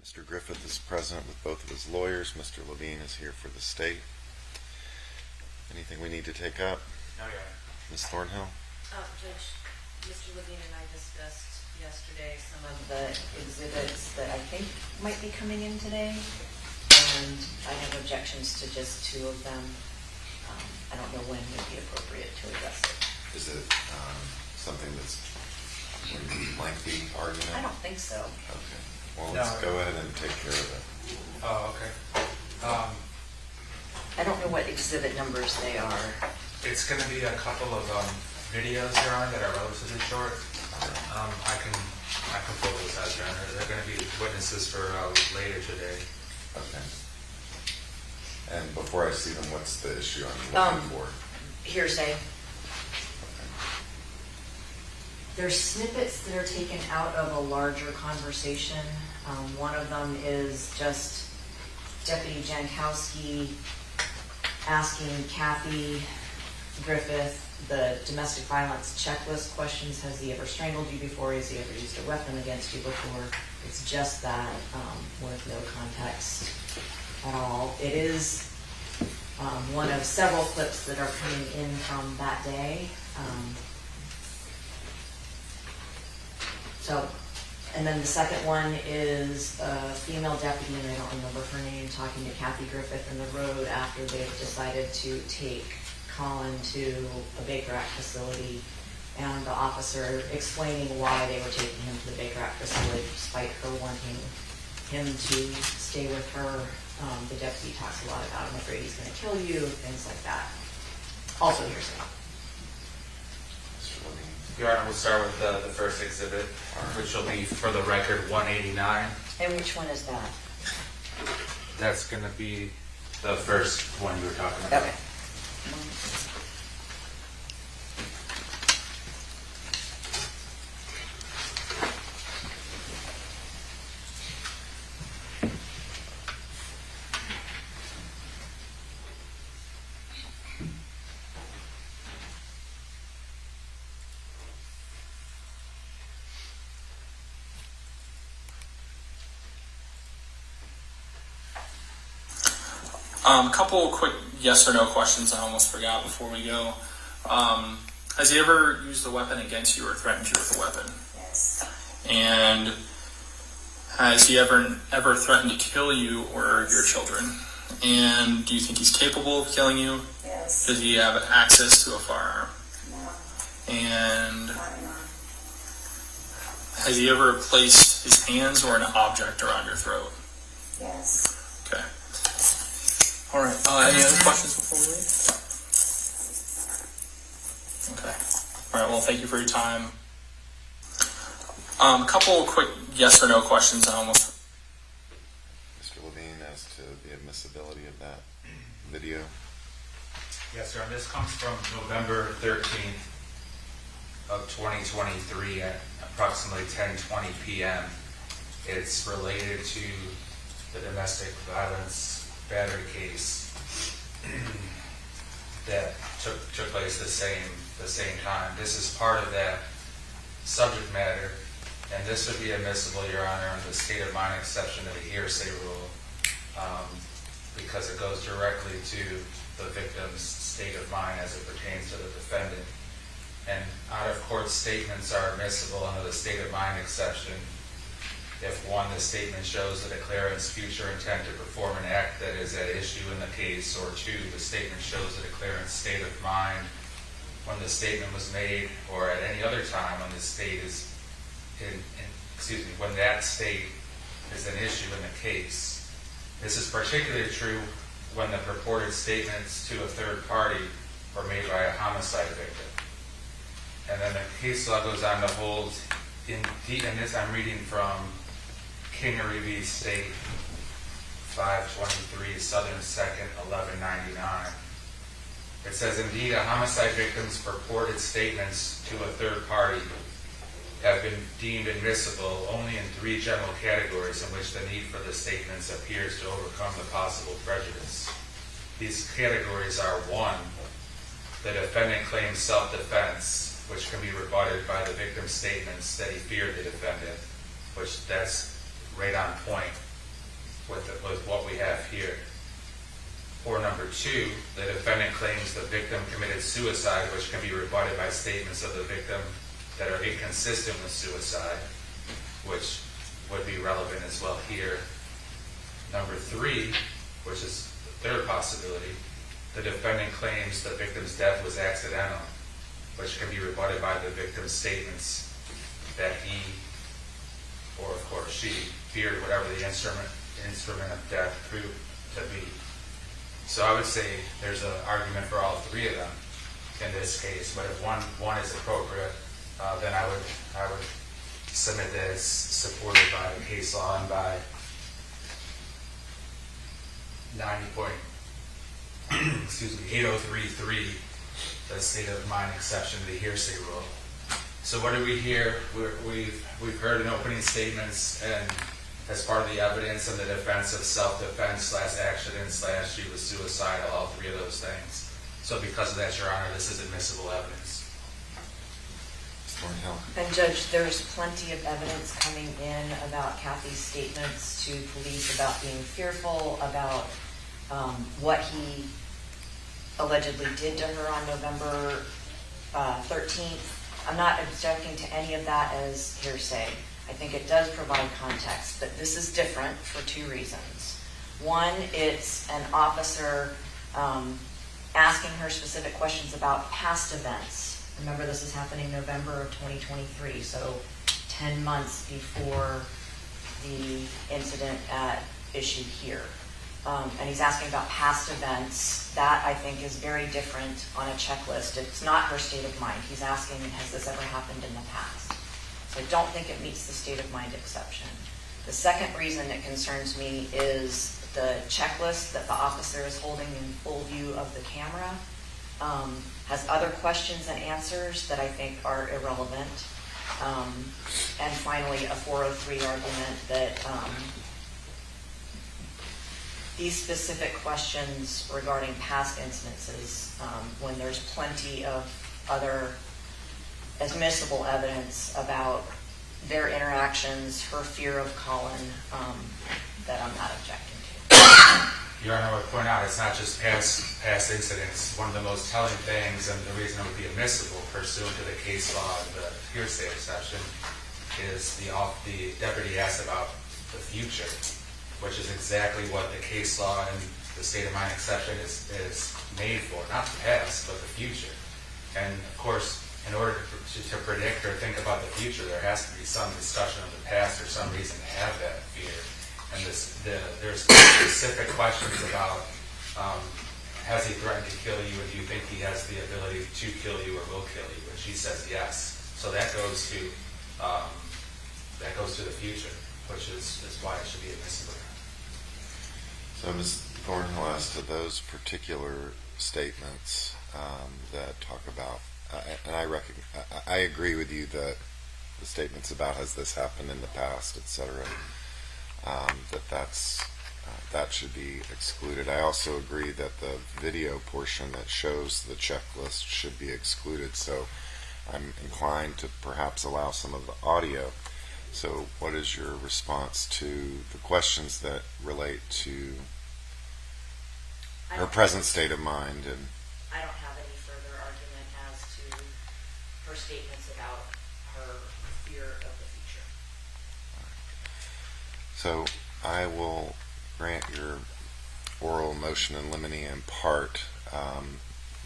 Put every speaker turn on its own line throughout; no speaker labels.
Mr. Griffith is present with both of his lawyers. Mr. Levine is here for the state. Anything we need to take up?
No, Your Honor.
Ms. Thornhill?
Judge, Mr. Levine and I discussed yesterday some of the exhibits that I think might be coming in today, and I have objections to just two of them. I don't know when would be appropriate to address it.
Is it something that's going to be lengthy argument?
I don't think so.
Okay. Well, let's go ahead and take care of it.
Oh, okay.
I don't know what exhibit numbers they are.
It's going to be a couple of videos, Your Honor, that are relatively short. I can pull those out, Your Honor. They're going to be witnesses for later today.
Okay. And before I see them, what's the issue I'm looking for?
Hearsay. There's snippets that are taken out of a larger conversation. One of them is just Deputy Jankowski asking Kathy Griffith the domestic violence checklist questions. Has he ever strangled you before? Has he ever used a weapon against you before? It's just that with no context at all. It is one of several clips that are coming in from that day. And then the second one is a female deputy, and I don't remember her name, talking to Kathy Griffith in the road after they decided to take Collin to a Baker Act facility, and the officer explaining why they were taking him to the Baker Act facility despite her wanting him to stay with her. The deputy talks a lot about, I'm afraid he's going to kill you, things like that. Also hearsay.
Mr. Levine?
Your Honor, we'll start with the first exhibit, which will be, for the record, 189.
And which one is that?
That's going to be the first one you were talking about.
Okay.
A couple quick yes or no questions I almost forgot before we go. Has he ever used a weapon against you or threatened you with a weapon?
Yes.
And has he ever threatened to kill you or your children? And do you think he's capable of killing you?
Yes.
Does he have access to a firearm?
No.
And
Probably not.
has he ever placed his hands or an object around your throat?
Yes.
Okay. All right. Any other questions before we leave? Okay. All right. Well, thank you for your time. A couple quick yes or no questions.
Mr. Levine, as to the admissibility of that video?
Yes, sir. And this comes from November 13th of 2023 at approximately 10:20 p.m. It's related to the domestic violence battery case that took place the same time. This is part of that subject matter, and this would be admissible, Your Honor, under the state of mind exception to the hearsay rule, because it goes directly to the victim's state of mind as it pertains to the defendant. And out-of-court statements are admissible under the state of mind exception if, one, the statement shows the declarant's future intent to perform an act that is at issue in the case, or two, the statement shows the declarant's state of mind when the statement was made, or at any other time when the state is when that state is an issue in the case. This is particularly true when the purported statements to a third party are made by a homicide victim. And then the case law goes on to hold, in this I'm reading from Kingery v. State, 523 Southern 2nd, 1199. It says, indeed, a homicide victim's purported statements to a third party have been deemed admissible only in three general categories in which the need for the statements appears to overcome the possible prejudice. These categories are: one, the defendant claims self-defense, which can be rebutted by the victim's statements that he feared the defendant, which that's right on point with what we have here. Or number 2, the defendant claims the victim committed suicide, which can be rebutted by statements of the victim that are inconsistent with suicide, which would be relevant as well here. Number 3, which is the third possibility, the defendant claims the victim's death was accidental, which can be rebutted by the victim's statements that he, or of course she, feared whatever the instrument of death proved to be. So I would say there's an argument for all 3 of them in this case, but if one is appropriate, then I would submit that it's supported by the case law and by 803.3, the state of mind exception to the hearsay rule. So what do we hear? We've heard in opening statements and as part of the evidence in the defense of self-defense / accident / she was suicidal, all 3 of those things. So because of that, Your Honor, this is admissible evidence.
And Judge, there's plenty of evidence coming in about Kathy's statements to police about being fearful, about what he allegedly did to her on November 13th. I'm not objecting to any of that as hearsay. I think it does provide context, but this is different for 2 reasons. One, it's an officer asking her specific questions about past events. Remember, this is happening November of 2023, so 10 months before the incident at issue here. And he's asking about past events. That, I think, is very different on a checklist. It's not her state of mind. He's asking, has this ever happened in the past? So I don't think it meets the state of mind exception. The second reason it concerns me is the checklist that the officer is holding in full view of the camera has other questions and answers that I think are irrelevant. And finally, a 403 argument that these specific questions regarding past incidences, when there's plenty of other admissible evidence about their interactions, her fear of Collin, that I'm not objecting to.
Your Honor, I would point out it's not just past incidents. One of the most telling things, and the reason it would be admissible pursuant to the case law and the hearsay exception, is the deputy asked about the future, which is exactly what the case law and the state of mind exception is made for. Not the past, but the future. And of course, in order to predict or think about the future, there has to be some discussion of the past or some reason to have that fear. And there's specific questions about has he threatened to kill you, and do you think he has the ability to kill you or will kill you? And she says yes. So that goes to the future, which is why it should be admissible.
So Ms. Thornhill, as to those particular statements that talk about, and I agree with you that the statements about has this happened in the past, etc., that should be excluded. I also agree that the video portion that shows the checklist should be excluded, so I'm inclined to perhaps allow some of the audio. So what is your response to the questions that relate to her present state of mind? And
I don't have any further argument as to her statements about her fear of the future.
So I will grant your oral motion in limine in part.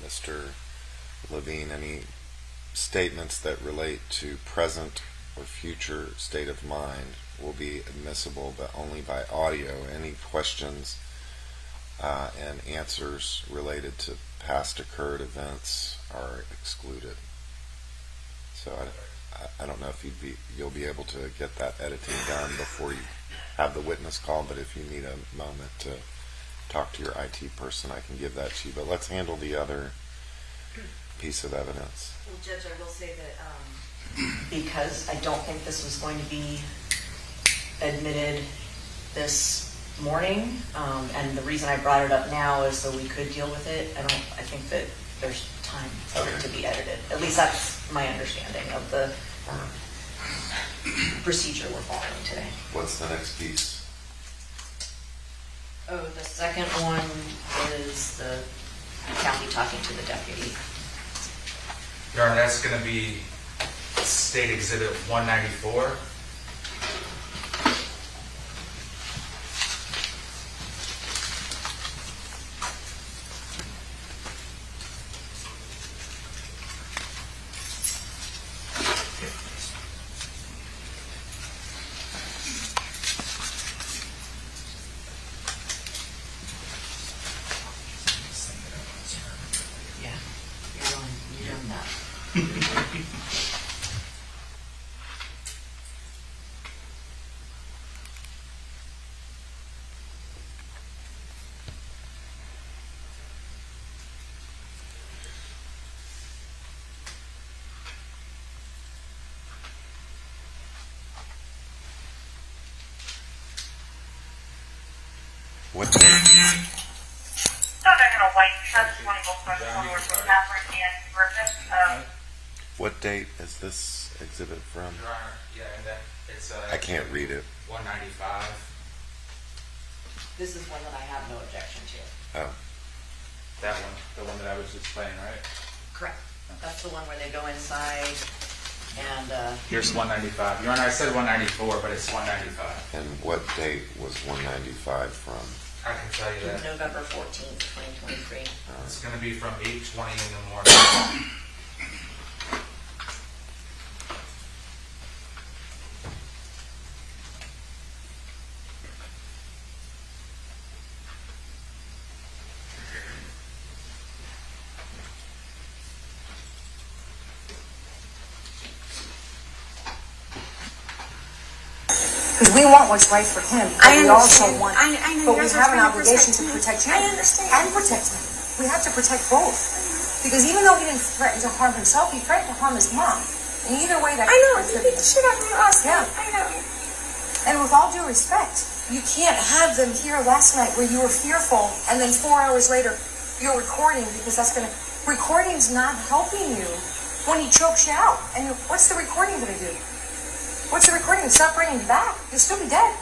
Mr. Levine, any statements that relate to present or future state of mind will be admissible, but only by audio. Any questions and answers related to past occurred events are excluded. So I don't know if you'll be able to get that editing done before you have the witness call, but if you need a moment to talk to your IT person, I can give that to you. But let's handle the other piece of evidence.
Well, Judge, I will say that because I don't think this was going to be admitted this morning, and the reason I brought it up now is so we could deal with it. I think that there's time for it to be edited. At least that's my understanding of the procedure we're following today.
What's the next piece?
Oh, the second one is the Kathy talking to the deputy.
Your Honor, that's going to be State Exhibit 194.
Yeah, you're on that.
What
So they're gonna white testimony before the forward from Catherine and Griffith.
what date is this exhibit from?
Your Honor, yeah, and that it's
I can't read it.
195.
This is one that I have no objection to.
Oh,
That one, the one that I was just playing, right?
Correct. That's the one where they go inside and,
Here's 195. Your Honor, I said 194, but it's 195.
and what date was 195 from?
I can tell you that.
November 14th, 2023.
It's going to be from 8:20 in the morning.
Because we want what's right for him, but
I
we also
understand.
want,
I know
but we
you guys
have
are
an
trying to
obligation to
protect
protect him.
I understand.
And protect him. We have to protect both. Because even though he didn't threaten to harm himself, he threatened to harm his mom. And either way, that
I know,
could
you beat the shit out of us.
Yeah.
I know.
And with all due respect, you can't have them here last night where you were fearful, and then 4 hours later, you're recording because that's gonna. Recording's not helping you when he chokes you out. And what's the recording gonna do? What's the recording? It's not bringing you back. You'll still be dead.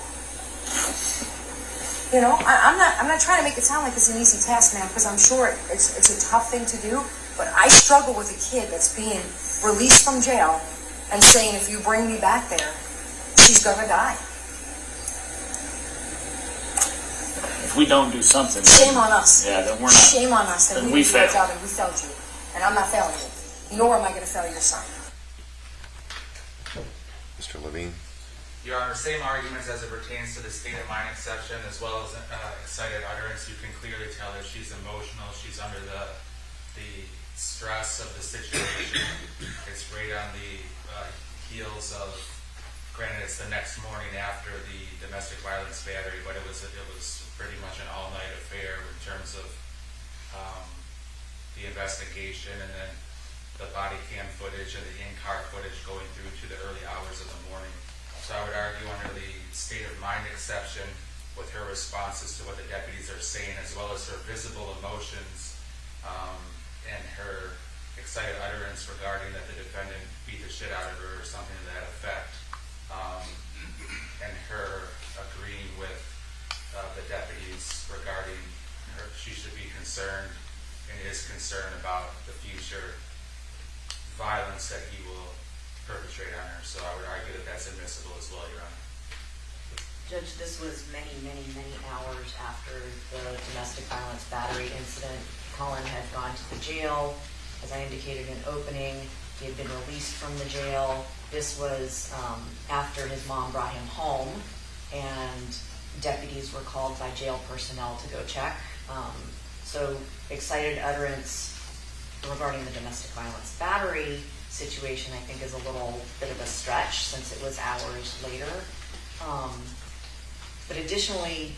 You know, I'm not trying to make it sound like it's an easy task, man, because I'm sure it's a tough thing to do. But I struggle with a kid that's being released from jail and saying, if you bring me back there, she's gonna die.
If we don't do something,
Shame on us.
yeah, then we're not.
Shame on us that
Then
we
we
didn't work
failed.
out and we failed you. And I'm not failing you. Nor am I going to fail your son.
Mr. Levine?
Your Honor, same arguments as it pertains to the state of mind exception as well as excited utterance. You can clearly tell that she's emotional. She's under the stress of the situation. It's right on the heels of, granted it's the next morning after the domestic violence battery, but it was pretty much an all-night affair in terms of the investigation and then the body cam footage and the in-car footage going through to the early hours of the morning. So I would argue under the state of mind exception with her responses to what the deputies are saying as well as her visible emotions and her excited utterance regarding that the defendant beat the shit out of her or something to that effect, and her agreeing with the deputies regarding her, she should be concerned and is concerned about the future violence that he will perpetrate on her. So I would argue that that's admissible as well, Your Honor.
Judge, this was many, many, many hours after the domestic violence battery incident. Collin had gone to the jail. As I indicated in opening, he had been released from the jail. This was after his mom brought him home, and deputies were called by jail personnel to go check. So excited utterance regarding the domestic violence battery situation, I think, is a little bit of a stretch since it was hours later. But additionally,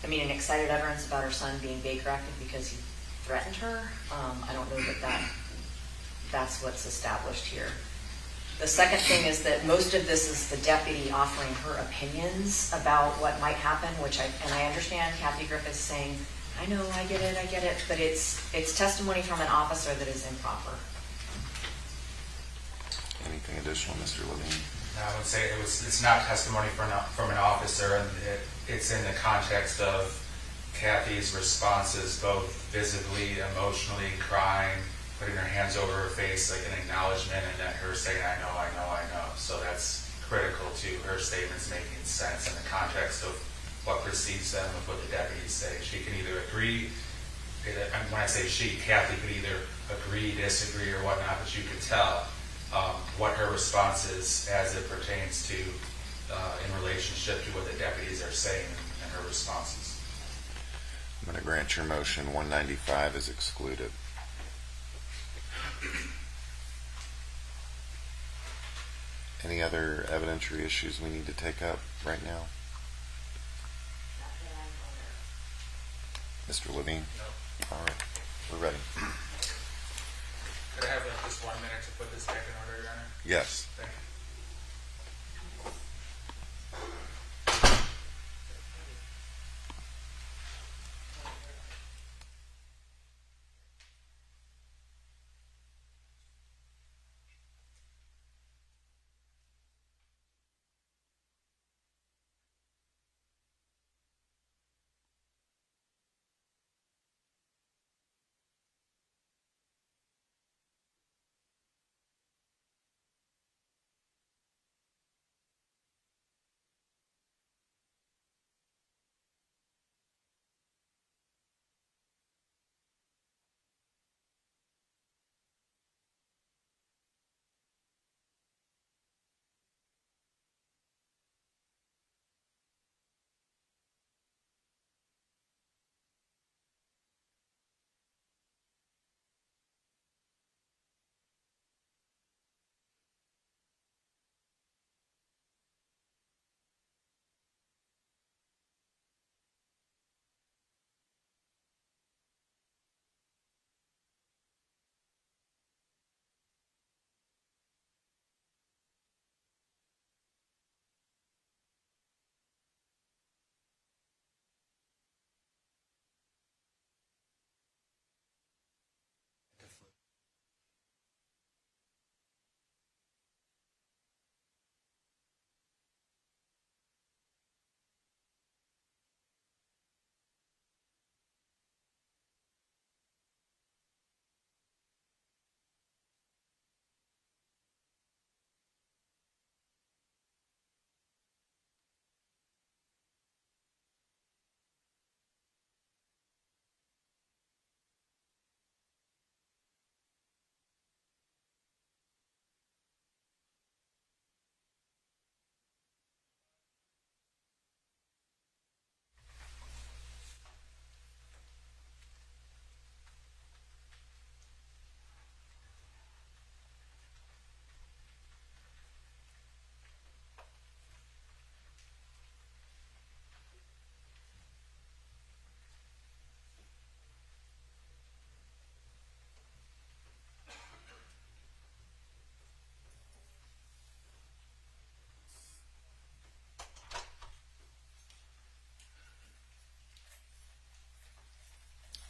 I mean, an excited utterance about her son being Baker acted because he threatened her. I don't know that that's what's established here. The second thing is that most of this is the deputy offering her opinions about what might happen, and I understand Kathy Griffith saying, I know, I get it, but it's testimony from an officer that is improper.
Anything additional, Mr. Levine?
I would say it's not testimony from an officer, and it's in the context of Kathy's responses, both visibly, emotionally, crying, putting her hands over her face like an acknowledgement, and then her saying, I know, I know, I know. So that's critical to her statements making sense in the context of what precedes them, of what the deputies say. She can either agree, and when I say she, Kathy could either agree, disagree, or whatnot, but you could tell what her response is as it pertains to, in relationship to what the deputies are saying and her responses.
I'm going to grant your motion. 195 is excluded. Any other evidentiary issues we need to take up right now? Mr. Levine?
No.
All right, we're ready.
Could I have just 1 minute to put this back in order, Your Honor?
Yes.
Thank you.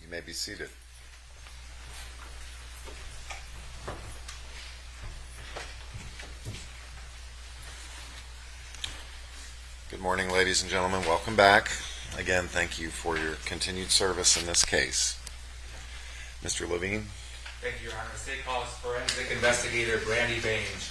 You may be seated. Good morning, ladies and gentlemen. Welcome back. Again, thank you for your continued service in this case. Mr. Levine?
Thank you, Your Honor. State calls forensic investigator Brandy Bainge.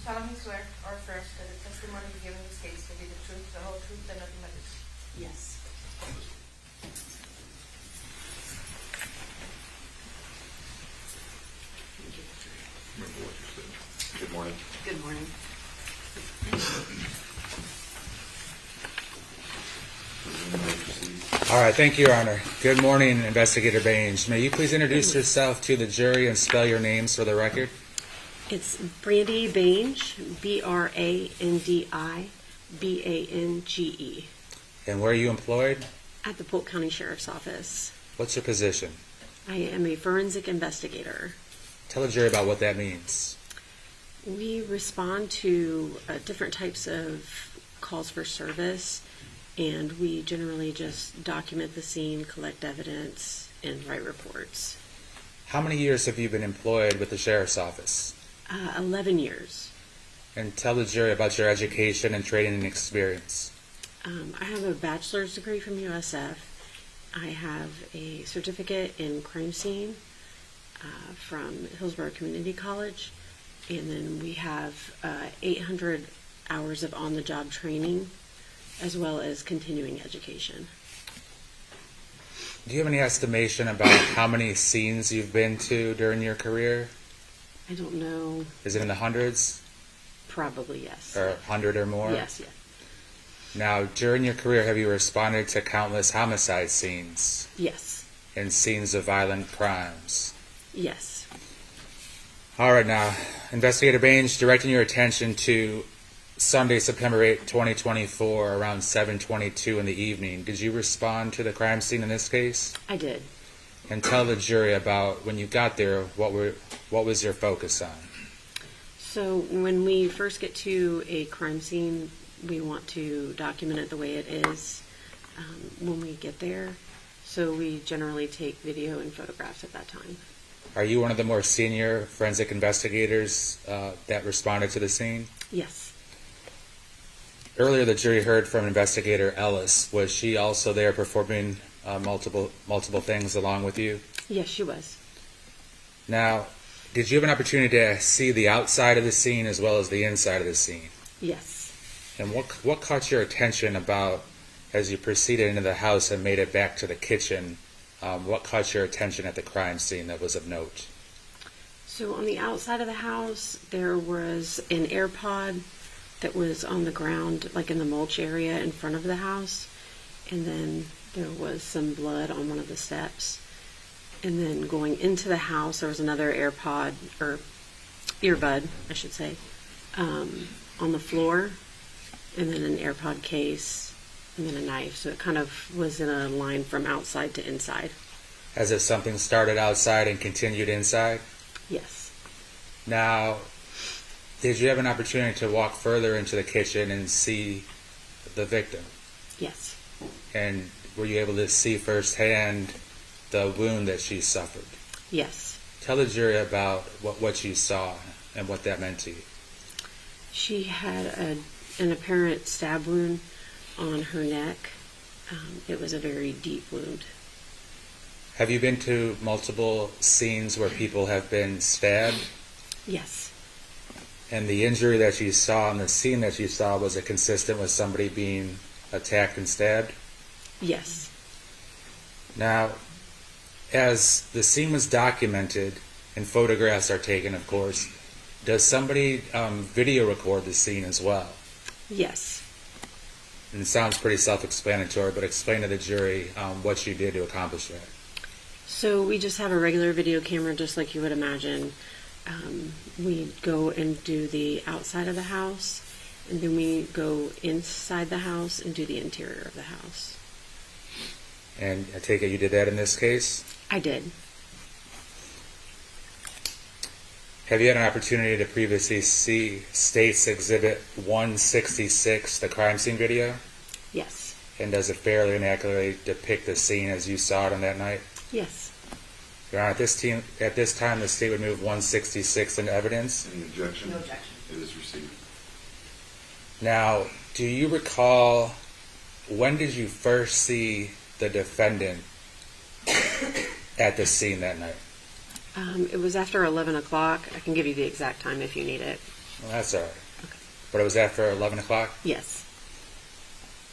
Solemnly swear or affirm that the testimony you give in this case will be the truth, the whole truth, and nothing but the truth.
Yes.
Good morning.
Good morning.
All right, thank you, Your Honor. Good morning, Investigator Bainge. May you please introduce yourself to the jury and spell your names for the record?
It's Brandy Bainge, Brandy Bange,
And where are you employed?
at the Polk County Sheriff's Office.
What's your position?
I am a forensic investigator.
Tell the jury about what that means.
We respond to different types of calls for service, and we generally just document the scene, collect evidence, and write reports.
How many years have you been employed with the Sheriff's Office?
11 years.
And tell the jury about your education and training and experience.
I have a bachelor's degree from USF. I have a certificate in crime scene from Hillsborough Community College. And then we have 800 hours of on-the-job training, as well as continuing education.
Do you have any estimation about how many scenes you've been to during your career?
I don't know.
Is it in the hundreds?
Probably, yes.
Or 100 or more?
Yes, yes.
Now, during your career, have you responded to countless homicide scenes?
Yes.
And scenes of violent crimes?
Yes.
All right, now, Investigator Baines, directing your attention to Sunday, September 8, 2024, around 7:22 in the evening. Did you respond to the crime scene in this case?
I did.
And tell the jury about when you got there, what was your focus on?
So when we first get to a crime scene, we want to document it the way it is when we get there. So we generally take video and photographs at that time.
Are you one of the more senior forensic investigators that responded to the scene?
Yes.
Earlier, the jury heard from Investigator Ellis. Was she also there performing multiple things along with you?
Yes, she was.
Now, did you have an opportunity to see the outside of the scene as well as the inside of the scene?
Yes.
And what caught your attention about, as you proceeded into the house and made it back to the kitchen, what caught your attention at the crime scene that was of note?
So on the outside of the house, there was an air pod that was on the ground, like in the mulch area in front of the house. And then there was some blood on one of the steps. And then going into the house, there was another AirPod, or earbud, I should say, on the floor. And then an AirPod case, and then a knife. So it kind of was in a line from outside to inside.
As if something started outside and continued inside?
Yes.
Now, did you have an opportunity to walk further into the kitchen and see the victim?
Yes.
And were you able to see firsthand the wound that she suffered?
Yes.
Tell the jury about what you saw and what that meant to you.
She had an apparent stab wound on her neck. It was a very deep wound.
Have you been to multiple scenes where people have been stabbed?
Yes.
And the injury that you saw and the scene that you saw, was it consistent with somebody being attacked and stabbed?
Yes.
Now, as the scene was documented and photographs are taken, of course, does somebody video record the scene as well?
Yes.
And it sounds pretty self-explanatory, but explain to the jury what you did to accomplish that.
So we just have a regular video camera, just like you would imagine. We go and do the outside of the house, and then we go inside the house and do the interior of the house.
And I take it you did that in this case?
I did.
Have you had an opportunity to previously see State's Exhibit 166, the crime scene video?
Yes.
And does it fairly and accurately depict the scene as you saw it on that night?
Yes.
Your Honor, at this time, the State would move 166 into evidence.
Any objection?
No objection.
It is received.
Now, do you recall, when did you first see the defendant at the scene that night?
It was after 11 o'clock. I can give you the exact time if you need it.
Well, that's all right.
Okay.
But it was after 11 o'clock?
Yes.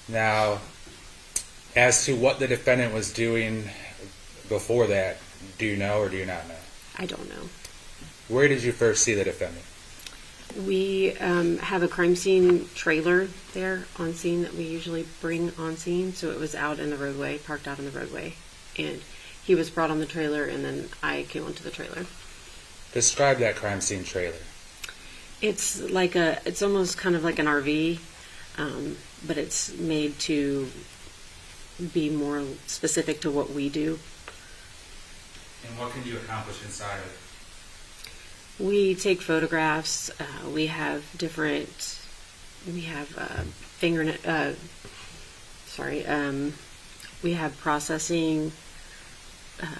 Now, as to what the defendant was doing before that, do you know or do you not know?
I don't know.
Where did you first see the defendant?
We have a crime scene trailer there on scene that we usually bring on scene. So it was out in the roadway, parked out in the roadway. And he was brought on the trailer, and then I came onto the trailer.
Describe that crime scene trailer.
It's almost kind of like an RV, but it's made to be more specific to what we do.
And what can you accomplish inside of it?
We take photographs. We have fingernail. We have processing,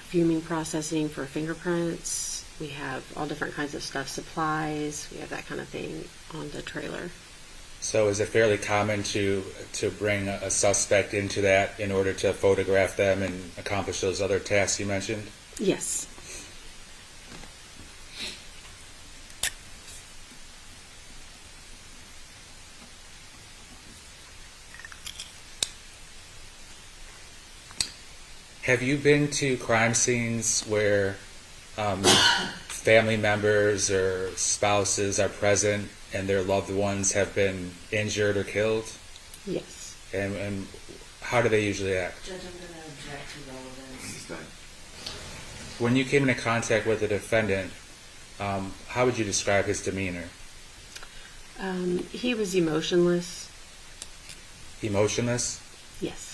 fuming processing for fingerprints. We have all different kinds of stuff, supplies. We have that kind of thing on the trailer.
So is it fairly common to bring a suspect into that in order to photograph them and accomplish those other tasks you mentioned?
Yes.
Have you been to crime scenes where family members or spouses are present and their loved ones have been injured or killed?
Yes.
And how do they usually act?
Judge, I'm going to object to relevance.
When you came into contact with the defendant, how would you describe his demeanor?
He was emotionless.
Emotionless?
Yes.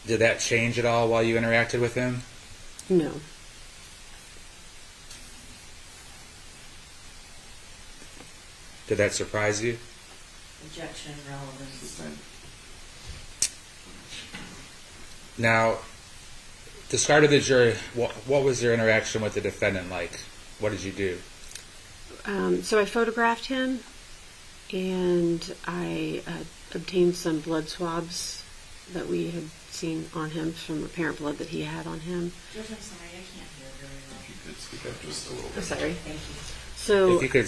Did that change at all while you interacted with him?
No.
Did that surprise you?
Objection, relevance.
Now, describe to the jury, what was your interaction with the defendant like? What did you do?
So I photographed him, and I obtained some blood swabs that we had seen on him from apparent blood that he had on him.
Judge, I'm sorry, I can't hear very well.
If you could speak up just a little
I'm
bit.
sorry.
Thank you.
So
If you could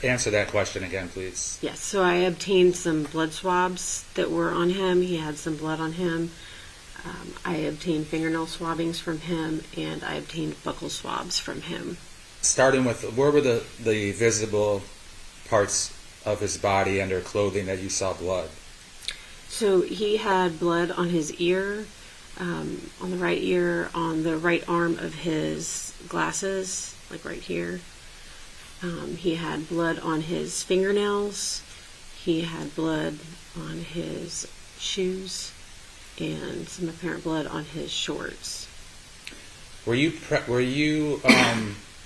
answer that question again, please.
yes, so I obtained some blood swabs that were on him. He had some blood on him. I obtained fingernail swabbings from him, and I obtained buccal swabs from him.
Starting with, where were the visible parts of his body and or clothing that you saw blood?
So he had blood on his ear, on the right ear, on the right arm of his glasses, like right here. He had blood on his fingernails. He had blood on his shoes, and some apparent blood on his shorts.
Were you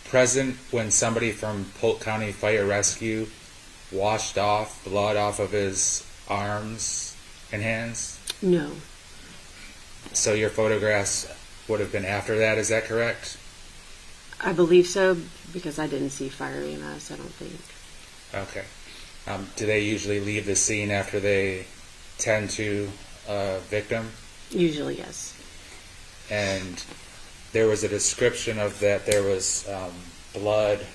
present when somebody from Polk County Fire Rescue washed off blood off of his arms and hands?
No.
So your photographs would have been after that, is that correct?
I believe so, because I didn't see fire EMS, I don't think.
Okay. Do they usually leave the scene after they tend to a victim?
Usually, yes.
And there was a description of that there was blood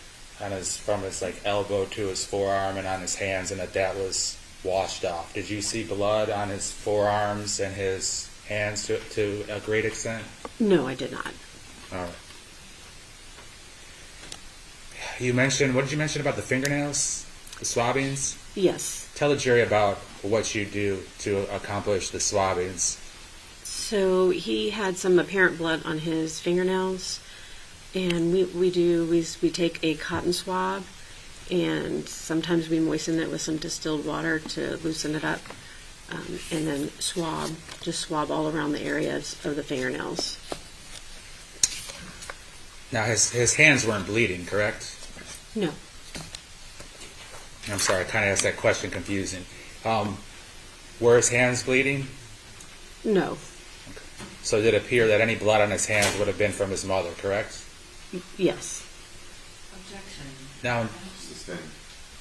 on from his like elbow to his forearm and on his hands, and that was washed off. Did you see blood on his forearms and his hands to a great extent?
No, I did not.
All right. You mentioned, what did you mention about the fingernails, the swabbings?
Yes.
Tell the jury about what you do to accomplish the swabbings.
So he had some apparent blood on his fingernails, and we take a cotton swab, and sometimes we moisten it with some distilled water to loosen it up, and then swab all around the areas of the fingernails.
Now his hands weren't bleeding, correct?
No.
I'm sorry, I kind of asked that question confusing. Were his hands bleeding?
No.
So did it appear that any blood on his hands would have been from his mother, correct?
Yes.
Objection.
Now,
Sustained.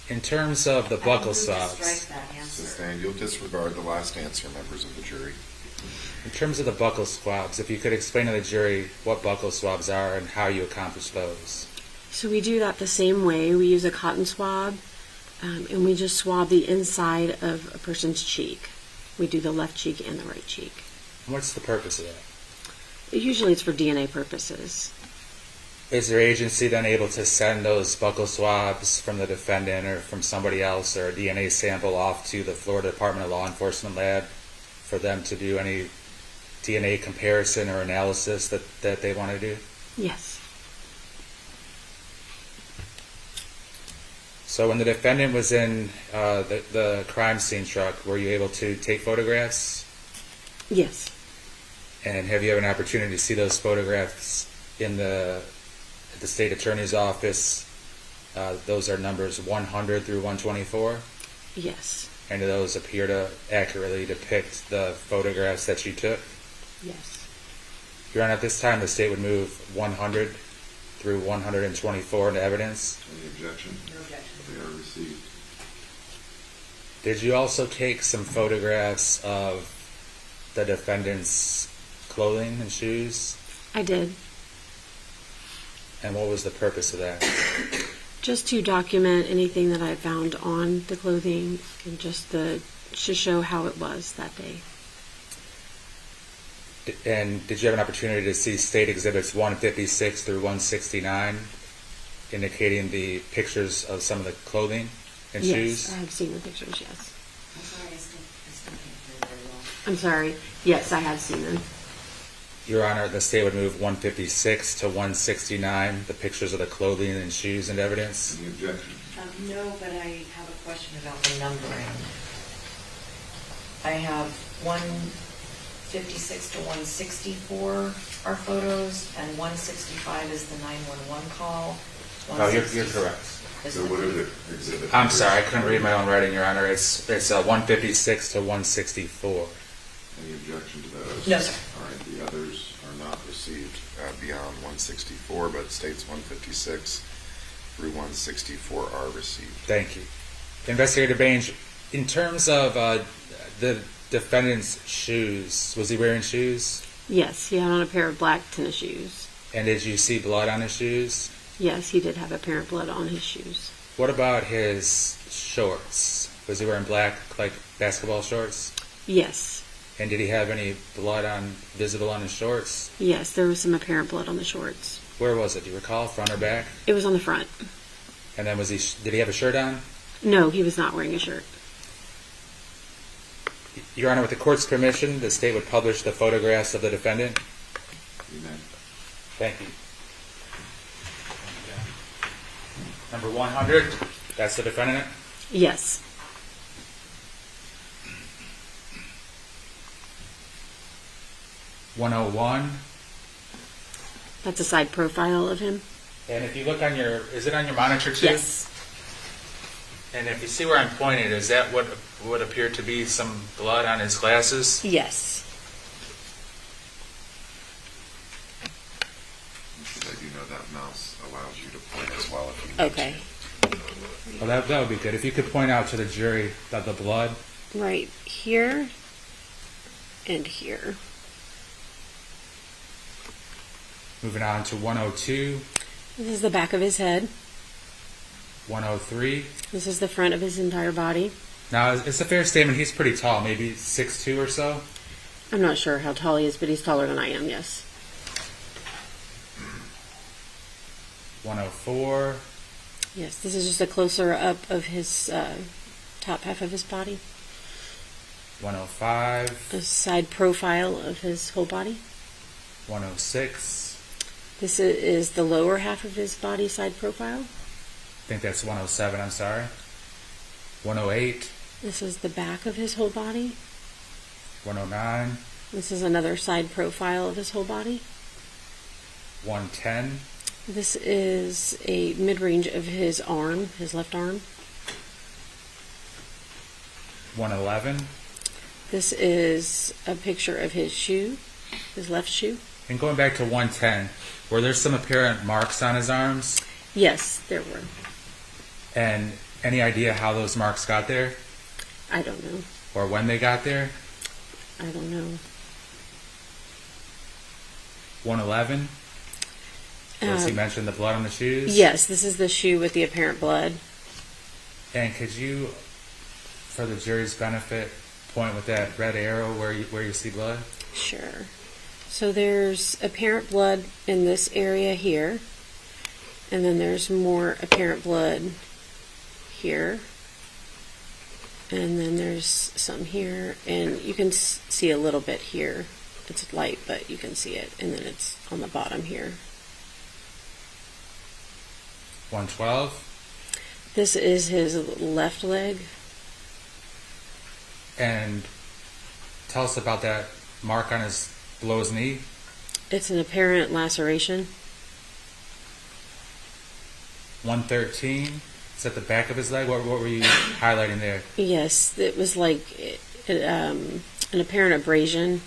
in terms of the
I
buckle
move to
swabs,
strike that answer.
Sustained. You'll disregard the last answer, members of the jury.
in terms of the buckle swabs, if you could explain to the jury what buckle swabs are and how you accomplish those.
So we do that the same way. We use a cotton swab, and we just swab the inside of a person's cheek. We do the left cheek and the right cheek.
What's the purpose of that?
Usually it's for DNA purposes.
Is their agency then able to send those buccal swabs from the defendant or from somebody else or a DNA sample off to the Florida Department of Law Enforcement lab for them to do any DNA comparison or analysis that they want to do?
Yes.
So when the defendant was in the crime scene truck, were you able to take photographs?
Yes.
And have you had an opportunity to see those photographs at the state attorney's office? Those are numbers 100 through 124.
Yes.
And do those appear to accurately depict the photographs that you took?
Yes.
Your Honor, at this time, the state would move 100 through 124 into evidence.
Any objection?
No objection.
They are received.
Did you also take some photographs of the defendant's clothing and shoes?
I did.
And what was the purpose of that?
Just to document anything that I found on the clothing and just to show how it was that day.
And did you have an opportunity to see State Exhibits 156 through 169, indicating the pictures of some of the clothing and shoes?
Yes, I have seen the pictures, yes.
I'm sorry, I still can't hear very well.
I'm sorry. Yes, I have seen them.
Your Honor, the state would move 156 to 169, the pictures of the clothing and shoes into evidence.
Any objection?
No, but I have a question about the numbering. I have 156 to 164 are photos, and 165 is the 911 call.
No, you're correct.
So what are the exhibits?
I'm sorry, I couldn't read my own writing, Your Honor. It's 156 to 164.
Any objection to those?
No, sir.
All right, the others are not received beyond 164, but states 156 through 164 are received.
Thank you. Investigator Baines, in terms of the defendant's shoes, was he wearing shoes?
Yes, he had on a pair of black tennis shoes.
And did you see blood on his shoes?
Yes, he did have apparent blood on his shoes.
What about his shorts? Was he wearing black, like basketball shorts?
Yes.
And did he have any blood visible on his shorts?
Yes, there was some apparent blood on the shorts.
Where was it? Do you recall, front or back?
It was on the front.
And then did he have a shirt on?
No, he was not wearing a shirt.
Your Honor, with the court's permission, the state would publish the photographs of the defendant.
Amen.
Thank you. Number 100, that's the defendant?
Yes.
.101.
That's a side profile of him.
And if you look on is it on your monitor too?
Yes.
And if you see where I'm pointed, is that what would appear to be some blood on his glasses?
Yes.
I do know that mouse allows you to point as well if you need
Okay.
Well, that would be good. If you could point out to the jury that the blood.
Right here and here.
Moving on to 102,
This is the back of his head.
103.
This is the front of his entire body.
Now, it's a fair statement. He's pretty tall, maybe 6'2" or so.
I'm not sure how tall he is, but he's taller than I am, yes.
104.
Yes, this is just a closer up of his top half of his body.
105.
A side profile of his whole body.
106.
This is the lower half of his body side profile.
I think that's 107, I'm sorry. 108.
This is the back of his whole body.
109.
This is another side profile of his whole body.
110.
This is a mid-range of his arm, his left arm.
111.
This is a picture of his shoe, his left shoe.
And going back to 110, were there some apparent marks on his arms?
Yes, there were.
And any idea how those marks got there?
I don't know.
Or when they got there?
I don't know.
111. Does he mention the blood on the shoes?
Yes, this is the shoe with the apparent blood.
And could you, for the jury's benefit, point with that red arrow where you see blood?
Sure. So there's apparent blood in this area here, and then there's more apparent blood here, and then there's some here, and you can see a little bit here. It's light, but you can see it, and then it's on the bottom here.
112.
This is his left leg.
And tell us about that mark on his below his knee?
It's an apparent laceration.
113. It's at the back of his leg. What were you highlighting there?
Yes, it was like an apparent abrasion.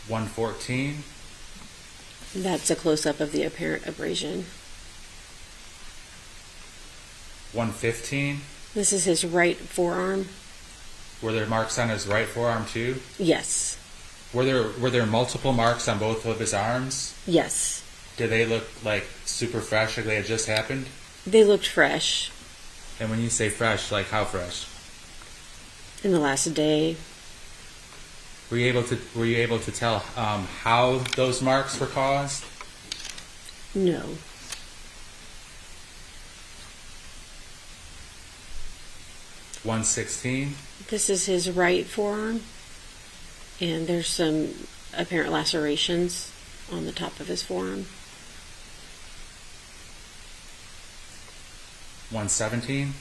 114.
That's a close-up of the apparent abrasion.
115.
This is his right forearm.
Were there marks on his right forearm too?
Yes.
Were there multiple marks on both of his arms?
Yes.
Did they look like super fresh, like they had just happened?
They looked fresh.
And when you say fresh, like how fresh?
In the last day.
Were you able to tell how those marks were caused?
No.
$116.
This is his right forearm, and there's some apparent lacerations on the top of his forearm.
117.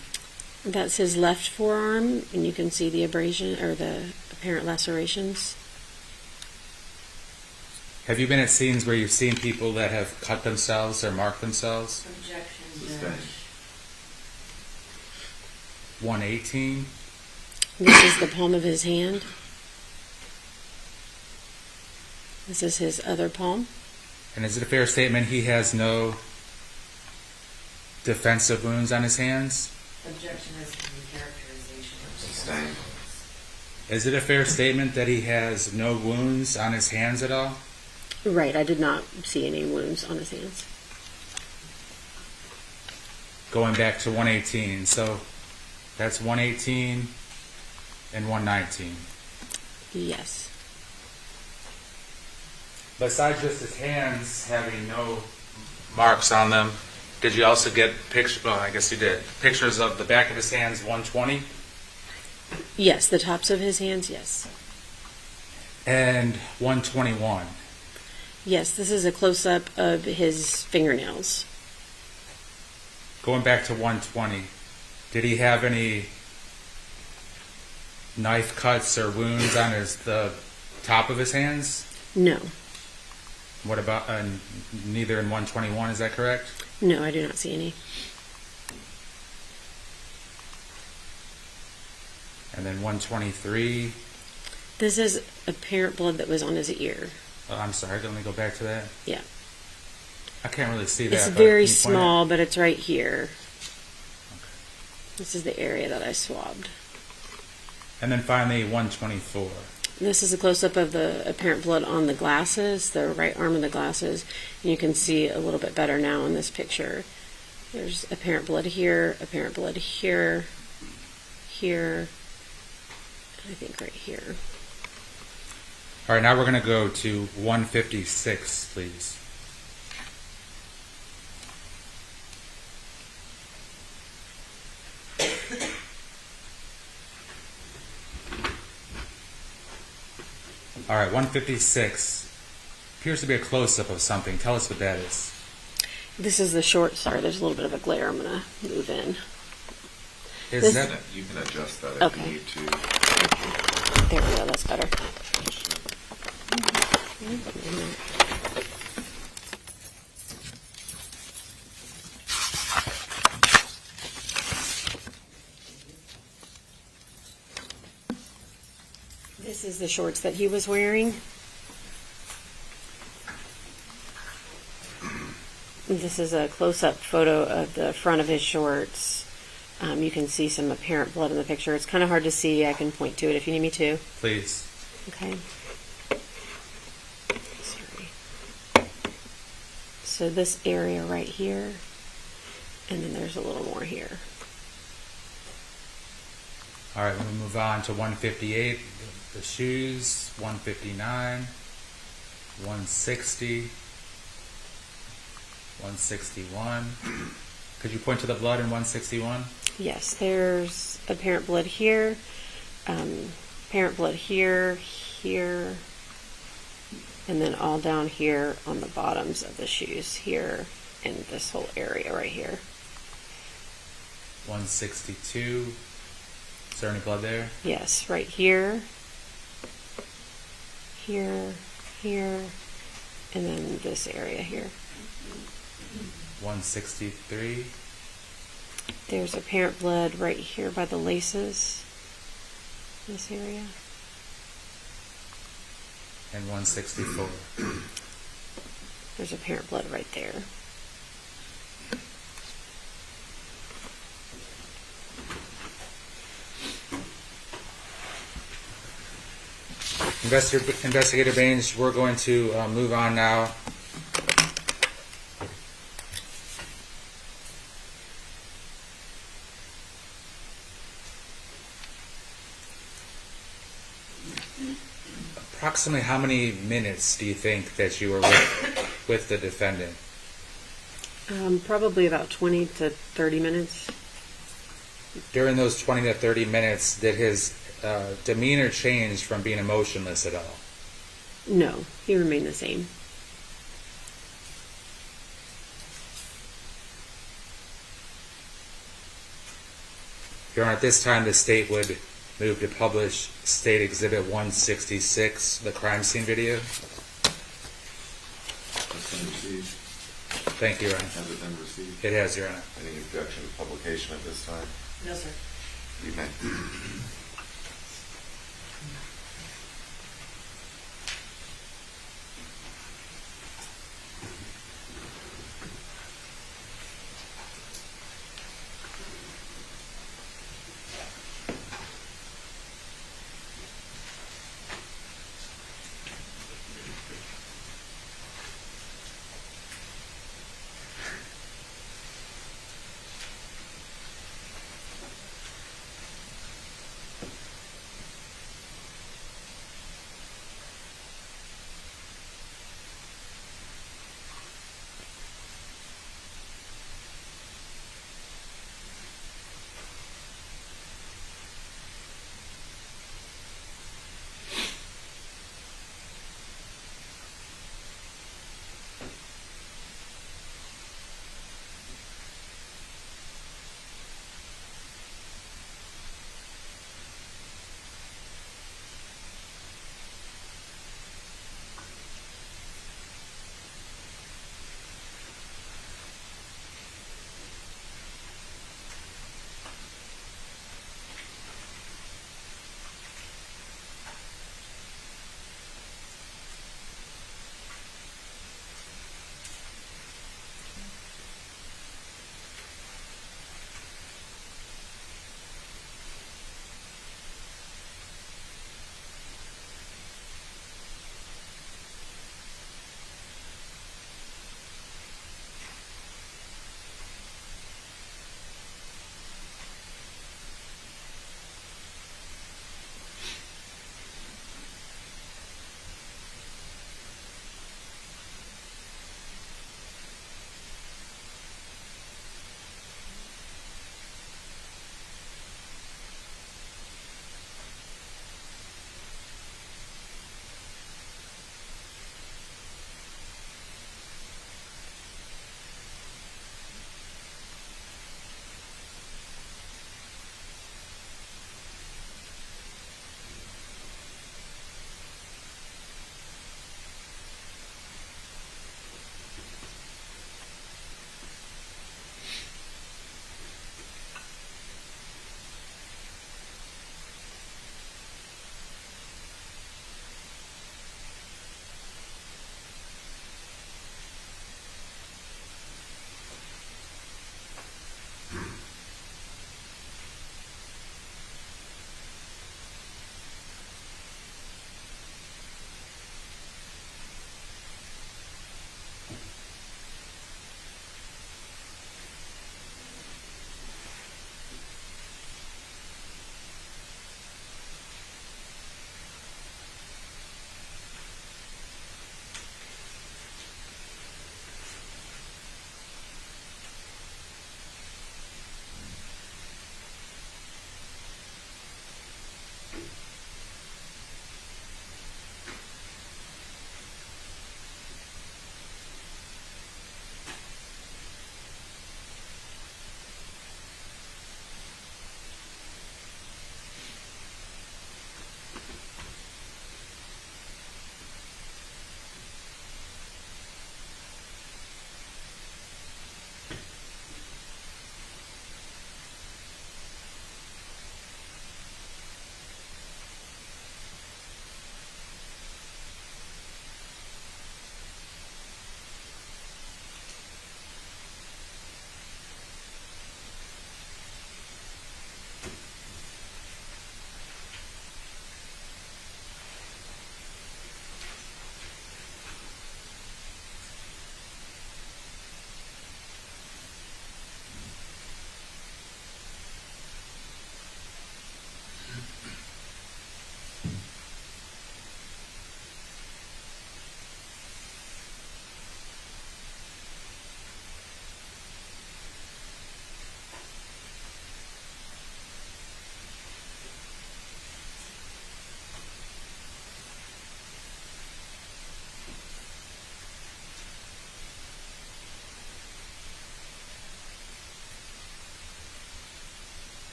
That's his left forearm, and you can see the abrasion or the apparent lacerations.
Have you been at scenes where you've seen people that have cut themselves or marked themselves?
Objection.
118.
This is the palm of his hand. This is his other palm.
And is it a fair statement he has no defensive wounds on his hands?
Objection is to the characterization of
Sustained.
Is it a fair statement that he has no wounds on his hands at all?
Right, I did not see any wounds on his hands.
Going back to 118. So that's 118 and 119.
Yes.
Besides just his hands having no marks on them, did you also get pictures? Well, I guess you did. Pictures of the back of his hands, 120?
Yes, the tops of his hands, yes.
And 121.
Yes, this is a close-up of his fingernails.
Going back to 120, did he have any knife cuts or wounds on the top of his hands?
No.
What about neither in 121? Is that correct?
No, I do not see any.
And then 123.
This is apparent blood that was on his ear.
Oh, I'm sorry. Let me go back to that.
Yeah.
I can't really see that.
It's
but
very
can you point
small, but it's right here.
Okay.
This is the area that I swabbed.
And then finally 124.
This is a close-up of the apparent blood on the glasses, the right arm of the glasses. And you can see a little bit better now in this picture. There's apparent blood here, here, and I think right here.
All right, now we're going to go to 156, please. All right, 156 appears to be a close-up of something. Tell us what that is.
This is the short. Sorry, there's a little bit of a glare. I'm going to move in.
Is that
You can adjust that if
Okay.
you need to.
There we go. That's better. This is the shorts that he was wearing. This is a close-up photo of the front of his shorts. You can see some apparent blood in the picture. It's kind of hard to see. I can point to it if you need me to.
please?
Okay. Sorry. So this area right here, and then there's a little more here.
All right, we'll move on to 158, the shoes, 159, 160, 161. Could you point to the blood in 161?
Yes, there's apparent blood here, apparent blood here, here, and then all down here on the bottoms of the shoes here, and this whole area right here.
162. Is there any blood there?
Yes, right here, here, here, and then this area here.
163.
There's apparent blood right here by the laces, this area.
And 164.
There's apparent blood right there.
Investigator Baines, we're going to move on now. Approximately how many minutes do you think that you were with the defendant?
Probably about 20 to 30 minutes.
During those 20 to 30 minutes, did his demeanor change from being emotionless at all?
No, he remained the same.
Your Honor, at this time, the state would move to publish State Exhibit 166, the crime scene video.
That's been received.
Thank you, Your Honor.
Has it been received?
It has, Your Honor.
Any objection to publication at this time?
No, sir.
You may.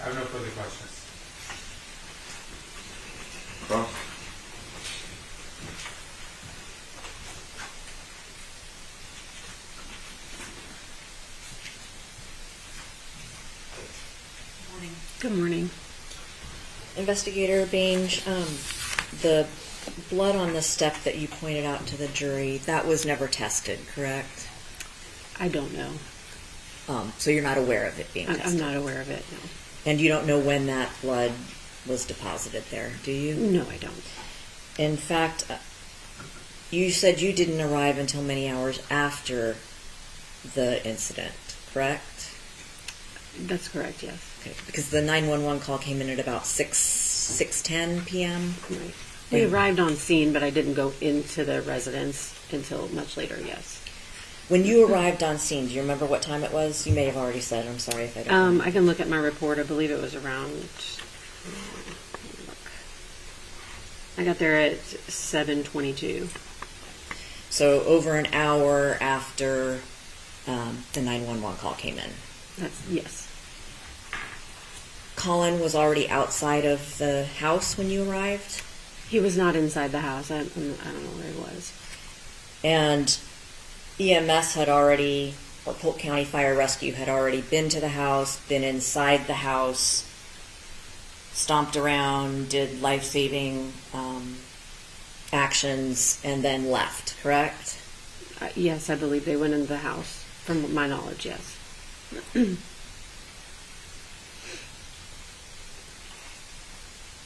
I have no further questions.
Cross?
Good morning.
Investigator Bange, the blood on the step that you pointed out to the jury, that was never tested, correct?
I don't know.
So you're not aware of it being tested?
I'm not aware of it, no.
And you don't know when that blood was deposited there, do you?
No, I don't.
In fact, you said you didn't arrive until many hours after the incident, correct?
That's correct, yes.
Okay, because the 911 call came in at about 6:10 p.m.?
Right. We arrived on scene, but I didn't go into the residence until much later, yes.
When you arrived on scene, do you remember what time it was? You may have already said. I'm sorry if I don't.
I can look at my report. I believe it was around. I got there at 7:22.
So over an hour after the 911 call came in.
Yes.
Collin was already outside of the house when you arrived?
He was not inside the house. I don't know where he was.
And EMS had already, or Polk County Fire Rescue had already been to the house, been inside the house, stomped around, did life-saving actions, and then left, correct?
Yes, I believe they went into the house, from my knowledge, yes.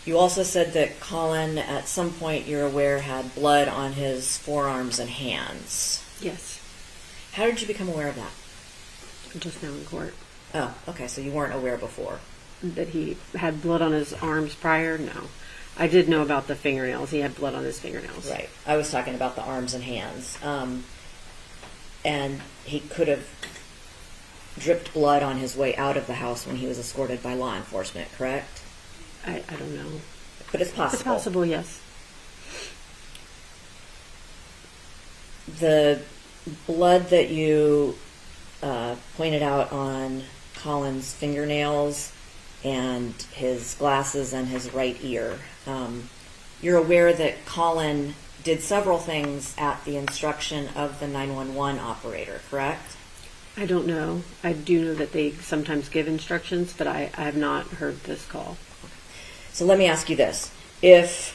You also said that Collin, at some point you're aware, had blood on his forearms and hands.
Yes.
How did you become aware of that?
Just now in court.
Oh, okay, so you weren't aware before.
That he had blood on his arms prior? No. I did know about the fingernails. He had blood on his fingernails.
Right. I was talking about the arms and hands. And he could have dripped blood on his way out of the house when he was escorted by law enforcement, correct?
I don't know.
But it's possible.
It's possible, yes.
The blood that you pointed out on Collin's fingernails and his glasses and his right ear, you're aware that Collin did several things at the instruction of the 911 operator, correct?
I don't know. I do know that they sometimes give instructions, but I have not heard this call.
So let me ask you this. If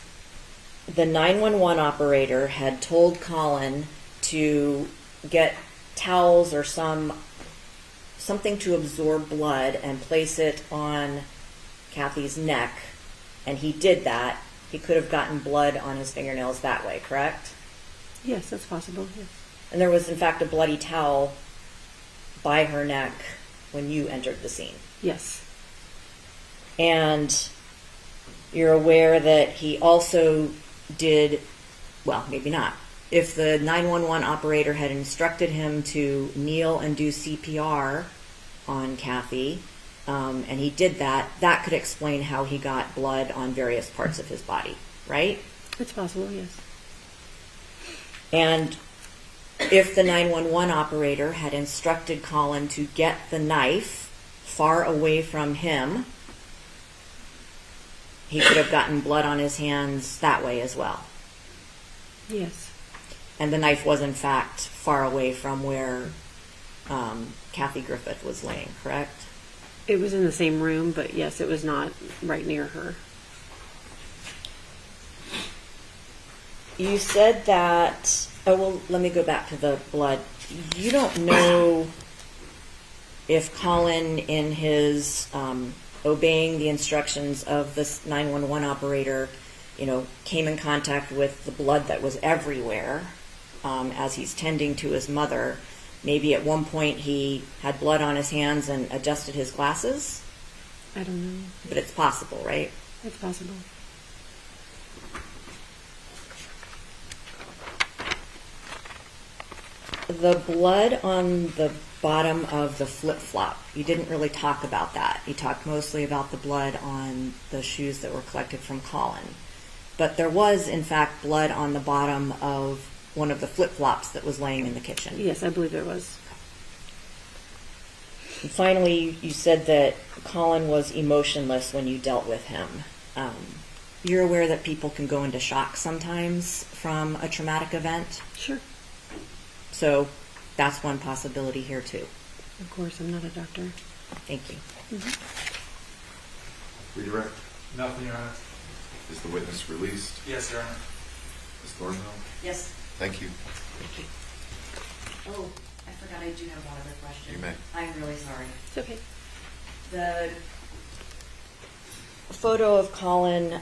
the 911 operator had told Collin to get towels or something to absorb blood and place it on Kathy's neck, and he did that, he could have gotten blood on his fingernails that way, correct?
Yes, that's possible, yes.
And there was, in fact, a bloody towel by her neck when you entered the scene.
Yes.
And you're aware that he also did, well, maybe not. If the 911 operator had instructed him to kneel and do CPR on Kathy, and he did that, that could explain how he got blood on various parts of his body, right?
It's possible, yes.
And if the 911 operator had instructed Collin to get the knife far away from him, he could have gotten blood on his hands that way as well.
Yes.
And the knife was, in fact, far away from where Kathy Griffith was laying, correct?
It was in the same room, but yes, it was not right near her.
You said that, oh, well, let me go back to the blood. You don't know if Collin, in his obeying the instructions of this 911 operator, came in contact with the blood that was everywhere as he's tending to his mother. Maybe at one point he had blood on his hands and adjusted his glasses?
I don't know.
But it's possible, right?
It's possible.
The blood on the bottom of the flip-flop, you didn't really talk about that. You talked mostly about the blood on the shoes that were collected from Collin. But there was, in fact, blood on the bottom of one of the flip-flops that was laying in the kitchen.
Yes, I believe there was.
And finally, you said that Collin was emotionless when you dealt with him. You're aware that people can go into shock sometimes from a traumatic event?
Sure.
So that's one possibility here too.
Of course, I'm not a doctor.
Thank you.
Redirect.
Nothing, Your Honor.
Is the witness released?
Yes, Your Honor.
Ms. Thornhill?
Yes.
Thank you.
Thank you. Oh, I forgot I do have one other question.
You may.
I'm really sorry.
It's okay.
The photo of Collin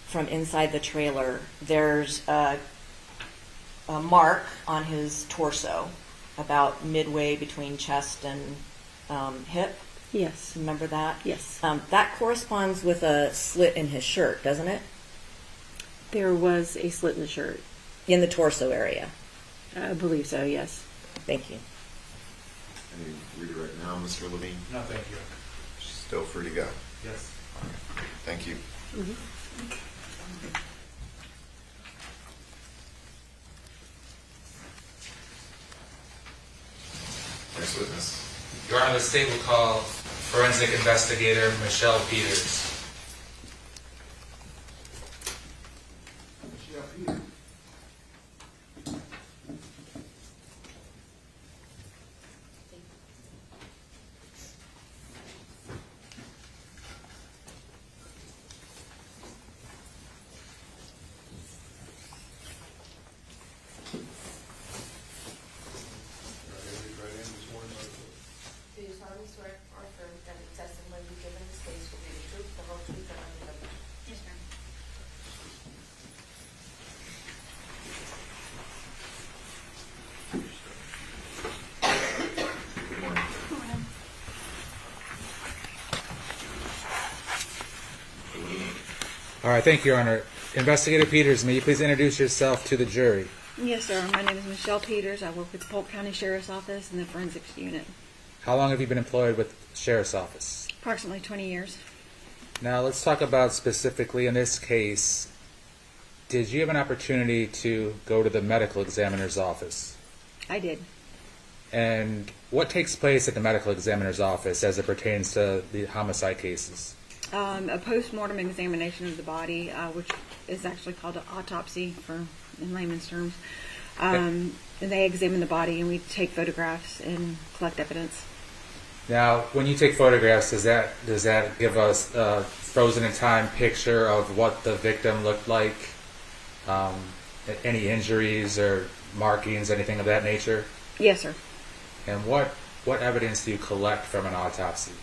from inside the trailer, there's a mark on his torso about midway between chest and hip.
Yes.
Remember that?
Yes.
That corresponds with a slit in his shirt, doesn't it?
There was a slit in the shirt.
In the torso area.
I believe so, yes.
Thank you.
Any redirect now, Mr. Levine?
No, thank you.
Still free to go.
Yes.
Thank you. Next witness.
Your Honor, the state will call forensic investigator Michelle Peters.
Do you solemnly swear or affirm that the testimony you give in this case will be the truth, the whole truth, and nothing but the truth?
Yes, ma'am.
Good morning.
All right, thank you, Your Honor. Investigator Peters, may you please introduce yourself to the jury?
Yes, sir. My name is Michelle Peters. I work with the Polk County Sheriff's Office in the Forensics Unit.
How long have you been employed with the Sheriff's Office?
Approximately 20 years.
Now, let's talk about specifically in this case, did you have an opportunity to go to the medical examiner's office?
I did.
And what takes place at the medical examiner's office as it pertains to the homicide cases?
A post-mortem examination of the body, which is actually called an autopsy in layman's terms. And they examine the body and we take photographs and collect evidence.
Now, when you take photographs, does that give us a frozen in time picture of what the victim looked like? Any injuries or markings, anything of that nature?
Yes, sir.
And what evidence do you collect from an autopsy?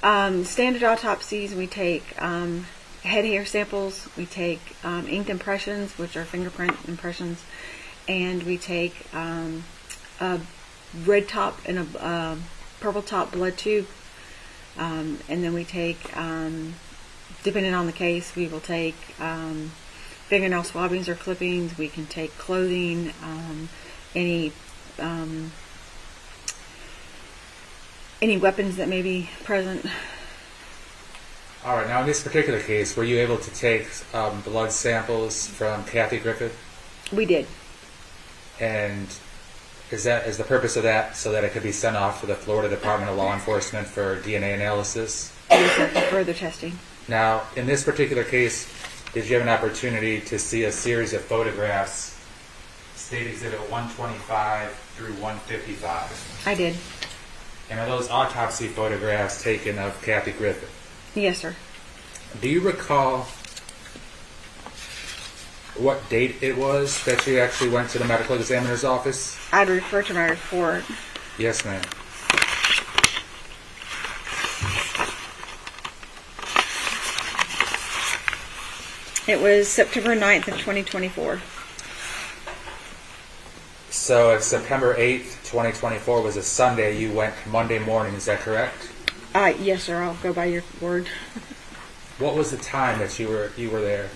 Standard autopsies, we take head hair samples, we take inked impressions, which are fingerprint impressions, and we take a red top and a purple top blood tube, and then we take, depending on the case, we will take fingernail swabbings or clippings. We can take clothing, any weapons that may be present.
All right. Now, in this particular case, were you able to take blood samples from Kathy Griffith?
We did.
And is the purpose of that so that it could be sent off to the Florida Department of Law Enforcement for DNA analysis?
Yes, sir, for further testing.
Now, in this particular case, did you have an opportunity to see a series of photographs, State Exhibit 125 through 155?
I did.
And are those autopsy photographs taken of Kathy Griffith?
Yes, sir.
Do you recall what date it was that you actually went to the medical examiner's office?
I'd refer to my report.
Yes, ma'am.
It was September 9th of 2024.
So if September 8th, 2024 was a Sunday, you went Monday morning, is that correct?
Yes, sir. I'll go by your word.
What was the time that you were there?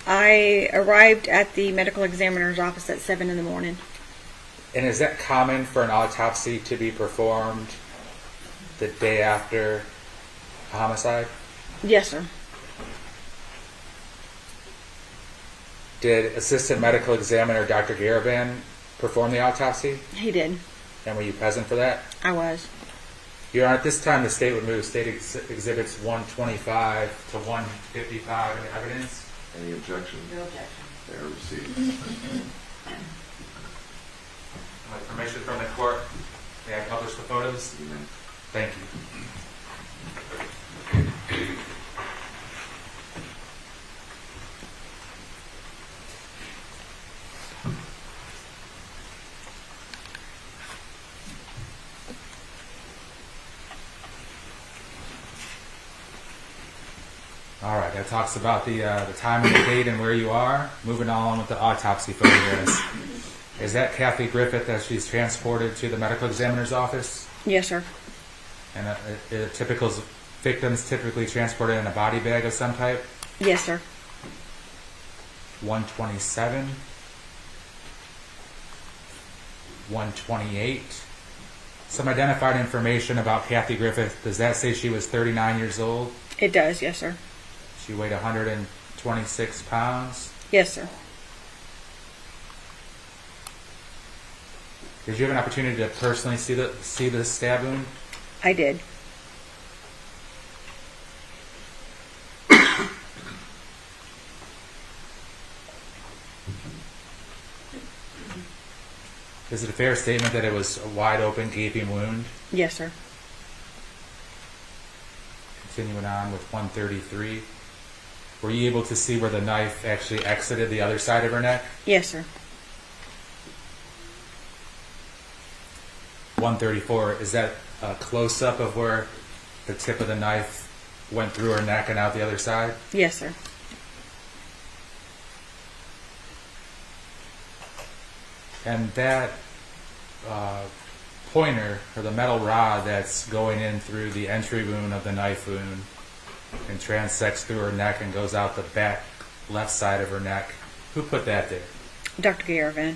I arrived at the medical examiner's office at 7 in the morning.
And is that common for an autopsy to be performed the day after a homicide?
Yes, sir.
Did Assistant Medical Examiner Dr. Garavan perform the autopsy?
He did.
And were you present for that?
I was.
Your Honor, at this time, the state would move State Exhibits 125 to 155 in evidence.
Any objection?
No objection.
They are received.
With permission from the court, may I publish the photos?
You may.
Thank you. All right, that talks about the time and the date and where you are. Moving on with the autopsy photographs. Is that Kathy Griffith that she's transported to the medical examiner's office?
Yes, sir.
And typical victims typically transported in a body bag of some type?
Yes, sir.
127, 128. Some identified information about Kathy Griffith. Does that say she was 39 years old?
It does, yes, sir.
She weighed 126 pounds.
Yes, sir.
Did you have an opportunity to personally see the stab wound?
I did.
Is it a fair statement that it was a wide open, gaping wound?
Yes, sir.
Continuing on with 133. Were you able to see where the knife actually exited the other side of her neck?
Yes, sir.
134. Is that a close-up of where the tip of the knife went through her neck and out the other side?
Yes, sir.
And that pointer, or the metal rod that's going in through the entry wound of the knife wound and transects through her neck and goes out the back left side of her neck, who put that there?
Dr. Garavan.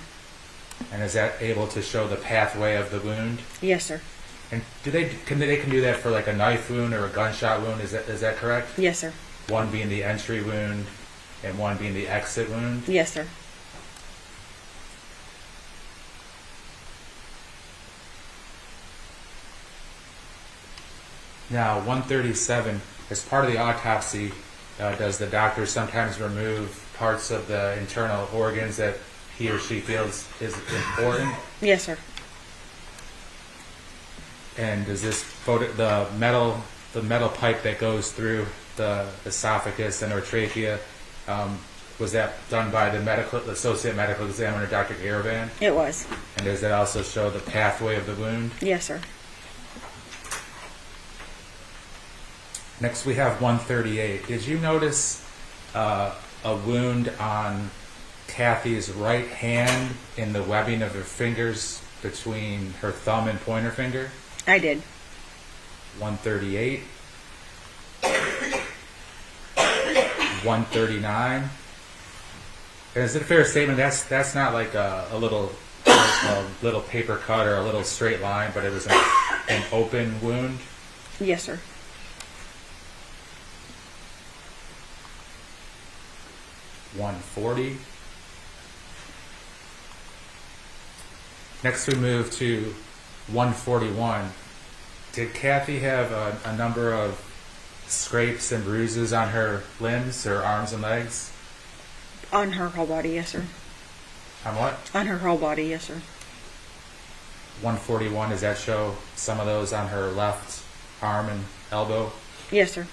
And is that able to show the pathway of the wound?
Yes, sir.
And can do that for like a knife wound or a gunshot wound? Is that correct?
Yes, sir.
One being the entry wound and one being the exit wound?
Yes, sir.
Now, 137, as part of the autopsy, does the doctor sometimes remove parts of the internal organs that he or she feels is important?
Yes, sir.
And does this the metal pipe that goes through the esophagus and or trachea, was that done by the associate medical examiner, Dr. Garavan?
It was.
And does that also show the pathway of the wound?
Yes, sir.
Next we have 138. Did you notice a wound on Kathy's right hand in the webbing of her fingers between her thumb and pointer finger?
I did.
138. 139. And is it a fair statement that's not like a little paper cut or a little straight line, but it was an open wound?
Yes, sir.
140. Next we move to 141. Did Kathy have a number of scrapes and bruises on her limbs, her arms and legs?
On her whole body, yes, sir.
On what?
On her whole body, yes, sir.
141, does that show some of those on her left arm and elbow?
Yes, sir.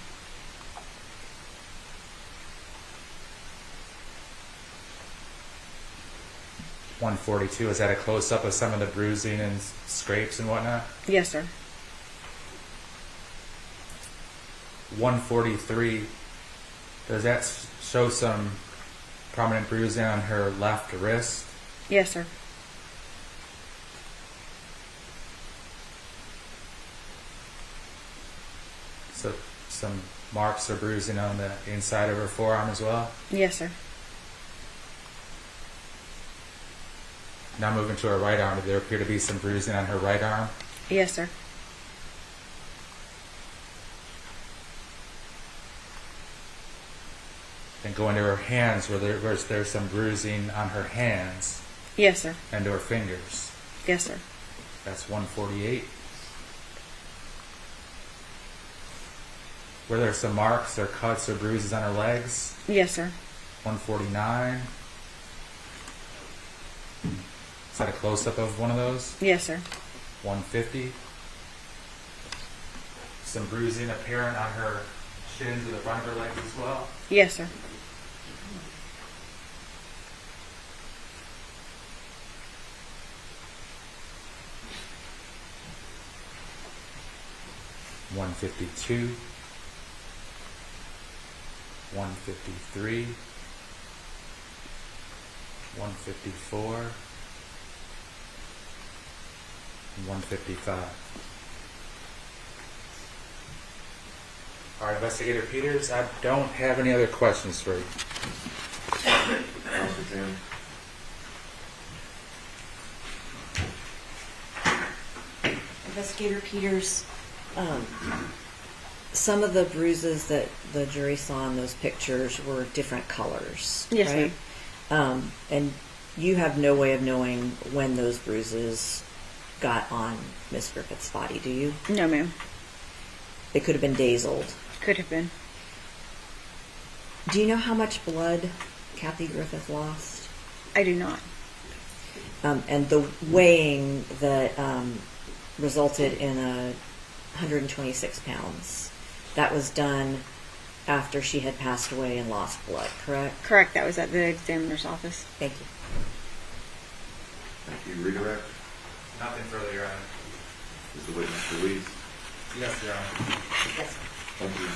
142, is that a close-up of some of the bruising and scrapes and whatnot?
Yes, sir.
143, does that show some prominent bruising on her left wrist?
Yes, sir.
So some marks or bruising on the inside of her forearm as well?
Yes, sir.
Now moving to her right arm, did there appear to be some bruising on her right arm?
Yes, sir.
And going to her hands, was there some bruising on her hands?
Yes, sir.
And to her fingers?
Yes, sir.
That's 148. Were there some marks or cuts or bruises on her legs?
Yes, sir.
149. Is that a close-up of one of those?
Yes, sir.
150. Some bruising apparent on her shins or the front of her legs as well.
Yes, sir.
$152, $153, $154, and $155. All right, Investigator Peters, I don't have any other questions for you.
Investigator Peters, some of the bruises that the jury saw in those pictures were different colors,
Yes,
right? And you have no way of knowing when those bruises got on Miss Griffith's body, do you?
No, ma'am.
They could have been days old.
Could have been.
Do you know how much blood Kathy Griffith lost?
I do not.
And the weighing that resulted in 126 pounds, that was done after she had passed away and lost blood, correct?
Correct. That was at the examiner's office.
Thank you.
Thank you. Redirect.
Nothing further, Your Honor.
Is the witness released?
Yes, Your Honor.
Yes.
Thank you.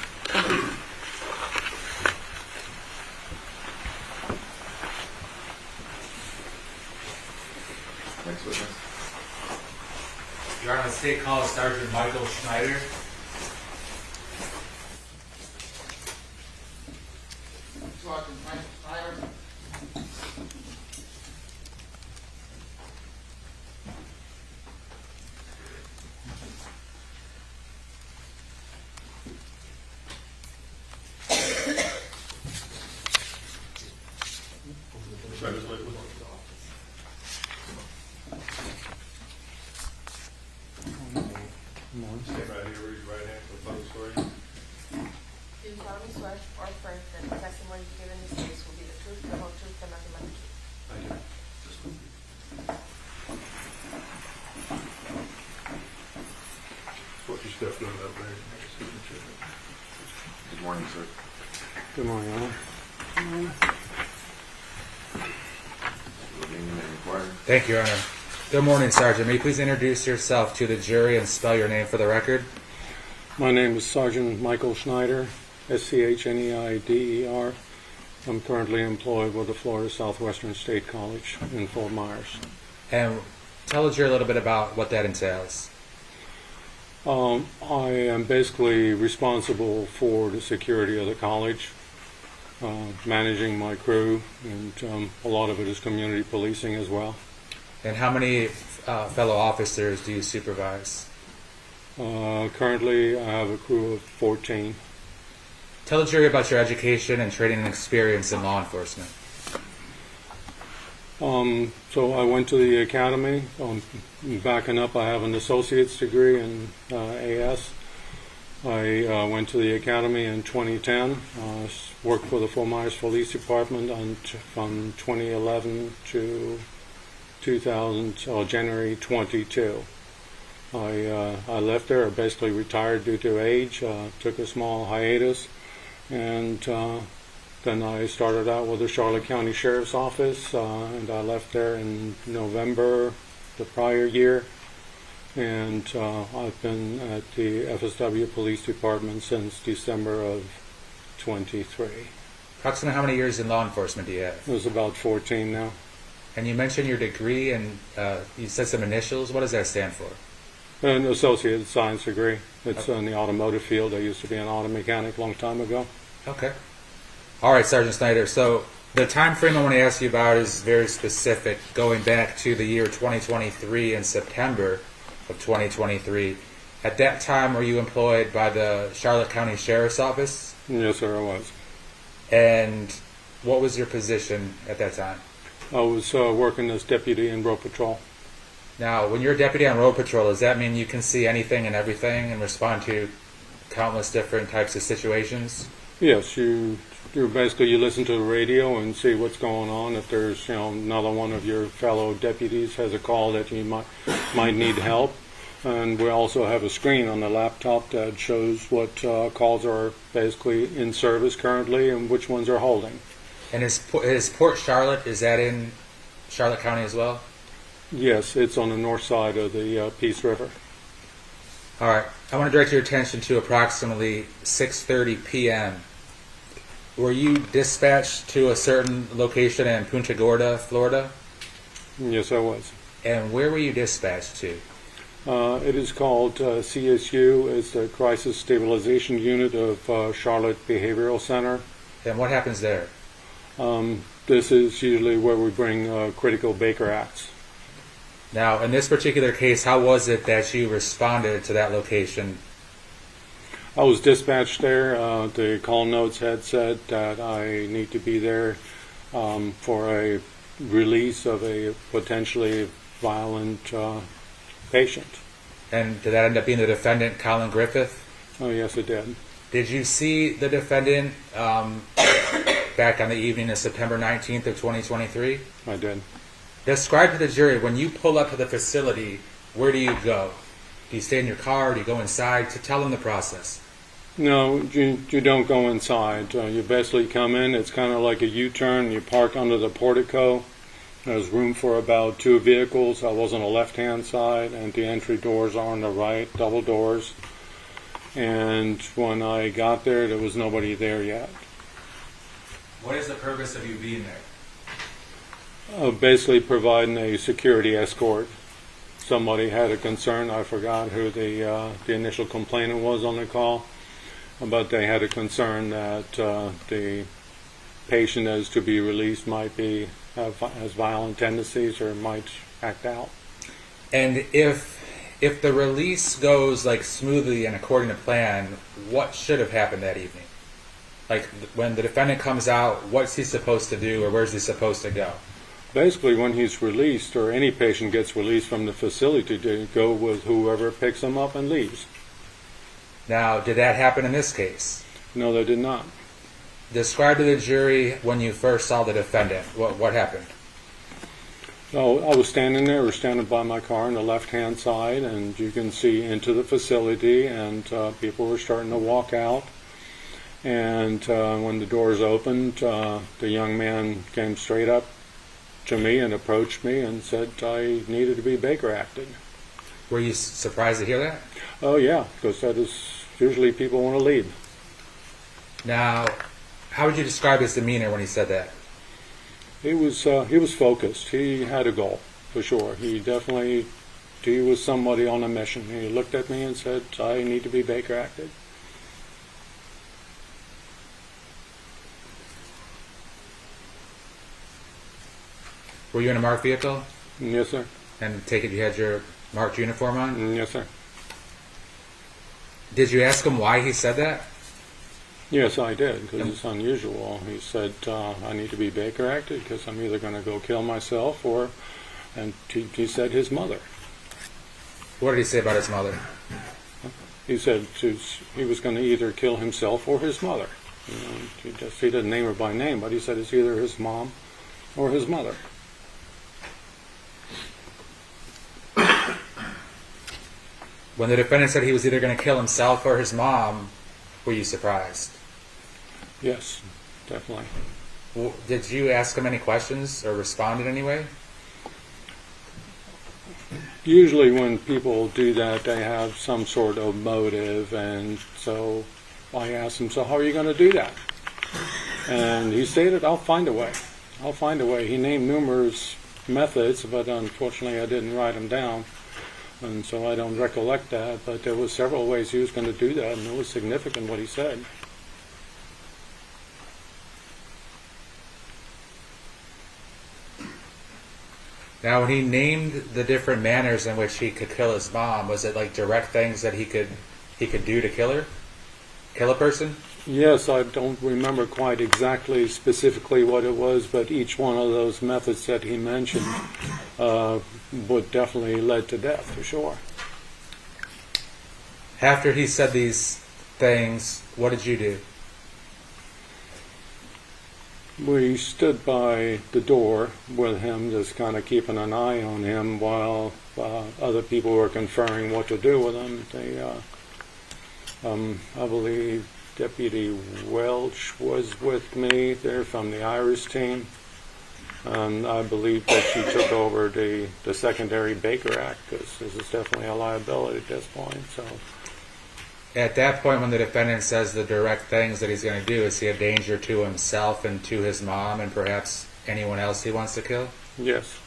Next witness.
Your Honor, the state calls Sergeant Michael Schneider.
Sergeant Michael Schneider.
Stand right here, raise your right hand for the public story.
Do you solemnly swear or affirm that the testimony you give in this case will be the truth, the whole truth, and nothing but the truth?
Thank you. What you stepped on up there.
Good morning, sir.
Good morning, Honor.
Levine, you may inquire.
Thank you, Your Honor. Good morning, Sergeant. May you please introduce yourself to the jury and spell your name for the record?
My name is Sergeant Michael Schneider, Schneider. I'm currently employed with the Florida Southwestern State College in Fort Myers.
And tell the jury a little bit about what that entails.
I am basically responsible for the security of the college, managing my crew, and a lot of it is community policing as well.
And how many fellow officers do you supervise?
Currently, I have a crew of 14.
Tell the jury about your education and training and experience in law enforcement.
So I went to the academy. Backing up, I have an associate's degree in AS. I went to the academy in 2010. Worked for the Fort Myers Police Department from 2011 to January 22. I left there. I basically retired due to age. Took a small hiatus, and then I started out with the Charlotte County Sheriff's Office, and I left there in November the prior year. And I've been at the FSW Police Department since December of 23.
Approximately how many years in law enforcement do you have?
It was about 14 now.
And you mentioned your degree, and you said some initials. What does that stand for?
An associated science degree. It's in the automotive field. I used to be an auto mechanic a long time ago.
Okay. All right, Sergeant Snyder. So the time frame I want to ask you about is very specific, going back to the year 2023 in September of 2023. At that time, were you employed by the Charlotte County Sheriff's Office?
Yes, sir, I was.
And what was your position at that time?
I was working as deputy in road patrol.
Now, when you're a deputy on road patrol, does that mean you can see anything and everything and respond to countless different types of situations?
Yes, you basically you listen to the radio and see what's going on. If there's another one of your fellow deputies has a call that you might need help, and we also have a screen on the laptop that shows what calls are basically in service currently and which ones are holding.
And is Port Charlotte, is that in Charlotte County as well?
Yes, it's on the north side of the Peace River.
All right. I want to direct your attention to approximately 6:30 p.m. Were you dispatched to a certain location in Punta Gorda, Florida?
Yes, I was.
And where were you dispatched to?
It is called CSU. It's the Crisis Stabilization Unit of Charlotte Behavioral Center.
And what happens there?
This is usually where we bring critical Baker Acts.
Now, in this particular case, how was it that you responded to that location?
I was dispatched there. The call notes had said that I need to be there for a release of a potentially violent patient.
And did that end up being the defendant, Collin Griffith?
Oh, yes, it did.
Did you see the defendant back on the evening of September 19th of 2023?
I did.
Describe to the jury, when you pull up to the facility, where do you go? Do you stay in your car? Do you go inside? To tell them the process.
No, you don't go inside. You basically come in. It's kind of like a U-turn. You park under the portico. There's room for about 2 vehicles. I was on the left-hand side, and the entry doors are on the right, double doors. And when I got there was nobody there yet.
What is the purpose of you being there?
Basically providing a security escort. Somebody had a concern. I forgot who the initial complainant was on the call, but they had a concern that the patient as to be released might has violent tendencies or might act out.
And if the release goes like smoothly and according to plan, what should have happened that evening? Like when the defendant comes out, what's he supposed to do, or where's he supposed to go?
Basically, when he's released, or any patient gets released from the facility, to go with whoever picks him up and leaves.
Now, did that happen in this case?
No, they did not.
Describe to the jury when you first saw the defendant. What happened?
So I was standing there, or standing by my car on the left-hand side, and you can see into the facility, and people were starting to walk out. And when the doors opened, the young man came straight up to me and approached me and said I needed to be Baker acted.
Were you surprised to hear that?
Oh yeah, because that is usually people want to leave.
Now, how would you describe his demeanor when he said that?
He was focused. He had a goal for sure. He was somebody on a mission. He looked at me and said I need to be Baker acted.
Were you in a marked vehicle?
Yes, sir.
And take it you had your marked uniform on?
Yes, sir.
Did you ask him why he said that?
Yes, I did, because it's unusual. He said, I need to be Baker acted because I'm either going to go kill myself and he said his mother.
What did he say about his mother?
He said he was going to either kill himself or his mother. He didn't name her by name, but he said it's either his mom or his mother.
When the defendant said he was either going to kill himself or his mom, were you surprised?
Yes, definitely.
Did you ask him any questions or respond in any way?
Usually when people do that, they have some sort of motive, and so I asked him, so how are you going to do that? And he stated, I'll find a way. I'll find a way. He named numerous methods, but unfortunately I didn't write them down, and so I don't recollect that, but there were several ways he was going to do that, and it was significant what he said.
Now, when he named the different manners in which he could kill his mom, was it like direct things that he could do to kill her? Kill a person?
Yes, I don't remember quite exactly specifically what it was, but each one of those methods that he mentioned would definitely lead to death, for sure.
After he said these things, what did you do?
We stood by the door with him, just kind of keeping an eye on him while other people were conferring what to do with him. I believe Deputy Welch was with me. They're from the Irish team. And I believe that she took over the secondary Baker Act, because this is definitely a liability at this point. So,
At that point, when the defendant says the direct things that he's going to do, is he a danger to himself and to his mom and perhaps anyone else he wants to kill?
yes,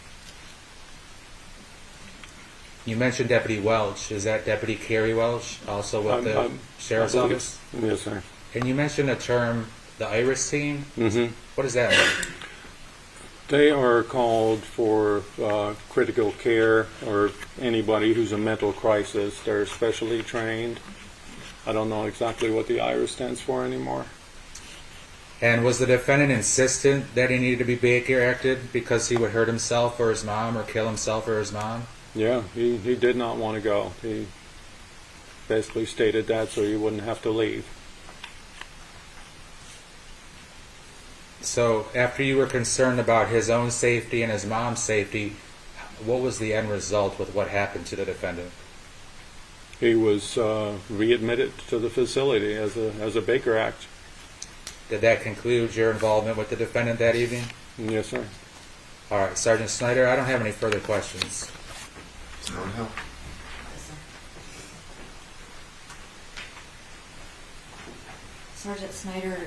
You mentioned Deputy Welch. Is that Deputy Kerry Welch, also with the Sheriff's Office?
Yes, sir.
And you mentioned the term, the Irish team.
Mm-hmm.
What does that mean?
They are called for critical care or anybody who's a mental crisis. They're specially trained. I don't know exactly what the Irish stands for anymore.
And was the defendant insistent that he needed to be Baker acted because he would hurt himself or his mom or kill himself or his mom?
Yeah, he did not want to go. He basically stated that so he wouldn't have to leave.
So after you were concerned about his own safety and his mom's safety, what was the end result with what happened to the defendant?
He was readmitted to the facility as a Baker Act.
Did that conclude your involvement with the defendant that evening?
Yes, sir.
All right, Sergeant Snyder, I don't have any further questions.
Thornhill?
Sergeant Snyder,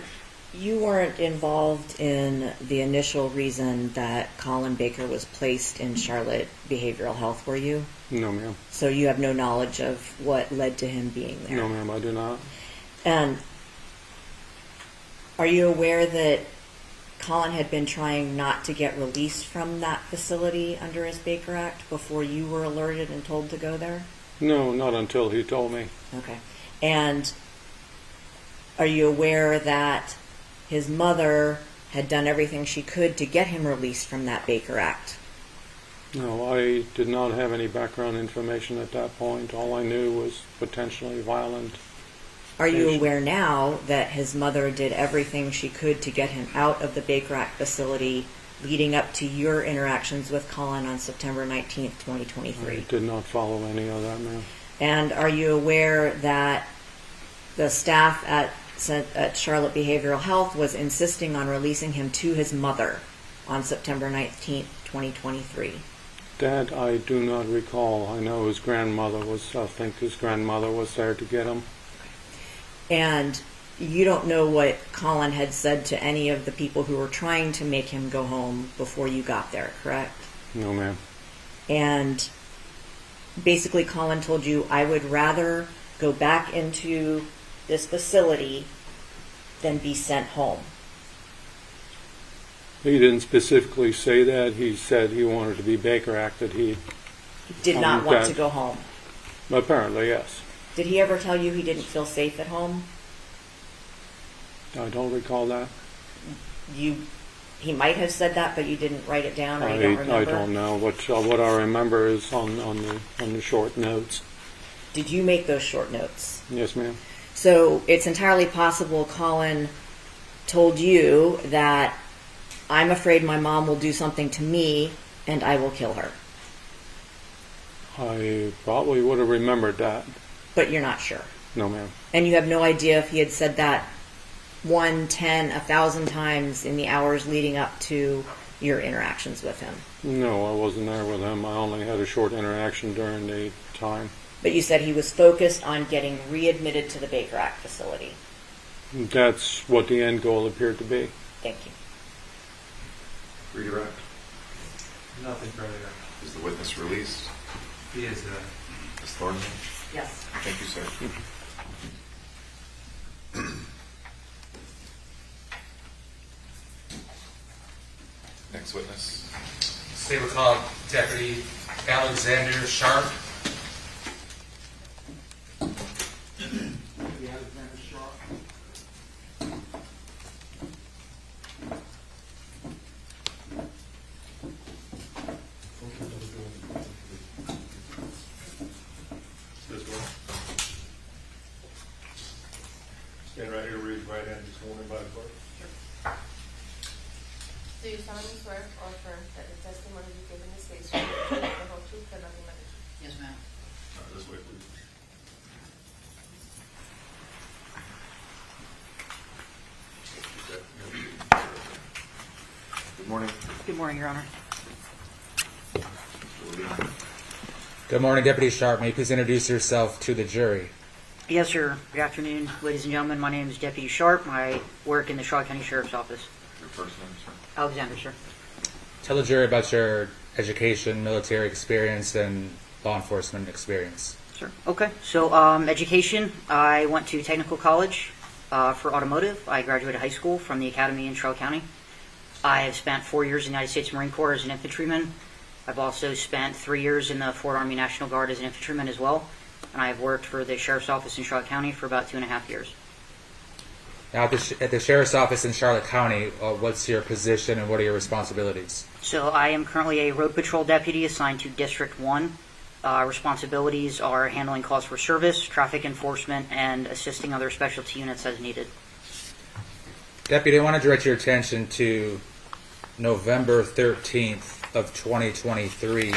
you weren't involved in the initial reason that Collin Baker was placed in Charlotte Behavioral Health, were you?
No, ma'am.
So you have no knowledge of what led to him being there?
No, ma'am, I do not.
And are you aware that Collin had been trying not to get released from that facility under his Baker Act before you were alerted and told to go there?
No, not until he told me.
Okay. And are you aware that his mother had done everything she could to get him released from that Baker Act?
No, I did not have any background information at that point. All I knew was potentially violent.
Are you aware now that his mother did everything she could to get him out of the Baker Act facility leading up to your interactions with Collin on September 19th, 2023?
I did not follow any of that, ma'am.
And are you aware that the staff at Charlotte Behavioral Health was insisting on releasing him to his mother on September 19th, 2023?
That I do not recall. I know his grandmother was, I think his grandmother was there to get him.
And you don't know what Collin had said to any of the people who were trying to make him go home before you got there, correct?
No, ma'am.
And basically Collin told you, I would rather go back into this facility than be sent home.
He didn't specifically say that. He said he wanted to be Baker Acted. He
did not want to go home.
Apparently, yes.
Did he ever tell you he didn't feel safe at home?
I don't recall that.
He might have said that, but you didn't write it down, or you don't remember?
I don't know. What I remember is on the short notes.
Did you make those short notes?
Yes, ma'am.
So it's entirely possible Collin told you that I'm afraid my mom will do something to me and I will kill her.
I probably would have remembered that.
But you're not sure?
No, ma'am.
And you have no idea if he had said that 1, 10, 1,000 times in the hours leading up to your interactions with him?
No, I wasn't there with him. I only had a short interaction during the time.
But you said he was focused on getting readmitted to the Baker Act facility.
That's what the end goal appeared to be.
Thank you.
Redirect.
Nothing further.
Is the witness released?
He is
Ms. Thornhill?
Yes.
Thank you, sir. Next witness.
State will call Deputy Alexander Sharp.
Stand right here, raise your right hand, just sworn in by the clerk.
Do you solemnly swear or affirm that the testimony you give in this case will be the truth, the whole truth, and nothing but the truth?
Yes, ma'am.
All right, this way, please.
Good morning.
Good morning, Your Honor.
Good morning, Deputy Sharp. May you please introduce yourself to the jury?
Yes, sir. Good afternoon, ladies and gentlemen. My name is Deputy Sharp. I work in the Charlotte County Sheriff's Office.
Your first name, sir?
Alexander, sir.
Tell the jury about your education, military experience, and law enforcement experience.
Sure. Okay. So, education, I went to technical college for automotive. I graduated high school from the academy in Charlotte County. I have spent 4 years in the United States Marine Corps as an infantryman. I've also spent 3 years in the Fort Army National Guard as an infantryman as well. And I've worked for the Sheriff's Office in Charlotte County for about 2.5 years.
Now, at the Sheriff's Office in Charlotte County, what's your position and what are your responsibilities?
So I am currently a road patrol deputy assigned to District 1. Responsibilities are handling calls for service, traffic enforcement, and assisting other specialty units as needed.
Deputy, I want to direct your attention to November 13th of 2023.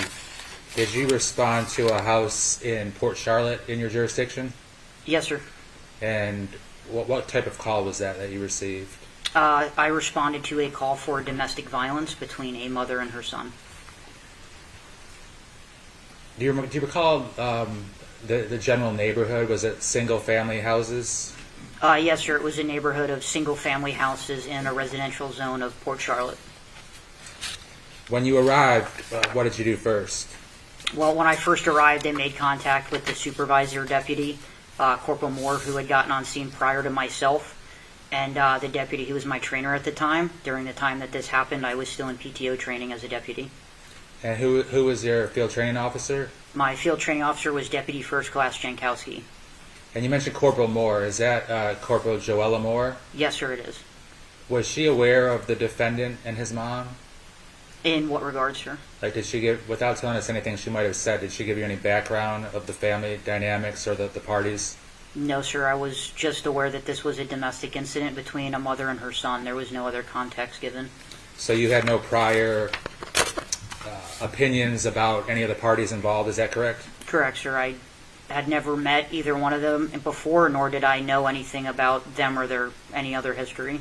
Did you respond to a house in Port Charlotte in your jurisdiction?
Yes, sir.
And what type of call was that you received?
I responded to a call for domestic violence between a mother and her son.
Do you recall the general neighborhood? Was it single-family houses?
Yes, sir. It was a neighborhood of single-family houses in a residential zone of Port Charlotte.
When you arrived, what did you do first?
Well, when I first arrived, they made contact with the supervisor deputy, Corporal Moore, who had gotten on scene prior to myself, and the deputy who was my trainer at the time. During the time that this happened, I was still in PTO training as a deputy.
And who was your field training officer?
My field training officer was Deputy First Class Jankowski.
And you mentioned Corporal Moore. Is that Corporal Joella Moore?
Yes, sir, it is.
Was she aware of the defendant and his mom?
In what regard, sir?
Like, did she give, without telling us anything she might have said, did she give you any background of the family dynamics or the parties?
No, sir. I was just aware that this was a domestic incident between a mother and her son. There was no other context given.
So you had no prior opinions about any of the parties involved, is that correct?
Correct, sir. I had never met either one of them before, nor did I know anything about them or their any other history.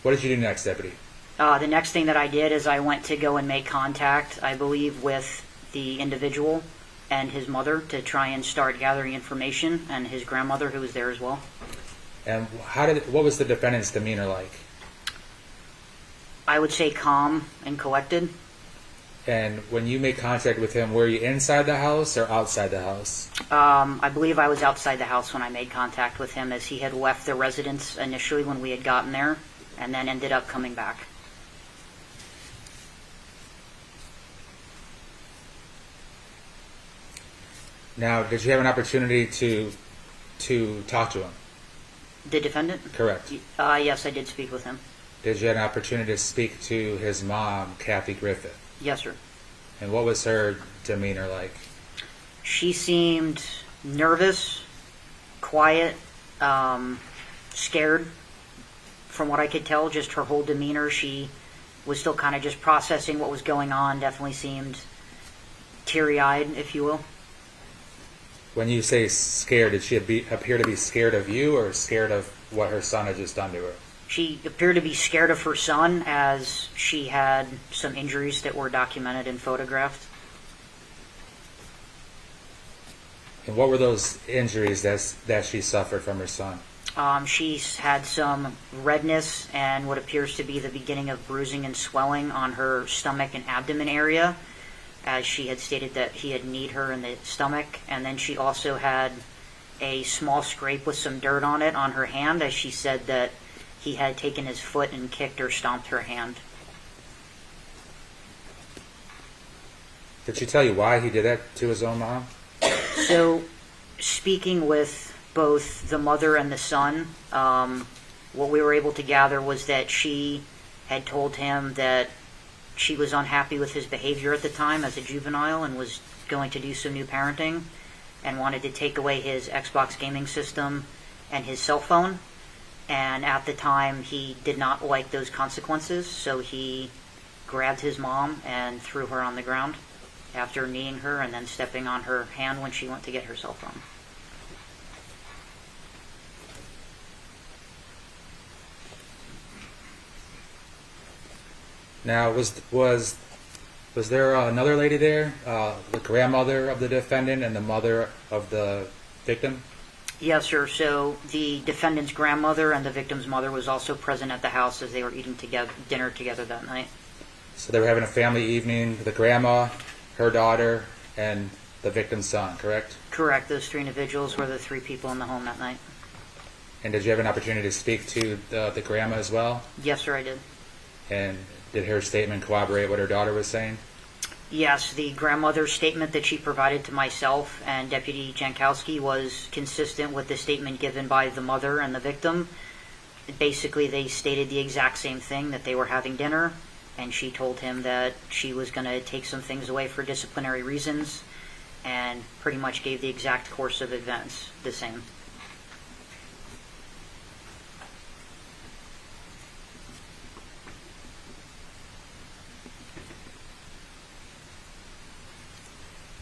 What did you do next, Deputy?
The next thing that I did is I went to go and make contact, I believe, with the individual and his mother to try and start gathering information, and his grandmother, who was there as well.
And what was the defendant's demeanor like?
I would say calm and collected.
And when you made contact with him, were you inside the house or outside the house?
I believe I was outside the house when I made contact with him, as he had left the residence initially when we had gotten there, and then ended up coming back.
Now, did you have an opportunity to talk to him?
The defendant?
Correct.
Yes, I did speak with him.
Did you have an opportunity to speak to his mom, Kathy Griffith?
Yes, sir.
And what was her demeanor like?
She seemed nervous, quiet, scared. From what I could tell, just her whole demeanor, she was still kind of just processing what was going on. Definitely seemed teary-eyed, if you will.
When you say scared, did she appear to be scared of you or scared of what her son had just done to her?
She appeared to be scared of her son, as she had some injuries that were documented and photographed.
And what were those injuries that she suffered from her son?
She's had some redness and what appears to be the beginning of bruising and swelling on her stomach and abdomen area, as she had stated that he had kneed her in the stomach. And then she also had a small scrape with some dirt on it on her hand, as she said that he had taken his foot and kicked or stomped her hand.
Did she tell you why he did that to his own mom?
So, speaking with both the mother and the son, what we were able to gather was that she had told him that she was unhappy with his behavior at the time as a juvenile and was going to do some new parenting and wanted to take away his Xbox gaming system and his cell phone. And at the time, he did not like those consequences, so he grabbed his mom and threw her on the ground after kneeing her and then stepping on her hand when she went to get her cell phone.
Now, was there another lady there, the grandmother of the defendant and the mother of the victim?
Yes, sir. So the defendant's grandmother and the victim's mother was also present at the house as they were eating dinner together that night.
So they were having a family evening, the grandma, her daughter, and the victim's son, correct?
Correct. Those three individuals were the three people in the home that night.
And did you have an opportunity to speak to the grandma as well?
Yes, sir, I did.
And did her statement corroborate what her daughter was saying?
Yes, the grandmother's statement that she provided to myself and Deputy Jankowski was consistent with the statement given by the mother and the victim. Basically, they stated the exact same thing, that they were having dinner, and she told him that she was going to take some things away for disciplinary reasons, and pretty much gave the exact course of events the same.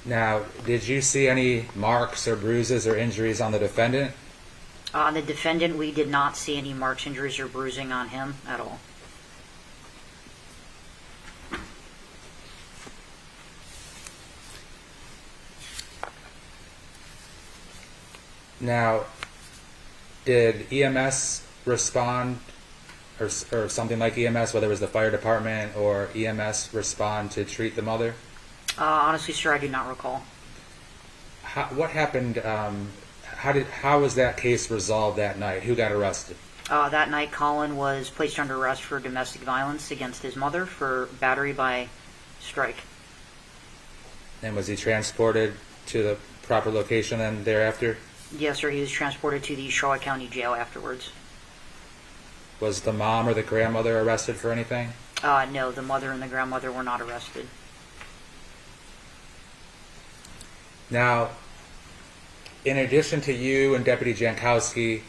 Now, did you see any marks or bruises or injuries on the defendant?
On the defendant, we did not see any marks, injuries, or bruising on him at all.
Now, did EMS respond, or something like EMS, whether it was the fire department or EMS, respond to treat the mother?
Honestly, sir, I do not recall.
What happened? How was that case resolved that night? Who got arrested?
That night, Collin was placed under arrest for domestic violence against his mother for battery by strike.
And was he transported to the proper location then thereafter?
Yes, sir. He was transported to the Charlotte County Jail afterwards.
Was the mom or the grandmother arrested for anything?
No, the mother and the grandmother were not arrested.
Now, in addition to you and Deputy Jankowski,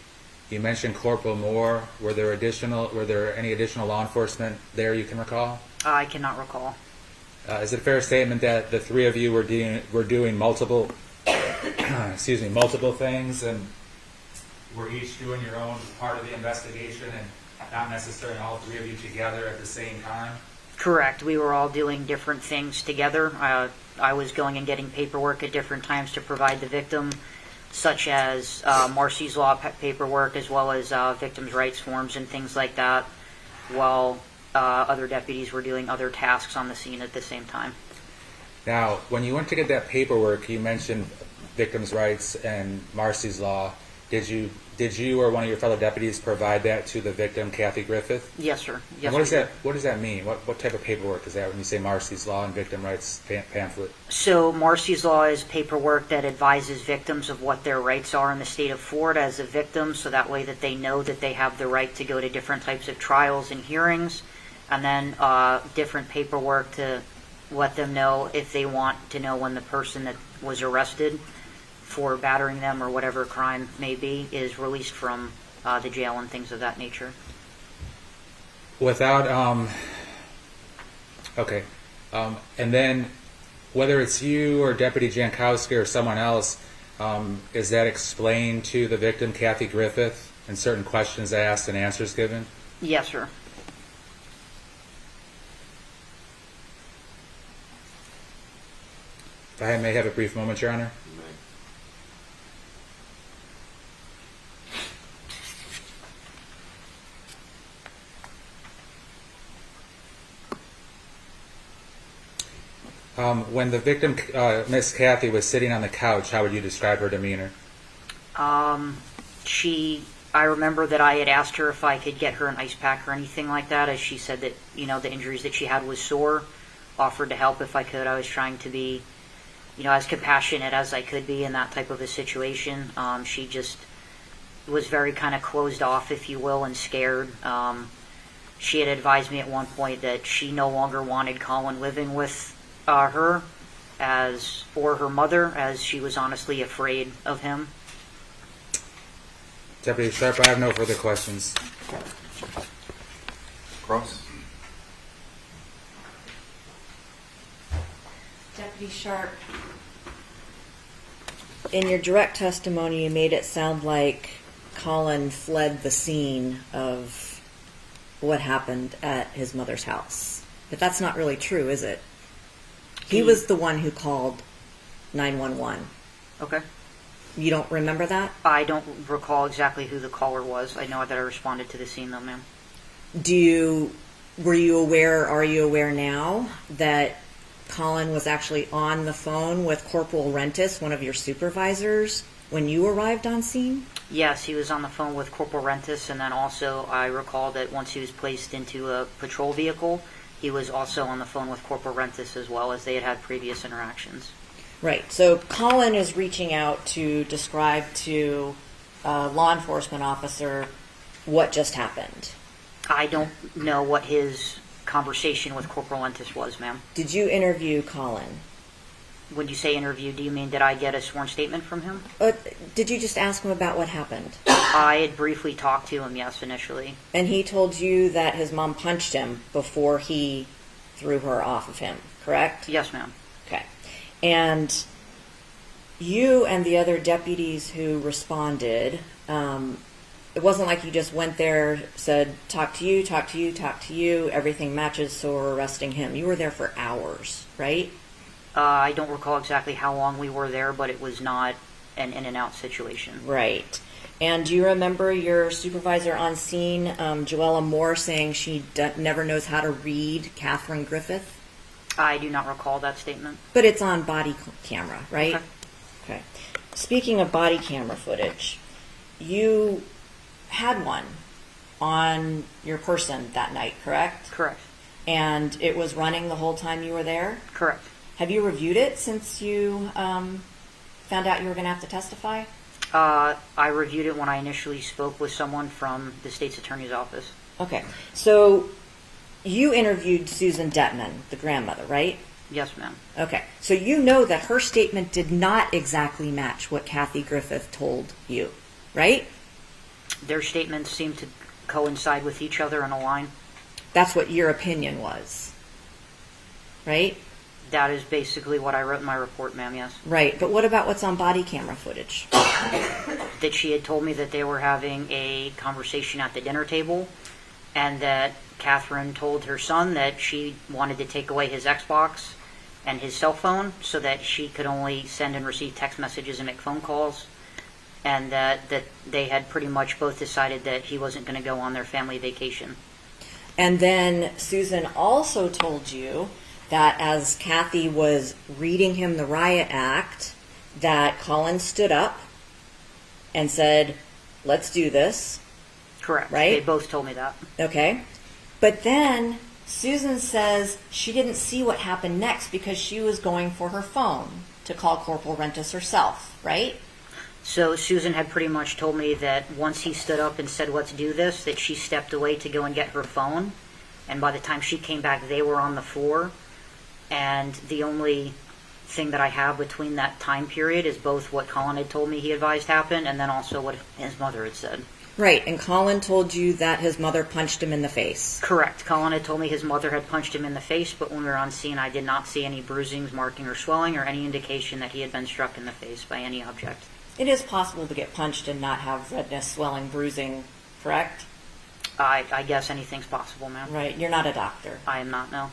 you mentioned Corporal Moore. Were there any additional law enforcement there you can recall?
I cannot recall.
Is it a fair statement that the three of you were doing multiple, multiple things, and were each doing your own part of the investigation, and not necessarily all three of you together at the same time?
Correct. We were all doing different things together. I was going and getting paperwork at different times to provide the victim, such as Marcy's Law paperwork, as well as victims' rights forms and things like that, while other deputies were doing other tasks on the scene at the same time.
Now, when you went to get that paperwork, you mentioned victims' rights and Marcy's Law. Did you or one of your fellow deputies provide that to the victim, Kathy Griffith?
Yes, sir. Yes,
what does that mean? What type of paperwork is that when you say Marcy's Law and victim rights pamphlet?
So Marcy's Law is paperwork that advises victims of what their rights are in the state of Florida as a victim, so that way that they know that they have the right to go to different types of trials and hearings, and then different paperwork to let them know if they want to know when the person that was arrested for battering them or whatever crime may be is released from the jail and things of that nature.
Without, okay. And then whether it's you or Deputy Jankowski or someone else, is that explained to the victim, Kathy Griffith, and certain questions asked and answers given?
Yes, sir.
If I may have a brief moment, Your Honor. When the victim, Miss Kathy, was sitting on the couch, how would you describe her demeanor?
I remember that I had asked her if I could get her an ice pack or anything like that, as she said that, the injuries that she had was sore, offered to help if I could. I was trying to be, as compassionate as I could be in that type of a situation. She just was very kind of closed off, if you will, and scared. She had advised me at one point that she no longer wanted Collin living with her or her mother, as she was honestly afraid of him.
Deputy Sharp, I have no further questions.
Cross?
Deputy Sharp, in your direct testimony, you made it sound like Collin fled the scene of what happened at his mother's house. But that's not really true, is it? He was the one who called 911.
Okay.
You don't remember that?
I don't recall exactly who the caller was. I know that I responded to the scene, though, ma'am.
Were you aware, are you aware now, that Collin was actually on the phone with Corporal Rentis, one of your supervisors, when you arrived on scene?
Yes, he was on the phone with Corporal Rentis, and then also I recall that once he was placed into a patrol vehicle, he was also on the phone with Corporal Rentis as well, as they had had previous interactions.
Right. So Collin is reaching out to describe to a law enforcement officer what just happened.
I don't know what his conversation with Corporal Rentis was, ma'am.
Did you interview Collin?
When you say interview, do you mean did I get a sworn statement from him?
Did you just ask him about what happened?
I had briefly talked to him, yes, initially.
And he told you that his mom punched him before he threw her off of him, correct?
Yes, ma'am.
Okay. And you and the other deputies who responded, it wasn't like you just went there, said, talk to you, talk to you, talk to you, everything matches, so we're arresting him. You were there for hours, right?
I don't recall exactly how long we were there, but it was not an in-and-out situation.
Right. And do you remember your supervisor on scene, Joella Moore, saying she never knows how to read Collin Griffith?
I do not recall that statement.
But it's on body camera, right?
Okay.
Speaking of body camera footage, you had one on your person that night, correct?
Correct.
And it was running the whole time you were there?
Correct.
Have you reviewed it since you found out you were going to have to testify?
I reviewed it when I initially spoke with someone from the state's attorney's office.
Okay. So you interviewed Susan Detman, the grandmother, right?
Yes, ma'am.
Okay. So you know that her statement did not exactly match what Kathy Griffith told you, right?
Their statements seem to coincide with each other and align.
That's what your opinion was, right?
That is basically what I wrote in my report, ma'am, yes.
Right, but what about what's on body camera footage?
That she had told me that they were having a conversation at the dinner table, and that Catherine told her son that she wanted to take away his Xbox and his cell phone so that she could only send and receive text messages and make phone calls, and that they had pretty much both decided that he wasn't going to go on their family vacation.
And then Susan also told you that as Kathy was reading him the riot act, that Collin stood up and said, let's do this.
Correct.
Right?
They both told me that.
Okay. But then Susan says she didn't see what happened next because she was going for her phone to call Corporal Rentis herself, right?
So Susan had pretty much told me that once he stood up and said, let's do this, that she stepped away to go and get her phone. And by the time she came back, they were on the floor. And the only thing that I have between that time period is both what Collin had told me he advised happened and then also what his mother had said.
Right, and Collin told you that his mother punched him in the face.
Correct. Collin had told me his mother had punched him in the face, but when we were on scene, I did not see any bruisings, marking, or swelling, or any indication that he had been struck in the face by any object.
It is possible to get punched and not have redness, swelling, bruising, correct?
I guess anything's possible, ma'am.
Right, you're not a doctor.
I am not, no.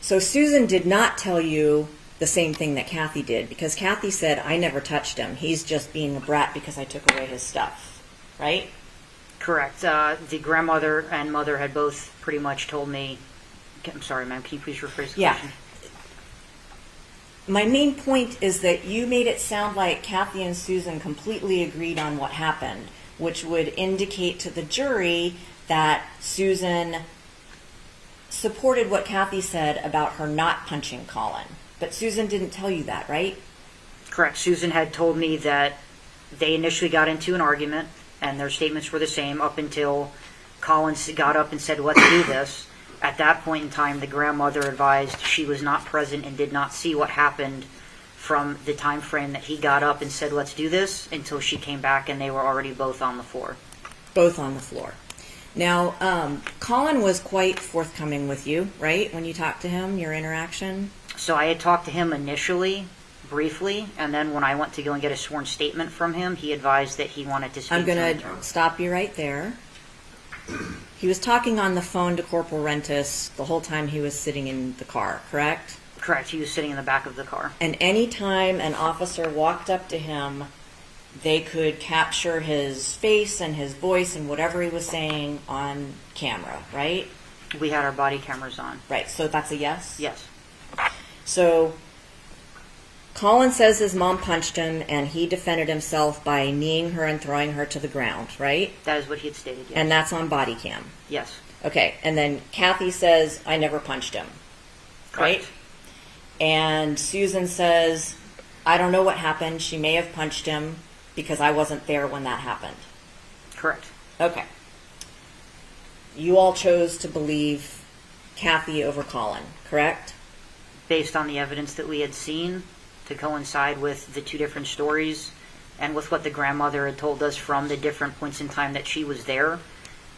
So Susan did not tell you the same thing that Kathy did, because Kathy said, I never touched him. He's just being a brat because I took away his stuff, right?
Correct. The grandmother and mother had both pretty much told me, I'm sorry, ma'am, can you please rephrase the question?
My main point is that you made it sound like Kathy and Susan completely agreed on what happened, which would indicate to the jury that Susan supported what Kathy said about her not punching Collin. But Susan didn't tell you that, right?
Correct. Susan had told me that they initially got into an argument, and their statements were the same up until Collin got up and said, let's do this. At that point in time, the grandmother advised she was not present and did not see what happened from the time frame that he got up and said, let's do this, until she came back and they were already both on the floor.
Both on the floor. Now, Collin was quite forthcoming with you, right? When you talked to him, your interaction?
So I had talked to him initially, briefly, and then when I went to go and get a sworn statement from him, he advised that he wanted to speak
I'm going
to
to
me.
stop you right there. He was talking on the phone to Corporal Rentis the whole time he was sitting in the car, correct?
Correct. He was sitting in the back of the car.
And any time an officer walked up to him, they could capture his face and his voice and whatever he was saying on camera, right?
We had our body cameras on.
Right, so that's a yes?
Yes.
So Collin says his mom punched him and he defended himself by kneeing her and throwing her to the ground, right?
That is what he had stated, yes.
And that's on body cam?
Yes.
Okay, and then Kathy says, I never punched him, right?
Correct.
And Susan says, I don't know what happened. She may have punched him because I wasn't there when that happened.
Correct.
Okay. You all chose to believe Kathy over Collin, correct?
Based on the evidence that we had seen, to coincide with the two different stories and with what the grandmother had told us from the different points in time that she was there,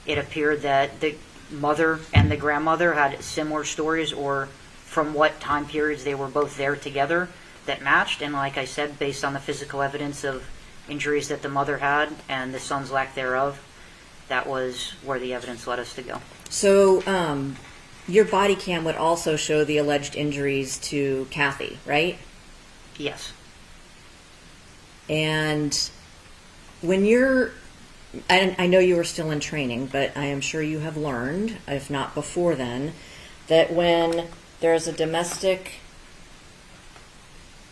it appeared that the mother and the grandmother had similar stories, or from what time periods they were both there together, that matched. And like I said, based on the physical evidence of injuries that the mother had and the son's lack thereof, that was where the evidence led us to go.
So your body cam would also show the alleged injuries to Kathy, right?
Yes.
And when you're, I know you were still in training, but I am sure you have learned, if not before then, that when there's a domestic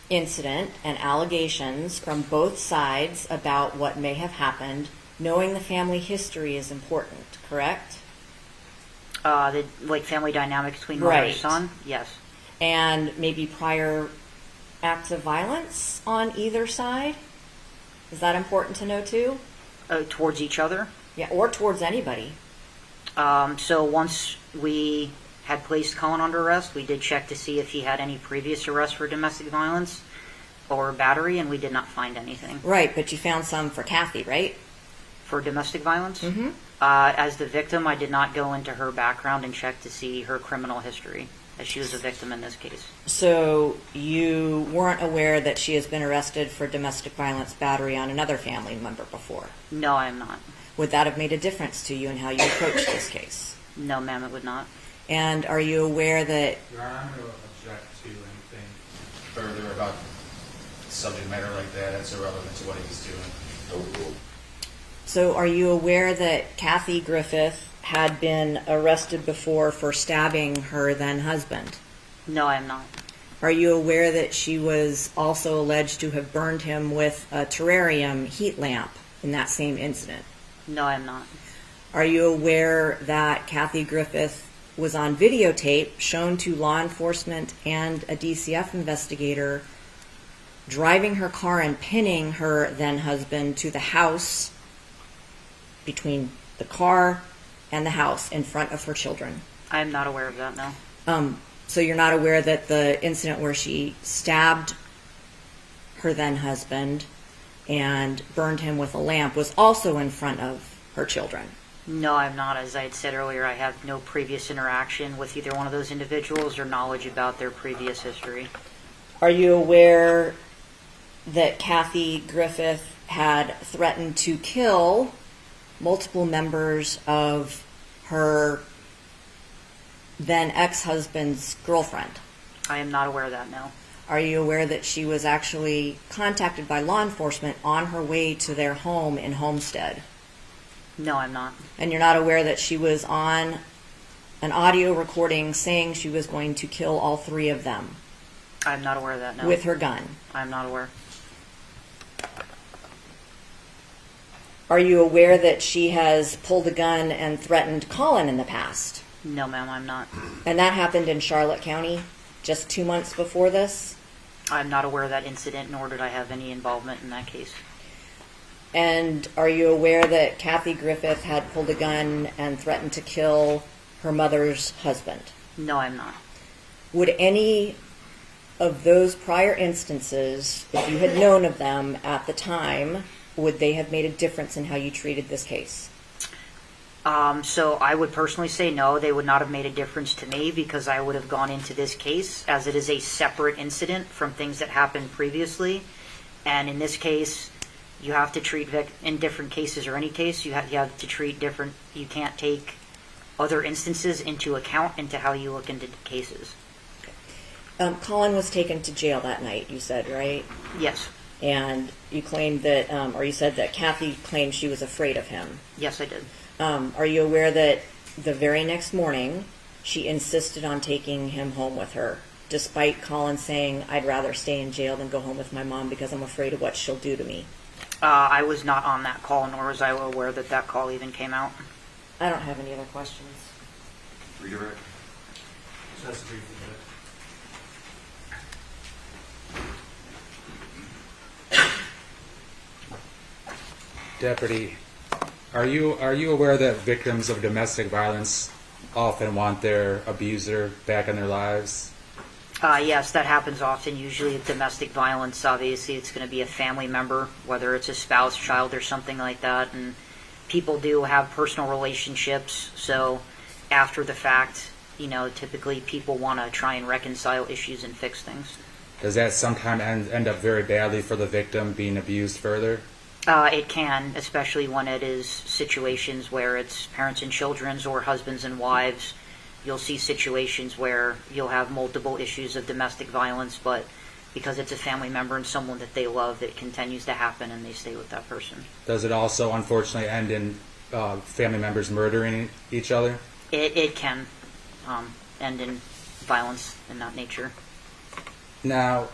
incident and allegations from both sides about what may have happened, knowing the family history is important, correct?
The family dynamic between mother and son? Yes.
And maybe prior acts of violence on either side? Is that important to know too?
Towards each other?
Yeah, or towards anybody.
So once we had placed Collin under arrest, we did check to see if he had any previous arrests for domestic violence or battery, and we did not find anything.
Right, but you found some for Kathy, right?
For domestic violence?
Mm-hmm.
As the victim, I did not go into her background and check to see her criminal history, as she was a victim in this case.
So you weren't aware that she has been arrested for domestic violence battery on another family member before?
No, I am not.
Would that have made a difference to you in how you approached this case?
No, ma'am, it would not.
And are you aware that...
Your Honor, I'm going to object to anything further about subject matter like that. It's irrelevant to what he's doing.
So are you aware that Kathy Griffith had been arrested before for stabbing her then husband?
No, I am not.
Are you aware that she was also alleged to have burned him with a terrarium heat lamp in that same incident?
No, I am not.
Are you aware that Kathy Griffith was on videotape shown to law enforcement and a DCF investigator driving her car and pinning her then husband to the house, between the car and the house, in front of her children?
I am not aware of that, no.
So you're not aware that the incident where she stabbed her then husband and burned him with a lamp was also in front of her children?
No, I'm not. As I had said earlier, I have no previous interaction with either one of those individuals or knowledge about their previous history.
Are you aware that Kathy Griffith had threatened to kill multiple members of her then ex-husband's girlfriend?
I am not aware of that, no.
Are you aware that she was actually contacted by law enforcement on her way to their home in Homestead?
No, I'm not.
And you're not aware that she was on an audio recording saying she was going to kill all three of them?
I'm not aware of that, no.
With her gun?
I'm not aware.
Are you aware that she has pulled a gun and threatened Collin in the past?
No, ma'am, I'm not.
And that happened in Charlotte County just 2 months before this?
I'm not aware of that incident, nor did I have any involvement in that case.
And are you aware that Kathy Griffith had pulled a gun and threatened to kill her mother's husband?
No, I'm not.
Would any of those prior instances, if you had known of them at the time, would they have made a difference in how you treated this case?
So I would personally say no, they would not have made a difference to me because I would have gone into this case as it is a separate incident from things that happened previously. And in this case, you have to treat in different cases or any case, you have to treat different. You can't take other instances into account into how you look into cases.
Collin was taken to jail that night, you said, right?
Yes.
And you claimed that, or you said that Kathy claimed she was afraid of him.
Yes, I did.
Are you aware that the very next morning she insisted on taking him home with her, despite Collin saying, I'd rather stay in jail than go home with my mom because I'm afraid of what she'll do to me?
I was not on that call, nor was I aware that that call even came out.
I don't have any other questions.
Redirect.
Deputy, are you aware that victims of domestic violence often want their abuser back in their lives?
Yes, that happens often. Usually with domestic violence, obviously it's going to be a family member, whether it's a spouse, child, or something like that. And people do have personal relationships, so after the fact, typically people want to try and reconcile issues and fix things.
Does that sometimes end up very badly for the victim being abused further?
It can, especially when it is situations where it's parents and children or husbands and wives. You'll see situations where you'll have multiple issues of domestic violence, but because it's a family member and someone that they love, it continues to happen and they stay with that person.
Does it also unfortunately end in family members murdering each other?
It can end in violence in that nature.
Now,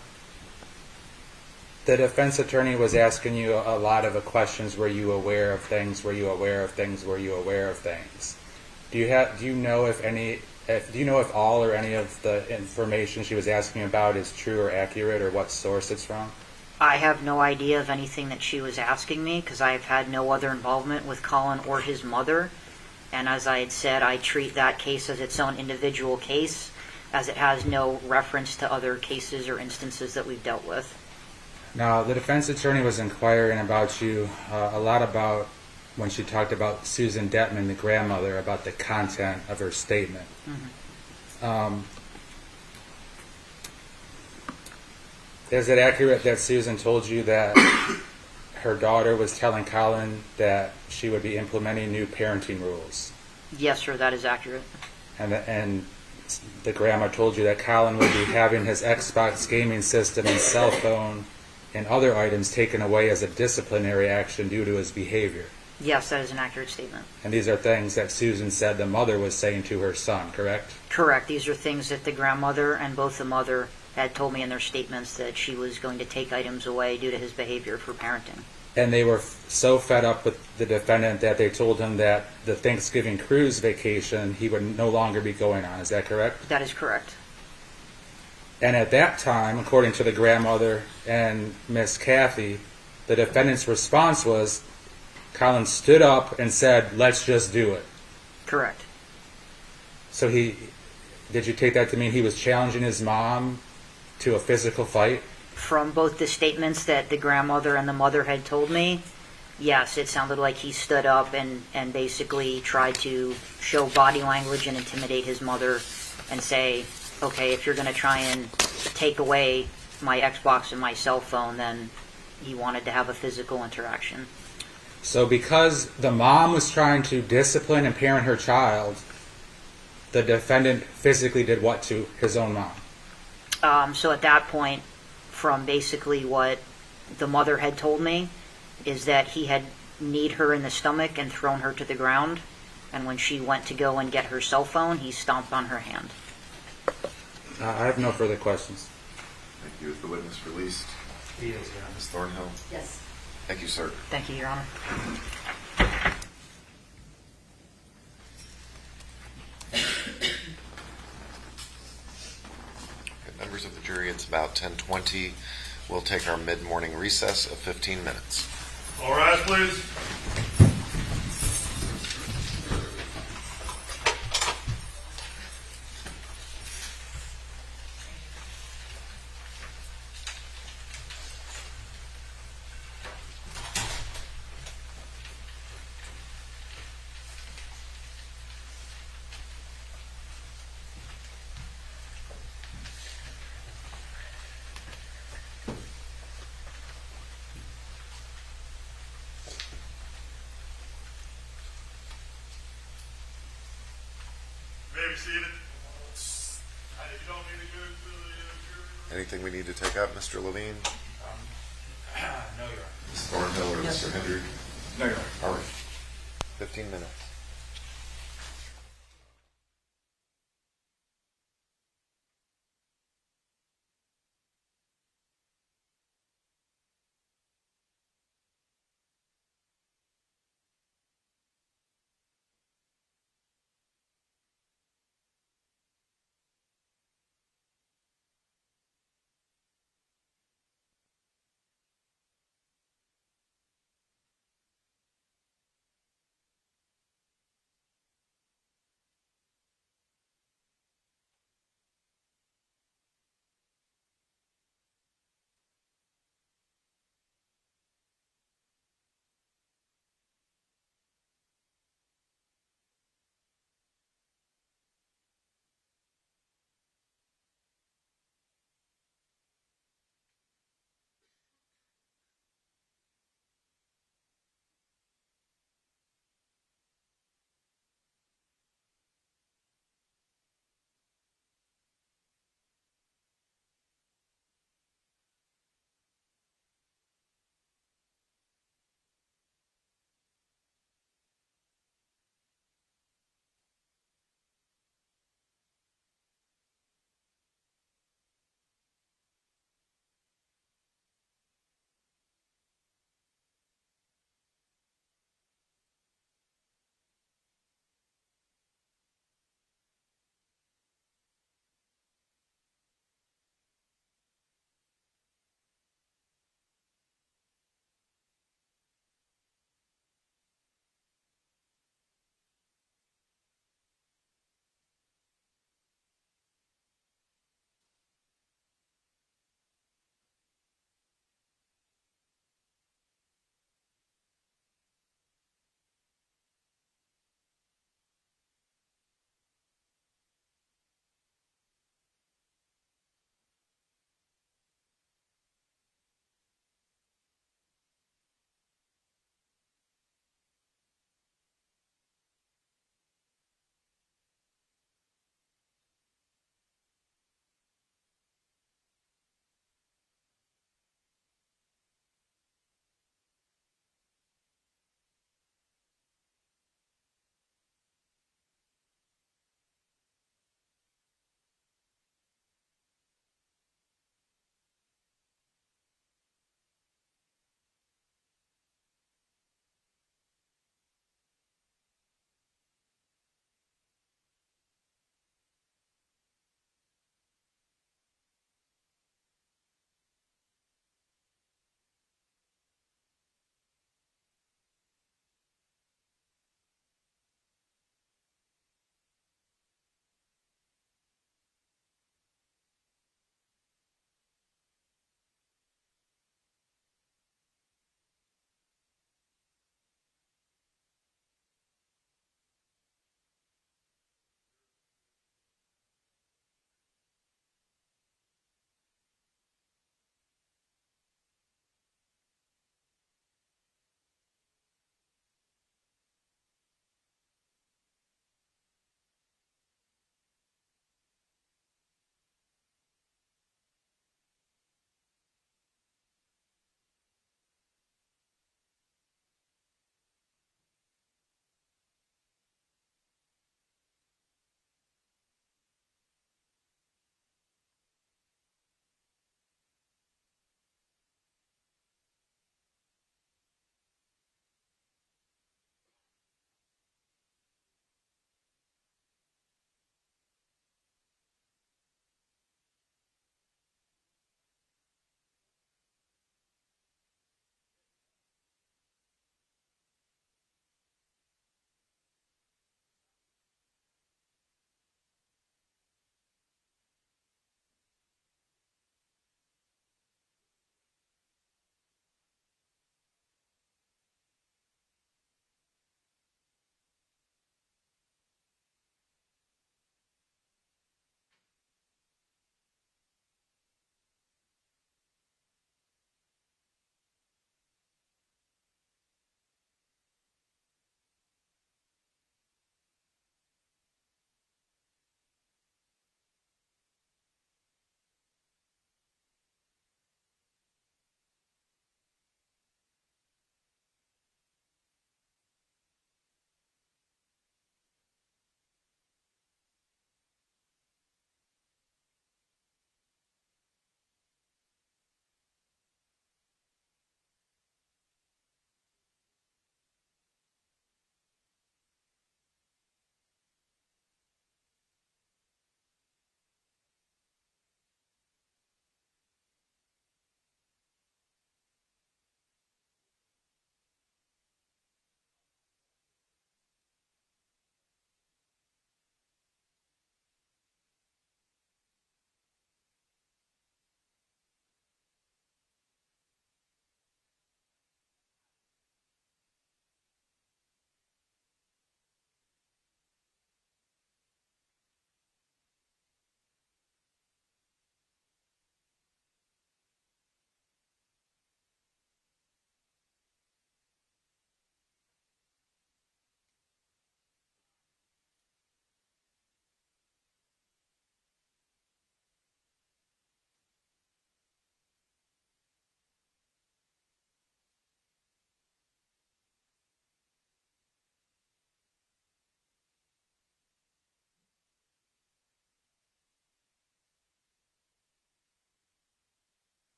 the defense attorney was asking you a lot of the questions. Were you aware of things? Were you aware of things? Were you aware of things? Do you know if all or any of the information she was asking about is true or accurate, or what source it's from?
I have no idea of anything that she was asking me because I've had no other involvement with Collin or his mother. And as I had said, I treat that case as its own individual case, as it has no reference to other cases or instances that we've dealt with.
Now, the defense attorney was inquiring about you a lot about when she talked about Susan Detman, the grandmother, about the content of her statement. Mm-hmm. Is it accurate that Susan told you that her daughter was telling Collin that she would be implementing new parenting rules?
Yes, sir, that is accurate.
And the grandma told you that Collin would be having his Xbox gaming system and cell phone and other items taken away as a disciplinary action due to his behavior.
Yes, that is an accurate statement.
And these are things that Susan said the mother was saying to her son, correct?
Correct. These are things that the grandmother and both the mother had told me in their statements, that she was going to take items away due to his behavior for parenting.
And they were so fed up with the defendant that they told him that the Thanksgiving cruise vacation he would no longer be going on. Is that correct?
That is correct.
And at that time, according to the grandmother and Miss Kathy, the defendant's response was, Collin stood up and said, let's just do it.
Correct.
So did you take that to mean he was challenging his mom to a physical fight?
From both the statements that the grandmother and the mother had told me, yes, it sounded like he stood up and basically tried to show body language and intimidate his mother and say, okay, if you're going to try and take away my Xbox and my cell phone, then he wanted to have a physical interaction.
So because the mom was trying to discipline and parent her child, the defendant physically did what to his own mom?
So at that point, from basically what the mother had told me, is that he had kneed her in the stomach and thrown her to the ground, and when she went to go and get her cell phone, he stomped on her hand.
I have no further questions.
Thank you. Is the witness released?
He is, Your Honor.
Ms. Thornhill?
Yes.
Thank you, sir.
Thank you, Your Honor.
Members of the jury, it's about 10:20. We'll take our mid-morning recess of 15 minutes.
All rise, please.
Anything we need to take up, Mr. Levine?
No, Your Honor.
Ms. Thornhill or Mr. Hendry?
No, Your Honor.
All right. 15 minutes.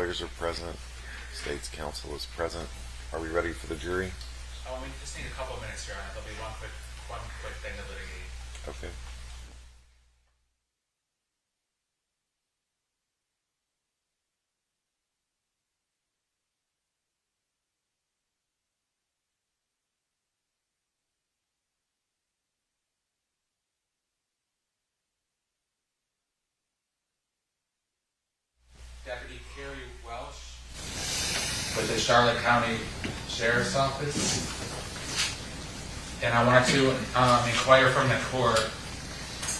lawyers are present. State's counsel is present. Are we ready for the jury?
We just need a couple of minutes, Your Honor. There'll be one quick thing to litigate.
Okay.
Deputy Carrie Welsh with the Charlotte County Sheriff's Office. And I wanted to inquire from the court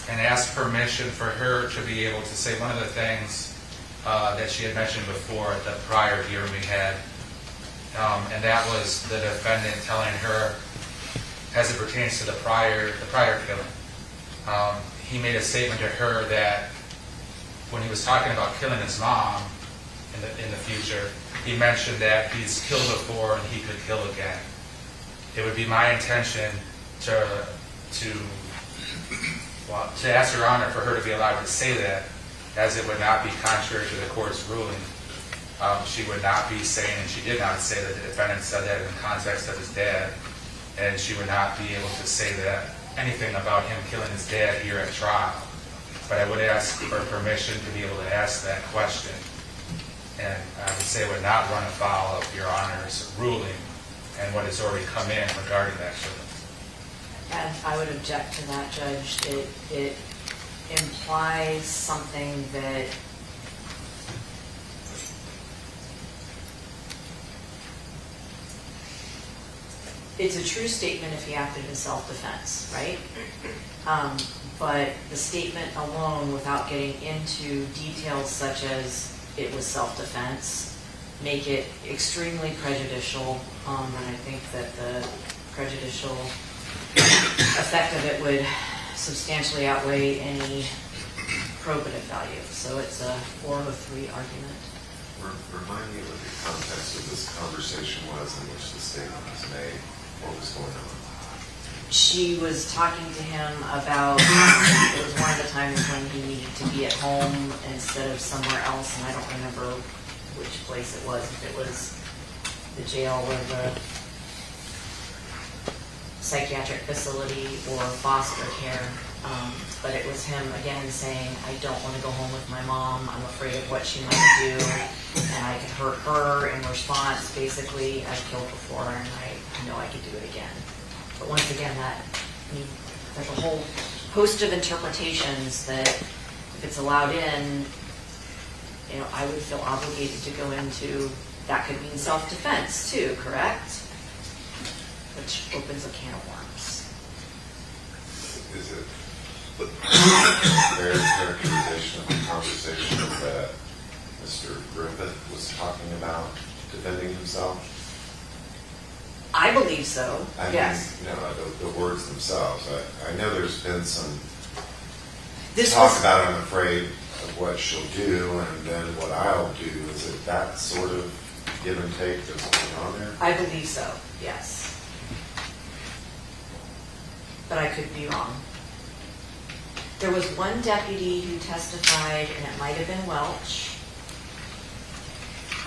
and ask permission for her to be able to say one of the things that she had mentioned before at the prior hearing we had. And that was the defendant telling her, as it pertains to the prior killing, he made a statement to her that when he was talking about killing his mom in the future, he mentioned that he's killed before and he could kill again. It would be my intention to ask Your Honor for her to be allowed to say that, as it would not be contrary to the court's ruling. She would not be saying, and she did not say that the defendant said that in the context of his dad, and she would not be able to say that anything about him killing his dad here at trial. But I would ask for permission to be able to ask that question. And I would say it would not run afoul of Your Honor's ruling and what has already come in regarding that killing.
And I would object to that, Judge. It implies something that it's a true statement if he acted in self-defense, right? But the statement alone, without getting into details such as it was self-defense, make it extremely prejudicial, and I think that the prejudicial effect of it would substantially outweigh any probative value. So it's a 403 argument.
Remind me what the context of this conversation was in which the statement was made. What was going on?
She was talking to him about, it was one of the times when he needed to be at home instead of somewhere else, and I don't remember which place it was, if it was the jail or the psychiatric facility or foster care. But it was him again saying, I don't want to go home with my mom, I'm afraid of what she might do, and I could hurt her. In response, basically, I've killed before and I know I could do it again. But once again, there's a whole host of interpretations that if it's allowed in, I would feel obligated to go into, that could mean self-defense too, correct? Which opens a can of worms.
Is it fair characterization of the conversation that Mr. Griffith was talking about defending himself?
I believe so, yes.
The words themselves. I know there's been some talk about I'm afraid of what she'll do and then what I'll do. Is it that sort of give and take that's going on there?
I believe so, yes. But I could be wrong. There was one deputy who testified, and it might have been Welch,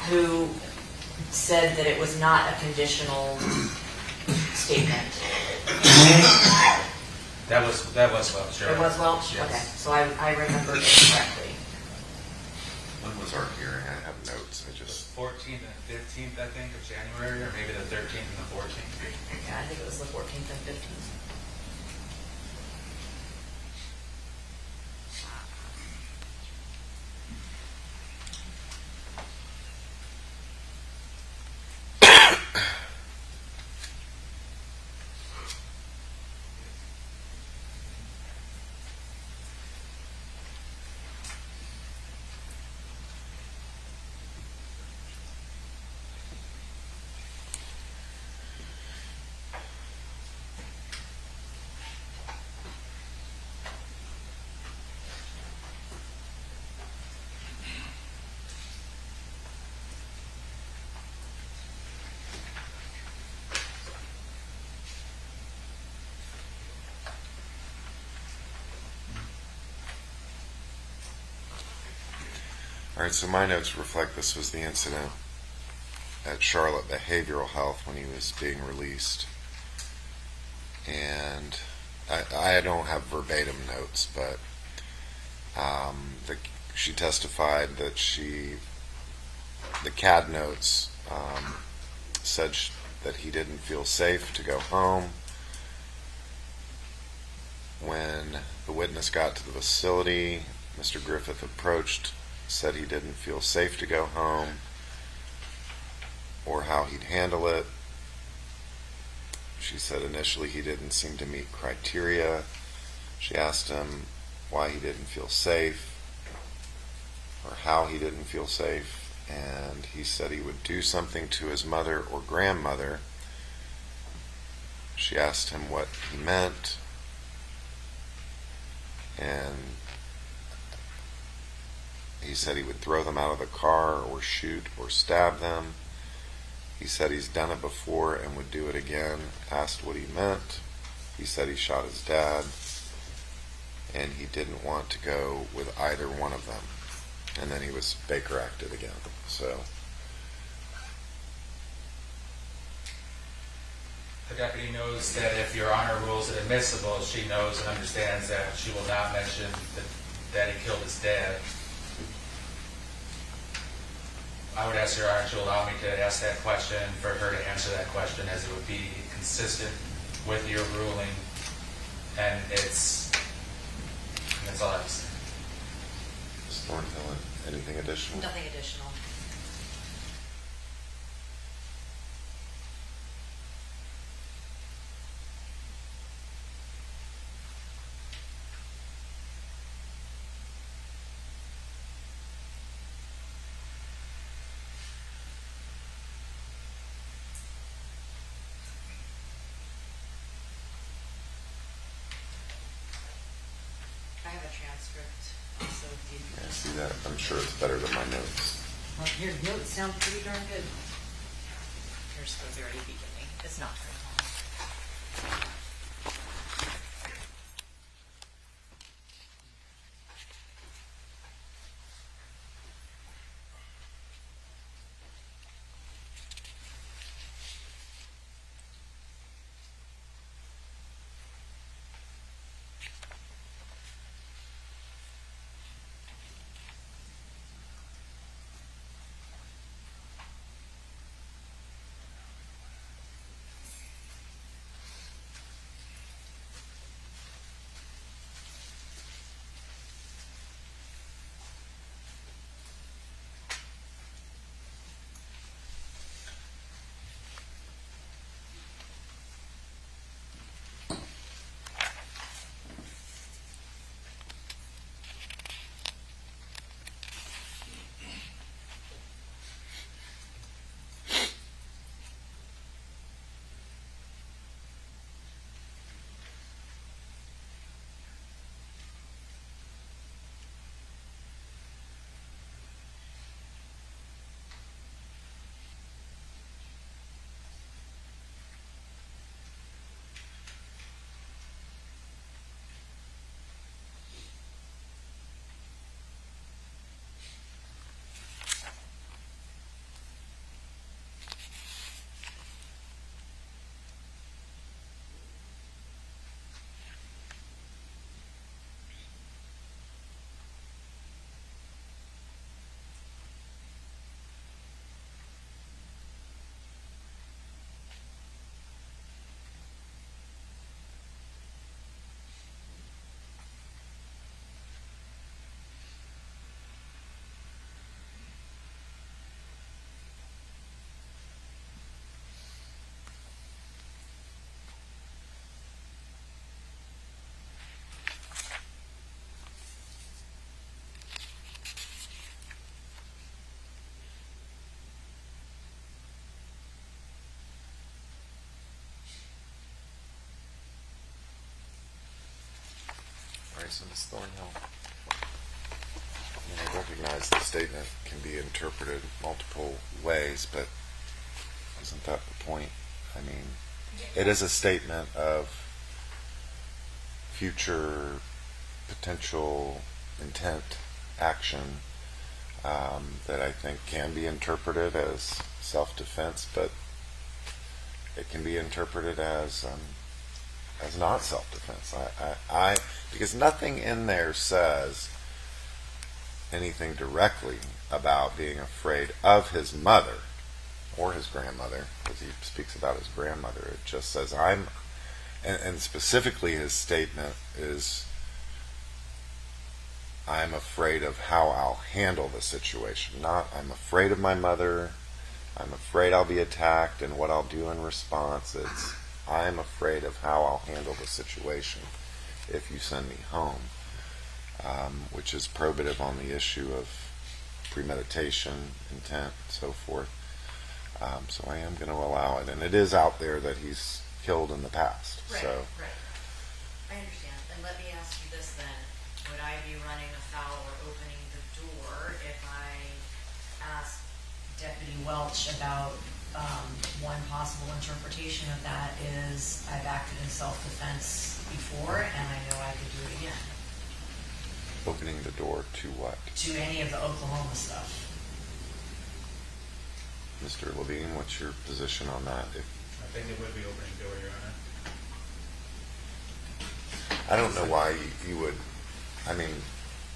who said that it was not a conditional statement.
That was Welch.
It was Welch?
Yes.
Okay, so I remembered it correctly.
When was our hearing? I have notes.
The 14th and 15th, I think, of January, or maybe the 13th and the 14th.
Yeah, I think it was the 14th and 15th.
All right, so my notes reflect this was the incident at Charlotte Behavioral Health when he was being released. And I don't have verbatim notes, but she testified that the CAD notes said that he didn't feel safe to go home. When the witness got to the facility, Mr. Griffith approached, said he didn't feel safe to go home or how he'd handle it. She said initially he didn't seem to meet criteria. She asked him why he didn't feel safe or how he didn't feel safe, and he said he would do something to his mother or grandmother. She asked him what he meant, and he said he would throw them out of the car or shoot or stab them. He said he's done it before and would do it again. Asked what he meant. He said he shot his dad, and he didn't want to go with either one of them. And then he was Baker acted again. So
the deputy knows that if Your Honor rules it admissible, she knows and understands that she will not mention that he killed his dad. I would ask Your Honor to allow me to ask that question, for her to answer that question, as it would be consistent with your ruling, and that's all I have to say.
Ms. Thornhill, anything additional?
Nothing additional. I have a transcript also. If you
Yeah, I see that. I'm sure it's better than my notes.
Well, your notes sound pretty darn good. Here's the very beginning. It's not very long.
All right, so Ms. Thornhill, I recognize the statement can be interpreted multiple ways, but isn't that the point? I mean, it is a statement of future potential intent, action. that I think can be interpreted as self-defense, but it can be interpreted as not self-defense. Because nothing in there says anything directly about being afraid of his mother or his grandmother, because he speaks about his grandmother. It just says and specifically his statement is, I'm afraid of how I'll handle the situation. Not, I'm afraid of my mother, I'm afraid I'll be attacked and what I'll do in response. It's, I'm afraid of how I'll handle the situation if you send me home, which is probative on the issue of premeditation, intent, and so forth. So I am going to allow it. And it is out there that he's killed in the past.
Right,
So.
right. I understand. And let me ask you this then. Would I be running afoul or opening the door if I asked Deputy Welch about one possible interpretation of that is I've acted in self-defense before and I know I could do it again?
Opening the door to what?
To any of the Oklahoma stuff.
Mr. Levine, what's your position on that?
I think it would be opening door, Your Honor.
I don't know why you would. I mean,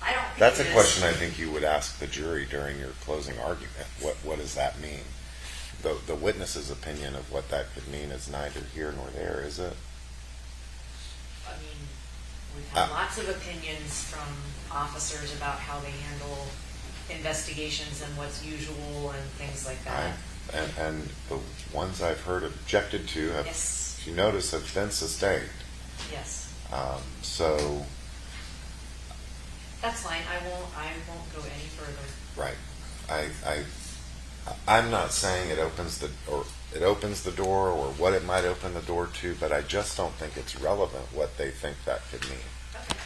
I don't think
that's a
it is.
question I think you would ask the jury during your closing argument. What does that mean? The witness's opinion of what that could mean is neither here nor there, is it?
I mean, we've had lots of opinions from officers about how they handle investigations and what's usual and things like that.
And the ones I've heard objected to have,
Yes.
if you notice, have been sustained.
Yes.
So,
That's fine. I won't go any further.
right. I'm not saying it opens the door or what it might open the door to, but I just don't think it's relevant what they think that could mean.
Okay.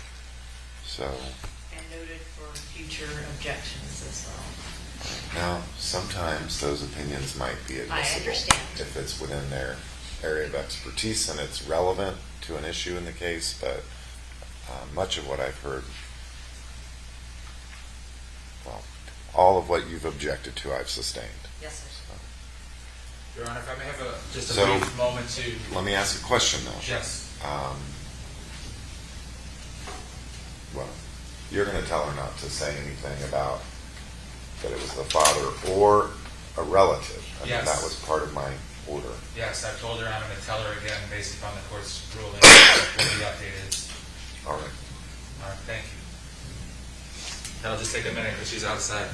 So.
And noted for future objections as well.
Now, sometimes those opinions might be admissible
I understand.
if it's within their area of expertise and it's relevant to an issue in the case, but much of what I've heard, well, all of what you've objected to, I've sustained.
Yes, sir.
Your Honor, if I may have just a
So,
brief moment to...
Let me ask a question, though.
Yes.
Well, you're going to tell her not to say anything about that it was the father or a relative. I mean,
Yes.
that was part of my order.
Yes, I've told her, and I'm going to tell her again, based upon the court's ruling, will be updated.
All right.
All right, thank you. That'll just take a minute because she's outside.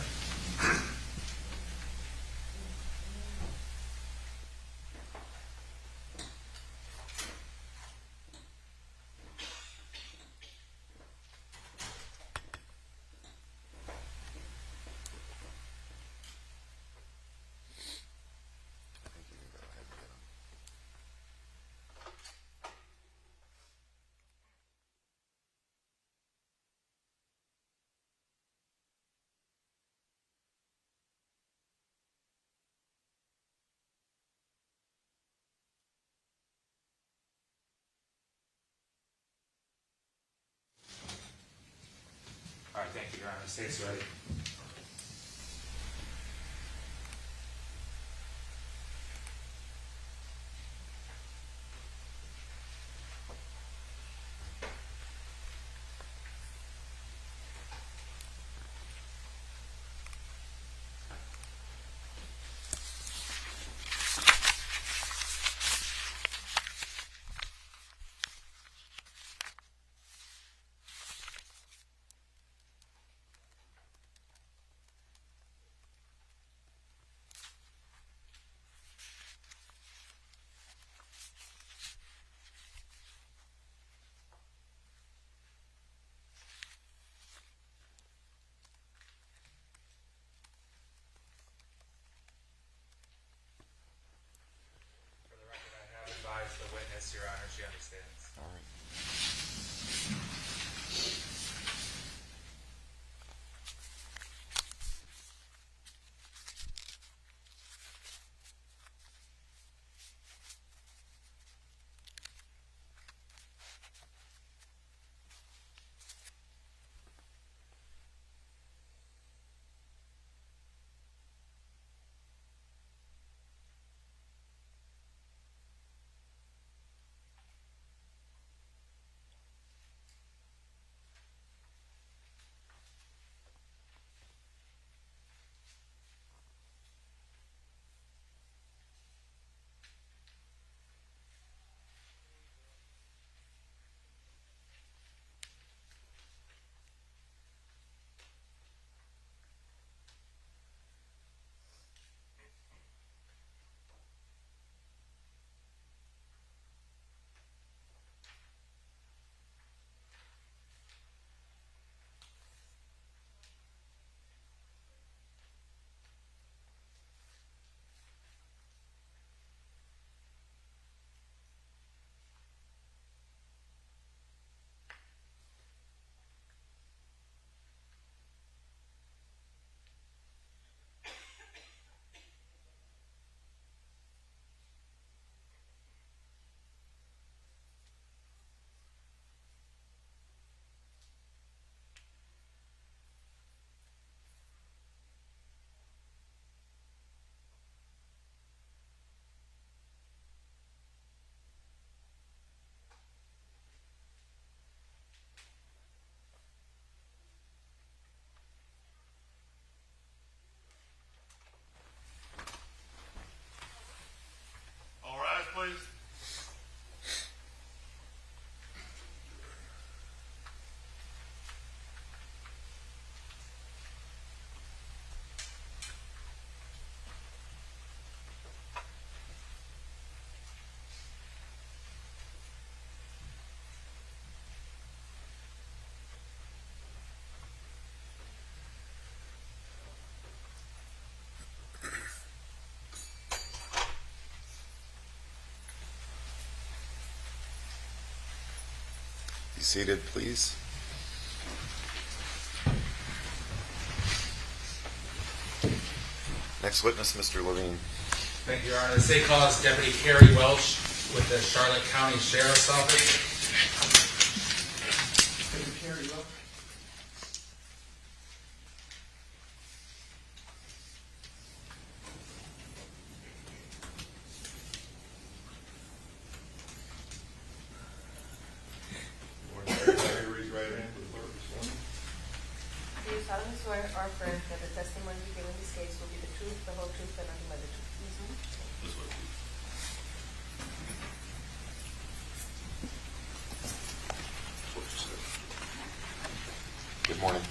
All right, thank you, Your Honor. State's ready.
seated, please. Next witness, Mr. Levine.
Thank you, Your Honor. The state calls Deputy Carrie Welch with the Charlotte County Sheriff's Office. Deputy Carrie Welch.
Do you solemnly swear or affirm that the testimony you give in this case will be the truth, the whole truth, and nothing but the truth?
Good morning.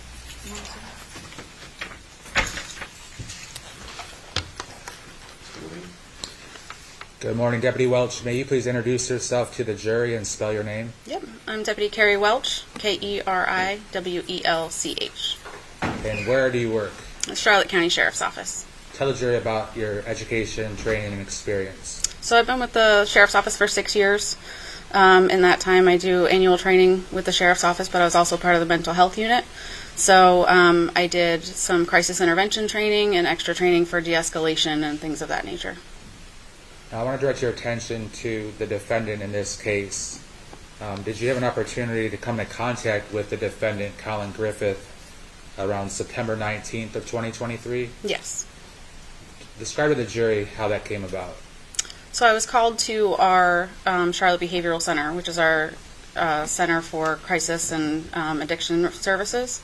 Good morning, Deputy Welch. May you please introduce yourself to the jury and spell your name?
Yep, I'm Deputy Carrie Welch, Keriwelch.
And where do you work?
The Charlotte County Sheriff's Office.
Tell the jury about your education, training, and experience.
So I've been with the Sheriff's Office for 6 years. In that time, I do annual training with the Sheriff's Office, but I was also part of the mental health unit. So I did some crisis intervention training and extra training for de-escalation and things of that nature.
Now, I want to direct your attention to the defendant in this case. Did you have an opportunity to come in contact with the defendant, Collin Griffith, around September 19th of 2023?
Yes.
Describe to the jury how that came about.
So I was called to our Charlotte Behavioral Center, which is our Center for Crisis and Addiction Services.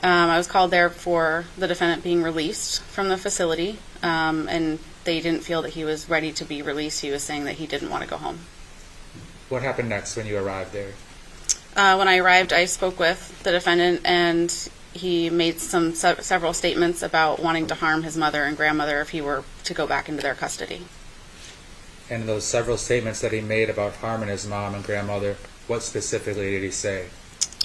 I was called there for the defendant being released from the facility, and they didn't feel that he was ready to be released. He was saying that he didn't want to go home.
What happened next when you arrived there?
When I arrived, I spoke with the defendant, and he made several statements about wanting to harm his mother and grandmother if he were to go back into their custody.
And those several statements that he made about harming his mom and grandmother, what specifically did he say?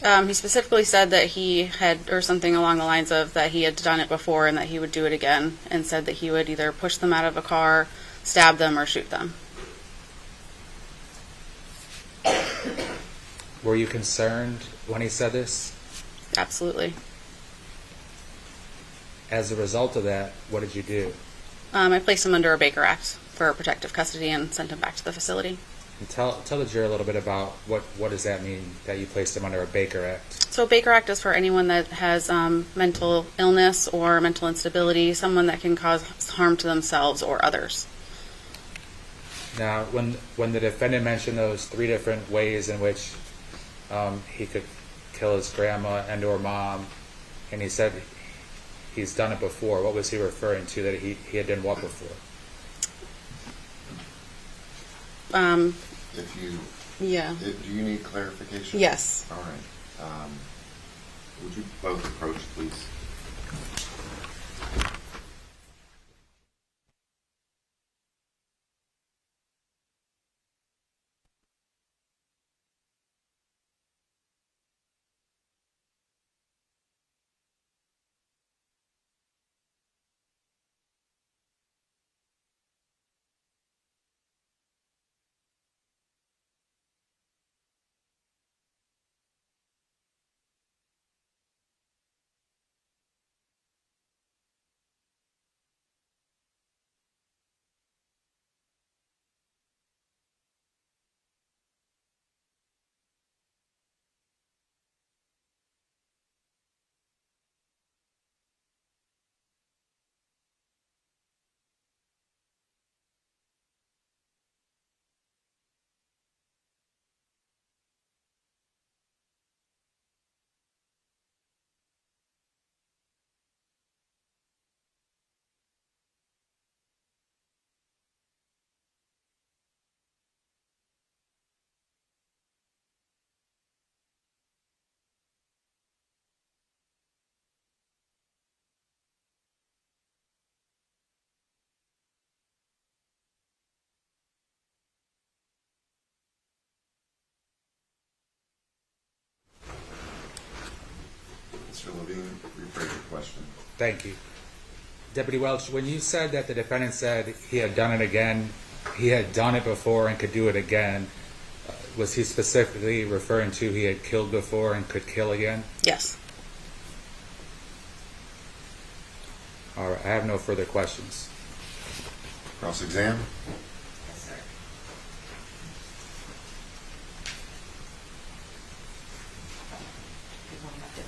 He specifically said that he had, or something along the lines of that he had done it before and that he would do it again, and said that he would either push them out of a car, stab them, or shoot them.
Were you concerned when he said this?
Absolutely.
As a result of that, what did you do?
I placed him under a Baker Act for protective custody and sent him back to the facility.
And tell the jury a little bit about what does that mean, that you placed him under a Baker Act?
So Baker Act is for anyone that has mental illness or mental instability, someone that can cause harm to themselves or others.
Now, when the defendant mentioned those 3 different ways in which he could kill his grandma and or mom, and he said he's done it before, what was he referring to, that he had done what before?
Do you need clarification?
Yes.
All right. Would you both approach, please? Mr. Levine, rephrase your question.
Thank you. Deputy Welch, when you said that the defendant said he had done it again, he had done it before and could do it again, Was he specifically referring to he had killed before and could kill again?
Yes.
All right, I have no further questions.
Cross-exam?
Yes, sir.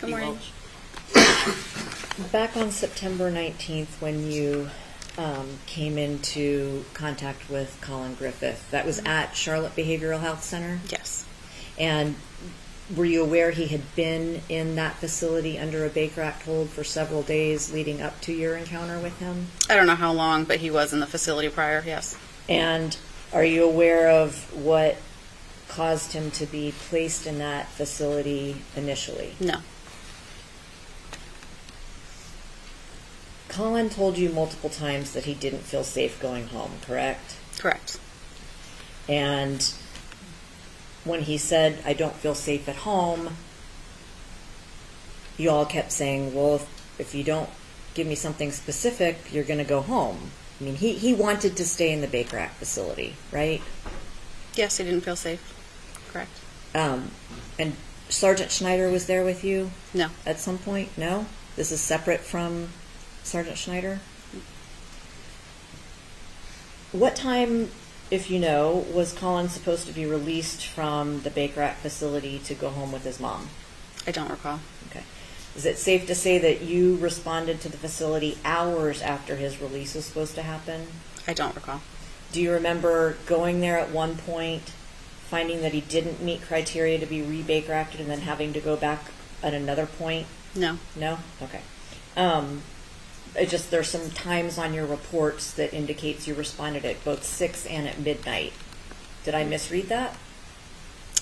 Good morning.
Back on September 19th, when you came into contact with Collin Griffith, that was at Charlotte Behavioral Health Center?
Yes.
And were you aware he had been in that facility under a Baker Act hold for several days leading up to your encounter with him?
I don't know how long, but he was in the facility prior, yes.
And are you aware of what caused him to be placed in that facility initially?
No.
Collin told you multiple times that he didn't feel safe going home, correct?
Correct.
And when he said, I don't feel safe at home, you all kept saying, well, if you don't give me something specific, you're going to go home. I mean, he wanted to stay in the Baker Act facility, right?
Yes, he didn't feel safe. Correct.
And Sergeant Schneider was there with you?
No.
At some point? No? This is separate from Sergeant Schneider? What time, if you know, was Collin supposed to be released from the Baker Act facility to go home with his mom?
I don't recall.
Okay. Is it safe to say that you responded to the facility hours after his release was supposed to happen?
I don't recall.
Do you remember going there at one point, finding that he didn't meet criteria to be re-Baker Acted, and then having to go back at another point?
No.
No? Okay. It just, there's some times on your reports that indicates you responded at both 6 and at midnight. Did I misread that?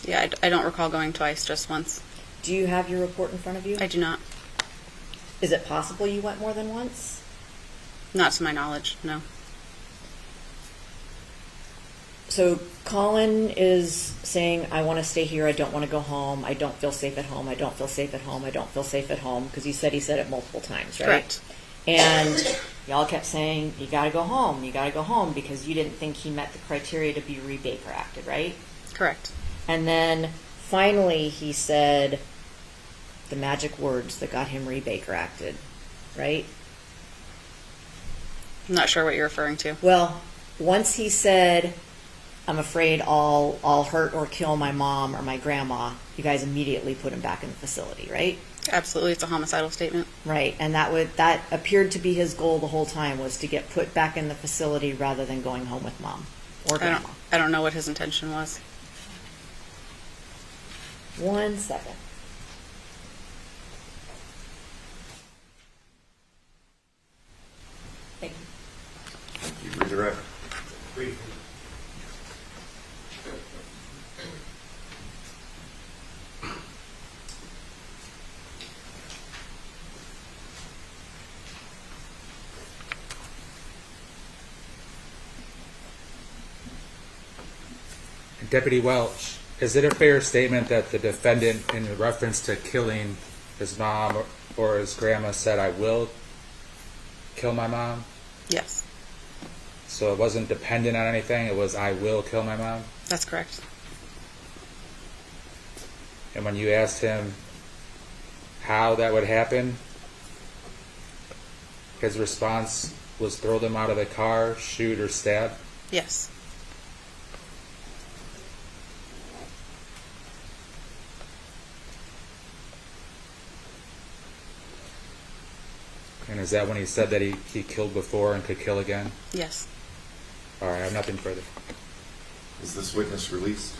Yeah, I don't recall going twice, just once.
Do you have your report in front of you?
I do not.
Is it possible you went more than once?
Not to my knowledge, no.
So Collin is saying, I want to stay here, I don't want to go home, I don't feel safe at home, I don't feel safe at home, I don't feel safe at home, because he said it multiple times, right?
Correct.
And y'all kept saying, you got to go home, because you didn't think he met the criteria to be re-Baker Acted, right?
Correct.
And then finally he said the magic words that got him re-Baker Acted, right?
I'm not sure what you're referring to.
Well, once he said, I'm afraid I'll hurt or kill my mom or my grandma, you guys immediately put him back in the facility, right?
Absolutely, it's a homicidal statement.
Right, and that appeared to be his goal the whole time, was to get put back in the facility rather than going home with mom or grandma.
I don't know what his intention was.
1 second. Thank you.
Thank you. Read the record.
Deputy Welch, is it a fair statement that the defendant, in reference to killing his mom or his grandma, said, I will kill my mom?
Yes.
So it wasn't dependent on anything, it was, I will kill my mom?
That's correct.
And when you asked him how that would happen, his response was throw them out of the car, shoot, or stab?
Yes.
And is that when he said that he killed before and could kill again?
Yes.
All right, I have nothing further.
Is this witness released?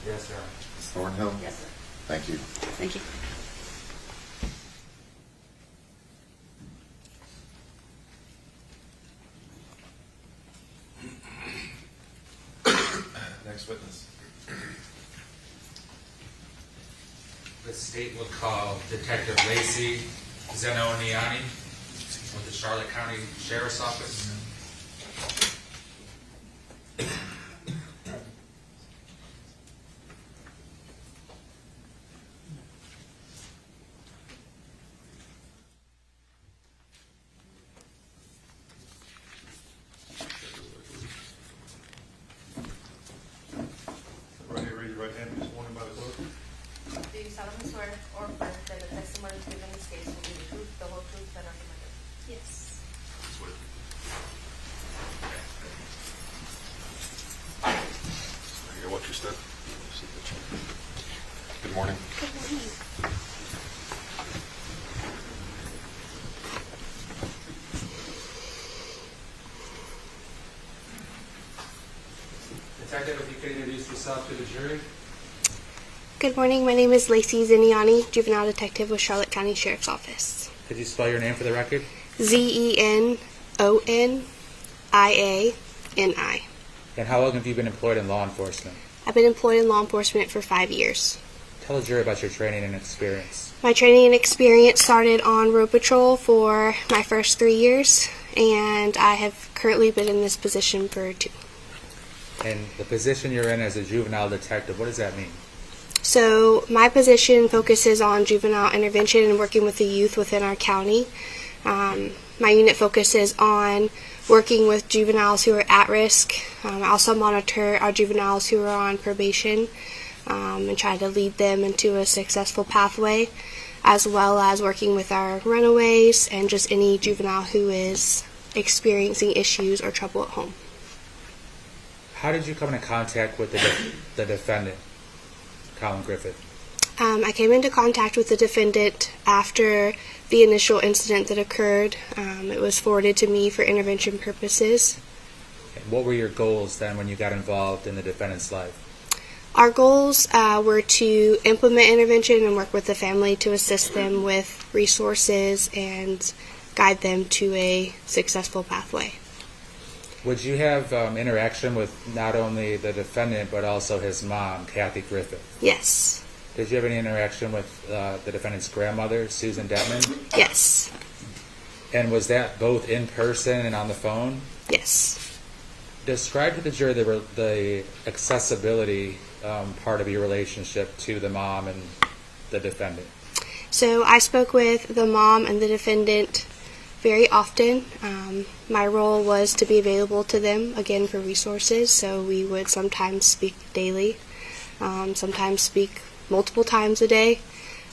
Yes, sir.
Ms. Thornhill?
Yes, sir.
Thank you.
Thank you.
Next witness.
The state would call Detective Lacey Zenoniani with the Charlotte County Sheriff's Office.
Go ahead, raise your right morning.
Good morning.
Detective, if you could introduce yourself to the jury.
Good morning. My name is Lacey Ziniani, juvenile detective with Charlotte County Sheriff's Office.
Could you spell your name for the record?
Zenioniani.
And how long have you been employed in law enforcement?
I've been employed in law enforcement for 5 years.
Tell the jury about your training and experience.
My training and experience started on road patrol for my first 3 years, and I have currently been in this position for 2.
And the position you're in as a juvenile detective, what does that mean?
So my position focuses on juvenile intervention and working with the youth within our county. My unit focuses on working with juveniles who are at risk. I also monitor our juveniles who are on probation and try to lead them into a successful pathway, as well as working with our runaways and just any juvenile who is experiencing issues or trouble at home.
How did you come into contact with the defendant, Collin Griffith?
I came into contact with the defendant after the initial incident that occurred. It was forwarded to me for intervention purposes.
And what were your goals then when you got involved in the defendant's life?
Our goals were to implement intervention and work with the family to assist them with resources and guide them to a successful pathway.
Would you have interaction with not only the defendant but also his mom, Kathy Griffith?
Yes.
Did you have any interaction with the defendant's grandmother, Susan Detman?
Yes.
And was that both in person and on the phone?
Yes.
Describe to the jury the accessibility part of your relationship to the mom and the defendant.
So I spoke with the mom and the defendant very often. My role was to be available to them, again, for resources, so we would sometimes speak daily, sometimes speak multiple times a day.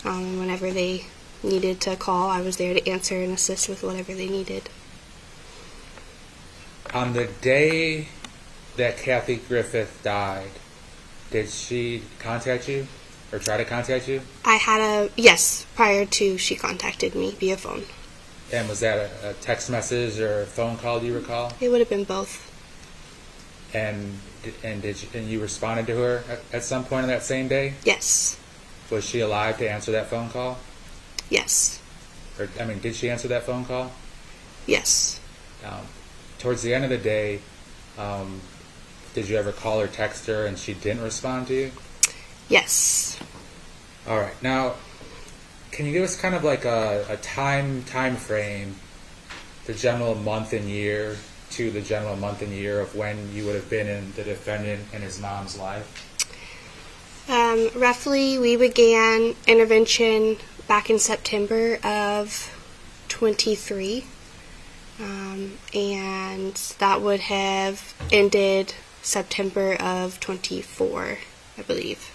Whenever they needed to call, I was there to answer and assist with whatever they needed.
On the day that Kathy Griffith died, did she contact you or try to contact you?
Yes, prior to she contacted me via phone.
And was that a text message or a phone call, do you recall?
It would have been both.
And you responded to her at some point on that same day?
Yes.
Was she alive to answer that phone call?
Yes.
Did she answer that phone call?
Yes.
Towards the end of the day, did you ever call or text her and she didn't respond to you?
Yes.
All right. Now, can you give us kind of like a time frame, the general month and year to the general month and year of when you would have been in the defendant and his mom's life?
Roughly, we began intervention back in September of 23, and that would have ended September of 24, I believe.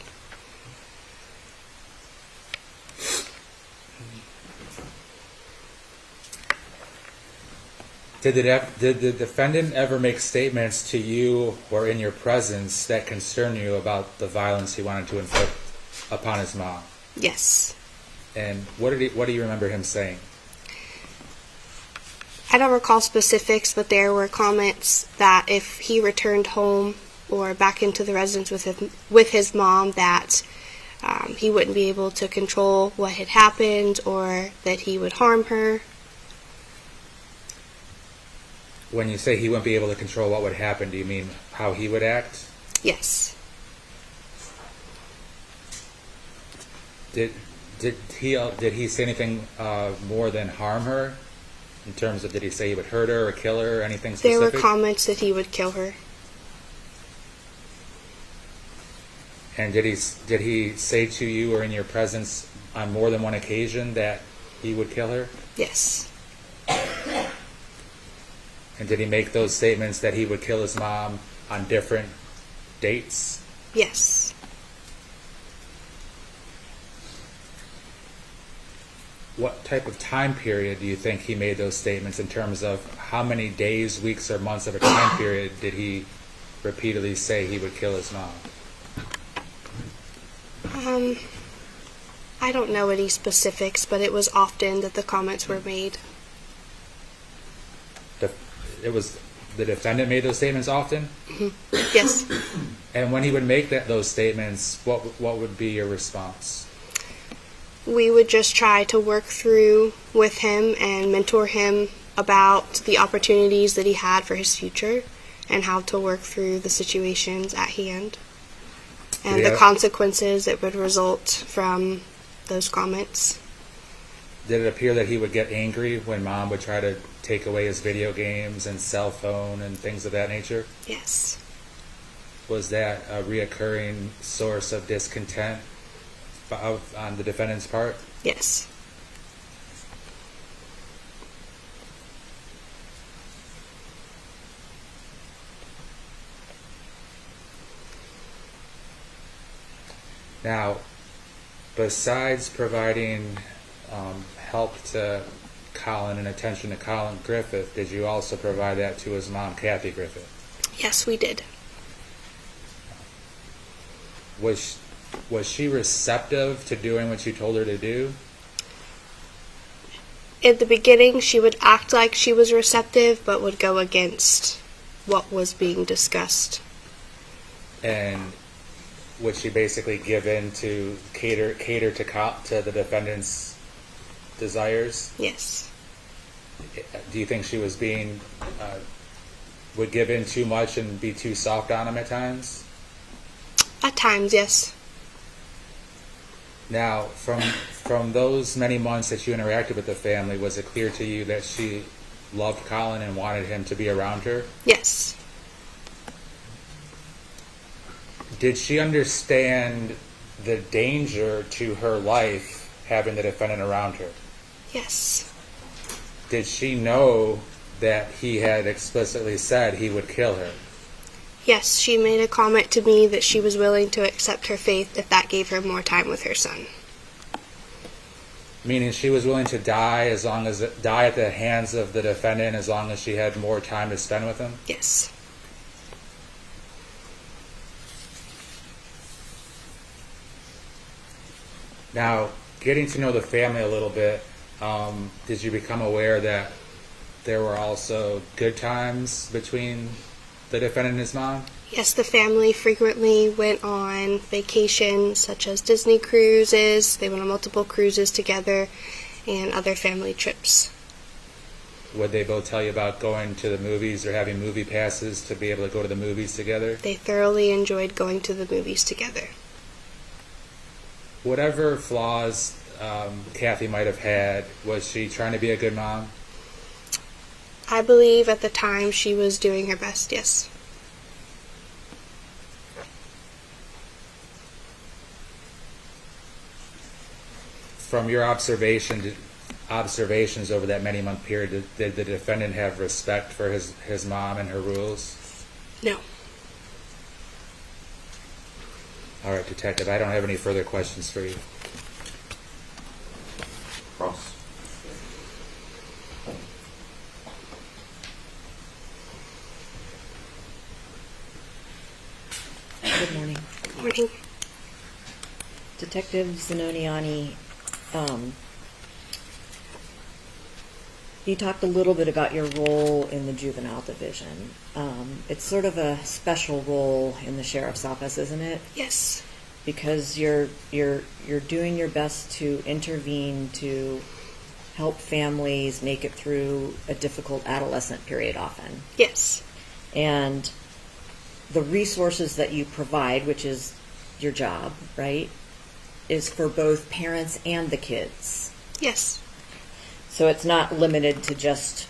Did the defendant ever make statements to you or in your presence that concern you about the violence he wanted to inflict upon his mom?
Yes.
And what do you remember him saying?
I don't recall specifics, but there were comments that if he returned home or back into the residence with his mom, that he wouldn't be able to control what had happened or that he would harm her.
When you say he wouldn't be able to control what would happen, do you mean how he would act?
Yes.
Did he say anything more than harm her? In terms of, did he say he would hurt her or kill her or anything specific?
There were comments that he would kill her.
And did he say to you or in your presence on more than one occasion that he would kill her?
Yes.
And did he make those statements that he would kill his mom on different dates?
Yes.
What type of time period do you think he made those statements in terms of how many days, weeks, or months of a time period did he repeatedly say he would kill his mom?
I don't know any specifics, but it was often that the comments were made.
It was the defendant made those statements often?
Yes.
And when he would make those statements, what would be your response?
We would just try to work through with him and mentor him about the opportunities that he had for his future and how to work through the situations at hand and the consequences that would result from those comments.
Did it appear that he would get angry when Mom would try to take away his video games and cell phone and things of that nature?
Yes.
Was that a reoccurring source of discontent on the defendant's part?
Yes.
Now, besides providing help to Collin and attention to Collin Griffith, did you also provide that to his mom, Kathy Griffith?
Yes, we did.
Was she receptive to doing what you told her to do?
In the beginning, she would act like she was receptive, but would go against what was being discussed.
And would she basically give in to cater to the defendant's desires?
Yes.
Do you think she was would give in too much and be too soft on him at times?
At times, yes.
Now, from those many months that you interacted with the family, was it clear to you that she loved Collin and wanted him to be around her?
Yes.
Did she understand the danger to her life having the defendant around her?
Yes.
Did she know that he had explicitly said he would kill her?
Yes, she made a comment to me that she was willing to accept her faith if that gave her more time with her son.
Meaning she was willing to die die at the hands of the defendant as long as she had more time to spend with him?
Yes.
Now, getting to know the family a little bit, did you become aware that there were also good times between the defendant and his mom?
Yes, the family frequently went on vacations such as Disney cruises. They went on multiple cruises together and other family trips.
Would they both tell you about going to the movies or having movie passes to be able to go to the movies together?
They thoroughly enjoyed going to the movies together.
Whatever flaws Kathy might have had, was she trying to be a good mom?
I believe at the time she was doing her best, yes.
From your observations over that many-month period, did the defendant have respect for his mom and her rules?
No.
All right, Detective, I don't have any further questions for you.
Ross?
Good morning.
Good morning.
Detective Zanoniani, you talked a little bit about your role in the juvenile division. It's sort of a special role in the sheriff's office, isn't it?
Yes.
Because you're doing your best to intervene to help families make it through a difficult adolescent period often.
Yes.
And the resources that you provide, which is your job, right, is for both parents and the kids.
Yes.
So it's not limited to just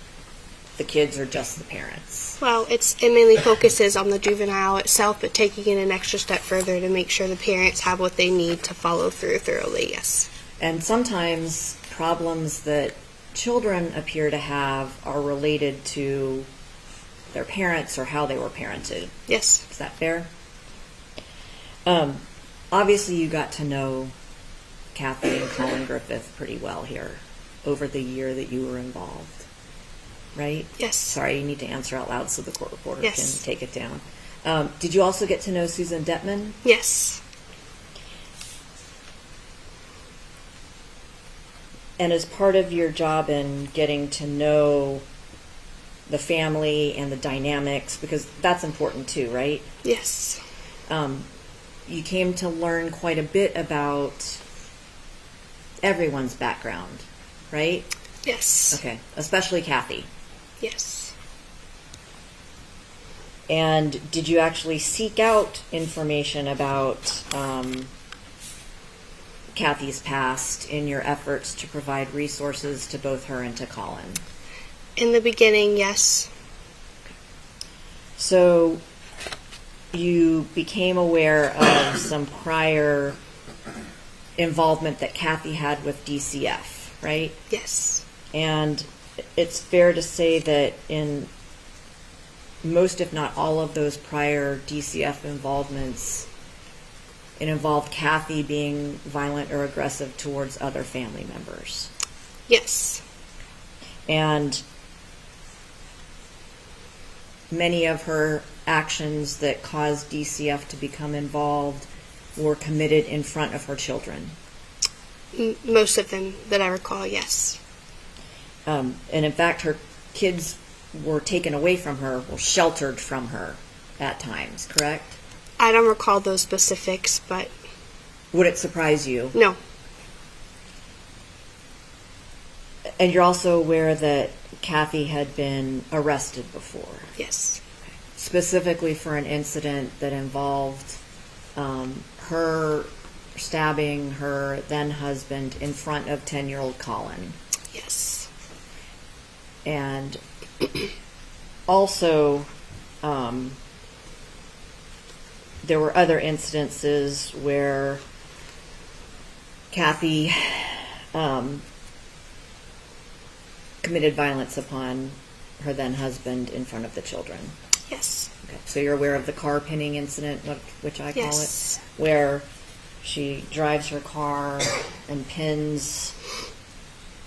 the kids or just the parents.
Well, it mainly focuses on the juvenile itself, but taking it an extra step further to make sure the parents have what they need to follow through thoroughly, yes.
And sometimes problems that children appear to have are related to their parents or how they were parented.
Yes.
Is that fair? Obviously, you got to know Kathy and Collin Griffith pretty well here over the year that you were involved, right?
Yes.
Sorry, you need to answer out loud so the court reporter
Yes.
can take it down. Did you also get to know Susan Detman?
Yes.
And as part of your job in getting to know the family and the dynamics, because that's important too, right?
Yes.
You came to learn quite a bit about everyone's background, right?
Yes.
Okay, especially Kathy.
Yes.
And did you actually seek out information about Kathy's past in your efforts to provide resources to both her and to Collin?
In the beginning, yes.
So you became aware of some prior involvement that Kathy had with DCF, right?
Yes.
And it's fair to say that in most, if not all, of those prior DCF involvements, it involved Kathy being violent or aggressive towards other family members.
Yes.
And many of her actions that caused DCF to become involved were committed in front of her children.
Most of them that I recall, yes.
And in fact, her kids were taken away from her, were sheltered from her at times, correct?
I don't recall those specifics, but...
Would it surprise you?
No.
And you're also aware that Kathy had been arrested before?
Yes.
Specifically for an incident that involved her stabbing her then husband in front of 10-year-old Collin.
Yes.
And also, there were other incidences where Kathy committed violence upon her then husband in front of the children.
Yes.
Okay. So you're aware of the car pinning incident, which I call
Yes.
it, where she drives her car and pins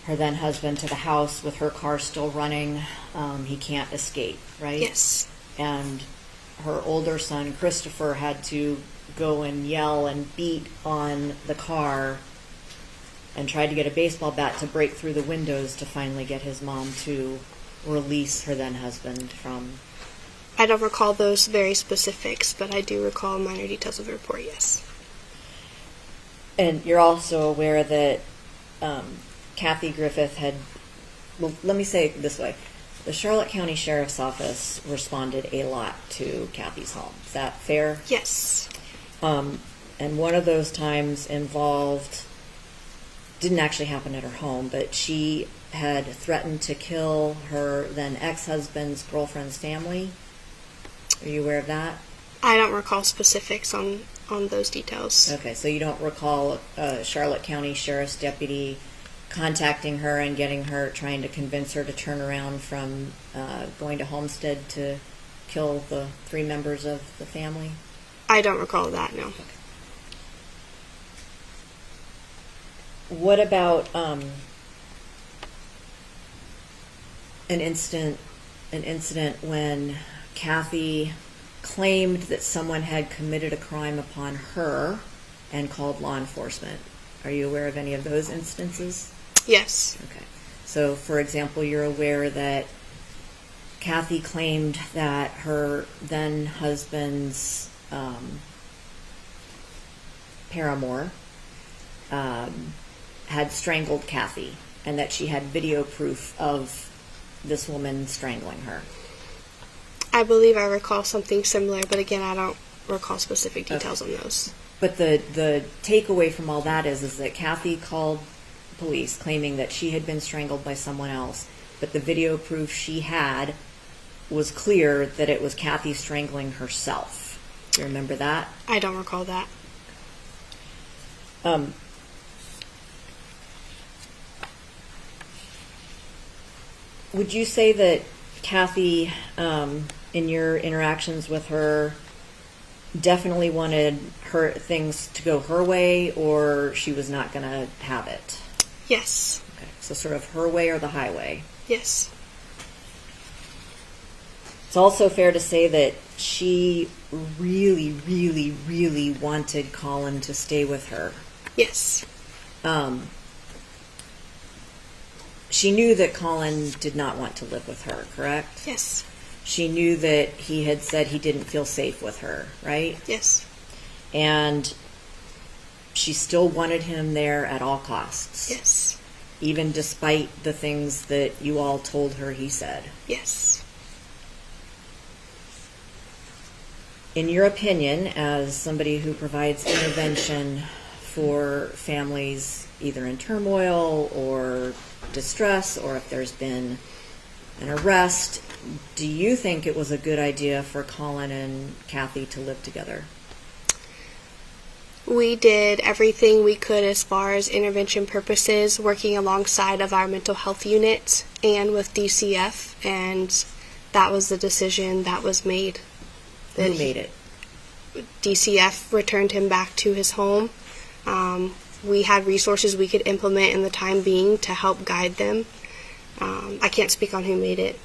her then husband to the house with her car still running. He can't escape, right?
Yes.
And her older son, Christopher, had to go and yell and beat on the car and tried to get a baseball bat to break through the windows to finally get his mom to release her then husband from...
I don't recall those very specifics, but I do recall minor details of the report, yes.
And you're also aware that Kathy Griffith had... Well, let me say it this way. The Charlotte County Sheriff's Office responded a lot to Kathy's home. Is that fair?
Yes.
And one of those times involved... didn't actually happen at her home, but she had threatened to kill her then ex-husband's girlfriend's family. Are you aware of that?
I don't recall specifics on those details.
Okay, so you don't recall a Charlotte County Sheriff's deputy contacting her and getting her, trying to convince her to turn around from going to Homestead to kill the 3 members of the family?
I don't recall that, no.
Okay. What about an incident when Kathy claimed that someone had committed a crime upon her and called law enforcement? Are you aware of any of those instances?
Yes.
Okay. So, for example, you're aware that Kathy claimed that her then husband's paramour had strangled Kathy, and that she had video proof of this woman strangling her.
I believe I recall something similar, but again, I don't recall specific details on those.
But the takeaway from all that is that Kathy called police claiming that she had been strangled by someone else, but the video proof she had was clear that it was Kathy strangling herself. Do you remember that?
I don't recall that.
Would you say that Kathy, in your interactions with her, definitely wanted her things to go her way, or she was not going to have it?
Yes.
Okay, so sort of her way or the highway?
Yes.
It's also fair to say that she really, really, really wanted Collin to stay with her.
Yes.
she knew that Collin did not want to live with her, correct?
Yes.
She knew that he had said he didn't feel safe with her, right?
Yes.
And she still wanted him there at all costs.
Yes.
Even despite the things that you all told her he said.
Yes.
In your opinion, as somebody who provides intervention for families either in turmoil or distress, or if there's been an arrest, do you think it was a good idea for Collin and Kathy to live together?
We did everything we could as far as intervention purposes, working alongside of our mental health unit and with DCF, and that was the decision that was made.
Who made it?
DCF returned him back to his home. We had resources we could implement in the time being to help guide them. I can't speak on who made it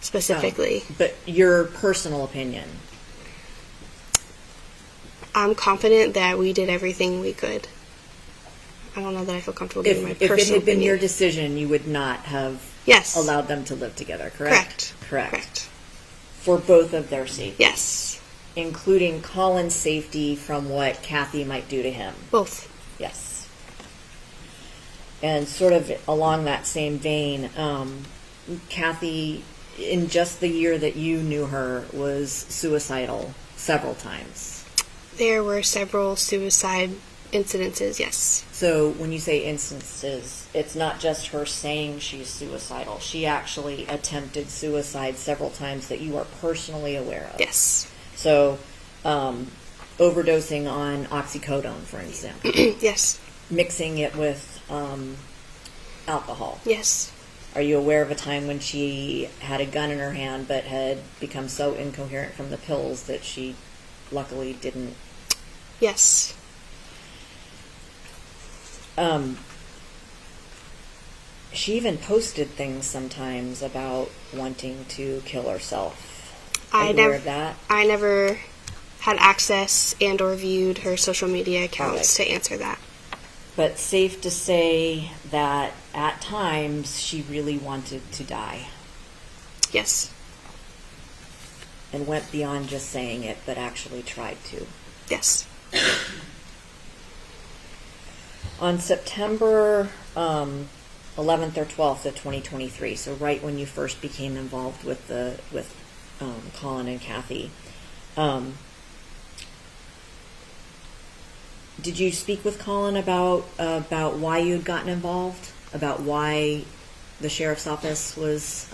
specifically.
But your personal opinion?
I'm confident that we did everything we could. I don't know that I feel comfortable giving my personal
If it had been
opinion.
your decision, you would not have allowed them to live together, correct? Correct. For both of their safety?
Yes.
Including Collin's safety from what Kathy might do to him?
Both.
Yes. And sort of along that same vein, Kathy, in just the year that you knew her, was suicidal several times.
There were several suicide incidences, yes.
So when you say instances, it's not just her saying she's suicidal. She actually attempted suicide several times that you are personally aware of.
Yes.
So overdosing on oxycodone, for example.
Yes.
Mixing it with alcohol.
Yes.
Are you aware of a time when she had a gun in her hand but had become so incoherent from the pills that she luckily didn't?
Yes.
She even posted things sometimes about wanting to kill herself. Are you aware of that?
I never had access and or viewed her social media accounts to answer that.
But safe to say that at times she really wanted to die.
Yes.
And went beyond just saying it, but actually tried to.
Yes.
On September 11th or 12th of 2023, so right when you first became involved with Collin and Kathy, did you speak with Collin about why you had gotten involved? About why the sheriff's office was,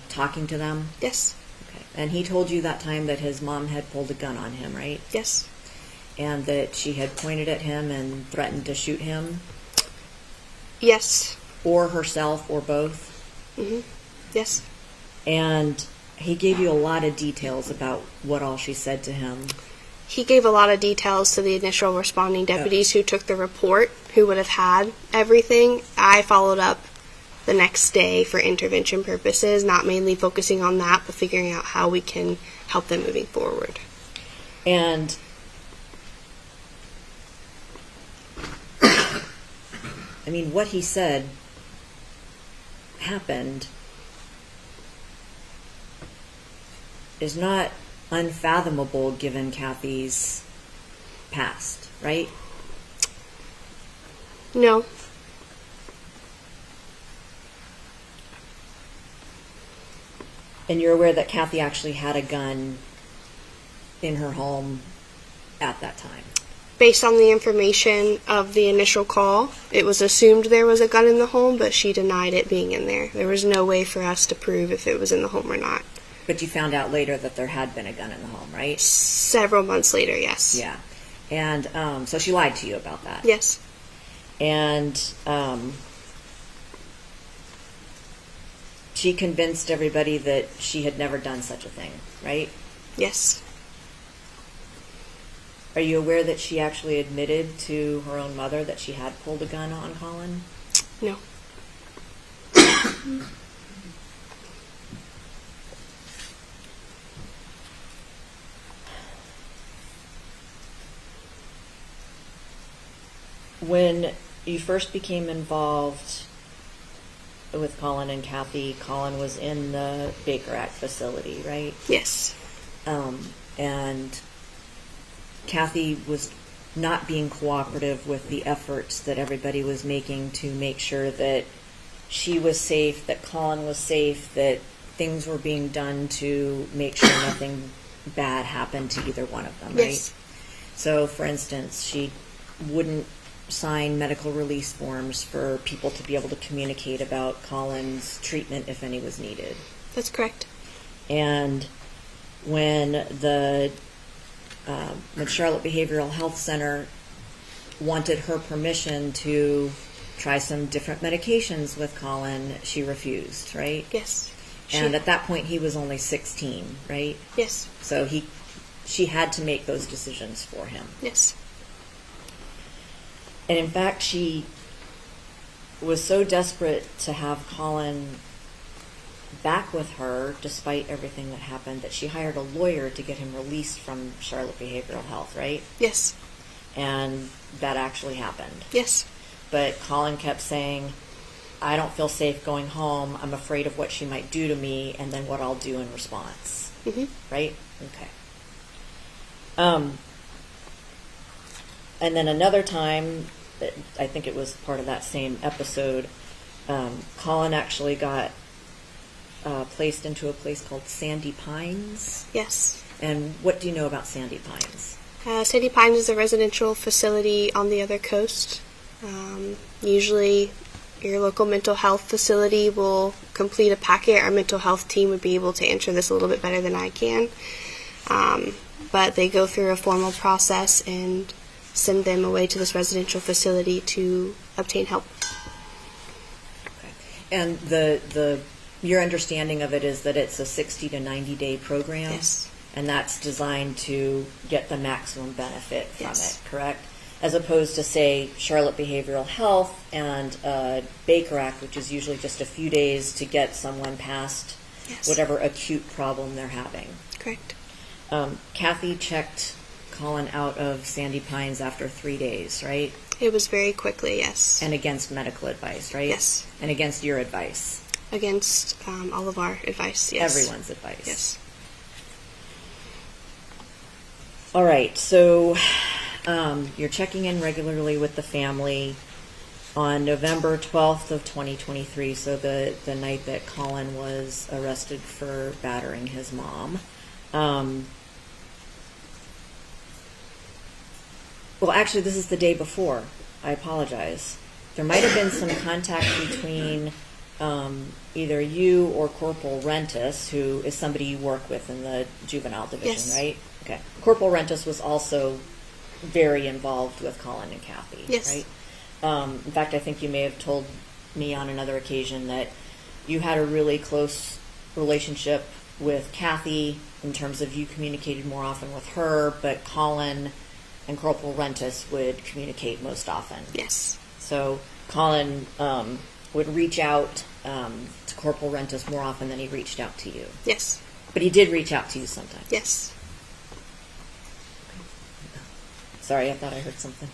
talking to them?
Yes.
Okay. And he told you that time that his mom had pulled a gun on him, right?
Yes.
And that she had pointed at him and threatened to shoot him?
Yes.
Or herself, or both?
Mm-hmm. Yes.
And he gave you a lot of details about what all she said to him.
He gave a lot of details to the initial responding deputies who took the report, who would have had everything. I followed up the next day for intervention purposes, not mainly focusing on that, but figuring out how we can help them moving forward.
And I mean, what he said happened is not unfathomable given Kathy's past, right?
No.
And you're aware that Kathy actually had a gun in her home at that time?
Based on the information of the initial call, it was assumed there was a gun in the home, but she denied it being in there. There was no way for us to prove if it was in the home or not.
But you found out later that there had been a gun in the home, right?
Several months later, yes.
Yeah. And so she lied to you about that?
Yes.
And she convinced everybody that she had never done such a thing, right?
Yes.
Are you aware that she actually admitted to her own mother that she had pulled a gun on Collin?
No.
When you first became involved with Collin and Kathy, Collin was in the Baker Act facility, right?
Yes.
And Kathy was not being cooperative with the efforts that everybody was making to make sure that she was safe, that Collin was safe, that things were being done to make sure nothing bad happened to either one of them, right?
Yes.
So, for instance, she wouldn't sign medical release forms for people to be able to communicate about Collin's treatment if any was needed.
That's correct.
And when the when Charlotte Behavioral Health Center wanted her permission to try some different medications with Collin, she refused, right?
Yes.
And at that point, he was only 16, right?
Yes.
So she had to make those decisions for him.
Yes.
And in fact, she was so desperate to have Collin back with her, despite everything that happened, that she hired a lawyer to get him released from Charlotte Behavioral Health, right?
Yes.
And that actually happened.
Yes.
But Collin kept saying, I don't feel safe going home. I'm afraid of what she might do to me and then what I'll do in response.
Mm-hmm.
Right? Okay. And then another time, I think it was part of that same episode, Collin actually got placed into a place called Sandy Pines.
Yes.
And what do you know about Sandy Pines?
Sandy Pines is a residential facility on the other coast. Usually your local mental health facility will complete a packet. Our mental health team would be able to answer this a little bit better than I can. But they go through a formal process and send them away to this residential facility to obtain help.
Okay. And your understanding of it is that it's a 60 to 90 day program?
Yes.
And that's designed to get the maximum benefit from
Yes.
it, correct? As opposed to, say, Charlotte Behavioral Health and Baker Act, which is usually just a few days to get someone past
Yes.
whatever acute problem they're having.
Correct.
Kathy checked Collin out of Sandy Pines after 3 days, right?
It was very quickly, yes.
And against medical advice, right?
Yes.
And against your advice.
Against all of our advice, yes.
Everyone's advice.
Yes.
All right, so you're checking in regularly with the family on November 12th of 2023, so the night that Collin was arrested for battering his mom. Well, actually, this is the day before. I apologize. There might have been some contact between either you or Corporal Rentis, who is somebody you work with in the juvenile division,
Yes.
right? Okay. Corporal Rentis was also very involved with Collin and Kathy,
Yes.
right? In fact, I think you may have told me on another occasion that you had a really close relationship with Kathy in terms of you communicated more often with her, but Collin and Corporal Rentis would communicate most often.
Yes.
So Collin would reach out to Corporal Rentis more often than he reached out to you.
Yes.
But he did reach out to you sometimes.
Yes.
Sorry, I thought I heard something.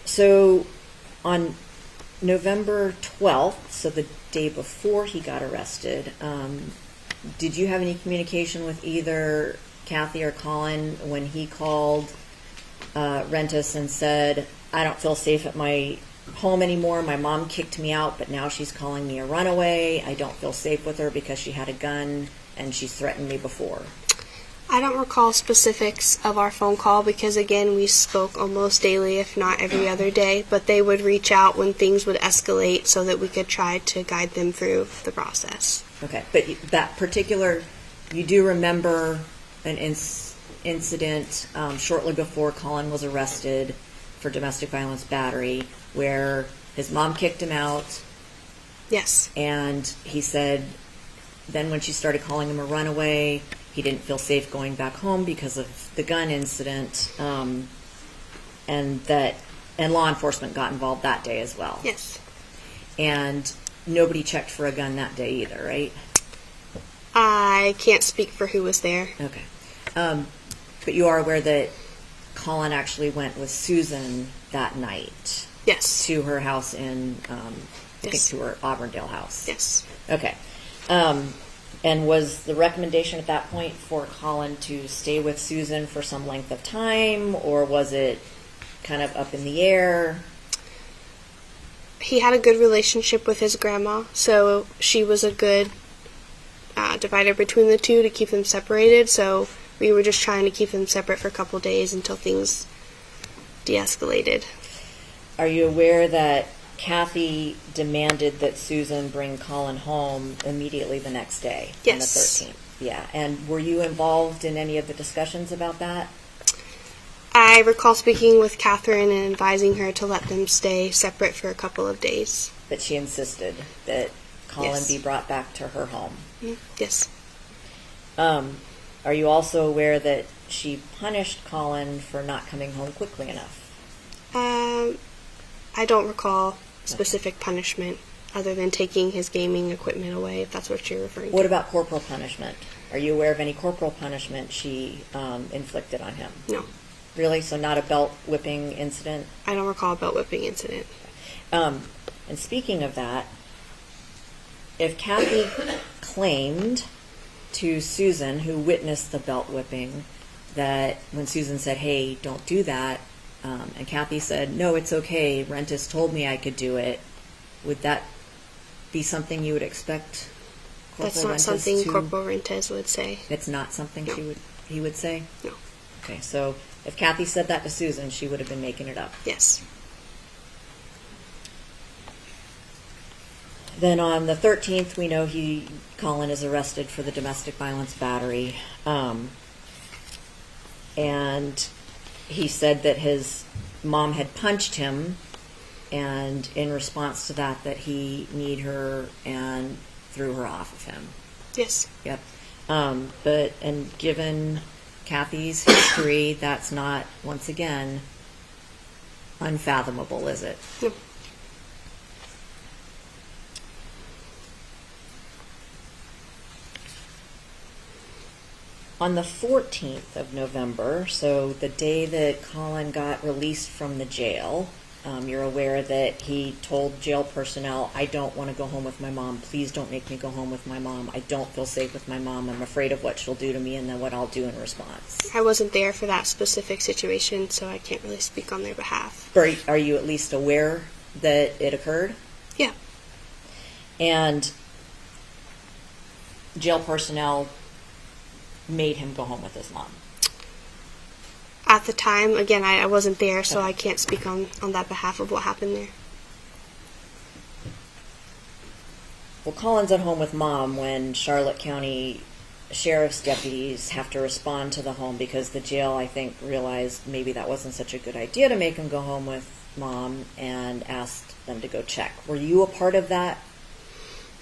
So on November 12th, so the day before he got arrested, did you have any communication with either Kathy or Collin when he called Rentis and said, I don't feel safe at my home anymore. My mom kicked me out, but now she's calling me a runaway. I don't feel safe with her because she had a gun and she's threatened me before.
I don't recall specifics of our phone call because, again, we spoke almost daily, if not every other day, but they would reach out when things would escalate so that we could try to guide them through the process.
Okay, but that particular, you do remember an incident shortly before Collin was arrested for domestic violence battery where his mom kicked him out.
Yes.
And he said then when she started calling him a runaway, he didn't feel safe going back home because of the gun incident, and law enforcement got involved that day as well.
Yes.
And nobody checked for a gun that day either, right?
I can't speak for who was there.
Okay. But you are aware that Collin actually went with Susan that night.
Yes.
To her house in, I think
Yes.
to her Auburndale house.
Yes.
Okay. And was the recommendation at that point for Collin to stay with Susan for some length of time, or was it kind of up in the air?
He had a good relationship with his grandma, so she was a good divider between the two to keep them separated. So we were just trying to keep them separate for a couple days until things de-escalated.
Are you aware that Kathy demanded that Susan bring Collin home immediately the next day?
Yes.
On the 13th. Yeah. And were you involved in any of the discussions about that?
I recall speaking with Catherine and advising her to let them stay separate for a couple of days.
But she insisted that Collin
Yes.
be brought back to her home.
Yes.
Are you also aware that she punished Collin for not coming home quickly enough?
I don't recall specific punishment other than taking his gaming equipment away, if that's what you're referring to.
What about corporal punishment? Are you aware of any corporal punishment she inflicted on him?
No.
Really? So not a belt whipping incident?
I don't recall a belt whipping incident.
And speaking of that, if Kathy claimed to Susan, who witnessed the belt whipping, that when Susan said, "Hey, don't do that," and Kathy said, "No, it's okay, Rentis told me I could do it," would that be something you would expect Corporal
That's not
Rentis
something
to...
Corporal Rentes would say.
It's not something
No.
he would say?
No.
Okay, so if Kathy said that to Susan, she would have been making it up.
Yes.
Then on the 13th, we know Collin is arrested for the domestic violence battery. And he said that his mom had punched him, and in response to that he kneed her and threw her off of him.
Yes.
Yep. And given Kathy's history, that's not, once again, unfathomable, is it?
No.
On the 14th of November, so the day that Collin got released from the jail, you're aware that he told jail personnel, "I don't want to go home with my mom. Please don't make me go home with my mom. I don't feel safe with my mom. I'm afraid of what she'll do to me and then what I'll do in response."
I wasn't there for that specific situation, so I can't really speak on their behalf.
Are you at least aware that it occurred?
Yeah.
And jail personnel made him go home with his mom.
At the time, again, I wasn't there, so I can't speak on that behalf of what happened there.
Well, Collin's at home with mom when Charlotte County Sheriff's deputies have to respond to the home because the jail, I think, realized maybe that wasn't such a good idea to make him go home with mom and asked them to go check. Were you a part of that?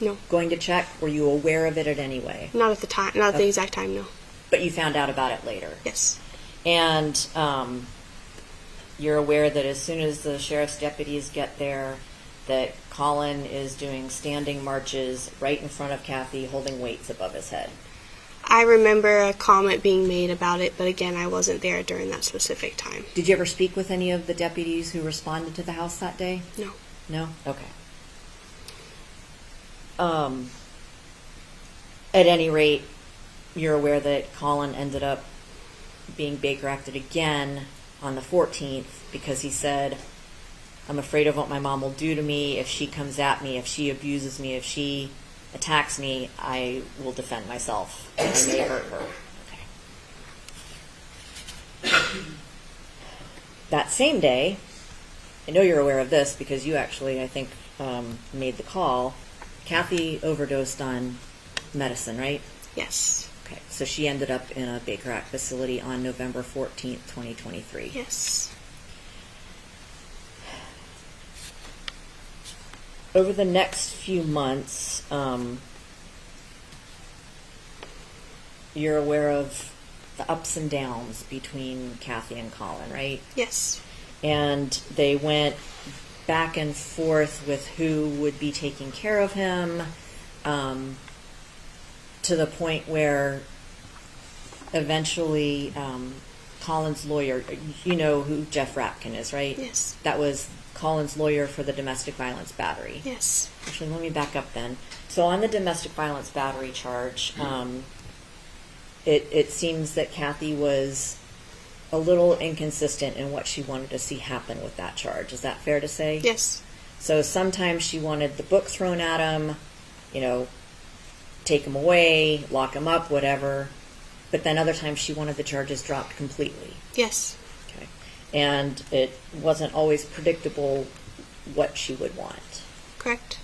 No.
Going to check? Were you aware of it at any way?
Not at the time, not at the exact time, no.
But you found out about it later?
Yes.
And you're aware that as soon as the sheriff's deputies get there, that Collin is doing standing marches right in front of Kathy, holding weights above his head.
I remember a comment being made about it, but again, I wasn't there during that specific time.
Did you ever speak with any of the deputies who responded to the house that day?
No.
No? Okay. At any rate, you're aware that Collin ended up being Baker acted again on the 14th because he said, "I'm afraid of what my mom will do to me if she comes at me, if she abuses me, if she attacks me, I will defend myself. I may hurt her." Okay. That same day, I know you're aware of this because you actually, I think, made the call. Kathy overdosed on medicine, right?
Yes.
Okay, so she ended up in a Baker Act facility on November 14th, 2023.
Yes.
Over the next few months, you're aware of the ups and downs between Kathy and Collin, right?
Yes.
And they went back and forth with who would be taking care of him, to the point where eventually Collin's lawyer. You know who Jeff Rapkin is, right?
Yes.
That was Collin's lawyer for the domestic violence battery.
Yes.
Actually, let me back up then. So on the domestic violence battery charge, it seems that Kathy was a little inconsistent in what she wanted to see happen with that charge. Is that fair to say?
Yes.
So sometimes she wanted the book thrown at him, take him away, lock him up, whatever. But then other times she wanted the charges dropped completely.
Yes.
Okay. And it wasn't always predictable what she would want.
Correct.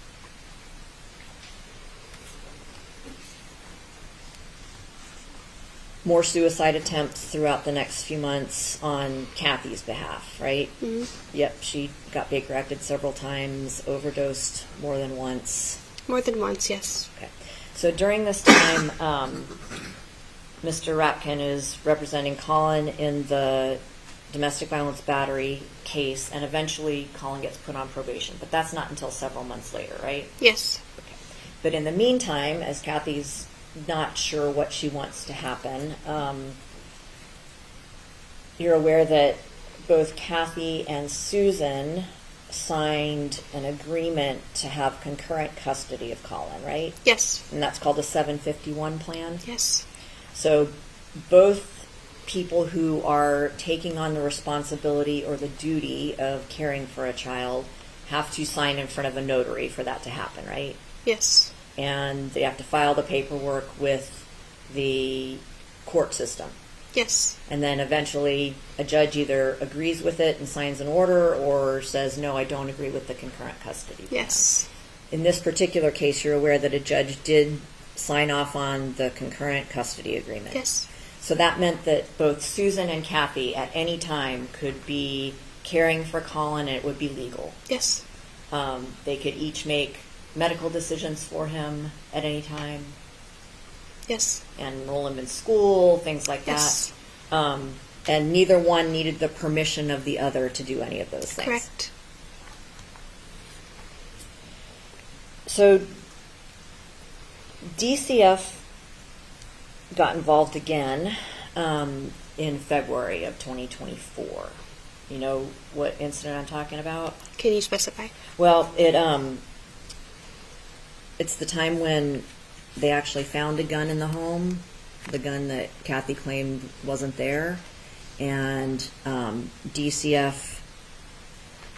More suicide attempts throughout the next few months on Kathy's behalf, right?
Mm-hmm.
Yep, she got Baker acted several times, overdosed more than once.
More than once, yes.
Okay. So during this time, Mr. Rapkin is representing Collin in the domestic violence battery case, and eventually Collin gets put on probation. But that's not until several months later, right?
Yes.
Okay. But in the meantime, as Kathy's not sure what she wants to happen, you're aware that both Kathy and Susan signed an agreement to have concurrent custody of Collin, right?
Yes.
And that's called the 751 plan?
Yes.
So both people who are taking on the responsibility or the duty of caring for a child have to sign in front of a notary for that to happen, right?
Yes.
And they have to file the paperwork with the court system.
Yes.
And then eventually a judge either agrees with it and signs an order or says, no, I don't agree with the concurrent custody plan.
Yes.
In this particular case, you're aware that a judge did sign off on the concurrent custody agreement.
Yes.
So that meant that both Susan and Kathy at any time could be caring for Collin, and it would be legal.
Yes.
They could each make medical decisions for him at any time.
Yes.
And enroll him in school, things like
Yes.
that. And neither one needed the permission of the other to do any of those things.
Correct.
So DCF got involved again in February of 2024. You know what incident I'm talking about?
Can you specify?
Well, it's the time when they actually found a gun in the home, the gun that Kathy claimed wasn't there, and DCF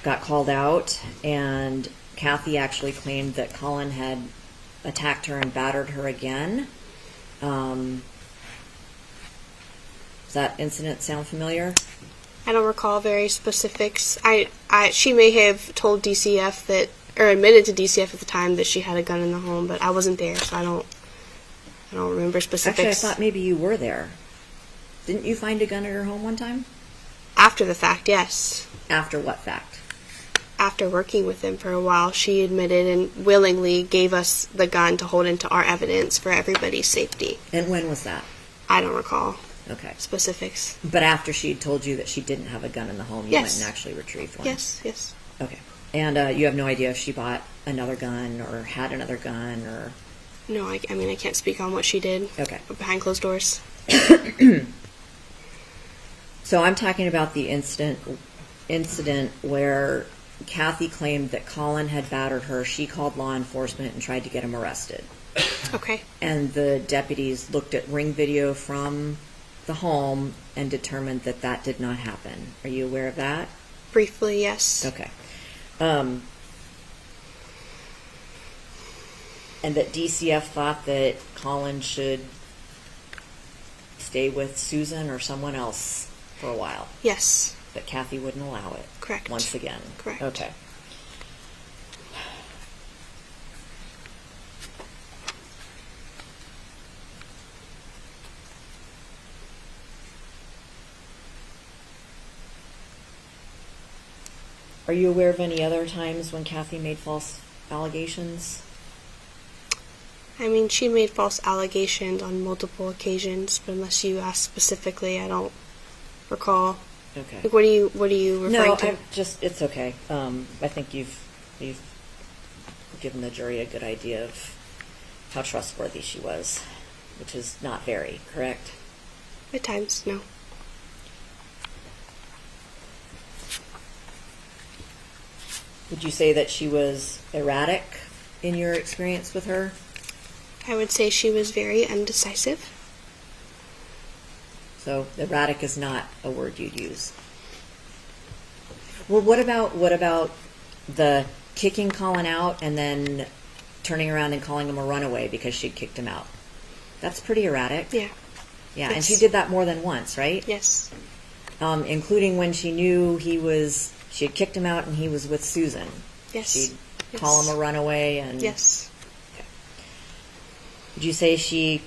got called out, and Kathy actually claimed that Collin had attacked her and battered her again. Does that incident sound familiar?
I don't recall very specifics. She may have told DCF that, or admitted to DCF at the time that she had a gun in the home, but I wasn't there, so I don't remember specifics.
Actually, I thought maybe you were there. Didn't you find a gun at her home one time?
After the fact, yes.
After what fact?
After working with him for a while, she admitted and willingly gave us the gun to hold into our evidence for everybody's safety.
And when was that?
I don't recall.
Okay.
Specifics.
But after she had told you that she didn't have a gun in the home, you
Yes.
went and actually retrieved one?
Yes, yes.
Okay. And you have no idea if she bought another gun or had another gun or...
No, I mean, I can't speak on what she did.
Okay.
Behind closed doors.
So I'm talking about the incident where Kathy claimed that Collin had battered her. She called law enforcement and tried to get him arrested.
Okay.
And the deputies looked at ring video from the home and determined that that did not happen. Are you aware of that?
Briefly, yes.
Okay. And that DCF thought that Collin should stay with Susan or someone else for a while.
Yes.
But Kathy wouldn't allow it.
Correct.
Once again.
Correct.
Okay. Are you aware of any other times when Kathy made false allegations?
I mean, she made false allegations on multiple occasions, but unless you ask specifically, I don't recall.
Okay.
Like, what are you referring
No,
to?
it's okay. I think you've given the jury a good idea of how trustworthy she was, which is not very, correct?
At times, no.
Would you say that she was erratic in your experience with her?
I would say she was very undecisive.
So erratic is not a word you'd use. Well, what about the kicking Collin out and then turning around and calling him a runaway because she'd kicked him out? That's pretty erratic.
Yeah.
Yeah,
Yes.
and she did that more than once, right?
Yes.
Including when she knew she had kicked him out and he was with Susan.
Yes.
She'd
Yes.
call him a runaway and...
Yes.
Okay. Would you say she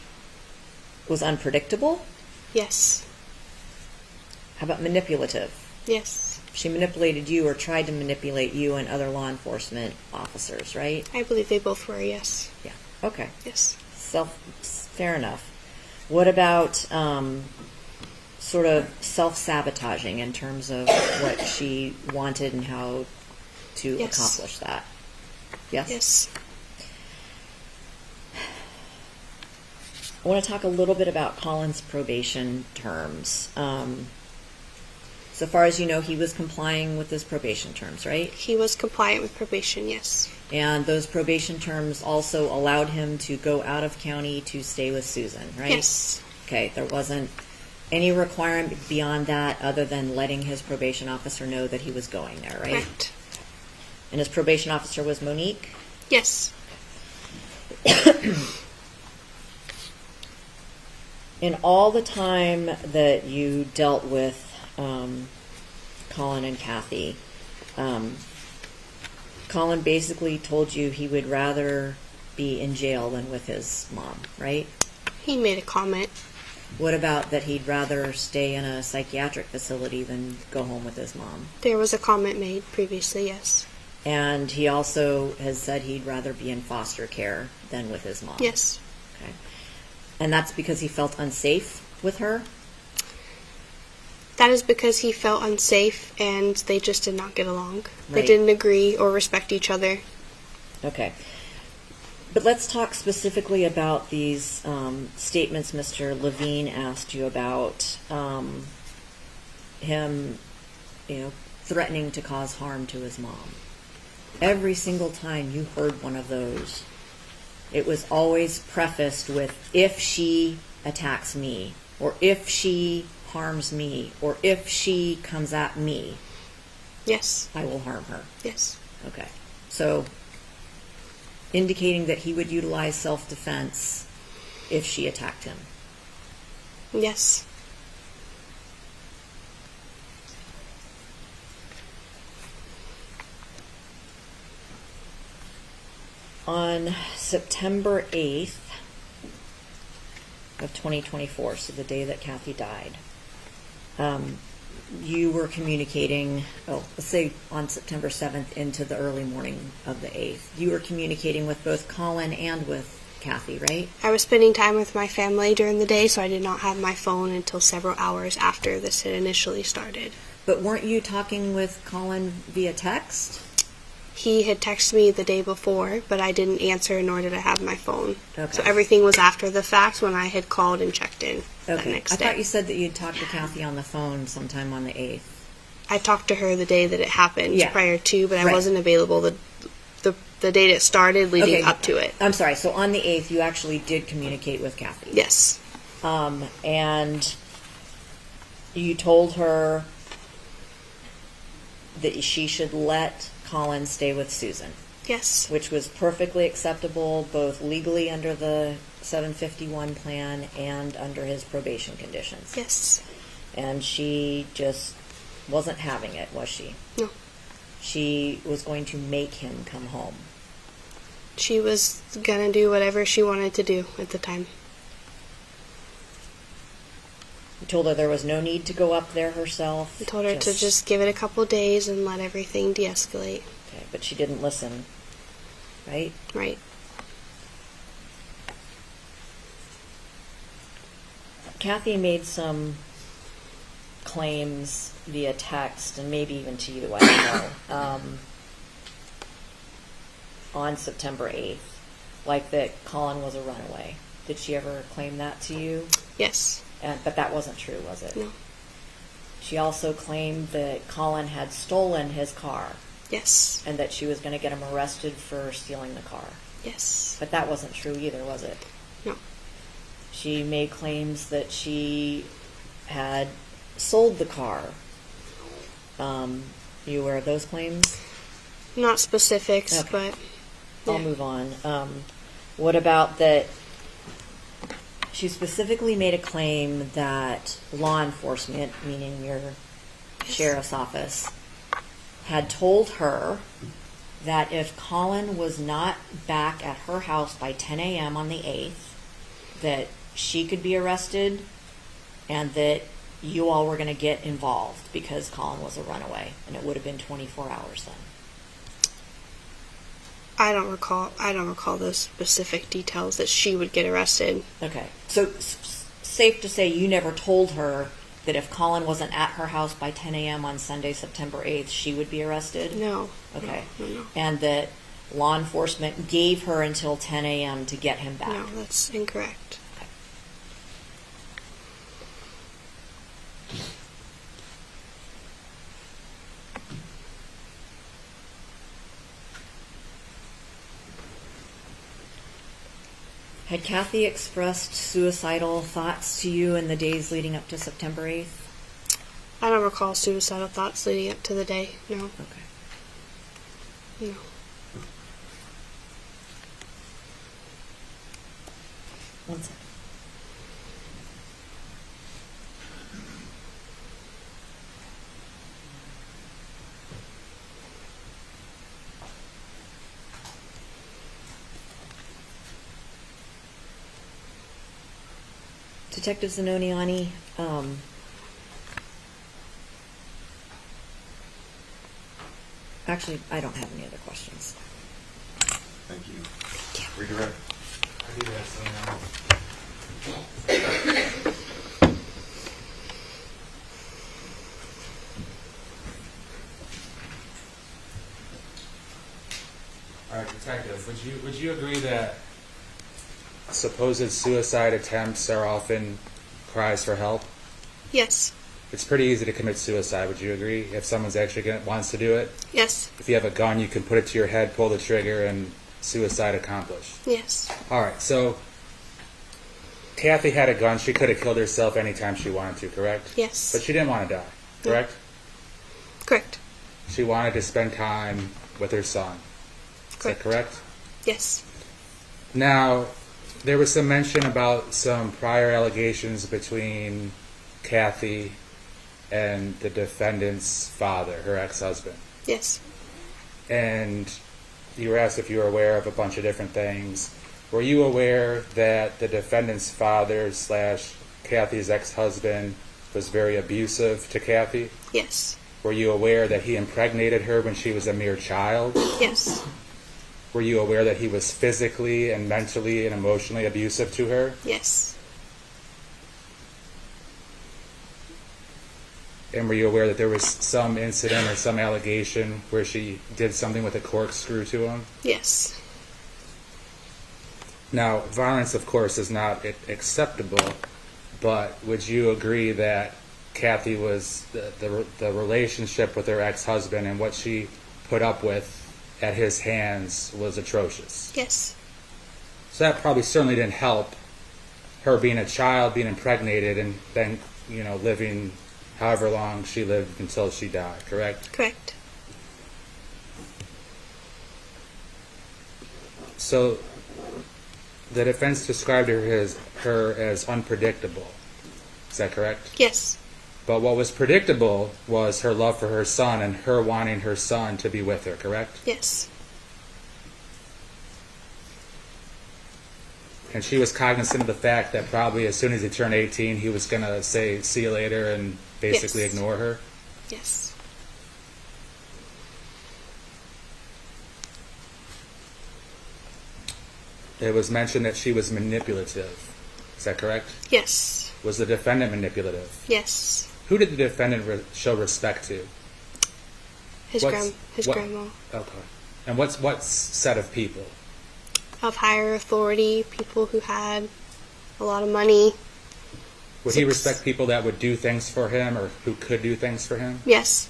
was unpredictable?
Yes.
How about manipulative?
Yes.
She manipulated you or tried to manipulate you and other law enforcement officers, right?
I believe they both were, yes.
Yeah. Okay.
Yes.
Fair enough. What about sort of self-sabotaging in terms of what she wanted and how to
Yes.
accomplish that? Yes?
Yes.
I want to talk a little bit about Collin's probation terms. So far as you know, he was complying with his probation terms, right?
He was compliant with probation, yes.
And those probation terms also allowed him to go out of county to stay with Susan, right?
Yes.
Okay, there wasn't any requirement beyond that other than letting his probation officer know that he was going there, right?
Correct.
And his probation officer was Monique?
Yes.
In all the time that you dealt with Collin and Kathy, Collin basically told you he would rather be in jail than with his mom, right?
He made a comment.
What about that he'd rather stay in a psychiatric facility than go home with his mom?
There was a comment made previously, yes.
And he also has said he'd rather be in foster care than with his mom.
Yes.
Okay. And that's because he felt unsafe with her?
That is because he felt unsafe and they just did not get along. They
Right.
didn't agree or respect each other.
Okay. But let's talk specifically about these statements Mr. Levine asked you about, him, threatening to cause harm to his mom. Every single time you heard one of those, it was always prefaced with, if she attacks me, or if she harms me, or if she comes at me,
Yes.
I will harm her.
Yes.
Okay. So, indicating that he would utilize self-defense if she attacked him.
Yes.
On September 8th of 2024, so the day that Kathy died, you were communicating, let's say on September 7th into the early morning of the 8th. You were communicating with both Collin and with Kathy, right?
I was spending time with my family during the day, so I did not have my phone until several hours after this had initially started.
But weren't you talking with Collin via text?
He had texted me the day before, but I didn't answer, nor did I have my phone.
Okay.
So everything was after the fact when I had called and checked in the
Okay.
next
I
day.
thought you said that you'd talked to Kathy on the phone sometime on the 8th.
I talked to her the day that it happened
Yeah.
prior to, but I
Right.
wasn't available the date it started leading
Okay.
up to it.
I'm sorry. So on the 8th, you actually did communicate with Kathy.
Yes.
And you told her that she should let Collin stay with Susan.
Yes.
Which was perfectly acceptable both legally under the 751 plan and under his probation conditions.
Yes.
And she just wasn't having it, was she?
No.
She was going to make him come home.
She was gonna do whatever she wanted to do at the time.
You told her there was no need to go up there herself.
I told her to just give it a couple days and let everything de-escalate.
Okay, but she didn't listen, right?
Right.
Kathy made some claims via text, and maybe even to you, I don't know, on September 8th, like that Collin was a runaway. Did she ever claim that to you?
Yes.
But that wasn't true, was it?
No.
She also claimed that Collin had stolen his car.
Yes.
And that she was going to get him arrested for stealing the car.
Yes.
But that wasn't true either, was it?
No.
She made claims that she had sold the car. You aware of those claims?
Not specifics,
Okay.
but
I'll move on. What about that? She specifically made a claim that law enforcement, meaning your sheriff's office, had told her that if Collin was not back at her house by 10 a.m. on the 8th, that she could be arrested and that you all were going to get involved because Collin was a runaway, and it would have been 24 hours then.
I don't recall those specific details that she would get arrested.
Okay. So safe to say you never told her that if Collin wasn't at her house by 10 a.m. on Sunday, September 8th, she would be arrested?
No.
Okay.
No.
And that law enforcement gave her until 10 a.m. to get him back?
No, that's incorrect.
Had Kathy expressed suicidal thoughts to you in the days leading up to September 8th?
I don't recall suicidal thoughts leading up to the day. No.
Okay.
No.
One second. Detective Zanoniani, actually, I don't have any other questions.
Thank you. Redirect.
I do have some now. All right, detective, would you agree that supposed suicide attempts are often cries for help?
Yes.
It's pretty easy to commit suicide, would you agree? If someone's actually wants to do it?
Yes.
If you have a gun, you can put it to your head, pull the trigger, and suicide accomplished.
Yes.
All right, so Kathy had a gun. She could have killed herself anytime she wanted to, correct?
Yes.
But she didn't want to die, correct?
Correct.
She wanted to spend time with her son. Is that correct?
Yes.
Now, there was some mention about some prior allegations between Kathy and the defendant's father, her ex-husband.
Yes.
And you were asked if you were aware of a bunch of different things. Were you aware that the defendant's father / Kathy's ex-husband was very abusive to Kathy?
Yes.
Were you aware that he impregnated her when she was a mere child?
Yes.
Were you aware that he was physically and mentally and emotionally abusive to her?
Yes.
And were you aware that there was some incident or some allegation where she did something with a corkscrew to him?
Yes.
Now, violence, of course, is not acceptable, but would you agree that Kathy was the relationship with her ex-husband and what she put up with at his hands was atrocious?
Yes.
So that probably certainly didn't help her being a child, being impregnated, and then, living however long she lived until she died, correct?
Correct.
So the defense described her as unpredictable. Is that correct?
Yes.
But what was predictable was her love for her son and her wanting her son to be with her, correct?
Yes.
And she was cognizant of the fact that probably as soon as he turned 18, he was going to say, see you later, and basically ignore her?
Yes.
It was mentioned that she was manipulative. Is that correct?
Yes.
Was the defendant manipulative?
Yes.
Who did the defendant show respect to?
His grandma.
Okay. And what set of people?
Of higher authority, people who had a lot of money.
Would he respect people that would do things for him or who could do things for him?
Yes.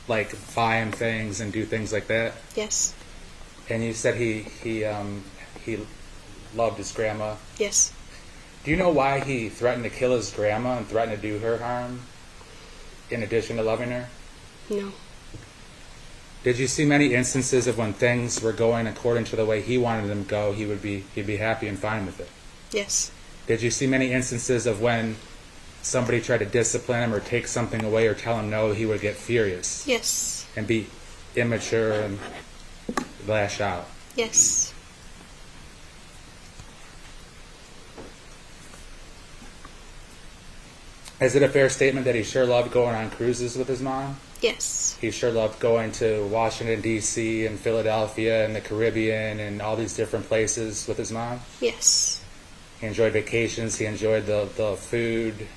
like buy him things and do things like that?
Yes.
And you said he loved his grandma.
Yes.
Do you know why he threatened to kill his grandma and threatened to do her harm, in addition to loving her?
No.
Did you see many instances of when things were going according to the way he wanted them to go, he'd be happy and fine with it?
Yes.
Did you see many instances of when somebody tried to discipline him or take something away or tell him no, he would get furious?
Yes.
And be immature and lash out?
Yes.
Is it a fair statement that he sure loved going on cruises with his mom?
Yes.
He sure loved going to Washington, D.C. and Philadelphia and the Caribbean and all these different places with his mom?
Yes.
He enjoyed vacations. He enjoyed the food,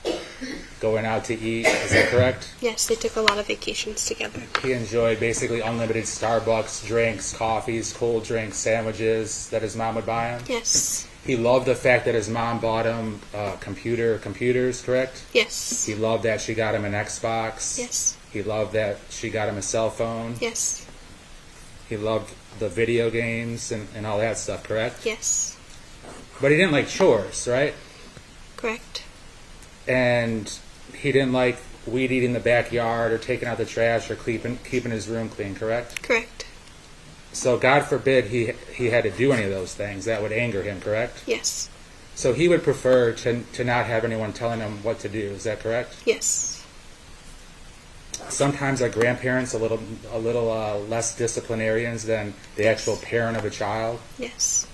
going out to eat. Is that correct?
Yes, they took a lot of vacations together.
He enjoyed basically unlimited Starbucks drinks, coffees, cold drinks, sandwiches that his mom would buy him?
Yes.
He loved the fact that his mom bought him computers, correct?
Yes.
He loved that she got him an Xbox.
Yes.
He loved that she got him a cell phone.
Yes.
He loved the video games and all that stuff, correct?
Yes.
But he didn't like chores, right?
Correct.
And he didn't like weed eating the backyard or taking out the trash or keeping his room clean, correct?
Correct.
So God forbid he had to do any of those things. That would anger him, correct?
Yes.
So he would prefer to not have anyone telling him what to do. Is that correct?
Yes.
Sometimes our grandparents a little less disciplinarians than the actual parent of a child.
Yes.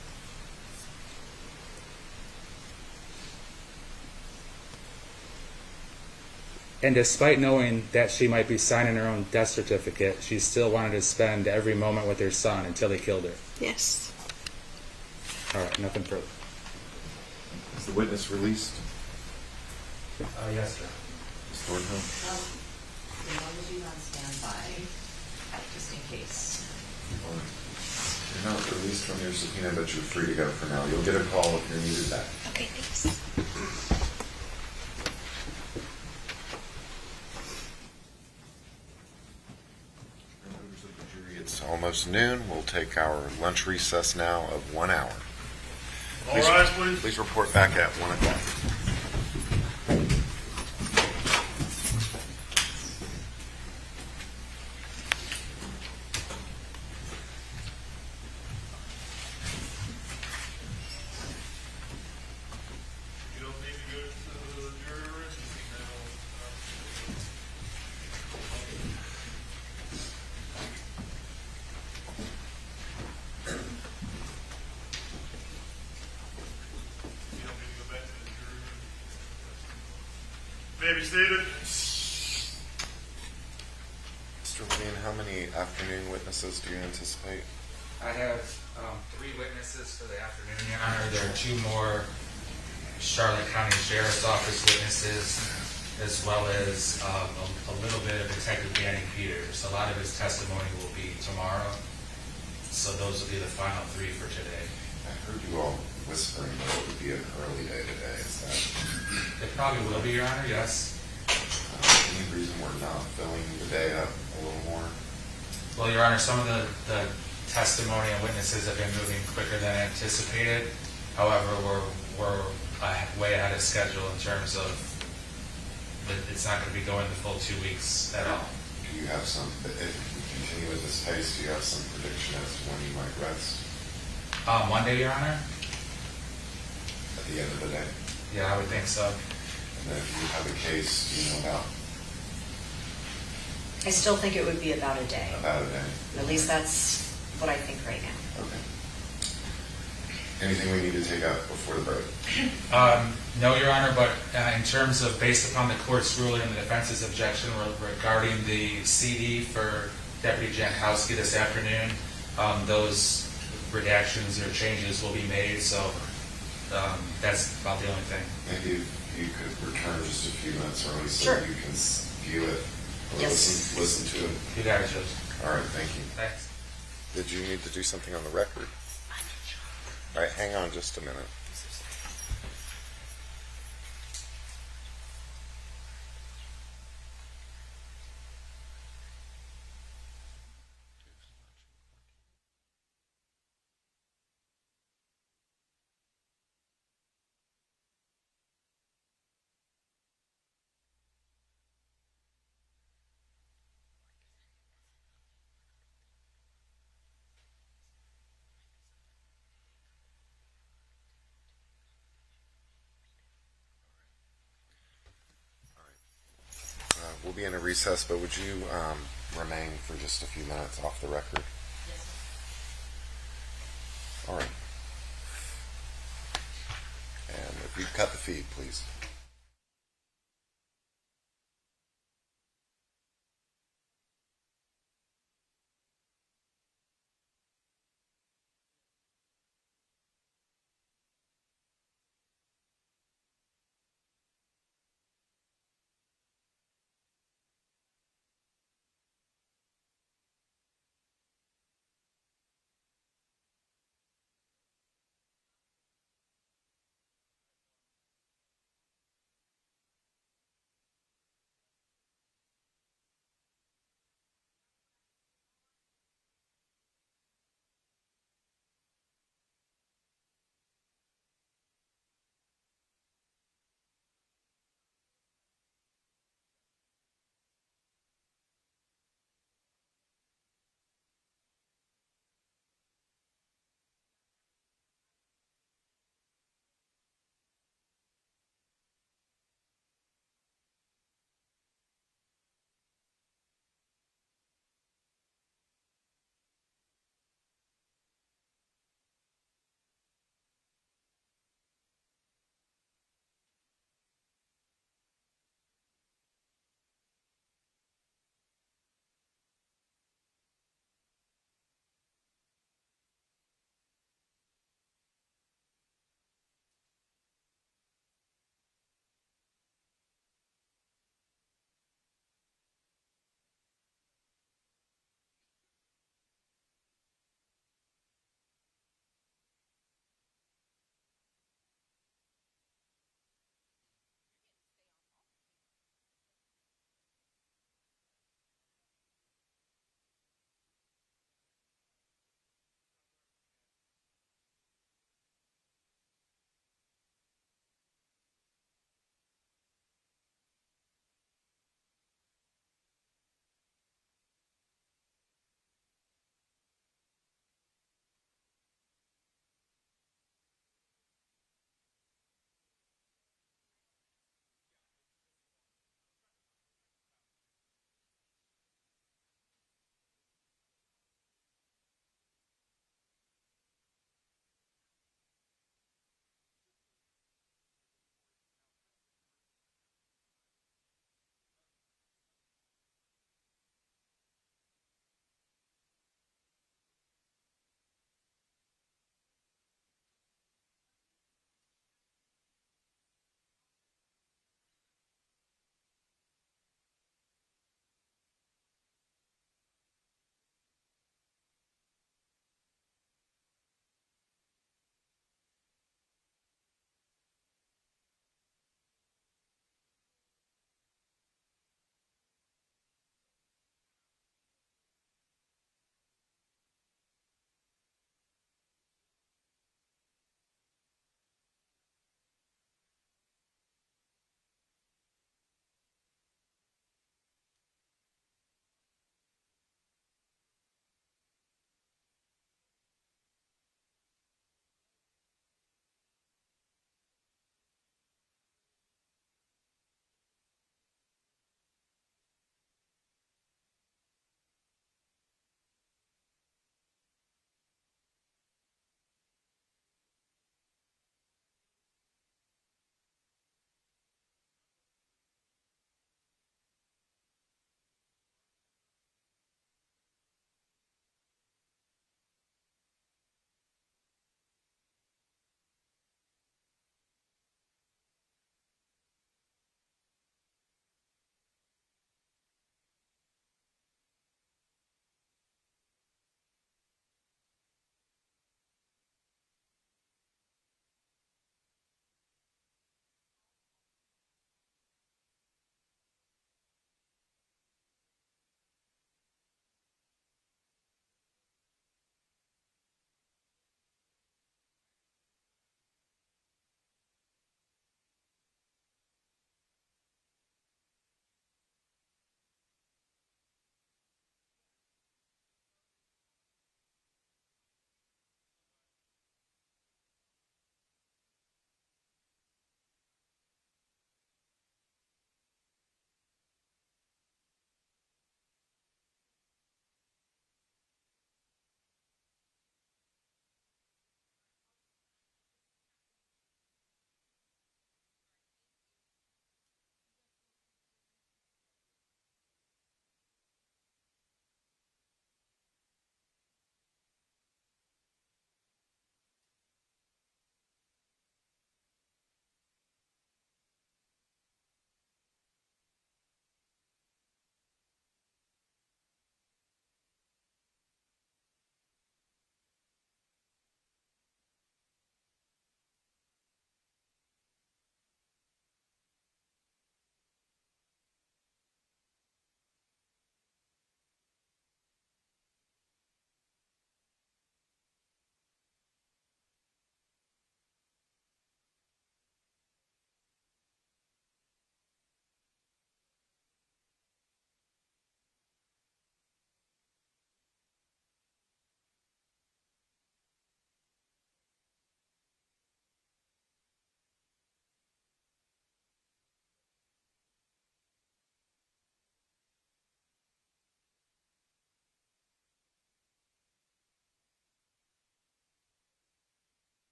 And despite knowing that she might be signing her own death certificate, she still wanted to spend every moment with her son until he killed her.
Yes.
All right, nothing further.
Is the witness released?
Yes, sir.
Ms. Thornhill?
As long as she's on standby, just in case.
You're not released from your subpoena, but you're free to go for now. You'll get a call if you're needed back.
Okay, thanks.
Members of the jury, it's almost noon. We'll take our lunch recess now of 1 hour.
All rise, please.
Please report back at 1 o'clock.
You don't need to go to the jury room. You don't need to go back to the jury room. May be seated.
Mr. Levine, how many afternoon witnesses do you anticipate?
I have 3 witnesses for the afternoon, Your Honor. There are 2 more Charlotte County Sheriff's Office witnesses, as well as a little bit of Detective Danny Peters. A lot of his testimony will be tomorrow, so those will be the final 3 for today.
I heard you all whispering that it would be an early day today. Is that
It probably will be, Your Honor, yes.
any reason we're not filling the day up a little more?
Well, Your Honor, some of the testimony and witnesses have been moving quicker than anticipated. However, we're way ahead of schedule in terms of it's not going to be going the full 2 weeks at all.
Do you have some, if we continue at this pace, do you have some prediction as to when you might rest
Monday, Your Honor?
at the end of the day?
Yeah, I would think so.
And then if you have a case, do you know about
I still think it would be about a day.
a day?
At least that's what I think right now.
Okay. Anything we need to take out before the break?
No, Your Honor, but in terms of based upon the court's ruling and the defense's objection regarding the CD for Deputy Jankowski this afternoon, those redactions or changes will be made, so that's about the only thing.
Maybe you could return just a few minutes early so
Sure.
you can view it or
Yes.
listen to it.
You got it, Judge.
All right, thank you.
Thanks.
Did you need to do something on the record? All right, hang on just a minute. be in a recess, but would you remain for just a few minutes off the record? All right. And if you cut the feed, please.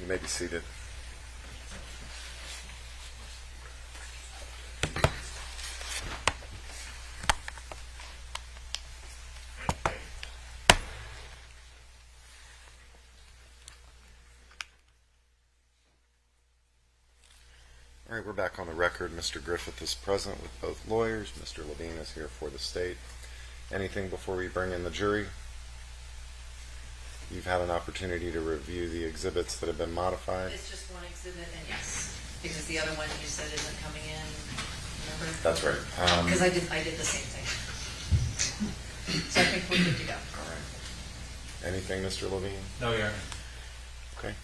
You may be seated. All right, we're back on the record. Mr. Griffith is present with both lawyers. Mr. Levine is here for the state. Anything before we bring in the jury? You've had an opportunity to review the exhibits that have been modified.
It's just one exhibit, and yes, because the other one you said isn't coming in. Remember?
That's right.
Because I did the same thing. So I think we're good to go.
All right. Anything, Mr. Levine?
No, Your Honor.
Okay.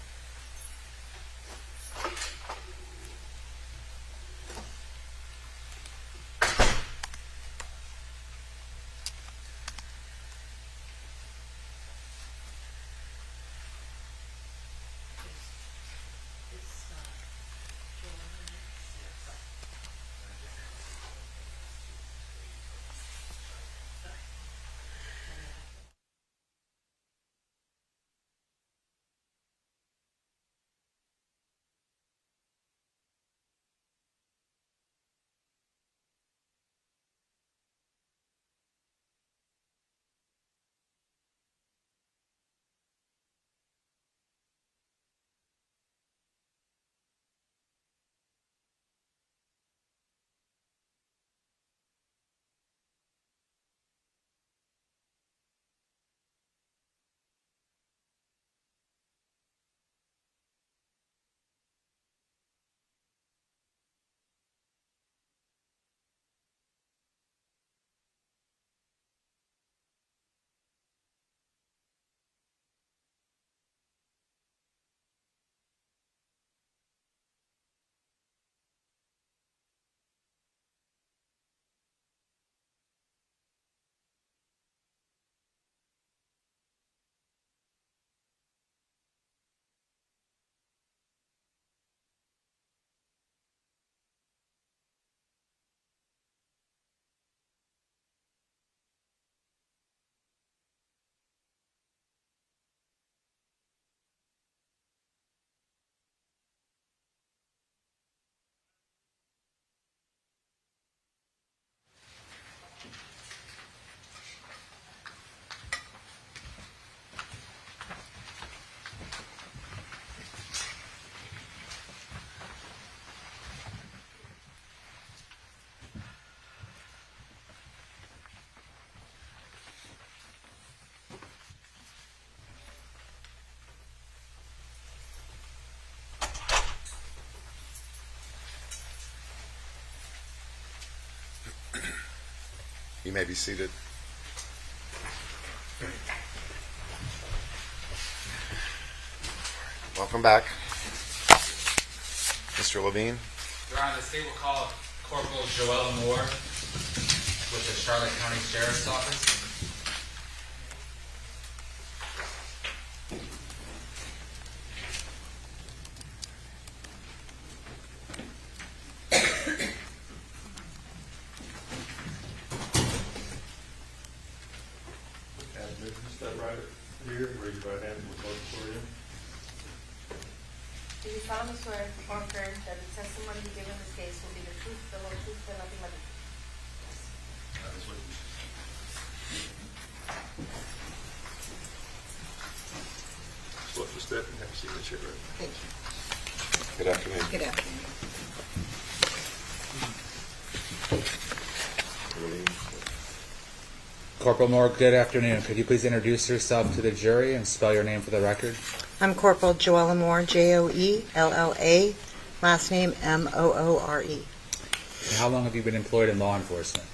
You may be seated. Welcome back. Mr. Levine.
Your Honor, the state will call Corporal Joelle Moore with the Charlotte County Sheriff's Office.
Step right here, raise your right hand, we'll vote for you.
Do you solemnly swear or affirm that the testimony you give in this case will be the truth, the whole truth, and nothing but the truth?
That is what you Go up the step and have a signature.
Thank you.
Good afternoon.
Good afternoon.
Corporal Moore, good afternoon. Could you please introduce yourself to the jury and spell your name for the record?
I'm Corporal Joella Moore, Joella, last name Moore.
And how long have you been employed in law enforcement?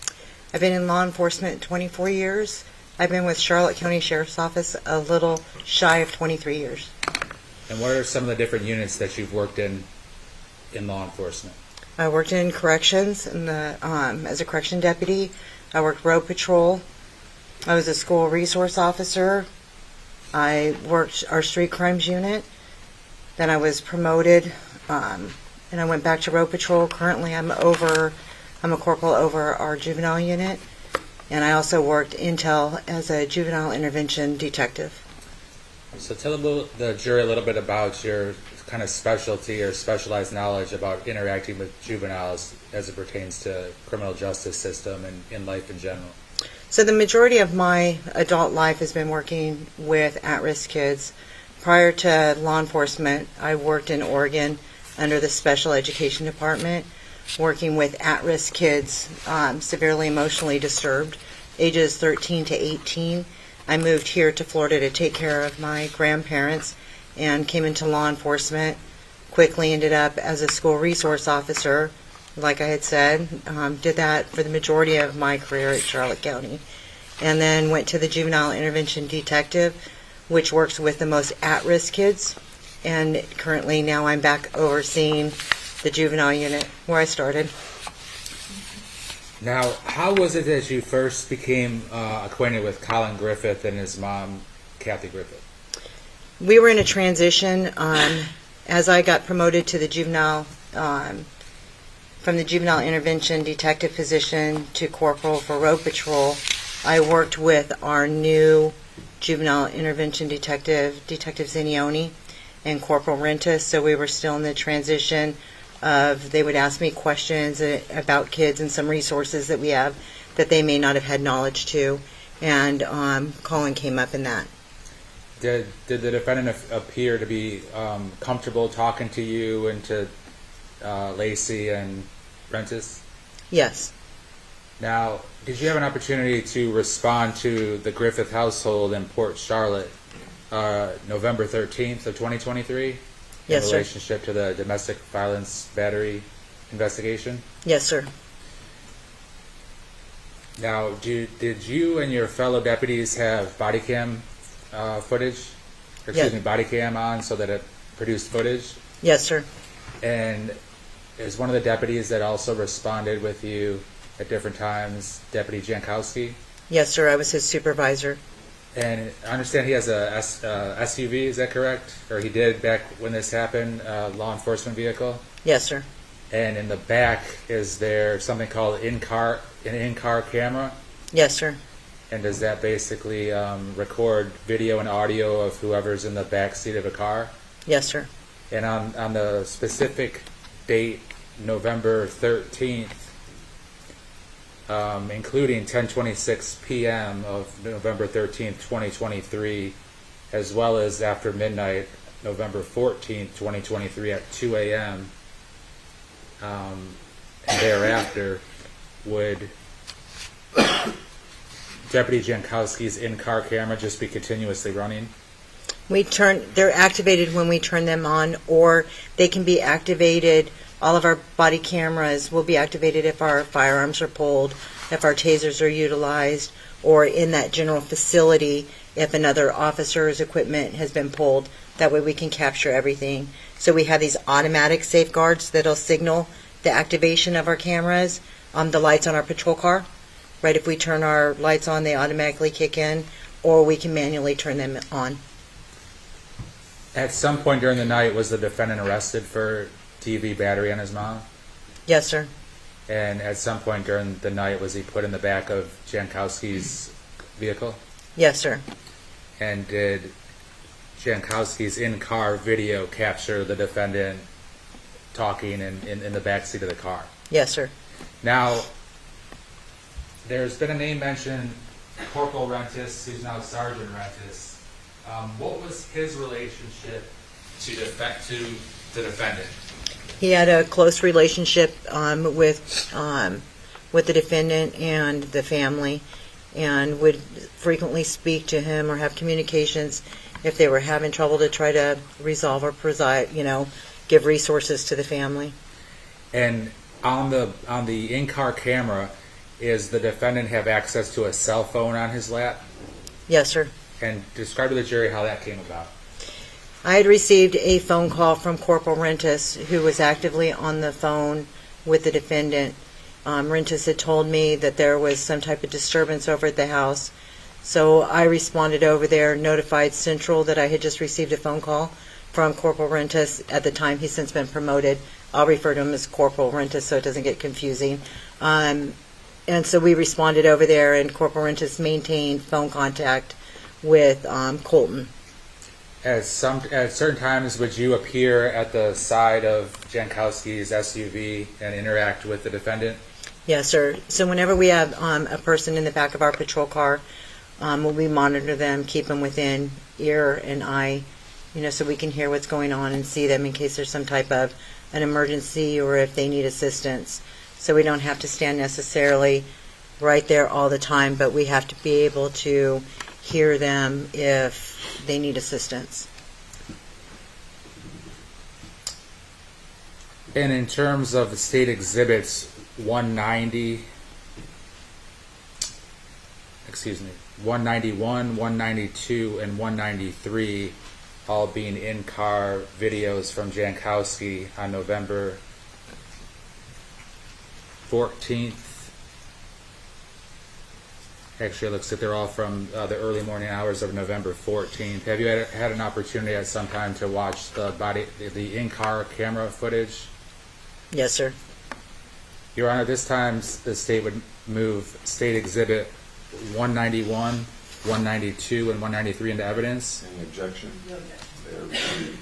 I've been in law enforcement 24 years. I've been with Charlotte County Sheriff's Office a little shy of 23 years.
And what are some of the different units that you've worked in law enforcement?
I worked in corrections as a correction deputy. I worked road patrol. I was a school resource officer. I worked our street crimes unit. Then I was promoted, and I went back to road patrol. Currently, I'm a corporal over our juvenile unit, and I also worked intel as a juvenile intervention detective.
So tell the jury a little bit about your kind of specialty or specialized knowledge about interacting with juveniles as it pertains to criminal justice system and in life in general.
So the majority of my adult life has been working with at-risk kids. Prior to law enforcement, I worked in Oregon under the Special Education Department, working with at-risk kids, severely emotionally disturbed, ages 13 to 18. I moved here to Florida to take care of my grandparents and came into law enforcement. Quickly ended up as a school resource officer, like I had said. Did that for the majority of my career at Charlotte County. And then went to the Juvenile Intervention Detective, which works with the most at-risk kids. And currently now I'm back overseeing the juvenile unit where I started.
Now, how was it that you first became acquainted with Collin Griffith and his mom, Kathy Griffith?
We were in a transition. As I got promoted to the juvenile, from the Juvenile Intervention Detective position to Corporal for Road Patrol, I worked with our new Juvenile Intervention Detective, Detective Zanioni, and Corporal Rentis, so we were still in the transition of, they would ask me questions about kids and some resources that we have that they may not have had knowledge to, and Collin came up in that.
Did the defendant appear to be comfortable talking to you and to Lacey and Rentis?
Yes.
Now, did you have an opportunity to respond to the Griffith household in Port Charlotte November 13th of 2023?
Yes,
in
sir.
relationship to the domestic violence battery investigation?
Yes, sir.
Now, did you and your fellow deputies have body cam footage? Or, excuse me, body cam on so that it produced footage?
Yes, sir.
And is one of the deputies that also responded with you at different times Deputy Jankowski?
Yes, sir. I was his supervisor.
And I understand he has a SUV, is that correct? Or he did back when this happened, law enforcement vehicle?
Yes, sir.
And in the back, is there something called an in-car camera?
Yes, sir.
And does that basically record video and audio of whoever's in the back seat of a car?
Yes, sir.
And on the specific date, November 13th, including 10:26 p.m. of November 13th, 2023, as well as after midnight, November 14th, 2023 at 2 a.m., and thereafter, would Deputy Jankowski's in-car camera just be continuously running?
They're activated when we turn them on, or they can be activated. All of our body cameras will be activated if our firearms are pulled, if our tasers are utilized, or in that general facility if another officer's equipment has been pulled. That way we can capture everything. So we have these automatic safeguards that'll signal the activation of our cameras, the lights on our patrol car. Right, if we turn our lights on, they automatically kick in, or we can manually turn them on.
At some point during the night, was the defendant arrested for TV battery on his mom?
Yes, sir.
And at some point during the night, was he put in the back of Jankowski's vehicle?
Yes, sir.
And did Jankowski's in-car video capture the defendant talking in the back seat of the car?
Yes, sir.
Now, there's been a name mentioned, Corporal Rentis, who's now Sergeant Rentis. What was his relationship to the defendant?
He had a close relationship with the defendant and the family, and would frequently speak to him or have communications if they were having trouble to try to resolve or give resources to the family.
And on the in-car camera, is the defendant have access to a cell phone on his lap?
Yes, sir.
And describe to the jury how that came about.
I had received a phone call from Corporal Rentis, who was actively on the phone with the defendant. Rentis had told me that there was some type of disturbance over at the house. So I responded over there, notified Central that I had just received a phone call from Corporal Rentis. At the time, he's since been promoted. I'll refer to him as Corporal Rentis so it doesn't get confusing. And so we responded over there, and Corporal Rentis maintained phone contact with Colton.
At certain times, would you appear at the side of Jankowski's SUV and interact with the defendant?
Yes, sir. So whenever we have a person in the back of our patrol car, we monitor them, keep them within ear and eye, so we can hear what's going on and see them in case there's some type of an emergency or if they need assistance. So we don't have to stand necessarily right there all the time, but we have to be able to hear them if they need assistance.
And in terms of the state exhibits 191, 192, and 193, all being in-car videos from Jankowski on November 14th. Actually, it looks like they're all from the early morning hours of November 14th. Have you had an opportunity at some time to watch the in-car camera footage?
Yes, sir.
Your Honor, this time the state would move State Exhibit 191, 192, and 193 into evidence.
Any objection?
No objection.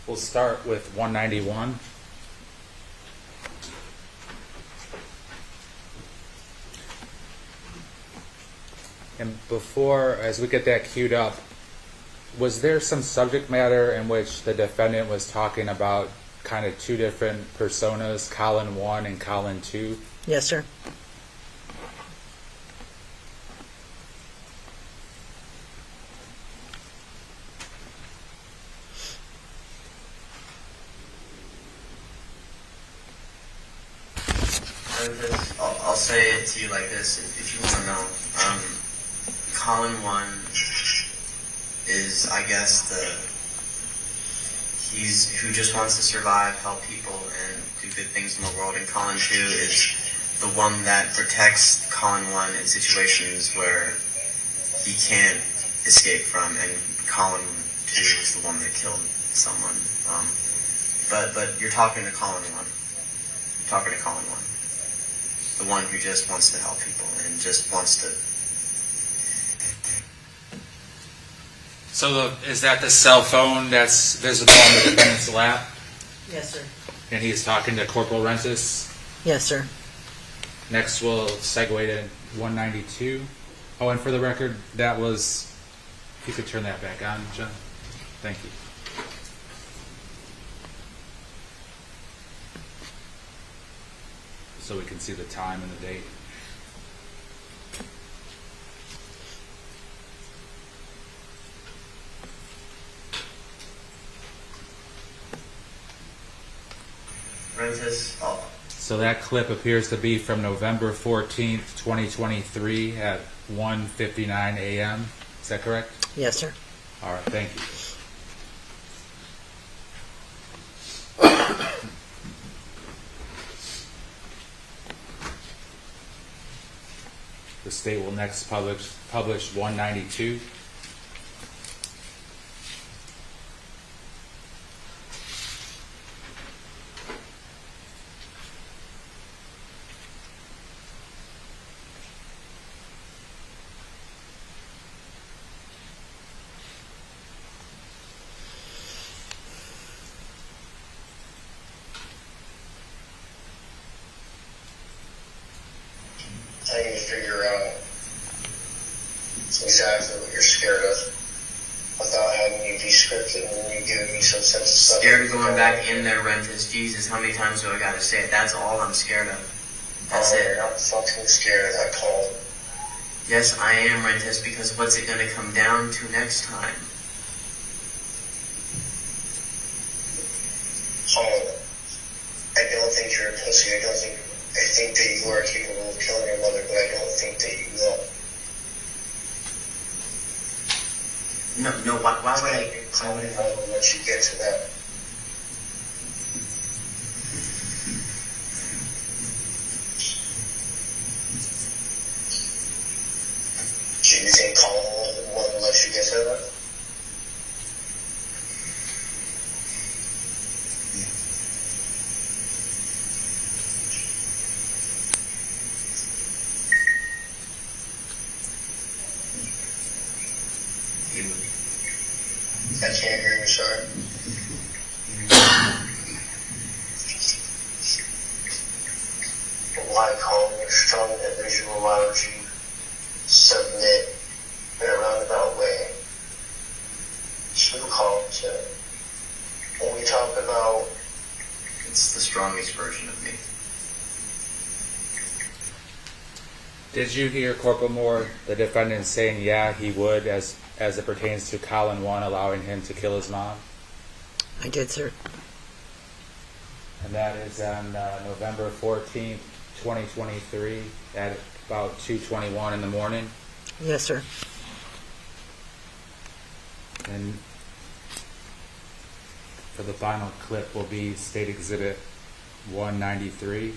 We'll start with 191. And before, as we get that queued up, was there some subject matter in which the defendant was talking about kind of two different personas, Collin 1 and Collin 2?
Yes, sir.
I'll say it to you like this, if you want to know. Collin 1 is, I guess, he's who just wants to survive, help people, and do good things in the world. And Collin 2 is the one that protects Collin 1 in situations where he can't escape from. And Collin 2 is the one that killed someone. But you're talking to Collin 1. You're talking to Collin 1. The one who just wants to help people and just wants to.
So is that the cell phone that's visible on the defendant's lap?
Yes, sir.
And he's talking to Corporal Rentis?
Yes, sir.
Next we'll segue to 192. Oh, and for the record, that was, if you could turn that back on, John. Thank you. So we can see the time and the date.
Rentis.
So that clip appears to be from November 14th, 2023 at 1:59 a.m. Is that correct?
Yes, sir.
All right, thank you. The state will next publish 192.
I need to figure out exactly what you're scared of without having you be scripted and you giving me some sense of stuff.
Scared of going back in there, Rentis. Jesus, how many times do I gotta say it? That's all I'm scared of. That's it.
I'm fucking scared of that call.
Yes, I am, Rentis, because what's it gonna come down to next time?
I don't think you're a pussy. I think that you are capable of killing your mother, but I don't think that you will.
No, why would I?
I will let you get to that. you think Collin won't let you get to that? I can't hear you, sorry. Why Collin is strong individual? Why would you submit in a roundabout way to Collin? So when we talk about,
It's the strongest version of me.
Did you hear Corporal Moore, the defendant, saying, yeah, he would, as it pertains to Collin 1, allowing him to kill his mom?
I did, sir.
And that is on November 14th, 2023, at about 2:21 in the morning.
Yes, sir.
And for the final clip will be State Exhibit 193.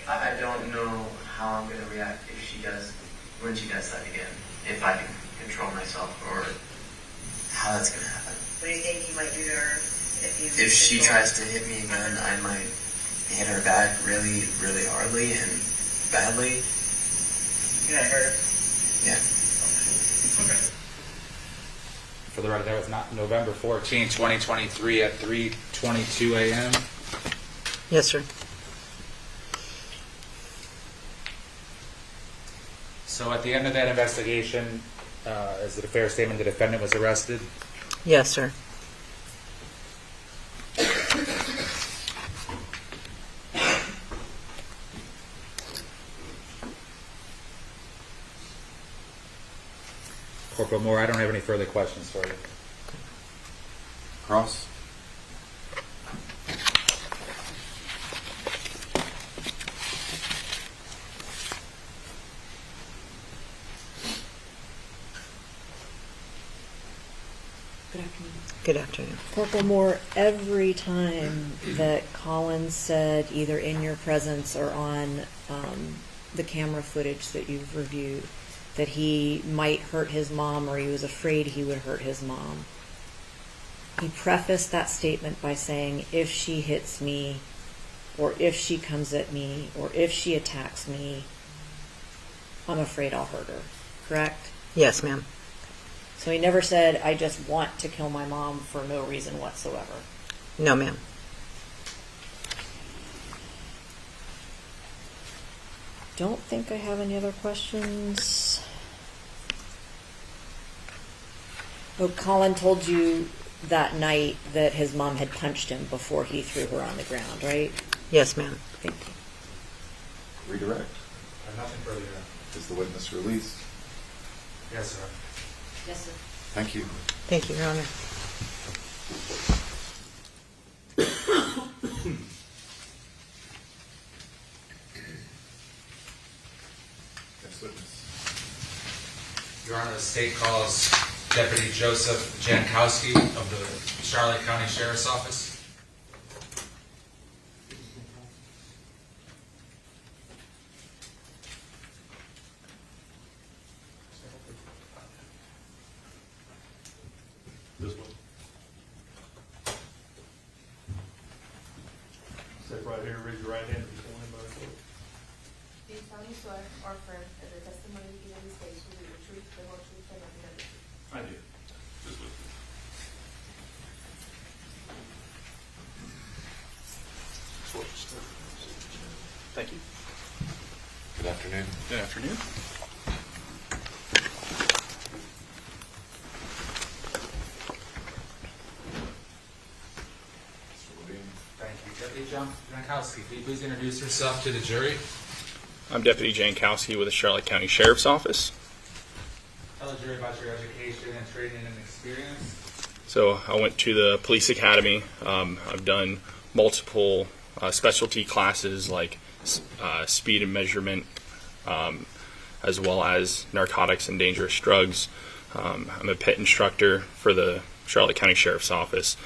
I don't know how I'm going to react if she does, when she does that again. If I can control myself, or how that's going to happen.
What do you think you might do to her
If she tries to hit me again, I might hit her back really, really hardly and badly.
You're gonna hurt?
Yeah.
For the record, that was not November 14th, 2023 at 3:22 a.m.
Yes, sir.
So at the end of that investigation, is it a fair statement the defendant was arrested?
Yes, sir.
Corporal Moore, I don't have any further questions for you.
Cross?
Good afternoon.
Good afternoon.
Corporal Moore, every time that Collin said, either in your presence or on the camera footage that you've reviewed, that he might hurt his mom or he was afraid he would hurt his mom, he prefaced that statement by saying, if she hits me, or if she comes at me, or if she attacks me, I'm afraid I'll hurt her. Correct?
Yes, ma'am.
So he never said, I just want to kill my mom for no reason whatsoever.
No, ma'am.
Don't think I have any other questions. Oh, Collin told you that night that his mom had punched him before he threw her on the ground, right?
Yes, ma'am.
Thank you.
Redirect.
I have nothing further.
Is the witness released?
Yes, sir.
Yes, sir.
Thank you.
Thank you, Your Honor.
Next witness.
Your Honor, the state calls Deputy Joseph Jankowski of the Charlotte County Sheriff's Office.
This one. Step right here, raise your right hand if you want anybody to.
Do you solemnly swear or affirm that the testimony you give in this case will be the truth, the whole truth, and nothing but the truth?
I do. Just listen.
Thank you.
Good afternoon.
Good afternoon.
Thank you. Deputy Jankowski, can you please introduce yourself to the jury?
I'm Deputy Jankowski with the Charlotte County Sheriff's Office.
Tell the jury about your education and training and experience.
So I went to the police academy. I've done multiple specialty classes like speed and measurement, as well as narcotics and dangerous drugs. I'm a pit instructor for the Charlotte County Sheriff's Office.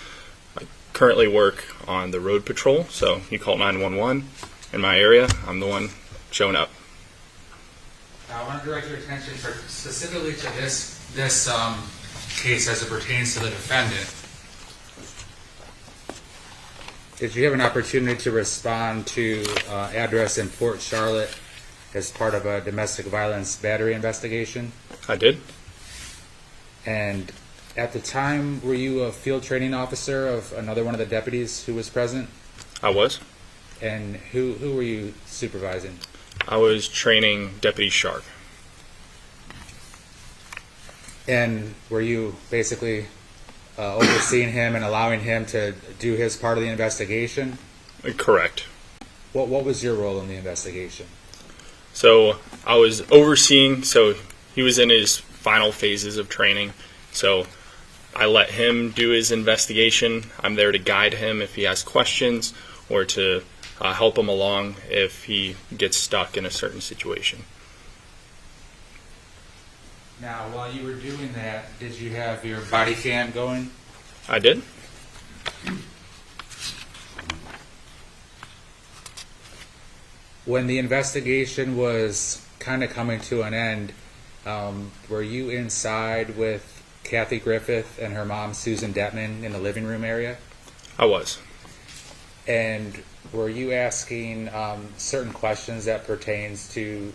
I currently work on the road patrol, so you call 911 in my area, I'm the one showing up.
I want to direct your attention specifically to this case as it pertains to the defendant. Did you have an opportunity to respond to address in Port Charlotte as part of a domestic violence battery investigation?
I did.
And at the time, were you a field training officer of another one of the deputies who was present?
I was.
And who were you supervising?
I was training Deputy Shark.
And were you basically overseeing him and allowing him to do his part of the investigation?
Correct.
What was your role in the investigation?
So I was overseeing, so he was in his final phases of training, so I let him do his investigation. I'm there to guide him if he has questions or to help him along if he gets stuck in a certain situation.
Now, while you were doing that, did you have your body cam going?
I did.
When the investigation was kind of coming to an end, were you inside with Kathy Griffith and her mom, Susan Detman, in the living room area?
I was.
And were you asking certain questions that pertains to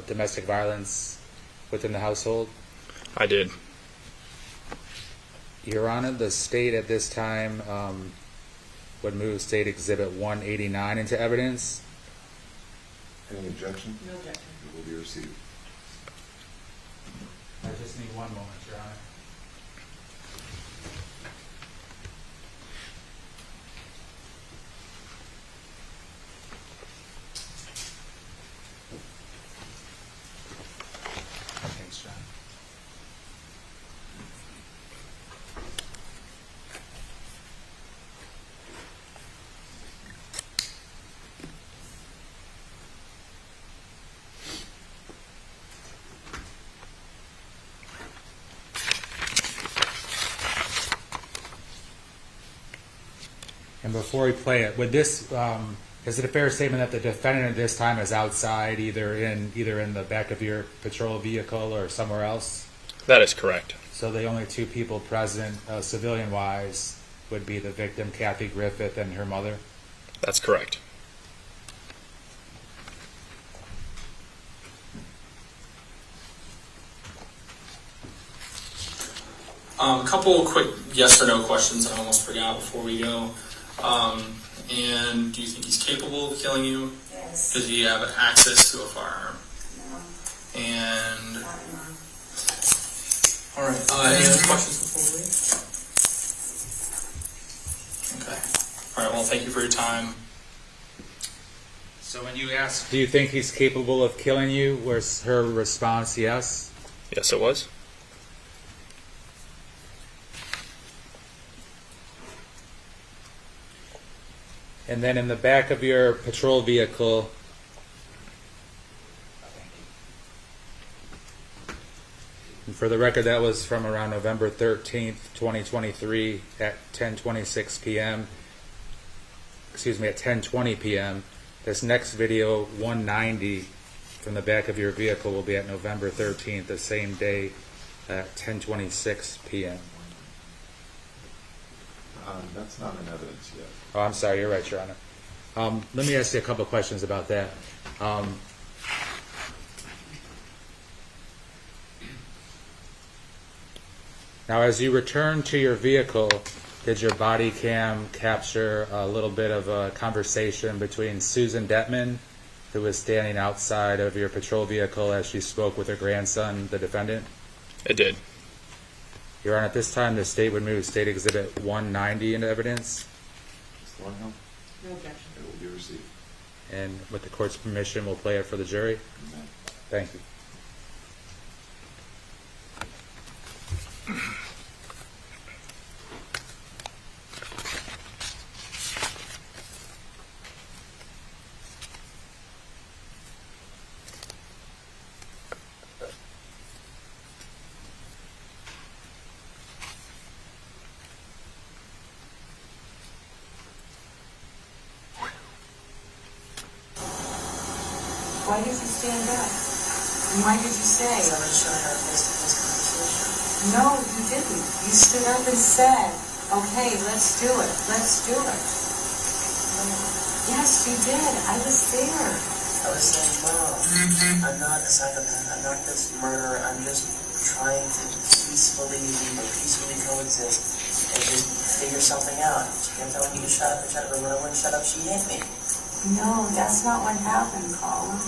domestic violence within the household?
I did.
Your Honor, the state at this time would move State Exhibit 189 into evidence.
Any objection?
No objection.
It will be received.
I just need one moment, Your Honor. Thanks, John. And before we play it, would this is it a fair statement that the defendant at this time is outside, either in the back of your patrol vehicle or somewhere else?
That is correct.
So the only two people present, civilian-wise, would be the victim, Kathy Griffith, and her mother?
That's correct. A couple quick yes or no questions I almost forgot before we go. And do you think he's capable of killing you?
Yes.
Does he have access to a firearm?
No.
And
Not anymore.
all right. Any other questions before we leave? Okay. All right. Well, thank you for your time.
So when you ask, do you think he's capable of killing you, was her response yes?
Yes, it was.
And then in the back of your patrol vehicle, and for the record, that was from around November 13th, 2023 at 10:26 p.m. Excuse me, at 10:20 p.m. This next video, 190, from the back of your vehicle will be at November 13th, the same day at 10:26 p.m.
That's not in evidence yet.
Oh, I'm sorry. You're right, Your Honor. Let me ask you a couple of questions about that. Now, as you return to your vehicle, did your body cam capture a little bit of a conversation between Susan Detman, who was standing outside of your patrol vehicle as she spoke with her grandson, the defendant?
It did.
Your Honor, at this time, the state would move State Exhibit 190 into evidence.
Thornhill?
No objection.
It will be received.
And with the court's permission, we'll play it for the jury.
Amen.
Thank you.
Why did you stand up? And why did you say?
I was showing her a face-to-face conversation.
No, you didn't. You stood up and said, okay, let's do it. Let's do it. Yes, you did. I was there.
I was saying, Mom, I'm not a psychopath. I'm not this murderer. I'm just trying to peacefully coexist and just figure something out. She kept telling me to shut up and shut up, and when I wouldn't shut up, she hit me.
No, that's not what happened, Colin.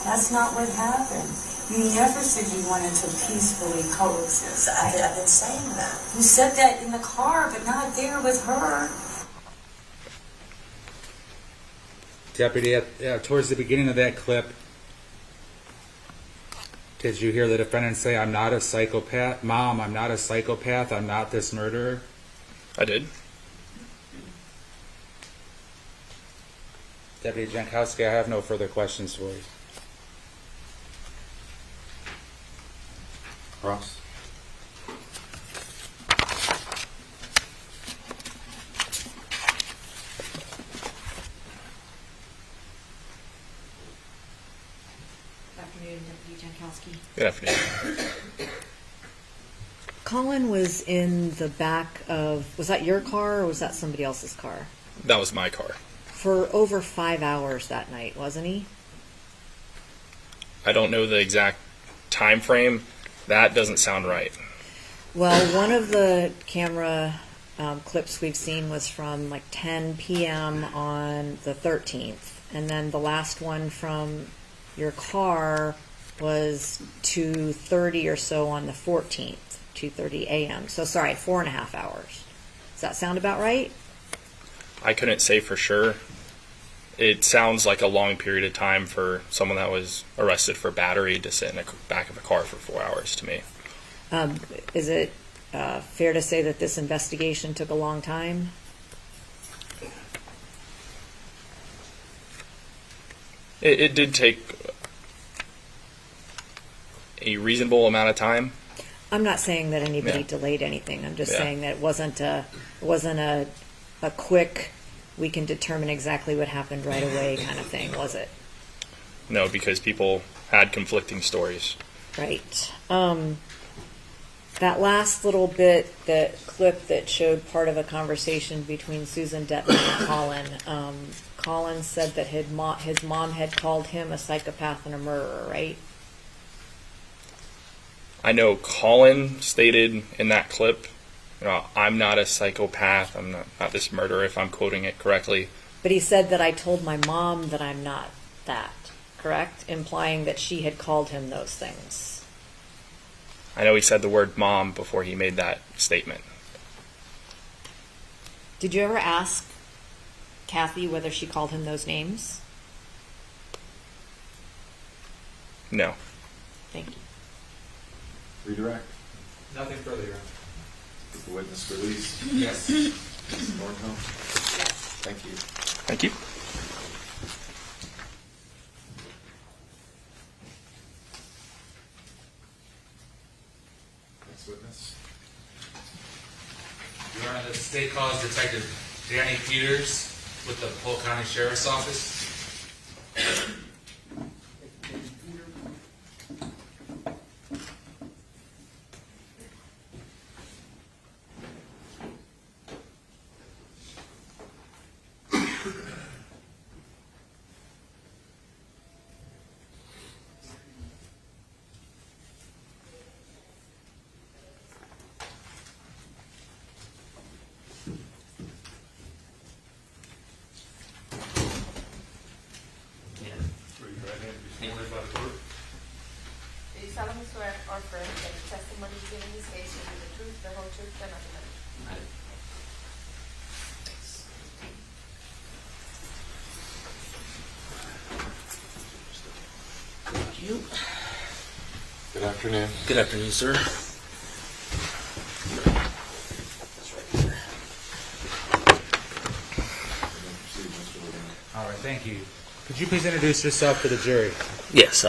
That's not what happened. You never said you wanted to peacefully coexist.
I've been saying that.
You said that in the car, but not there with her.
Deputy, towards the beginning of that clip, did you hear the defendant say, I'm not a psychopath? Mom, I'm not a psychopath. I'm not this murderer.
I did.
Deputy Jankowski, I have no further questions for you.
Ross?
Good afternoon, Deputy Jankowski.
Good afternoon.
Colin was in the back of, was that your car or was that somebody else's car?
That was my car.
For over 5 hours that night, wasn't he?
I don't know the exact time frame. That doesn't sound right.
Well, one of the camera clips we've seen was from like 10 p.m. on the 13th. And then the last one from your car was 2:30 or so on the 14th, 2:30 a.m. So sorry, 4.5 hours. Does that sound about right?
I couldn't say for sure. It sounds like a long period of time for someone that was arrested for battery to sit in the back of a car for 4 hours to me.
Is it fair to say that this investigation took a long time?
It did take a reasonable amount of time.
I'm not saying that anybody
Yeah.
delayed anything. I'm just
Yeah.
saying that it wasn't a quick, we can determine exactly what happened right away kind of thing, was it?
No, because people had conflicting stories.
Right. That last little bit, that clip that showed part of a conversation between Susan Detman and Colin, Colin said that his mom had called him a psychopath and a murderer, right?
I know Collin stated in that clip, I'm not a psychopath, I'm not this murderer, if I'm quoting it correctly.
But he said that I told my mom that I'm not that, correct? Implying that she had called him those things.
I know he said the word mom before he made that statement.
Did you ever ask Kathy whether she called him those names?
No.
Thank you.
Redirect.
Nothing further, Your Honor.
Is the witness released?
Yes.
Mrs. Thornhill?
Yes.
Thank you.
Thank you.
Next witness?
Your Honor, the state calls Detective Danny Peters with the Polk County Sheriff's Office.
you.
Good afternoon.
Good afternoon, sir.
All right, thank you. Could you please introduce yourself to the jury?
Yes,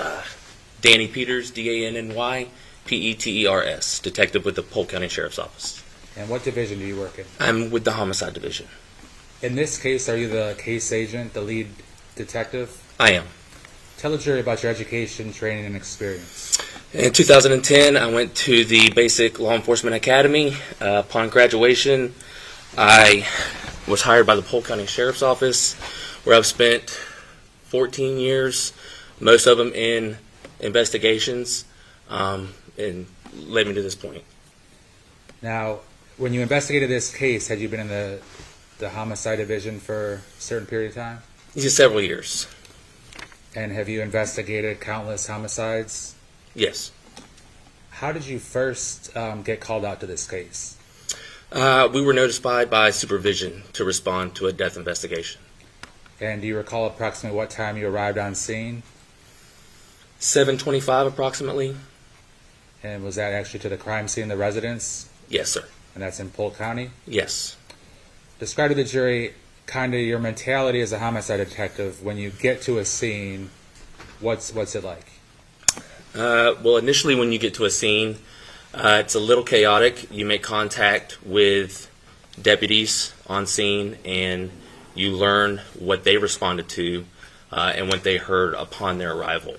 Danny Peters, D-A-N-N-Y, P-E-T-E-R-S, detective with the Polk County Sheriff's Office.
And what division do you work in?
I'm with the Homicide Division.
In this case, are you the case agent, the lead detective?
I am.
Tell the jury about your education, training, and experience.
In 2010, I went to the Basic Law Enforcement Academy. Upon graduation, I was hired by the Polk County Sheriff's Office, where I've spent 14 years, most of them in investigations, and led me to this point.
Now, when you investigated this case, had you been in the homicide division for a certain period of time?
Just several years.
And have you investigated countless homicides?
Yes.
How did you first get called out to this case?
We were notified by supervision to respond to a death investigation.
And do you recall approximately what time you arrived on scene?
7:25 approximately.
And was that actually to the crime scene, the residence?
Yes, sir.
And that's in Polk County?
Yes.
Describe to the jury kind of your mentality as a homicide detective when you get to a scene. What's it like?
Well, initially when you get to a scene, it's a little chaotic. You make contact with deputies on scene, and you learn what they responded to and what they heard upon their arrival.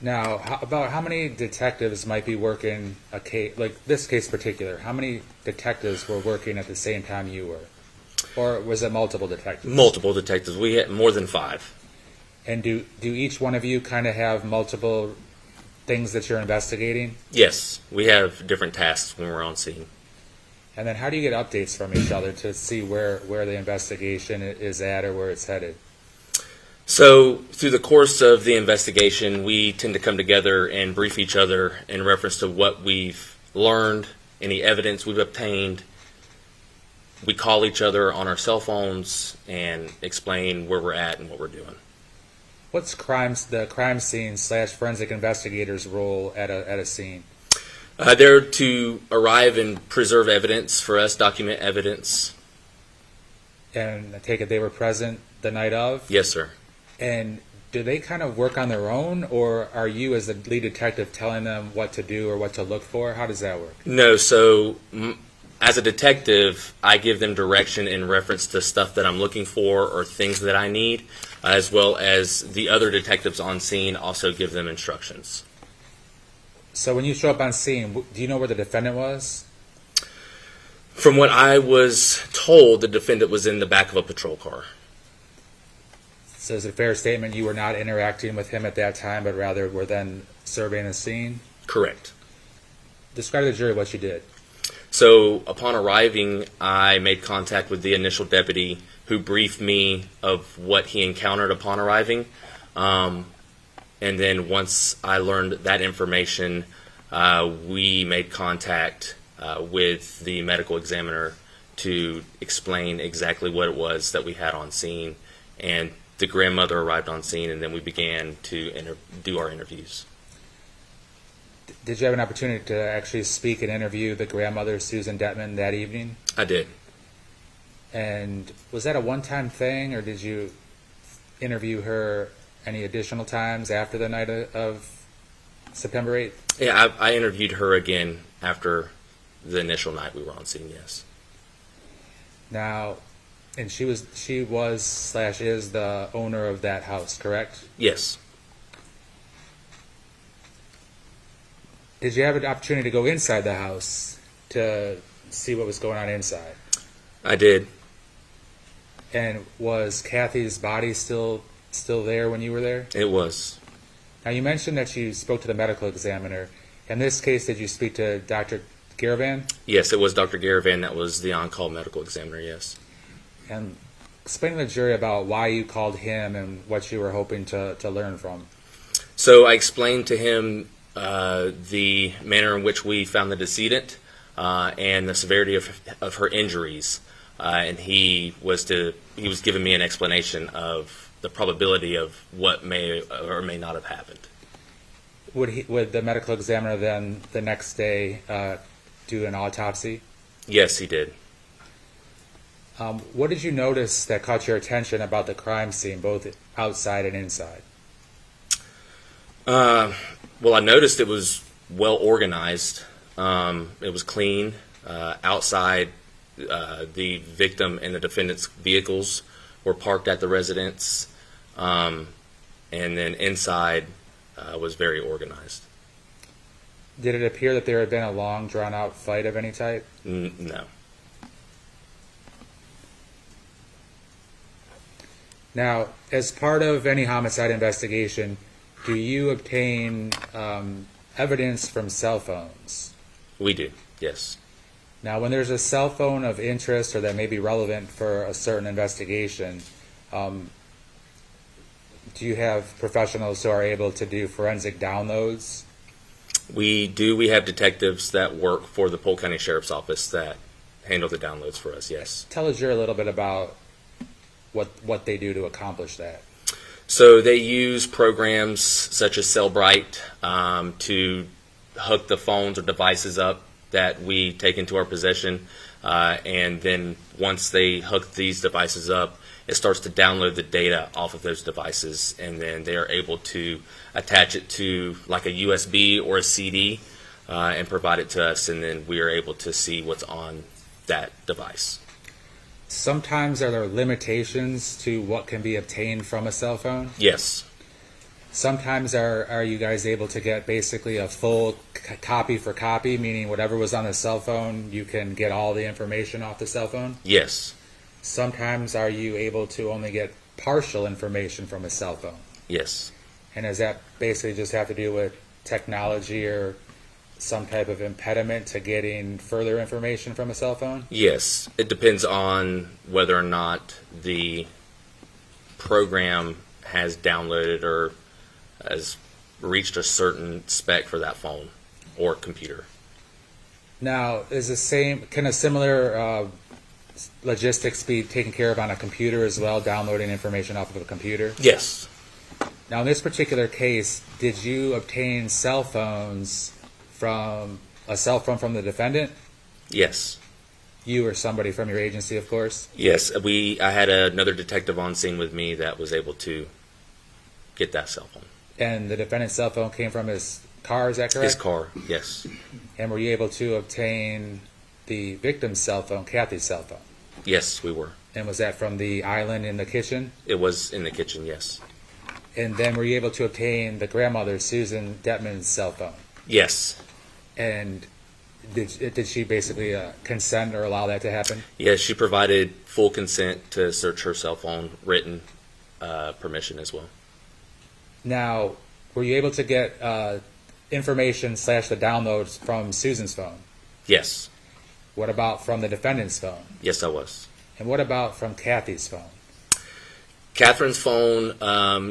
Now, about how many detectives might be working a case, like this case in particular? How many detectives were working at the same time you were? Or was it multiple detectives?
Multiple detectives. We had more than 5.
And do each one of you kind of have multiple things that you're investigating?
Yes. We have different tasks when we're on scene.
And then how do you get updates from each other to see where the investigation is at or where it's headed?
So through the course of the investigation, we tend to come together and brief each other in reference to what we've learned, any evidence we've obtained. We call each other on our cell phones and explain where we're at and what we're doing.
What's the crime scene / forensic investigator's role at a scene?
They're to arrive and preserve evidence for us, document evidence.
And I take it they were present the night of?
Yes, sir.
And do they kind of work on their own, or are you as the lead detective telling them what to do or what to look for? How does that work?
No, so as a detective, I give them direction in reference to stuff that I'm looking for or things that I need, as well as the other detectives on scene also give them instructions.
So when you show up on scene, do you know where the defendant was?
From what I was told, the defendant was in the back of a patrol car.
So is it a fair statement you were not interacting with him at that time, but rather were then surveying the scene?
Correct.
Describe to the jury what you did.
So upon arriving, I made contact with the initial deputy who briefed me of what he encountered upon arriving. And then once I learned that information, we made contact with the medical examiner to explain exactly what it was that we had on scene. And the grandmother arrived on scene, and then we began to do our interviews.
Did you have an opportunity to actually speak and interview the grandmother, Susan Detman, that evening?
I did.
And was that a one-time thing, or did you interview her any additional times after the night of September 8th?
Yeah, I interviewed her again after the initial night we were on scene, yes.
Now, and she was / is the owner of that house, correct?
Yes.
Did you have an opportunity to go inside the house to see what was going on inside?
I did.
And was Kathy's body still there when you were there?
It was.
Now, you mentioned that you spoke to the medical examiner. In this case, did you speak to Dr. Garavan?
Yes, it was Dr. Garavan that was the on-call medical examiner, yes.
And explain to the jury about why you called him and what you were hoping to learn from.
So I explained to him the manner in which we found the decedent and the severity of her injuries. And he was giving me an explanation of the probability of what may or may not have happened.
would the medical examiner then the next day do an autopsy?
Yes, he did.
What did you notice that caught your attention about the crime scene, both outside and inside?
Well, I noticed it was well organized. It was clean. Outside, the victim and the defendant's vehicles were parked at the residence, and then inside was very organized.
Did it appear that there had been a long, drawn-out fight of any type?
No.
Now, as part of any homicide investigation, do you obtain evidence from cell phones?
We do, yes.
Now, when there's a cell phone of interest or that may be relevant for a certain investigation, do you have professionals who are able to do forensic downloads?
We do. We have detectives that work for the Polk County Sheriff's Office that handle the downloads for us, yes.
Tell us a little bit about what they do to accomplish that.
So they use programs such as Cellbrite to hook the phones or devices up that we take into our possession, and then once they hook these devices up, it starts to download the data off of those devices, and then they are able to attach it to like a USB or a CD and provide it to us, and then we are able to see what's on that device.
Sometimes are there limitations to what can be obtained from a cell phone?
Yes.
Sometimes are you guys able to get basically a full copy for copy, meaning whatever was on the cell phone, you can get all the information off the cell phone?
Yes.
Sometimes are you able to only get partial information from a cell phone?
Yes.
And does that basically just have to do with technology or some type of impediment to getting further information from a cell phone?
Yes. It depends on whether or not the program has downloaded or has reached a certain spec for that phone or computer.
Now, can a similar logistics be taken care of on a computer as well, downloading information off of a computer?
Yes.
Now, in this particular case, did you obtain cell phones from a cell phone from the defendant?
Yes.
You or somebody from your agency, of course?
Yes. I had another detective on scene with me that was able to get that cell phone.
And the defendant's cell phone came from his car, is that correct?
His car, yes.
And were you able to obtain the victim's cell phone, Kathy's cell phone?
Yes, we were.
And was that from the island in the kitchen?
It was in the kitchen, yes.
And then were you able to obtain the grandmother, Susan Detman's cell phone?
Yes.
And did she basically consent or allow that to happen?
Yes, she provided full consent to search her cell phone, written permission as well.
Now, were you able to get information / the downloads from Susan's phone?
Yes.
What about from the defendant's phone?
Yes, I was.
And what about from Kathy's phone?
Catherine's phone,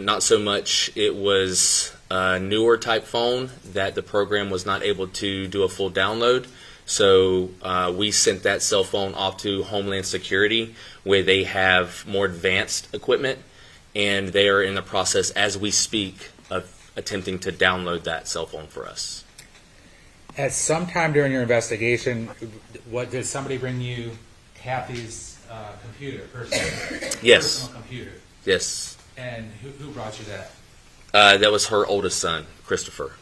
not so much. It was a newer type phone that the program was not able to do a full download. So we sent that cell phone off to Homeland Security, where they have more advanced equipment, and they are in the process, as we speak, of attempting to download that cell phone for us.
At some time during your investigation, did somebody bring you Kathy's computer,
Yes.
personal computer?
Yes.
And who brought you that?
That was her oldest son, Christopher.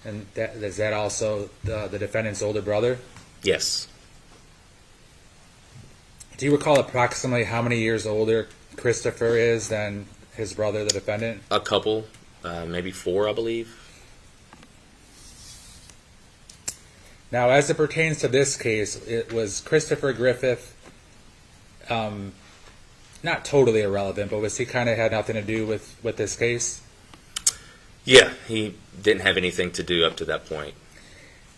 And is that also the defendant's older brother?
Yes.
Do you recall approximately how many years older Christopher is than his brother, the defendant?
A couple, maybe 4, I believe.
Now, as it pertains to this case, it was Christopher Griffith, not totally irrelevant, but was he kind of had nothing to do with this case?
Yeah, he didn't have anything to do up to that point.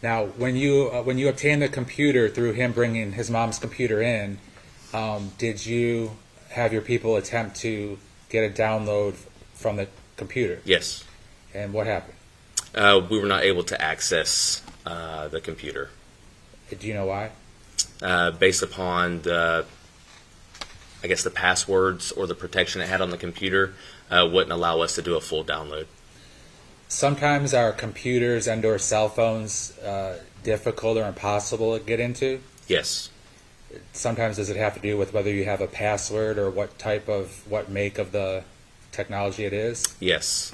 Now, when you obtained the computer through him bringing his mom's computer in, did you have your people attempt to get a download from the computer?
Yes.
And what happened?
We were not able to access the computer.
Do you know why?
Based upon the passwords or the protection it had on the computer, wouldn't allow us to do a full download.
sometimes are computers and/or cell phones difficult or impossible to get into?
Yes.
Sometimes does it have to do with whether you have a password or what make of the technology it is?
Yes.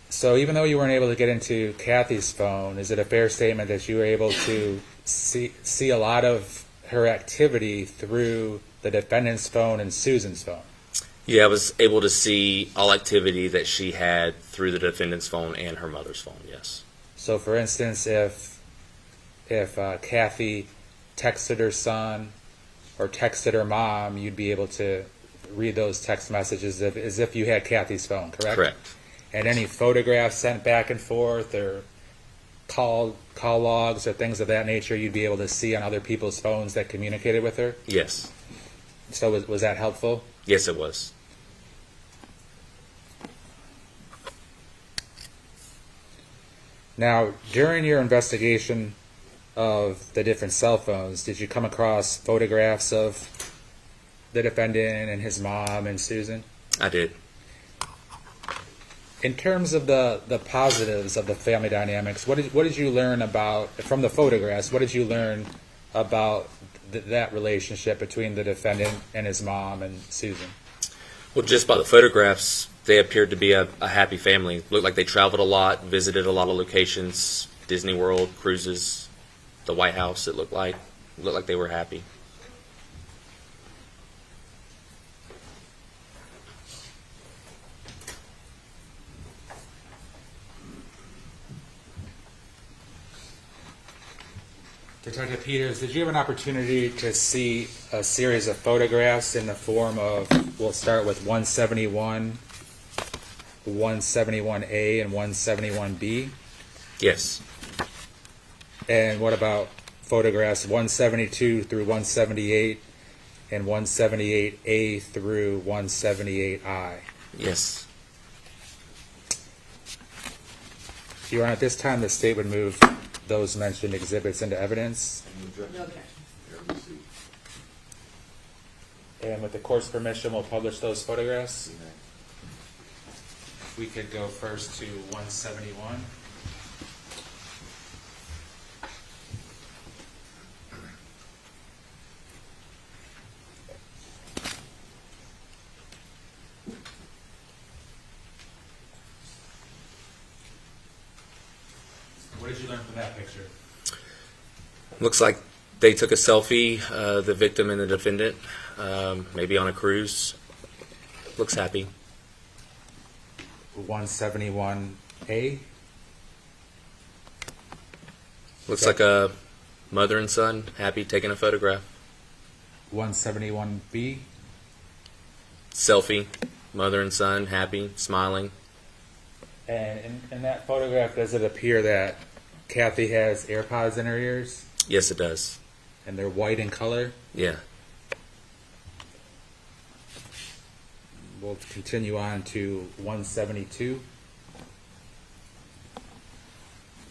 So even though you weren't able to get into Kathy's phone, is it a fair statement that you were able to see a lot of her activity through the defendant's phone and Susan's phone?
Yeah, I was able to see all activity that she had through the defendant's phone and her mother's phone, yes.
So for instance, if Kathy texted her son or texted her mom, you'd be able to read those text messages as if you had Kathy's phone, correct?
Correct.
And any photographs sent back and forth or call logs or things of that nature, you'd be able to see on other people's phones that communicated with her?
Yes.
So was that helpful?
Yes, it was.
Now, during your investigation of the different cell phones, did you come across photographs of the defendant and his mom and Susan?
I did.
In terms of the positives of the family dynamics, what did you learn about, from the photographs, what did you learn about that relationship between the defendant and his mom and Susan?
Well, just by the photographs, they appeared to be a happy family. Looked like they traveled a lot, visited a lot of locations, Disney World, cruises, the White House, it looked like they were happy.
Detective Peters, did you have an opportunity to see a series of photographs in the form of, we'll start with 171, 171A, and 171B?
Yes.
And what about photographs 172 through 178 and 178A through 178I?
Yes.
Your Honor, at this time, the state would move those mentioned exhibits into evidence.
No objection.
And with the court's permission, we'll publish those photographs. We could go first to 171. What did you learn from that picture?
Looks like they took a selfie, the victim and the defendant, maybe on a cruise. Looks happy.
171A?
Looks like a mother and son happy taking a photograph.
171B?
Selfie, mother and son happy, smiling.
And in that photograph, does it appear that Kathy has AirPods in her ears?
Yes, it does.
And they're white in color?
Yeah.
We'll continue on to 172.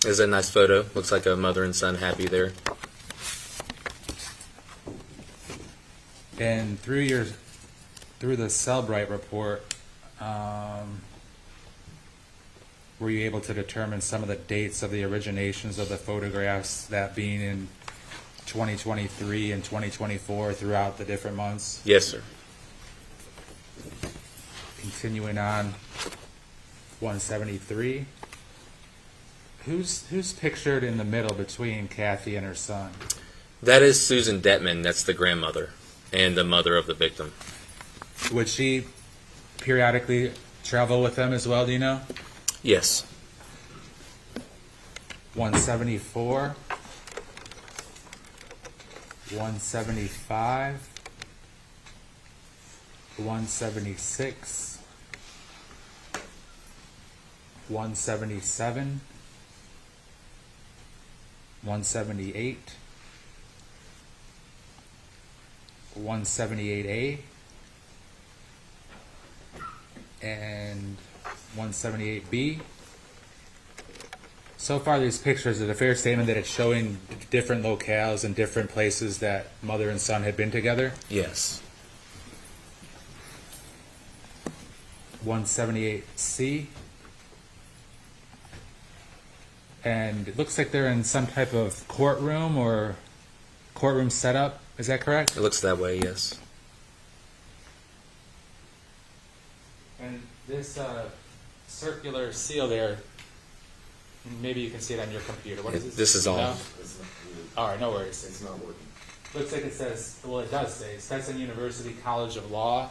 There's a nice photo. Looks like a mother and son happy there.
And through the Cellbrite report, were you able to determine some of the dates of the originations of the photographs, that being in 2023 and 2024 throughout the different months?
Yes, sir.
Continuing on, 173. Who's pictured in the middle between Kathy and her son?
That is Susan Detman. That's the grandmother and the mother of the victim.
Would she periodically travel with them as well, do you know?
Yes.
174. 175. 176. 177. 178. 178A. And 178B. So far, these pictures, is it a fair statement that it's showing different locales and different places that mother and son had been together?
Yes.
178C. And it looks like they're in some type of courtroom or courtroom setup. Is that correct?
It looks that way, yes.
And this circular seal there, maybe you can see it on your computer. What is this?
This is on.
No? All right, no worries. It's not working. Looks like it says, well, it does say Stetson University College of Law.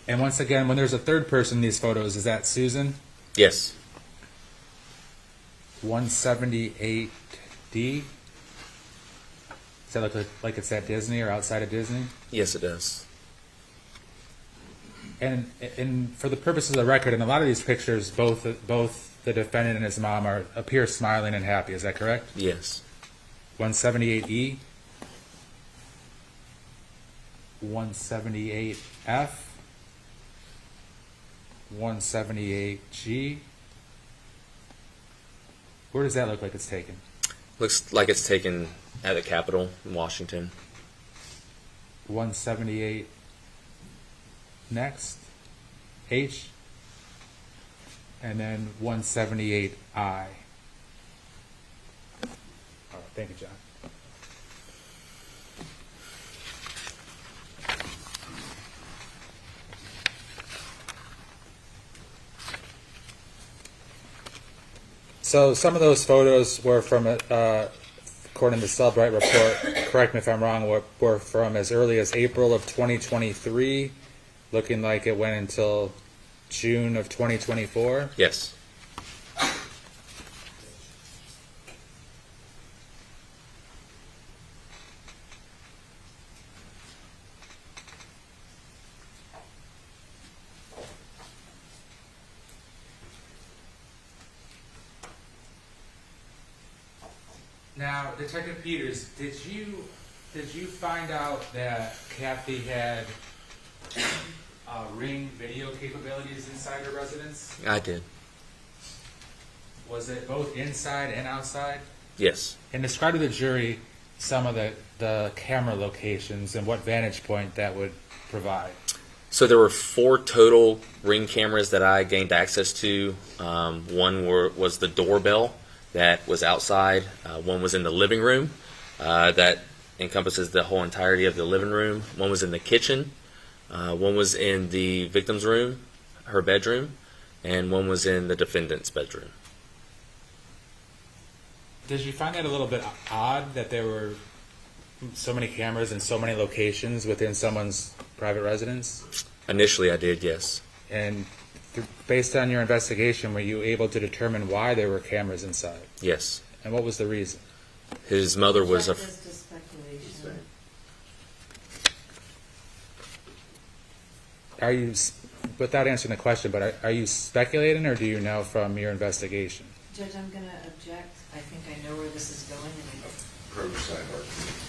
And once again, when there's a third person in these photos, is that Susan?
Yes.
178D. Does that look like it's at Disney or outside of Disney?
Yes, it does.
And for the purposes of the record, in a lot of these pictures, both the defendant and his mom appear smiling and happy. Is that correct?
Yes.
178E, 178F, 178G. Where does that look like it's taken?
Looks like it's taken at the Capitol in Washington.
178 next, H, and then 178I. All right, thank you, John. So some of those photos were from, according to the Cellbrite report, correct me if I'm wrong, were from as early as April of 2023, looking like it went until June of 2024.
Yes.
Now, Detective Peters, did you find out that Kathy had Ring video capabilities inside her residence?
I did.
Was it both inside and outside?
Yes.
And describe to the jury some of the camera locations and what vantage point that would provide.
So there were 4 total Ring cameras that I gained access to. One was the doorbell that was outside. One was in the living room that encompasses the whole entirety of the living room. One was in the kitchen. One was in the victim's room, her bedroom, and one was in the defendant's bedroom.
Did you find that a little bit odd that there were so many cameras in so many locations within someone's private residence?
Initially, I did, yes.
And based on your investigation, were you able to determine why there were cameras inside?
Yes.
And what was the reason?
His mother was a...
Are you, without answering the question, but are you speculating or do you know from your investigation?
Judge, I'm going to object. I think I know where this is going.
Approach sidebar.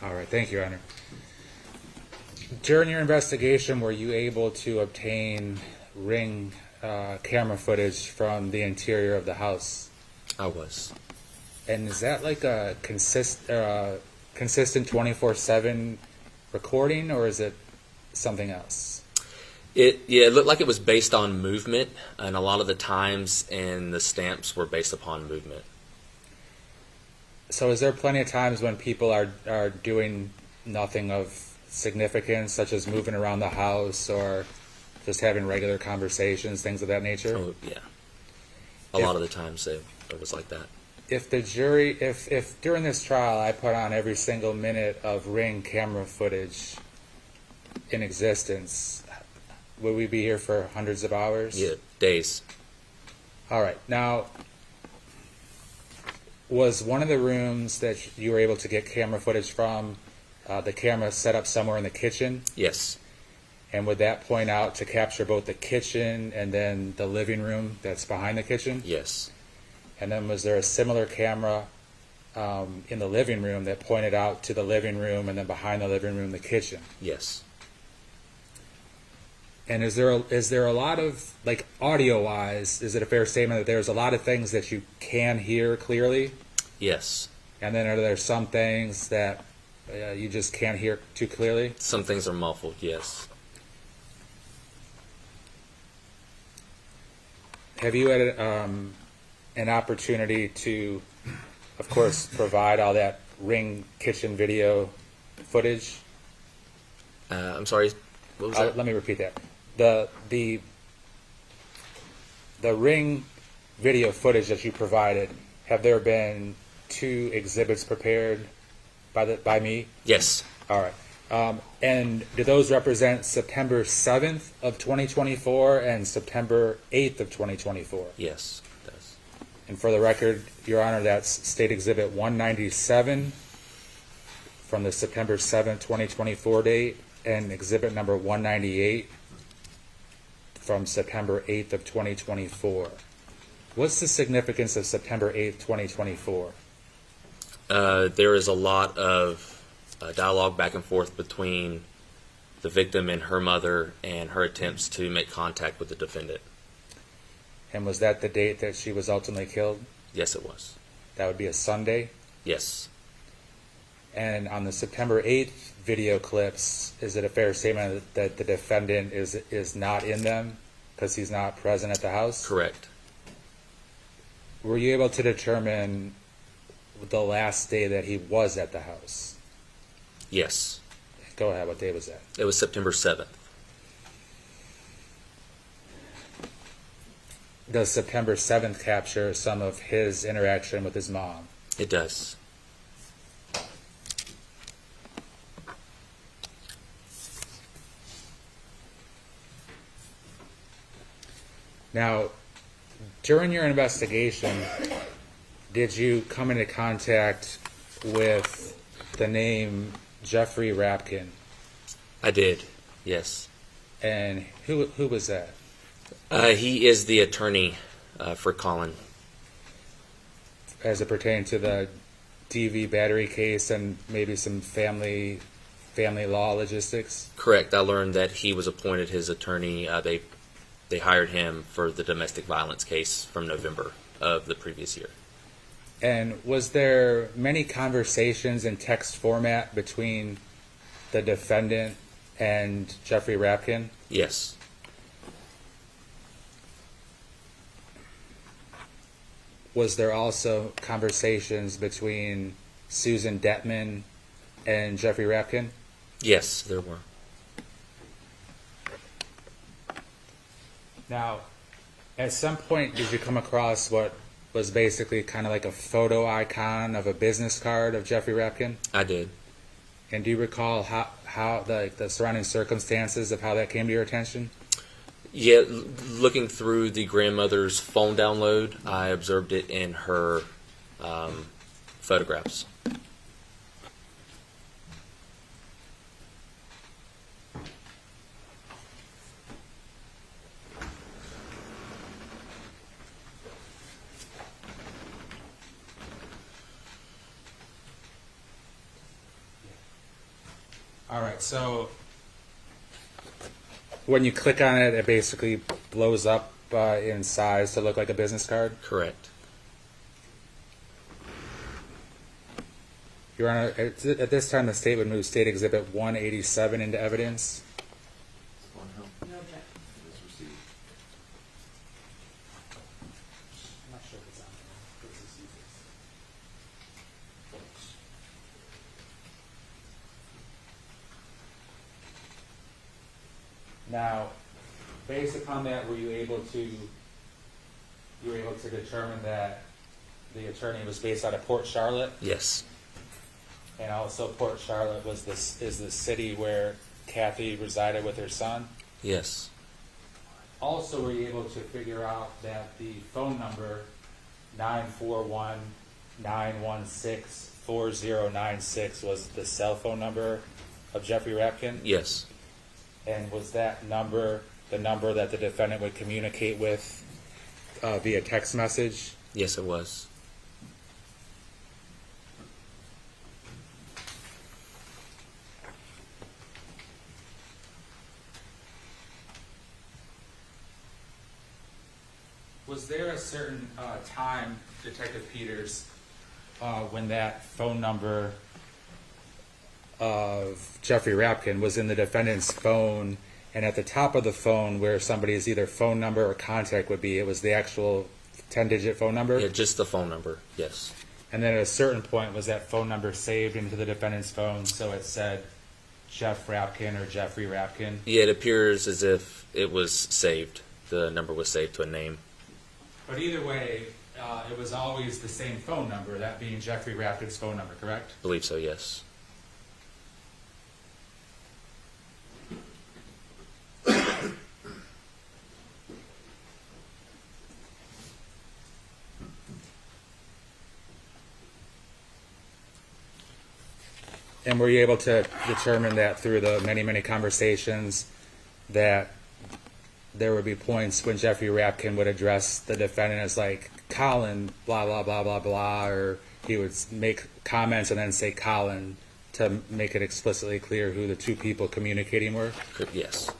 All right, thank you, Your Honor. During your investigation, were you able to obtain Ring camera footage from the interior of the house.
I was.
And is that like a consistent 24/7 recording, or is it something else?
It looked like it was based on movement, and a lot of the times and the stamps were based upon movement.
So is there plenty of times when people are doing nothing of significance, such as moving around the house or just having regular conversations, things of that nature?
Oh, yeah. A lot of the times it was like that.
If the jury, if during this trial I put on every single minute of Ring camera footage in existence, would we be here for hundreds of hours?
Yeah, days.
All right. Now, was one of the rooms that you were able to get camera footage from the camera set up somewhere in the kitchen?
Yes.
And would that point out to capture both the kitchen and then the living room that's behind the kitchen?
Yes.
And then was there a similar camera in the living room that pointed out to the living room and then behind the living room the kitchen?
Yes.
And is there a lot of, like, audio-wise, is it a fair statement that there's a lot of things that you can hear clearly?
Yes.
And then are there some things that you just can't hear too clearly?
Some things are muffled, yes.
Have you had an opportunity to, of course, provide all that Ring kitchen video footage?
I'm sorry, what was that?
Let me repeat that. The Ring video footage that you provided, have there been 2 exhibits prepared by me?
Yes.
All right. And do those represent September 7th of 2024 and September 8th of 2024?
Yes, it does.
And for the record, Your Honor, that's State Exhibit 197 from the September 7th, 2024 date, and Exhibit number 198 from September 8th of 2024. What's the significance of September 8th, 2024?
There is a lot of dialogue back and forth between the victim and her mother and her attempts to make contact with the defendant.
And was that the date that she was ultimately killed?
Yes, it was.
That would be a Sunday?
Yes.
And on the September 8th video clips, is it a fair statement that the defendant is not in them because he's not present at the house?
Correct.
Were you able to determine the last day that he was at the house?
Yes.
Go ahead. What day was that?
It was September 7th.
Does September 7th capture some of his interaction with his mom?
It does.
Now, during your investigation, did you come into contact with the name Jeffrey Rapkin?
I did, yes.
And who was that?
He is the attorney for Collin.
As it pertained to the DV battery case and maybe some family law logistics?
Correct. I learned that he was appointed his attorney. They hired him for the domestic violence case from November of the previous year.
And was there many conversations in text format between the defendant and Jeffrey Rapkin?
Yes.
Was there also conversations between Susan Detman and Jeffrey Rapkin?
Yes, there were.
Now, at some point, did you come across what was basically kind of like a photo icon of a business card of Jeffrey Rapkin?
I did.
And do you recall how the surrounding circumstances of how that came to your attention?
Yeah, looking through the grandmother's phone download, I observed it in her photographs.
All right, so when you click on it, it basically blows up but in size to look like a business card?
Correct.
Your Honor, at this time, the state would move State Exhibit 187 into evidence.
No objection.
I'm not sure if it's on there. This is easiest. Now, based upon that, were you able to determine that the attorney was based out of Port Charlotte?
Yes.
And also Port Charlotte is the city where Kathy resided with her son?
Yes.
Also, were you able to figure out that the phone number 941-916-4096 was the cell phone number of Jeffrey Rapkin?
Yes.
And was that number the number that the defendant would communicate with via text message?
Yes, it was.
Was there a certain time, Detective Peters, when that phone number of Jeffrey Rapkin was in the defendant's phone, and at the top of the phone where somebody's either phone number or contact would be, it was the actual 10-digit phone number?
Yeah, just the phone number, yes.
And then at a certain point, was that phone number saved into the defendant's phone so it said Jeff Rapkin or Jeffrey Rapkin?
Yeah, it appears as if it was saved. The number was saved to a name.
But either way, it was always the same phone number, that being Jeffrey Rapkin's phone number, correct?
I believe so, yes.
And were you able to determine that through the many, many conversations that there would be points when Jeffrey Rapkin would address the defendant as like, Collin, blah, blah, blah, blah, blah, or he would make comments and then say Collin to make it explicitly clear who the two people communicating were?
Yes.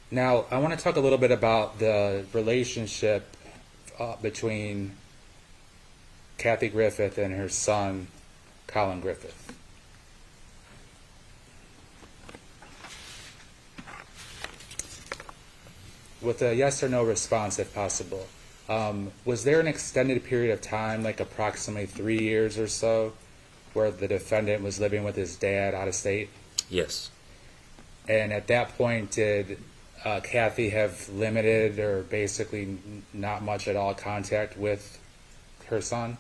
Now, I want to talk a little bit about the relationship between Kathy Griffith and her son, Collin Griffith. With a yes or no response, if possible. Was there an extended period of time, like approximately 3 years or so, where the defendant was living with his dad out of state?
Yes.
And at that point, did Kathy have limited or basically not much at all contact with her son?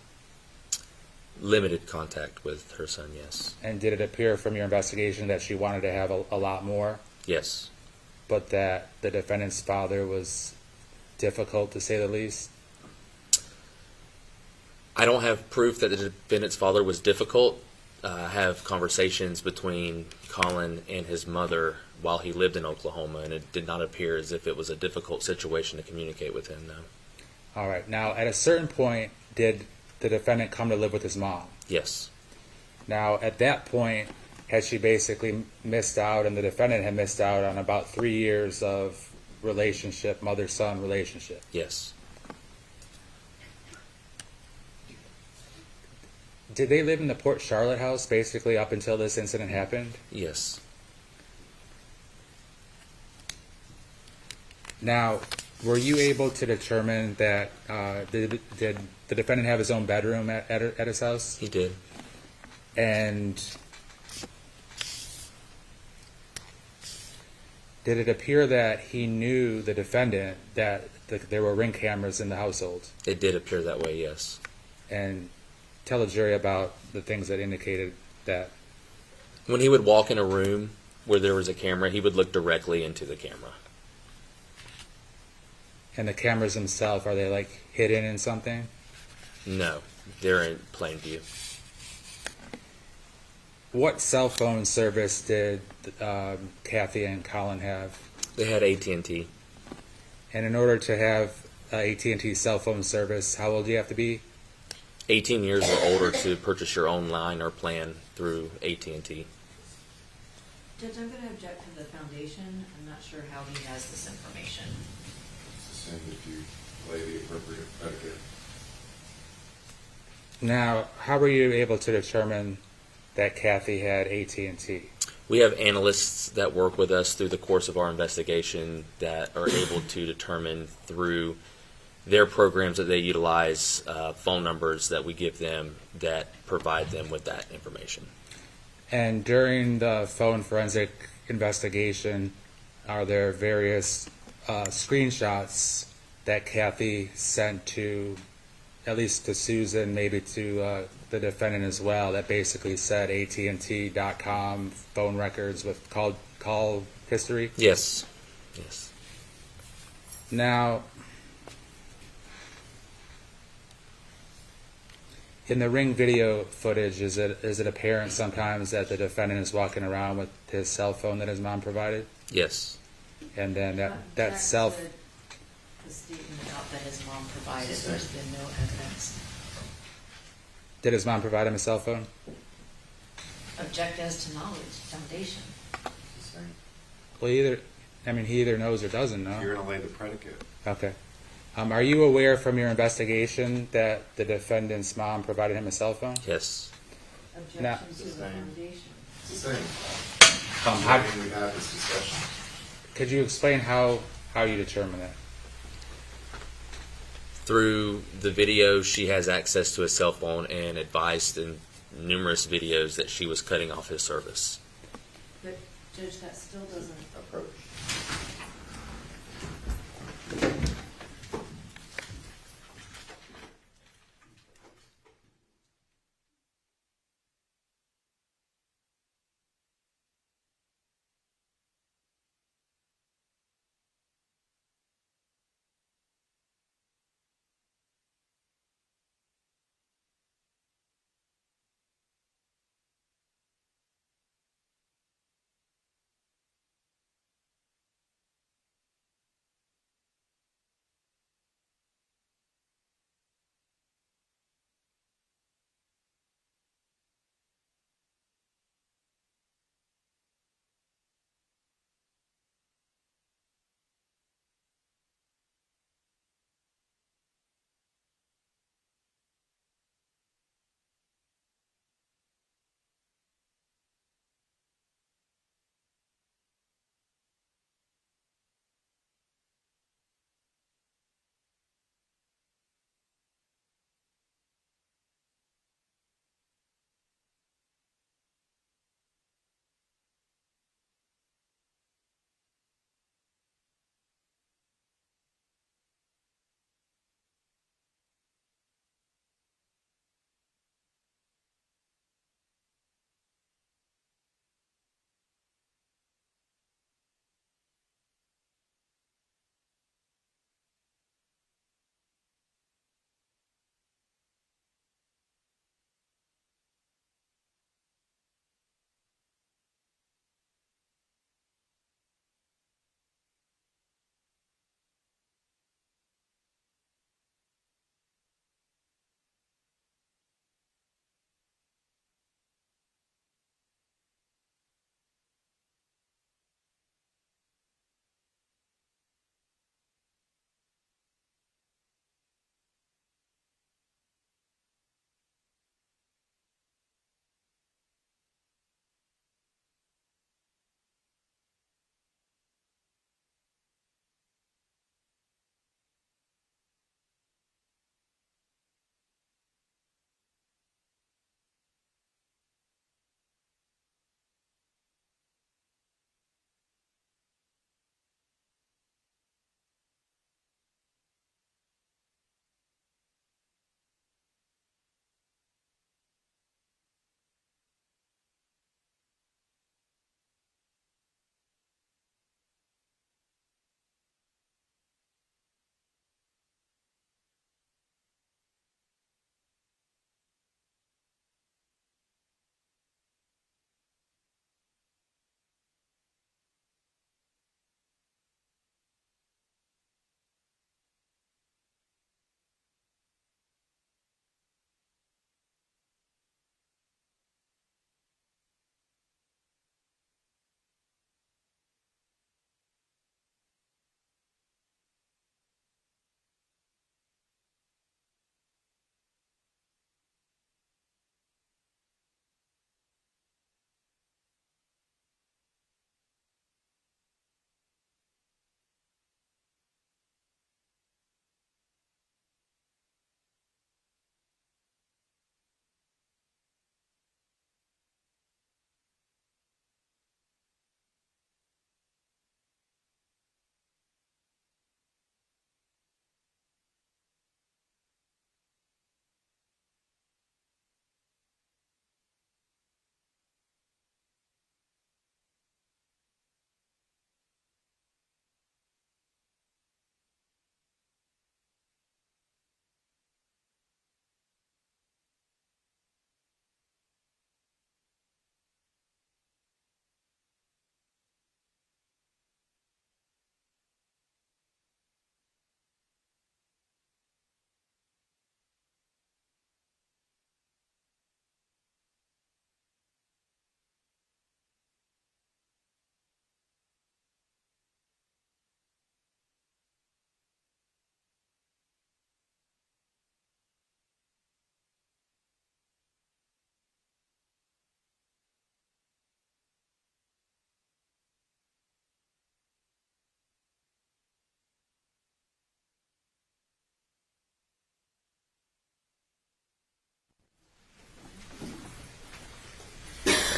Limited contact with her son, yes.
And did it appear from your investigation that she wanted to have a lot more?
Yes.
But that the defendant's father was difficult, to say the least?
I don't have proof that the defendant's father was difficult. I have conversations between Collin and his mother while he lived in Oklahoma, and it did not appear as if it was a difficult situation to communicate with him, no.
All right. Now, at a certain point, did the defendant come to live with his mom?
Yes.
Now, at that point, had she basically missed out, and the defendant had missed out on about 3 years of relationship, mother-son relationship?
Yes.
Did they live in the Port Charlotte house basically up until this incident happened?
Yes.
Now, were you able to determine that, did the defendant have his own bedroom at his house?
He did.
And did it appear that he knew the defendant, that there were Ring cameras in the household?
It did appear that way, yes.
And tell the jury about the things that indicated that.
When he would walk in a room where there was a camera, he would look directly into the camera.
And the cameras themselves, are they like hidden in something?
No, they're in plain view.
What cell phone service did Kathy and Collin have?
They had AT&T.
And in order to have AT&T cell phone service, how old do you have to be?
18 years or older to purchase your own line or plan through AT&T.
Judge, I'm going to object to the foundation. I'm not sure how he has this information.
Just assume that you lay the appropriate predicate.
Now, how were you able to determine that Kathy had AT&T?
We have analysts that work with us through the course of our investigation that are able to determine through their programs that they utilize, phone numbers that we give them that provide them with that information.
And during the phone forensic investigation, are there various screenshots that Kathy sent to, at least to Susan, maybe to the defendant as well, that basically said AT&T.com phone records with call history?
Yes. Yes.
Now, in the Ring video footage, is it apparent sometimes that the defendant is walking around with his cell phone that his mom provided?
Yes.
And then that
Back
cell...
to the statement about that his mom provided, there's been no evidence.
Did his mom provide him a cell phone?
Object as to knowledge, foundation.
Well, he either knows or doesn't know.
You're going to lay the predicate.
Okay. Are you aware from your investigation that the defendant's mom provided him a cell phone?
Yes.
Objection to the foundation.
It's the same.
How,
We've had this discussion.
could you explain how you determine that?
Through the video, she has access to a cell phone and advised in numerous videos that she was cutting off his service.
But Judge, that still doesn't approach.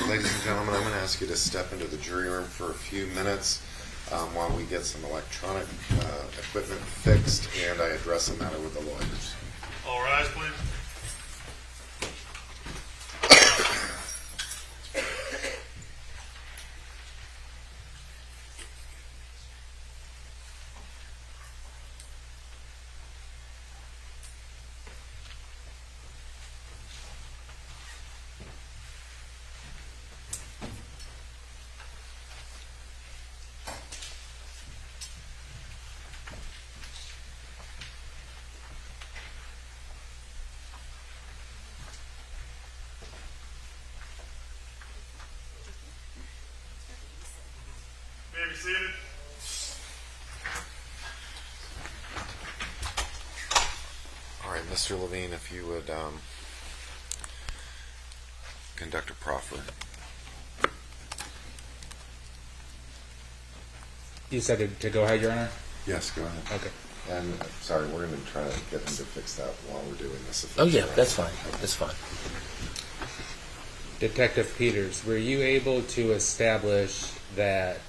Ladies and gentlemen, I'm going to ask you to step into the jury room for a few minutes while we get some electronic equipment fixed and I address the matter with the lawyers.
All rise, please. May be seated.
All right, Mr. Levine, if you would conduct a proffer.
You said to go ahead, Your Honor?
Yes, go ahead.
Okay.
And sorry, we're going to try to get them to fix that while we're doing this.
Oh yeah, that's fine. That's fine.
Detective Peters, were you able to establish that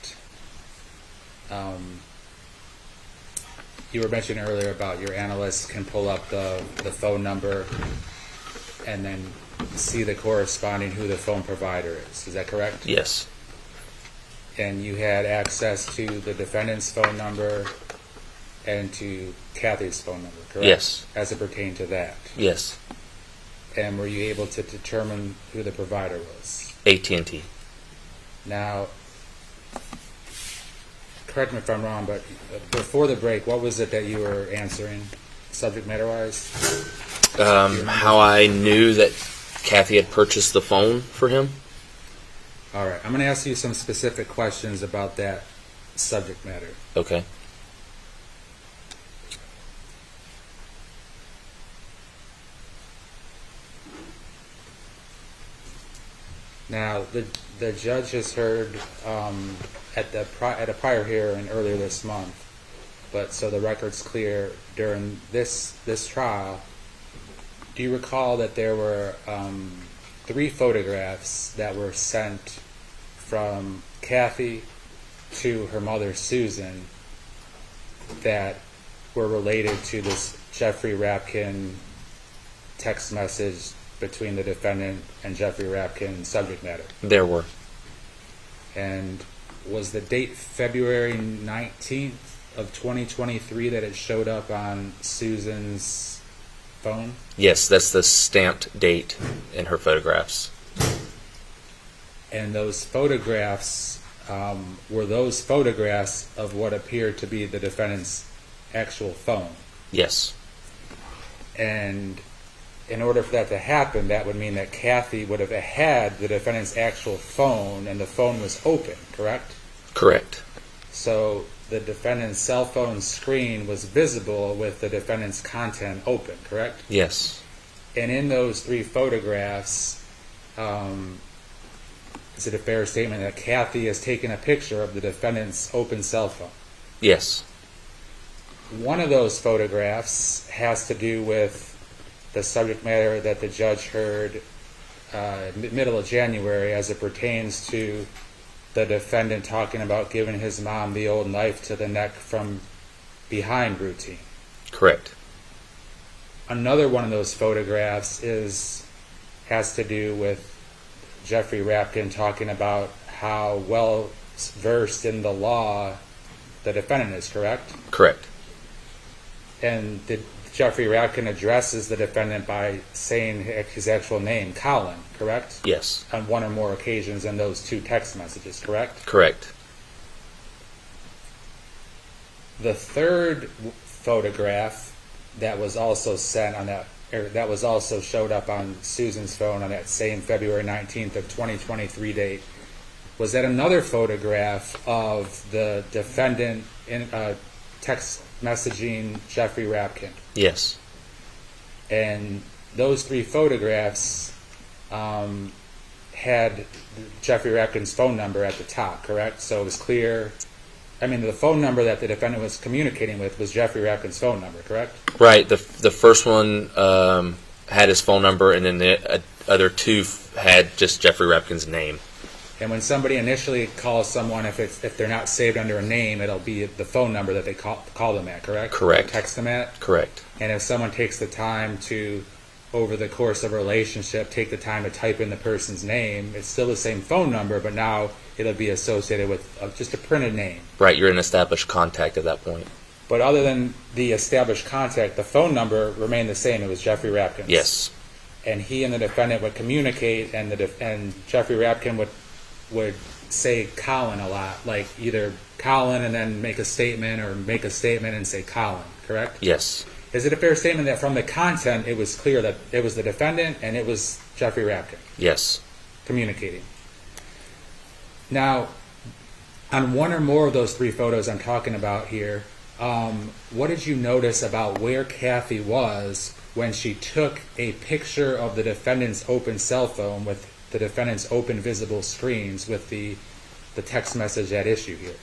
you were mentioning earlier about your analysts can pull up the phone number and then see the corresponding who the phone provider is. Is that correct?
Yes.
And you had access to the defendant's phone number and to Kathy's phone number, correct?
Yes.
As it pertained to that.
Yes.
And were you able to determine who the provider was?
AT&T.
Now, correct me if I'm wrong, but before the break, what was it that you were answering, subject matter-wise?
How I knew that Kathy had purchased the phone for him.
All right. I'm going to ask you some specific questions about that subject matter.
Okay.
Now, the judge has heard at a prior hearing earlier this month, but so the record's clear during this trial. Do you recall that there were 3 photographs that were sent from Kathy to her mother Susan that were related to this Jeffrey Rapkin text message between the defendant and Jeffrey Rapkin subject matter?
There were.
And was the date February 19th of 2023 that it showed up on Susan's phone?
Yes, that's the stamped date in her photographs.
And those photographs, were those photographs of what appeared to be the defendant's actual phone?
Yes.
And in order for that to happen, that would mean that Kathy would have had the defendant's actual phone and the phone was open, correct?
Correct.
So the defendant's cell phone screen was visible with the defendant's content open, correct?
Yes.
And in those 3 photographs, is it a fair statement that Kathy has taken a picture of the defendant's open cell phone?
Yes.
One of those photographs has to do with the subject matter that the judge heard middle of January as it pertains to the defendant talking about giving his mom the old knife to the neck from behind routine.
Correct.
Another one of those photographs has to do with Jeffrey Rapkin talking about how well versed in the law the defendant is, correct?
Correct.
And Jeffrey Rapkin addresses the defendant by saying his actual name, Collin, correct?
Yes.
On one or more occasions in those 2 text messages, correct?
Correct.
The third photograph that was also sent on that was also showed up on Susan's phone on that same February 19th of 2023 date, was that another photograph of the defendant in text messaging Jeffrey Rapkin?
Yes.
And those 3 photographs had Jeffrey Rapkin's phone number at the top, correct? So it was clear. I mean, the phone number that the defendant was communicating with was Jeffrey Rapkin's phone number, correct?
Right. The first one had his phone number, and then the other 2 had just Jeffrey Rapkin's name.
And when somebody initially calls someone, if they're not saved under a name, it'll be the phone number that they call them at, correct?
Correct.
Or text them at?
Correct.
And if someone takes the time to, over the course of a relationship, take the time to type in the person's name, it's still the same phone number, but now it'll be associated with just a printed name.
Right, you're an established contact at that point.
But other than the established contact, the phone number remained the same. It was Jeffrey Rapkin.
Yes.
And he and the defendant would communicate, and and Jeffrey Rapkin would say Collin a lot, like either Collin and then make a statement, or make a statement and say Collin, correct?
Yes.
Is it a fair statement that from the content it was clear that it was the defendant and it was Jeffrey Rapkin?
Yes.
Communicating. Now, on one or more of those three photos I'm talking about here, what did you notice about where Kathy was when she took a picture of the defendant's open cell phone with the defendant's open visible screens with the text message at issue here?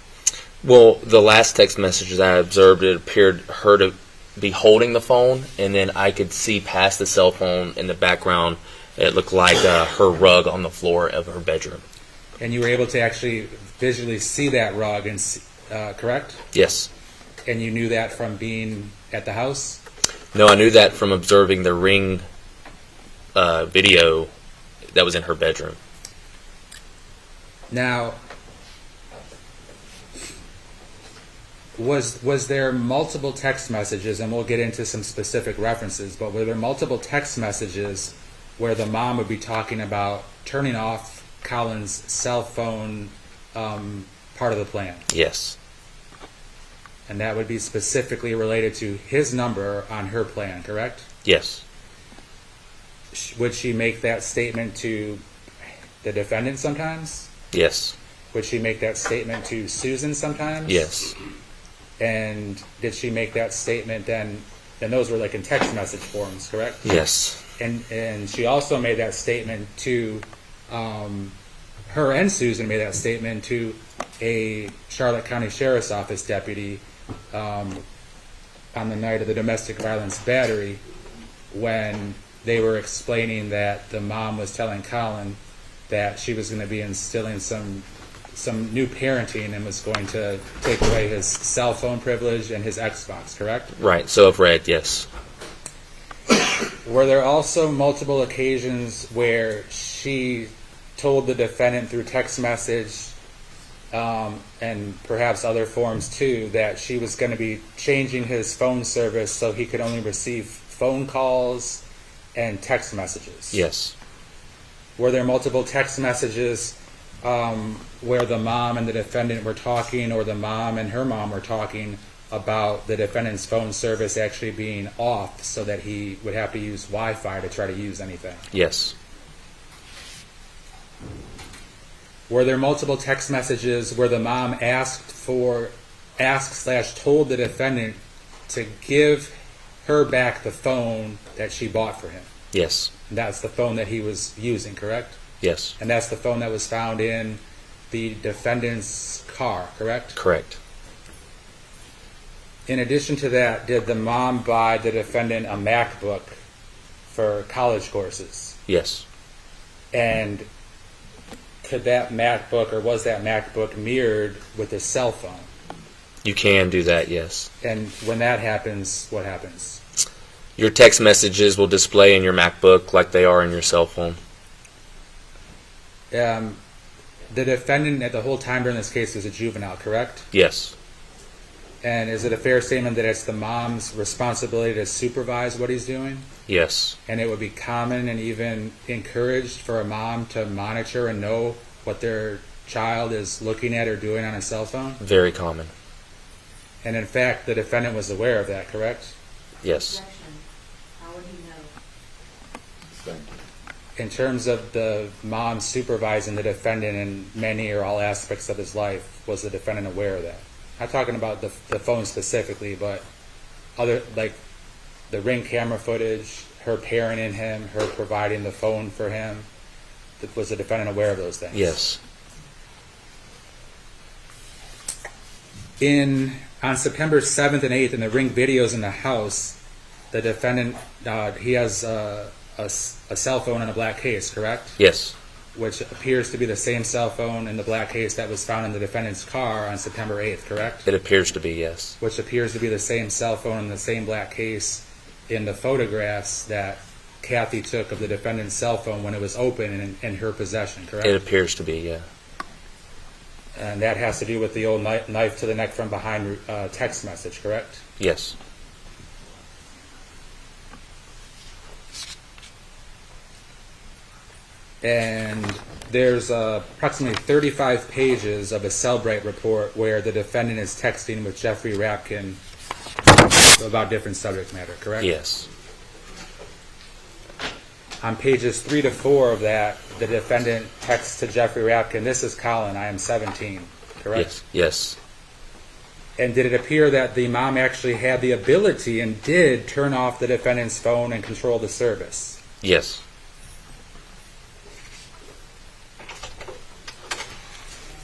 Well, the last text messages I observed, it appeared her to be holding the phone, and then I could see past the cell phone in the background. It looked like her rug on the floor of her bedroom.
And you were able to actually visually see that rug, and correct?
Yes.
And you knew that from being at the house?
No, I knew that from observing the Ring video that was in her bedroom.
Now, was there multiple text messages, and we'll get into some specific references, but were there multiple text messages where the mom would be talking about turning off Collin's cell phone part of the plan?
Yes.
And that would be specifically related to his number on her plan, correct?
Yes.
Would she make that statement to the defendant sometimes?
Yes.
Would she make that statement to Susan sometimes?
Yes.
And did she make that statement then? And those were like in text message forms, correct?
Yes.
And she also made that statement to her, and Susan made that statement to a Charlotte County Sheriff's Office deputy on the night of the domestic violence battery, when they were explaining that the mom was telling Collin that she was going to be instilling some new parenting and was going to take away his cell phone privilege and his Xbox, correct?
Right, so I've read, yes.
Were there also multiple occasions where she told the defendant through text message and perhaps other forms too, that she was going to be changing his phone service so he could only receive phone calls and text messages?
Yes.
Were there multiple text messages where the mom and the defendant were talking, or the mom and her mom were talking about the defendant's phone service actually being off so that he would have to use Wi-Fi to try to use anything?
Yes.
Were there multiple text messages where the mom asked/told the defendant to give her back the phone that she bought for him?
Yes.
And that's the phone that he was using, correct?
Yes.
And that's the phone that was found in the defendant's car, correct?
Correct.
In addition to that, did the mom buy the defendant a MacBook for college courses?
Yes.
And could that MacBook, or was that MacBook mirrored with his cell phone?
You can do that, yes.
And when that happens, what happens?
Your text messages will display in your MacBook like they are in your cell phone.
The defendant at the whole time during this case was a juvenile, correct?
Yes.
And is it a fair statement that it's the mom's responsibility to supervise what he's doing?
Yes.
And it would be common and even encouraged for a mom to monitor and know what their child is looking at or doing on a cell phone?
Very common.
And in fact, the defendant was aware of that, correct?
Yes.
How would he know?
In terms of the mom supervising the defendant in many or all aspects of his life, was the defendant aware of that? I'm not talking about the phone specifically, but other, like the Ring camera footage, her parenting him, her providing the phone for him. Was the defendant aware of those things?
Yes.
On September 7th and 8th, in the Ring videos in the house, the defendant, he has a cell phone in a black case, correct?
Yes.
which appears to be the same cell phone in the black case that was found in the defendant's car on September 8th, correct?
It appears to be, yes.
Which appears to be the same cell phone in the same black case in the photographs that Kathy took of the defendant's cell phone when it was open and in her possession, correct?
It appears to be, yeah.
And that has to do with the old knife to the neck from behind text message, correct?
Yes.
And there's approximately 35 pages of a Cellbrite report where the defendant is texting with Jeffrey Rapkin about different subject matter, correct?
Yes.
On pages 3 to 4 of that, the defendant texts to Jeffrey Rapkin, "This is Collin, I am 17," correct?
Yes.
And did it appear that the mom actually had the ability and did turn off the defendant's phone and control the service?
Yes.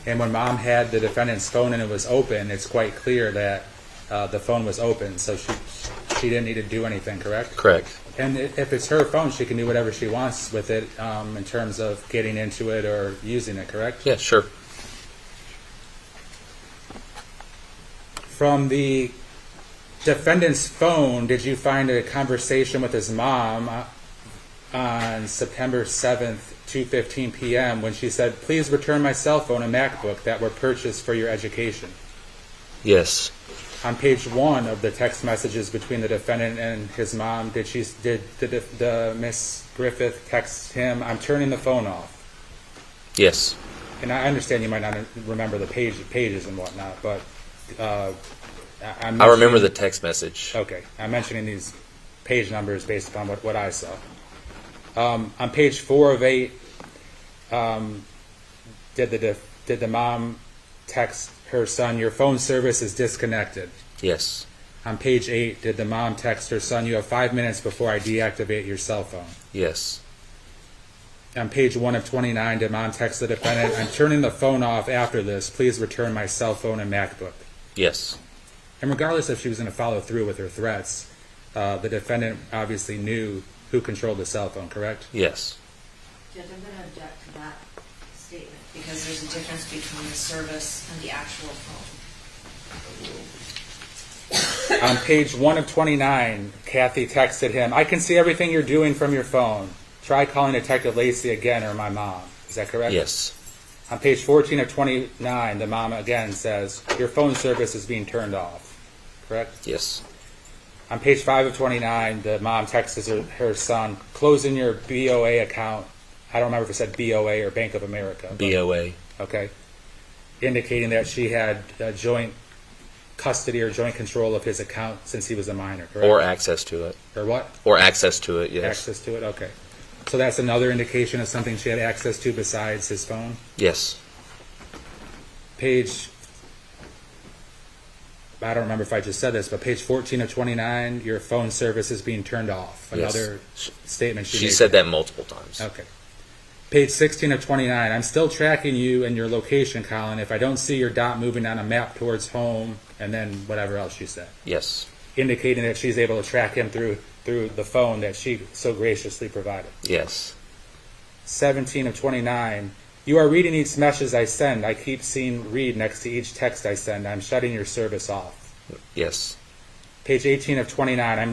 And when mom had the defendant's phone and it was open, it's quite clear that the phone was open, so she didn't need to do anything, correct?
Correct.
And if it's her phone, she can do whatever she wants with it in terms of getting into it or using it, correct?
Yeah, sure.
From the defendant's phone, did you find a conversation with his mom on September 7th, 2:15 p.m. when she said, "Please return my cell phone and MacBook that were purchased for your education"?
Yes.
On page 1 of the text messages between the defendant and his mom, did Miss Griffith text him, "I'm turning the phone off"?
Yes.
And I understand you might not remember the pages and whatnot, but
I remember the text message.
Okay, I'm mentioning these page numbers based upon what I saw. On page 4 of 8, did the mom text her son, "Your phone service is disconnected"?
Yes.
On page 8, did the mom text her son, "You have 5 minutes before I deactivate your cell phone"?
Yes.
On page 1 of 29, did mom text the defendant, "I'm turning the phone off after this. Please return my cell phone and MacBook"?
Yes.
And regardless if she was going to follow through with her threats, the defendant obviously knew who controlled the cell phone, correct?
Yes.
Judge, I'm going to object to that statement because there's a difference between the service and the actual phone.
On page 1 of 29, Kathy texted him, "I can see everything you're doing from your phone. Try calling Detective Lacey again or my mom." Is that correct?
Yes.
On page 14 of 29, the mom again says, "Your phone service is being turned off." Correct?
Yes.
On page 5 of 29, the mom texts her son, "Closing your BOA account." I don't remember if it said BOA or Bank of America.
BOA.
Okay. Indicating that she had joint custody or joint control of his account since he was a minor, correct?
Or access to it.
Or what?
Or access to it, yes.
Access to it, okay. So that's another indication of something she had access to besides his phone?
Yes.
Page, I don't remember if I just said this, but page 14 of 29, your phone service is being turned off. Another statement she made.
She said that multiple times.
Okay. Page 16 of 29, I'm still tracking you and your location, Collin. If I don't see your dot moving on a map towards home, and then whatever else she said.
Yes.
Indicating that she's able to track him through the phone that she so graciously provided.
Yes.
17 of 29, you are reading each message I send. I keep seeing read next to each text I send. I'm shutting your service off.
Yes.
Page 18 of 29, I'm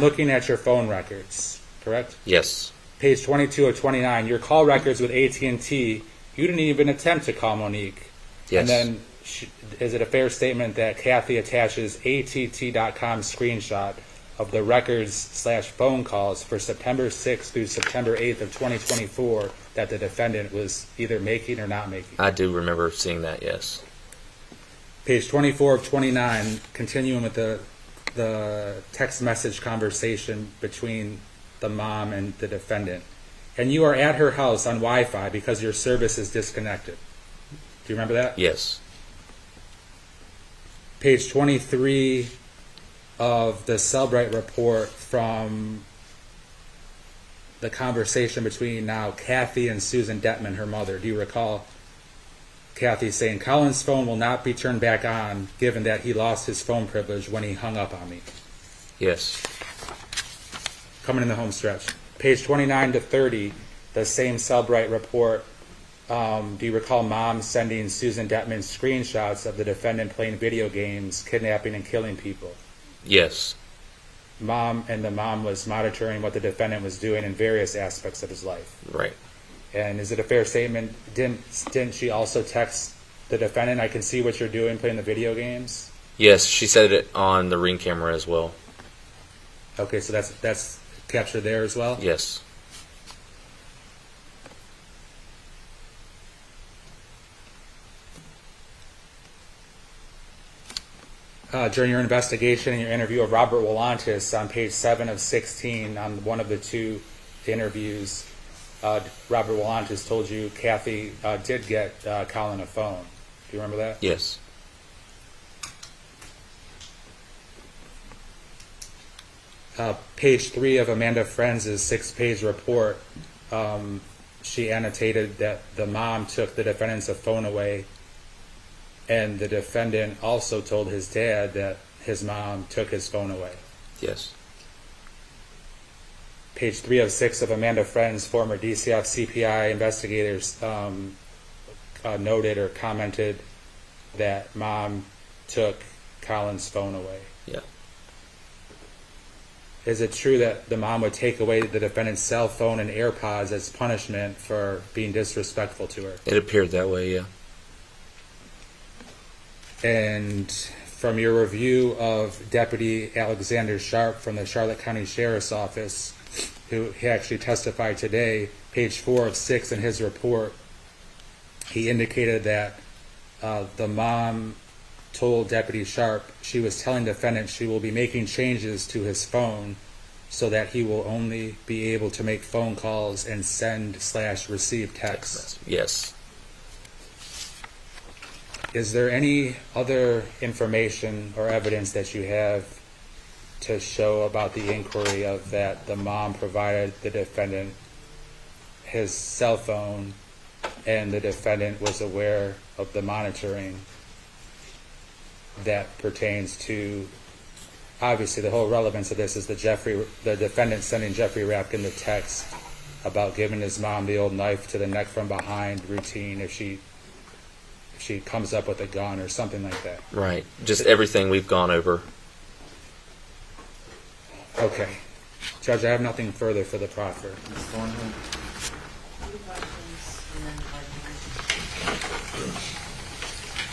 looking at your phone records. Correct?
Yes.
Page 22 of 29, your call records with AT&T. You didn't even attempt to call Monique.
Yes.
And then, is it a fair statement that Kathy attaches ATT.com screenshot of the records/phone calls for September 6th through September 8th of 2024 that the defendant was either making or not making?
I do remember seeing that, yes.
Page 24 of 29, continuing with the text message conversation between the mom and the defendant. And you are at her house on Wi-Fi because your service is disconnected. Do you remember that?
Yes.
Page 23 of the Cellbrite report from the conversation between now Kathy and Susan Detman, her mother. Do you recall Kathy saying, Collin's phone will not be turned back on given that he lost his phone privilege when he hung up on me?
Yes.
Coming in the home stretch. Page 29 to 30, the same Cellbrite report, do you recall Mom sending Susan Detman screenshots of the defendant playing video games, kidnapping and killing people?
Yes.
The mom was monitoring what the defendant was doing in various aspects of his life.
Right.
And is it a fair statement? Didn't she also text the defendant, "I can see what you're doing, playing the video games"?
Yes, she said it on the Ring camera as well.
Okay, so that's captured there as well?
Yes.
During your investigation and your interview of Robert Wolantis on page 7 of 16 on one of the two interviews, Robert Wolantis told you Kathy did get Collin a phone. Do you remember that?
Yes.
Page 3 of Amanda Friends' 6-page report, she annotated that the mom took the defendant's phone away, and the defendant also told his dad that his mom took his phone away.
Yes.
Page 3 of 6 of Amanda Friends, former DCF CPI investigators noted or commented that Mom took Collin's phone away.
Yeah.
Is it true that the mom would take away the defendant's cell phone and AirPods as punishment for being disrespectful to her?
It appeared that way, yeah.
And from your review of Deputy Alexander Sharp from the Charlotte County Sheriff's Office, who he actually testified today, page 4 of 6 in his report, he indicated that the mom told Deputy Sharp she was telling the defendant she will be making changes to his phone so that he will only be able to make phone calls and send/receive texts.
Yes.
Is there any other information or evidence that you have to show about the inquiry of that the mom provided the defendant his cell phone and the defendant was aware of the monitoring that pertains to, obviously the whole relevance of this is the defendant sending Jeffrey Rapkin the text about giving his mom the old knife to the neck from behind routine if she comes up with a gun or something like that.
Right. Just everything we've gone over.
Okay. Judge, I have nothing further for the proffer.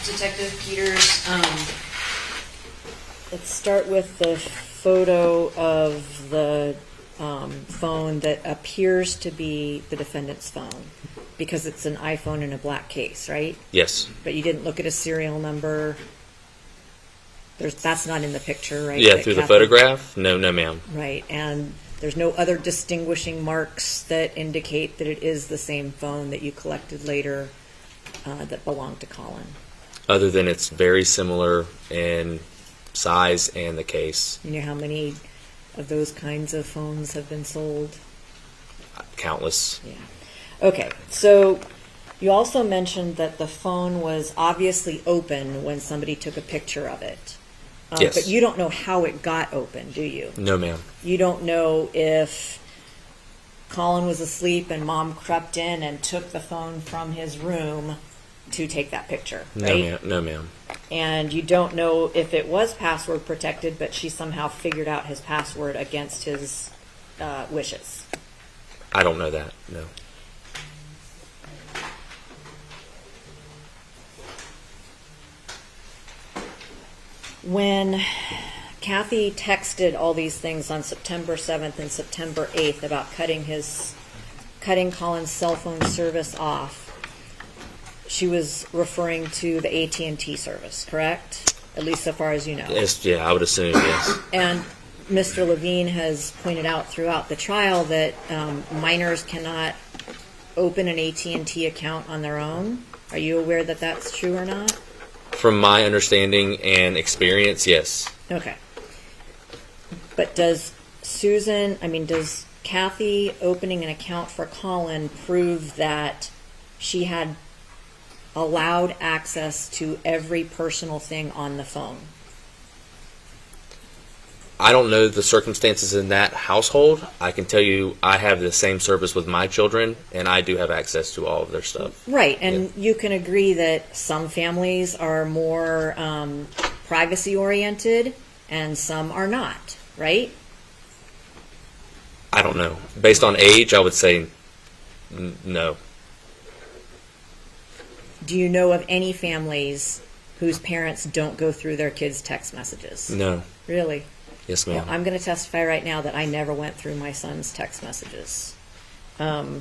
Detective Peters,
let's start with the photo of the phone that appears to be the defendant's phone, because it's an iPhone in a black case, right?
Yes.
But you didn't look at a serial number. That's not in the picture, right?
Yeah, through the photograph? No, ma'am.
Right, and there's no other distinguishing marks that indicate that it is the same phone that you collected later that belonged to Collin.
Other than it's very similar in size and the case.
You know how many of those kinds of phones have been sold?
Countless.
Yeah. Okay, so you also mentioned that the phone was obviously open when somebody took a picture of it.
Yes.
But you don't know how it got open, do you?
No, ma'am.
You don't know if Collin was asleep and Mom crept in and took the phone from his room to take that picture, right?
No, ma'am.
And you don't know if it was password protected, but she somehow figured out his password against his wishes.
I don't know that, no.
When Kathy texted all these things on September 7th and September 8th about cutting Collin's cell phone service off, she was referring to the AT&T service, correct? At least so far as you know.
Yes, yeah, I would assume, yes.
And Mr. Levine has pointed out throughout the trial that minors cannot open an AT&T account on their own. Are you aware that that's true or not?
From my understanding and experience, yes.
Okay. But does Kathy opening an account for Collin prove that she had allowed access to every personal thing on the phone?
I don't know the circumstances in that household. I can tell you I have the same service with my children, and I do have access to all of their stuff.
Right, and you can agree that some families are more privacy-oriented and some are not, right?
I don't know. Based on age, I would say no.
Do you know of any families whose parents don't go through their kids' text messages?
No.
Really?
Yes, ma'am.
Well, I'm going to testify right now that I never went through my son's text messages. At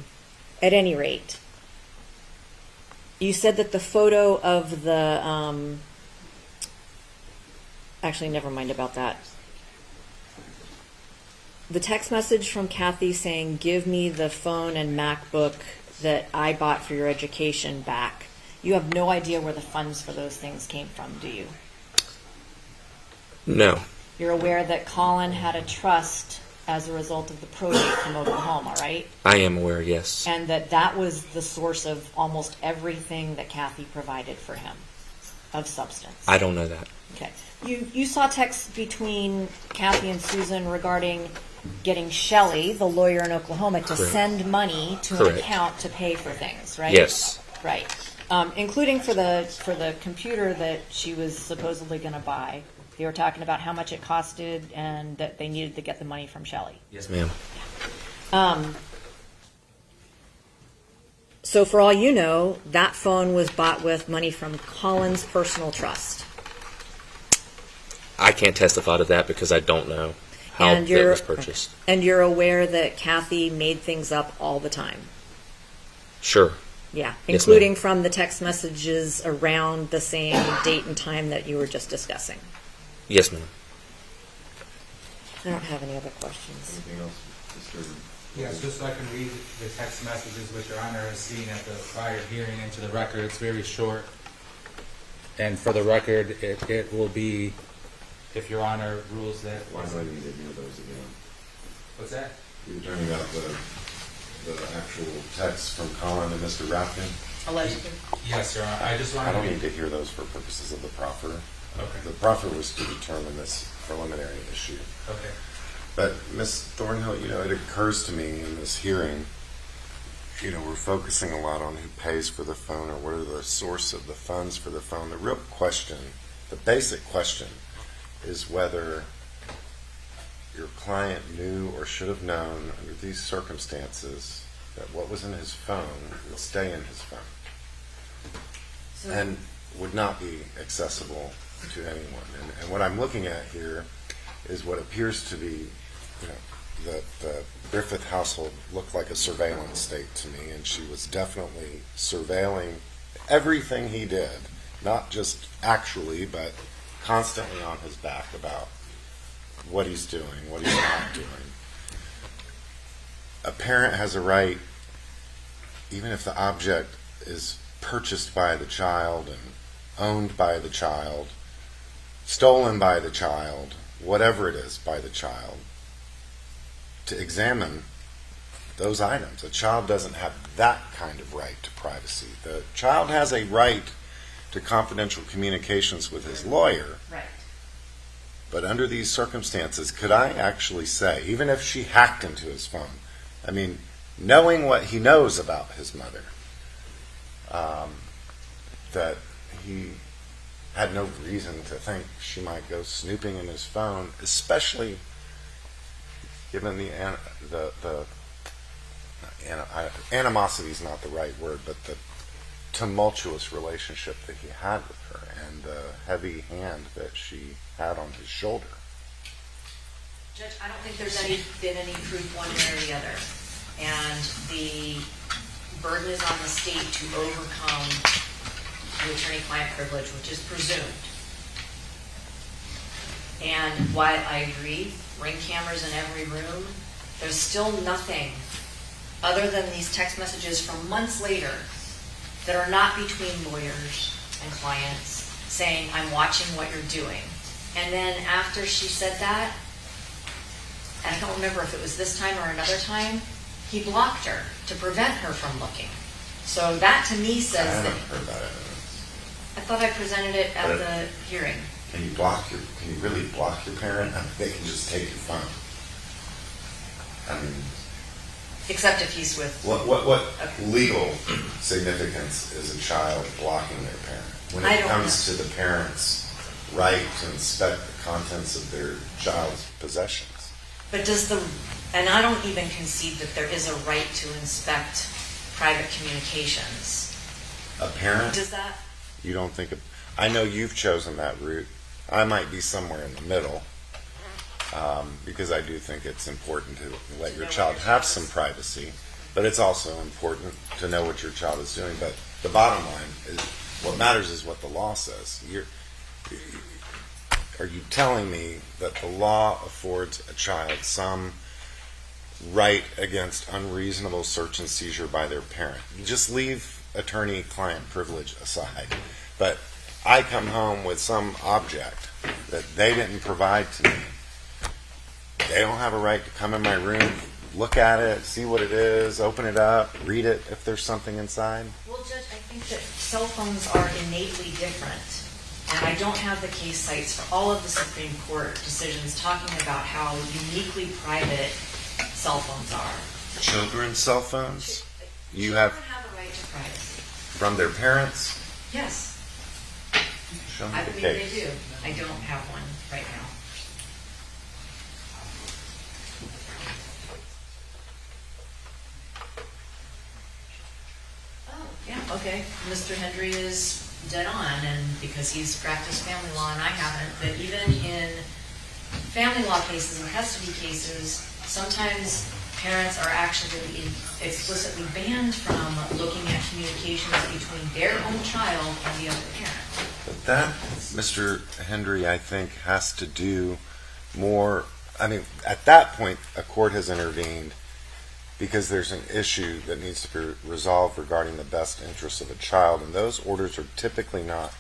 any rate, you said that the photo of the... actually, never mind about that. The text message from Kathy saying, give me the phone and MacBook that I bought for your education back. You have no idea where the funds for those things came from, do you?
No.
You're aware that Collin had a trust as a result of the probate from Oklahoma, right?
I am aware, yes.
And that was the source of almost everything that Kathy provided for him of substance.
I don't know that.
Okay. You saw texts between Kathy and Susan regarding getting Shelley, the lawyer in Oklahoma, to
Correct.
send money to
Correct.
an account to pay for things, right?
Yes.
Right. Including for the computer that she was supposedly going to buy. They were talking about how much it costed and that they needed to get the money from Shelley.
Yes, ma'am.
So for all you know, that phone was bought with money from Collin's personal trust.
I can't testify to that because I don't know how it was purchased.
And you're aware that Kathy made things up all the time?
Sure.
Yeah,
Yes,
including
ma'am.
from the text messages around the same date and time that you were just discussing.
Yes, ma'am.
I don't have any other questions.
Anything else,
Yes, just so I can read the text messages which Your Honor has seen at the prior hearing into the record. It's very short. And for the record, it will be, if Your Honor rules that...
Why do I need to hear those again?
What's that?
You're talking about the actual text from Collin and Mr. Rafkin?
Allegedly.
Yes, Your Honor. I just wanted
I don't
to
need to hear those for purposes of the proffer.
Okay.
The proffer was to determine this preliminary issue.
Okay.
But Ms. Thornhill, it occurs to me in this hearing, we're focusing a lot on who pays for the phone or what are the source of the funds for the phone. The real question, the basic question, is whether your client knew or should have known under these circumstances that what was in his phone would stay in his phone and would not be accessible to anyone. And what I'm looking at here is what appears to be, the Griffith household looked like a surveillance state to me, and she was definitely surveilling everything he did, not just actually, but constantly on his back about what he's doing, what he's not doing. A parent has a right, even if the object is purchased by the child and owned by the child, stolen by the child, whatever it is by the child, to examine those items. A child doesn't have that kind of right to privacy. The child has a right to confidential communications with his lawyer.
Right.
But under these circumstances, could I actually say, even if she hacked into his phone, knowing what he knows about his mother, that he had no reason to think she might go snooping in his phone, especially given animosity is not the right word, but the tumultuous relationship that he had with her and the heavy hand that she had on his shoulder.
Judge, I don't think there's been any proof one way or the other. And the burden is on the state to overcome the attorney-client privilege, which is presumed. And while I agree, ring cameras in every room, there's still nothing other than these text messages from months later that are not between lawyers and clients saying, I'm watching what you're doing. And then after she said that, and I don't remember if it was this time or another time, he blocked her to prevent her from looking. So that to me says
I
that...
haven't heard that evidence.
I thought I presented it at the hearing.
Can you really block your parent? I mean, they can just take your phone. I mean,
Except if he's with.
what legal significance is a child blocking their parent when it comes to the parent's right to inspect the contents of their child's possessions?
But and I don't even concede that there is a right to inspect private communications.
A parent?
Does that?
You don't think I know you've chosen that route. I might be somewhere in the middle, because I do think it's important to let your child have some privacy, but it's also important to know what your child is doing. But the bottom line is, what matters is what the law says. Are you telling me that the law affords a child some right against unreasonable search and seizure by their parent? You just leave attorney-client privilege aside. But I come home with some object that they didn't provide to me. They don't have a right to come in my room, look at it, see what it is, open it up, read it if there's something inside.
Well, Judge, I think that cell phones are innately different. And I don't have the case sites for all of the Supreme Court decisions talking about how uniquely private cell phones are.
Children's cell phones? You
Children
have
have a right to privacy.
from their parents?
Yes.
Show me
I
the
believe
case.
they do. I don't have one right now. Oh, yeah, okay. Mr. Hendry is dead on, and because he's practiced family law and I haven't, but even in family law cases and custody cases, sometimes parents are actually explicitly banned from looking at communications between their own child and the other parent.
But that, Mr. Hendry, I think, has to do more. I mean, at that point, a court has intervened because there's an issue that needs to be resolved regarding the best interests of a child, and those orders are typically not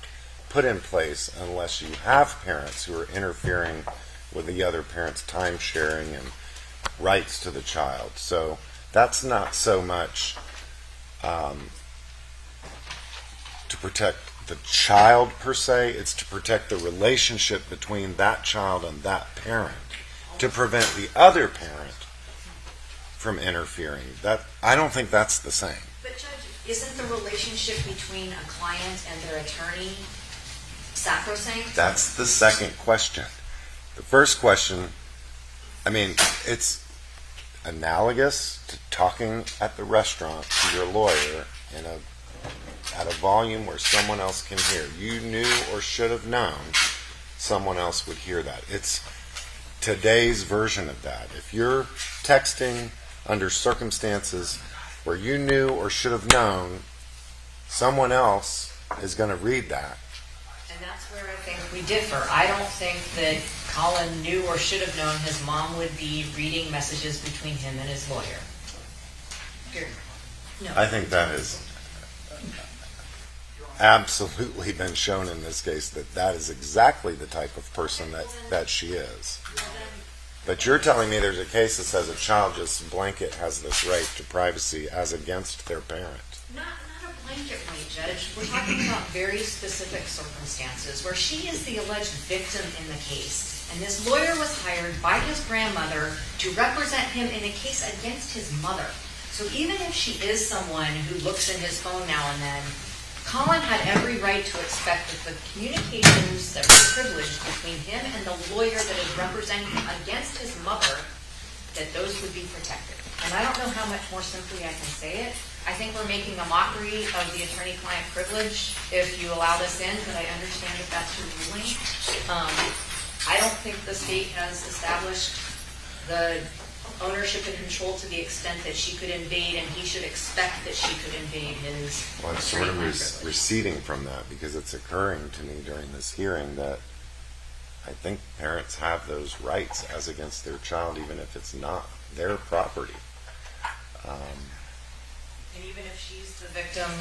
put in place unless you have parents who are interfering with the other parent's time sharing and rights to the child. So that's not so much to protect the child per se, it's to protect the relationship between that child and that parent, to prevent the other parent from interfering. That, I don't think that's the same.
But Judge, isn't the relationship between a client and their attorney sacrosanct?
That's the second question. The first question, I mean, it's analogous to talking at the restaurant to your lawyer at a volume where someone else can hear. You knew or should have known someone else would hear that. It's today's version of that. If you're texting under circumstances where you knew or should have known someone else is going to read that.
And that's where I think we differ. I don't think that Collin knew or should have known his mom would be reading messages between him and his lawyer. Period. No.
I think that has absolutely been shown in this case that is exactly the type of person that she is. But you're telling me there's a case that says a child just blanket has this right to privacy as against their parent.
Not a blanket right, Judge. We're talking about very specific circumstances where she is the alleged victim in the case, and this lawyer was hired by his grandmother to represent him in a case against his mother. So even if she is someone who looks in his phone now and then, Collin had every right to expect that the communications that were privileged between him and the lawyer that is representing him against his mother, that those would be protected. And I don't know how much more simply I can say it. I think we're making a mockery of the attorney-client privilege if you allow this in, but I understand if that's your ruling. I don't think the state has established the ownership and control to the extent that she could invade, and he should expect that she could invade his.
Well, I'm sort of receding from that because it's occurring to me during this hearing that I think parents have those rights as against their child, even if it's not their property.
And even if she's the victim,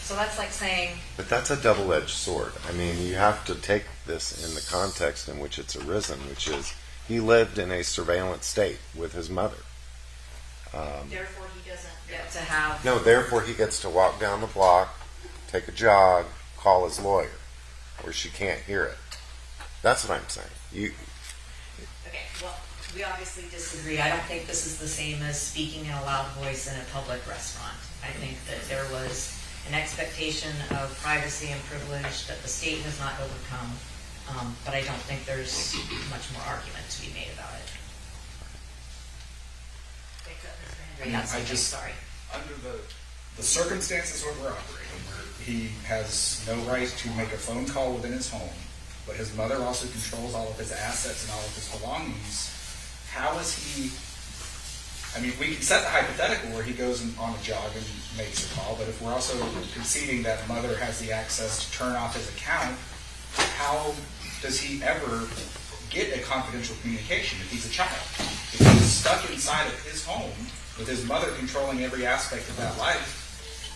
so that's like saying.
But that's a double-edged sword. I mean, you have to take this in the context in which it's arisen, which is he lived in a surveillance state with his mother.
Therefore, he doesn't get to have.
No, therefore he gets to walk down the block, take a jog, call his lawyer, where she can't hear it. That's what I'm saying.
Okay, well, we obviously disagree. I don't think this is the same as speaking in a loud voice in a public restaurant. I think that there was an expectation of privacy and privilege that the state has not overcome, but I don't think there's much more argument to be made about it. Sorry.
Under the circumstances where we're operating, where he has no right to make a phone call within his home, but his mother also controls all of his assets and all of his belongings, how is he... I mean, we can set the hypothetical where he goes on a jog and makes a call, but if we're also conceding that mother has the access to turn off his account, how does he ever get a confidential communication if he's a child? If he's stuck inside of his home with his mother controlling every aspect of that life,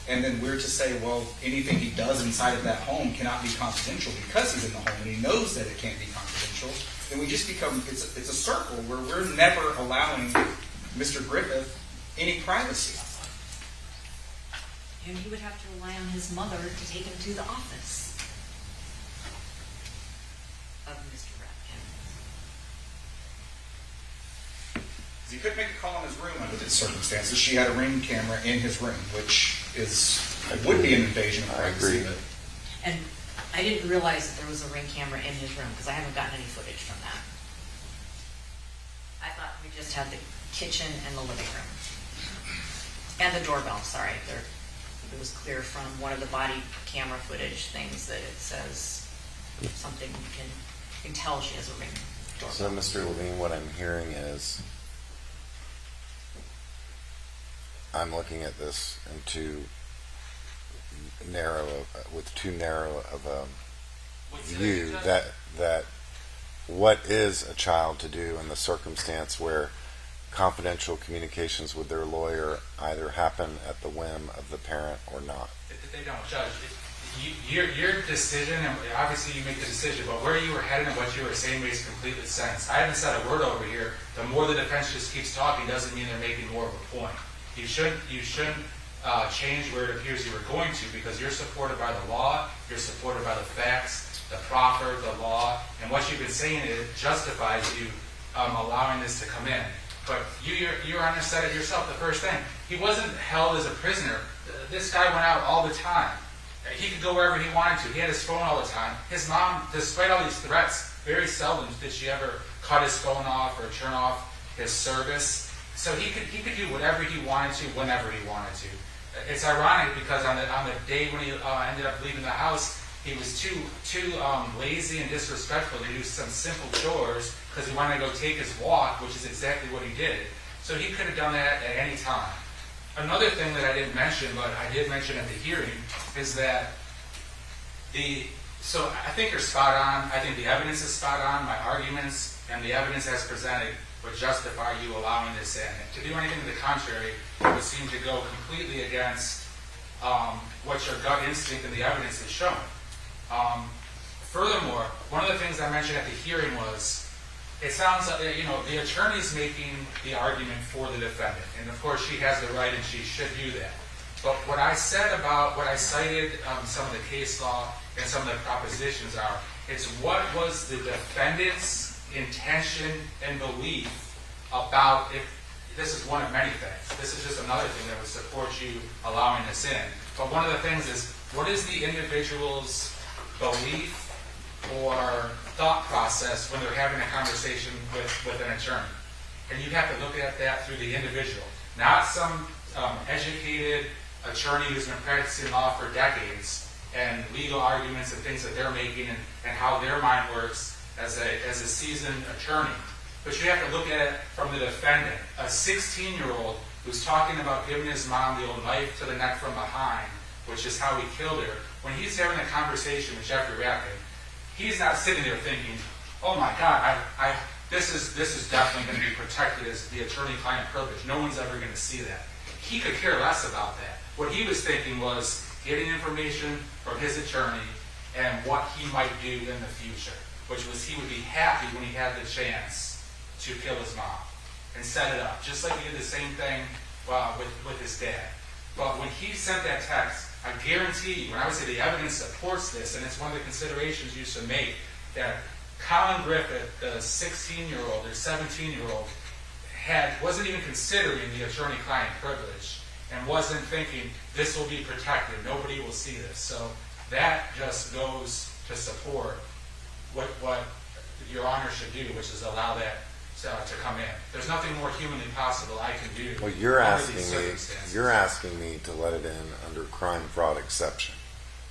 and then we're to say, well, anything he does inside of that home cannot be confidential because he's in the home and he knows that it can't be confidential, then we just become, it's a circle where we're never allowing Mr. Griffith any privacy.
And he would have to rely on his mother to take him to the office of Mr. Ratkin.
He couldn't make a call in his room under these circumstances. She had a Ring camera in his room, which would be an invasion of privacy.
I agree.
And I didn't realize that there was a Ring camera in his room because I haven't gotten any footage from that. I thought we just had the kitchen and the living room. And the doorbell, sorry. It was clear from one of the body camera footage things that it says something you can tell she has a Ring doorbell.
So, Mr. Levine, what I'm hearing is I'm looking at this with too narrow of a view that what is a child to do in the circumstance where confidential communications with their lawyer either happen at the whim of the parent or not?
They don't, Judge. Your decision, and obviously you make the decision, but where you were headed and what you were saying makes complete sense. I haven't said a word over here. The more the defense just keeps talking doesn't mean they're making more of a point. You shouldn't change where it appears you were going to, because you're supported by the law, you're supported by the facts, the proffer, the law, and what you've been saying, it justifies you allowing this to come in. But you said it yourself, the first thing. He wasn't held as a prisoner. This guy went out all the time. He could go wherever he wanted to. He had his phone all the time. His mom, despite all these threats, very seldom did she ever cut his phone off or turn off his service. So he could do whatever he wanted to, whenever he wanted to. It's ironic because on the day when he ended up leaving the house, he was too lazy and disrespectful to do some simple chores because he wanted to go take his walk, which is exactly what he did. So he could have done that at any time. Another thing that I didn't mention, but I did mention at the hearing, is that so I think you're spot on. I think the evidence is spot on. My arguments and the evidence as presented would justify you allowing this in. To do anything to the contrary would seem to go completely against what your gut instinct and the evidence has shown. Furthermore, one of the things I mentioned at the hearing was, it sounds like, the attorney's making the argument for the defendant, and of course she has the right and she should do that. But what I said about, what I cited some of the case law and some of the propositions are, it's what was the defendant's intention and belief about, if this is one of many things. This is just another thing that would support you allowing this in. But one of the things is, what is the individual's belief or thought process when they're having a conversation with an attorney? And you have to look at that through the individual, not some educated attorney who's been practicing law for decades and legal arguments and things that they're making and how their mind works as a seasoned attorney. But you have to look at it from the defendant, a 16-year-old who's talking about giving his mom the old knife to the neck from behind, which is how he killed her. When he's having a conversation with Jeffrey Ratkin, he's not sitting there thinking, oh my God, this is definitely going to be protected as the attorney-client privilege. No one's ever going to see that. He could care less about that. What he was thinking was getting information from his attorney and what he might do in the future, which was he would be happy when he had the chance to kill his mom and set it up, just like he did the same thing with his dad. But when he sent that text, I guarantee you, when I would say the evidence supports this, and it's one of the considerations you should make, that Collin Griffith, the 16-year-old or 17-year-old, wasn't even considering the attorney-client privilege and wasn't thinking this will be protected, nobody will see this. So that just goes to support what Your Honor should do, which is allow that to come in. There's nothing more humanly possible I can do.
Well, you're
under these
asking me.
circumstances.
You're asking me to let it in under crime fraud exception,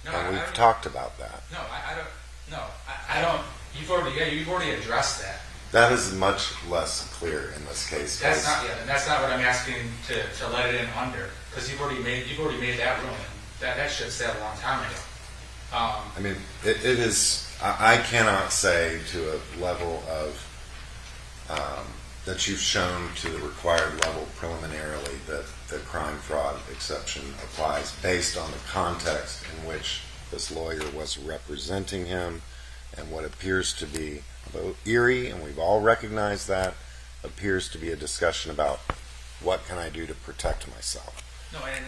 No,
and
I
we've
don't-
talked about that.
No, I don't. No, I don't. You've already addressed that.
That is much less clear in this case.
That's not and that's not what I'm asking to let it in under, because you've already made that ruling. That should said a long time ago.
I mean, it is. I cannot say to a level of that you've shown to the required level preliminarily that the crime fraud exception applies based on the context in which this lawyer was representing him and what appears to be, although eerie, and we've all recognized that, appears to be a discussion about what can I do to protect myself.
No, and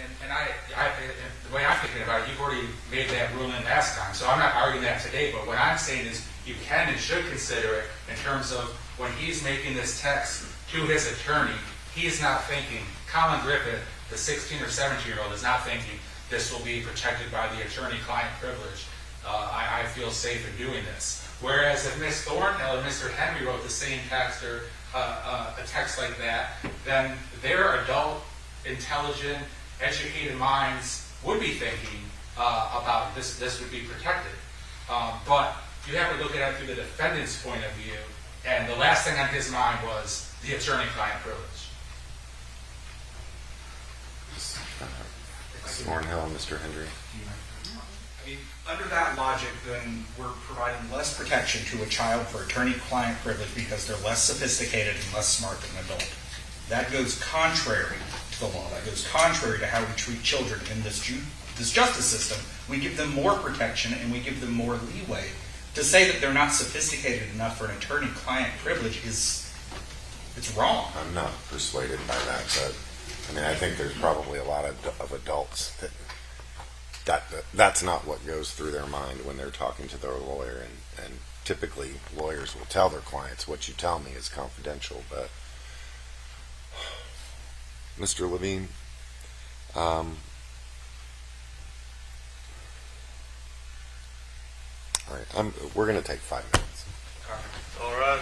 the way I'm thinking about it, you've already made that ruling last time, so I'm not arguing that today, but what I'm saying is you can and should consider it in terms of when he's making this text to his attorney, he's not thinking, Collin Griffith, the 16 or 17-year-old, is not thinking this will be protected by the attorney-client privilege. I feel safe in doing this. Whereas if Ms. Thornhill and Mr. Henry wrote the same text or a text like that, then their adult, intelligent, educated minds would be thinking about this would be protected. But you have to look at it through the defendant's point of view, and the last thing on his mind was the attorney-client privilege.
Thornhill and Mr. Henry.
I mean, under that logic, then we're providing less protection to a child for attorney-client privilege because they're less sophisticated and less smart than an adult. That goes contrary to the law. That goes contrary to how we treat children in this justice system. We give them more protection and we give them more leeway. To say that they're not sophisticated enough for an attorney-client privilege it's wrong.
I'm not persuaded by that. But, I mean, I think there's probably a lot of adults that's not what goes through their mind when they're talking to their lawyer, and typically lawyers will tell their clients what you tell me is confidential. But Mr. Levine, all right, we're going to take 5 minutes.
All right.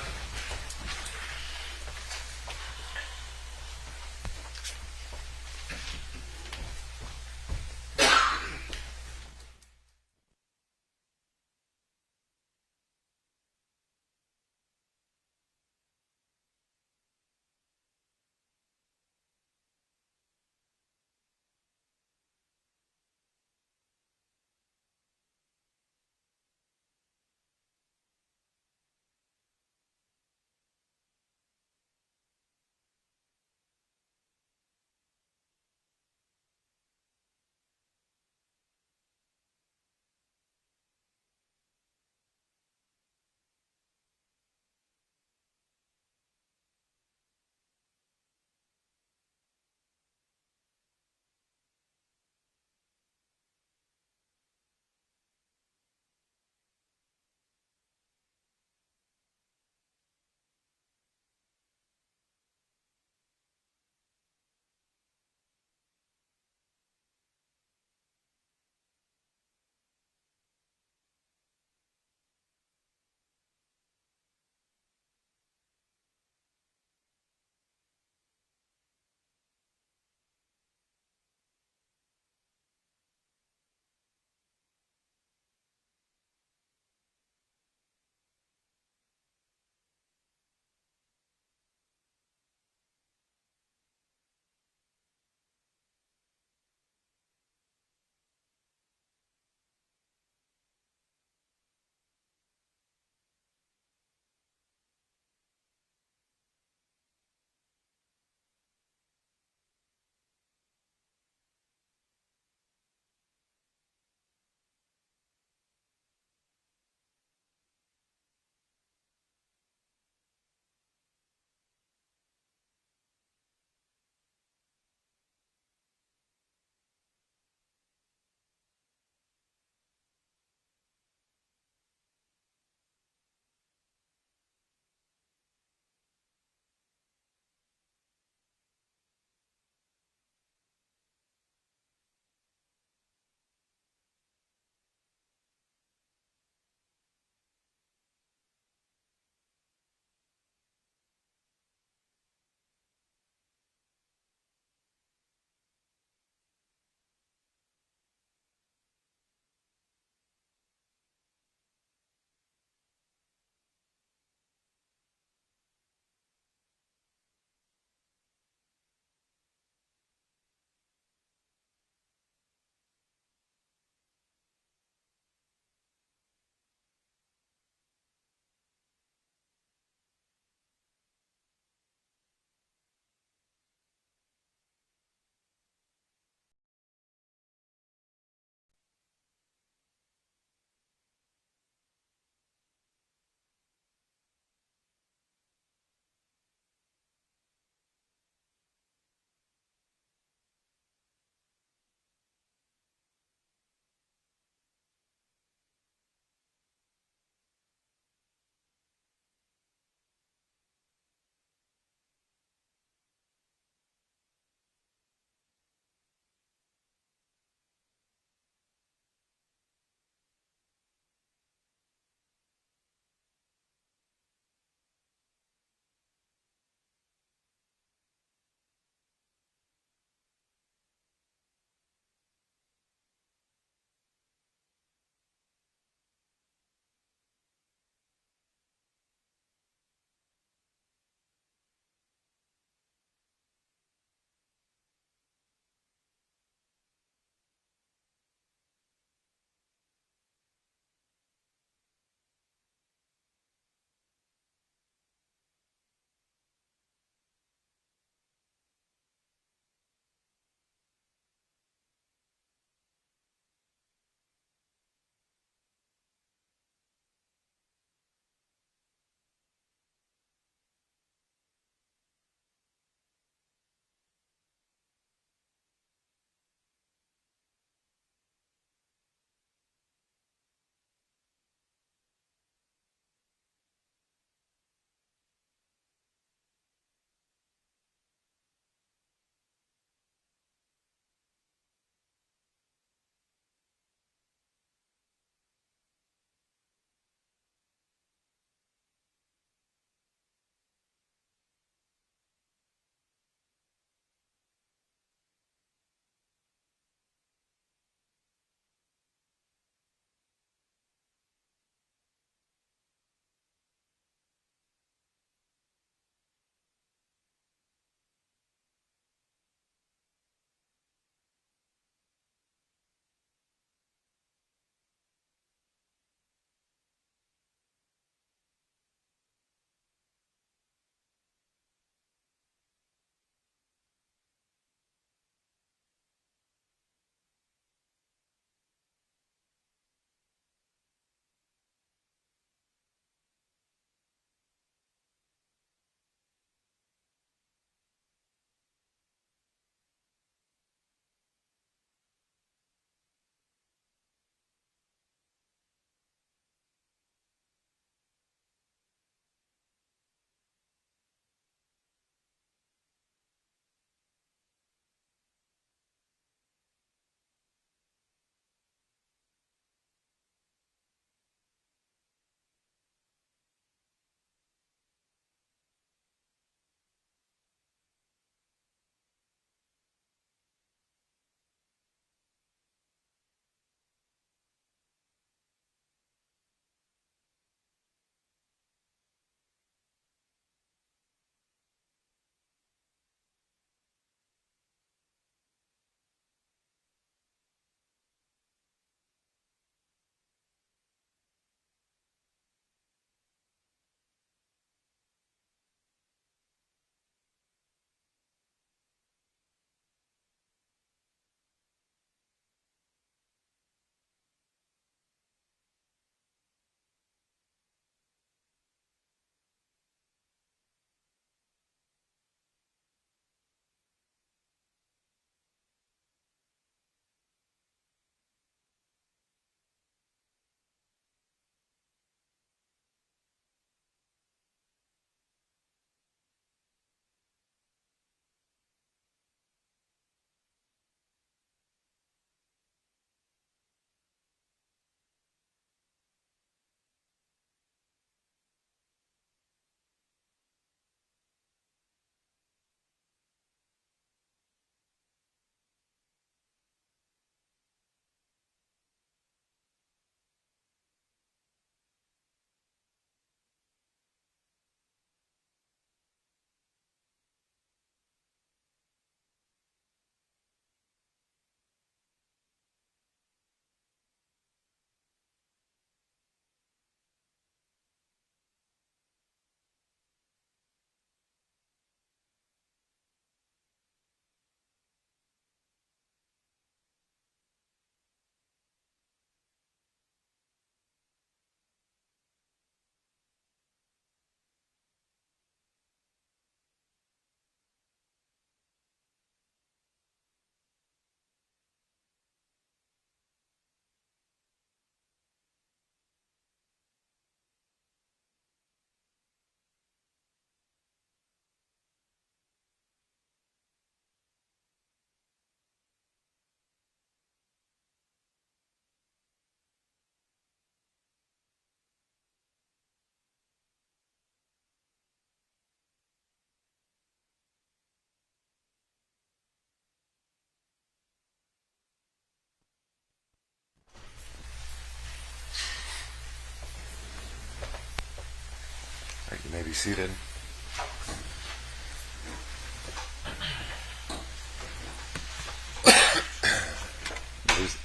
seated.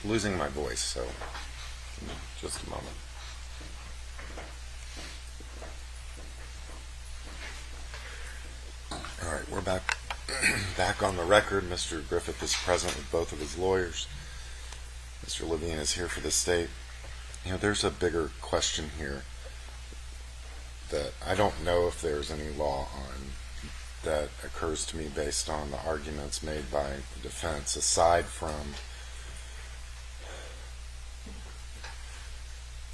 Losing my voice, so just a moment. All right, we're back on the record. Mr. Griffith is present with both of his lawyers. Mr. Levine is here for the state. You know, there's a bigger question here that I don't know if there's any law on that occurs to me based on the arguments made by the defense, aside from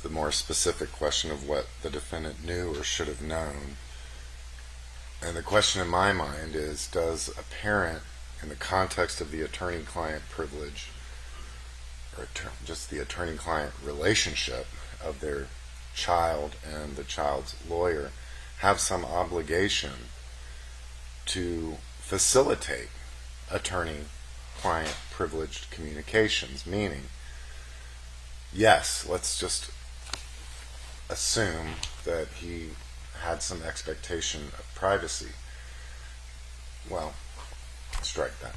the more specific question of what the defendant knew or should have known. And the question in my mind is, does a parent, in the context of the attorney-client privilege, or just the attorney-client relationship of their child and the child's lawyer, have some obligation to facilitate attorney-client privileged communications? Meaning, yes, let's just assume that he had some expectation of privacy. Well, strike that.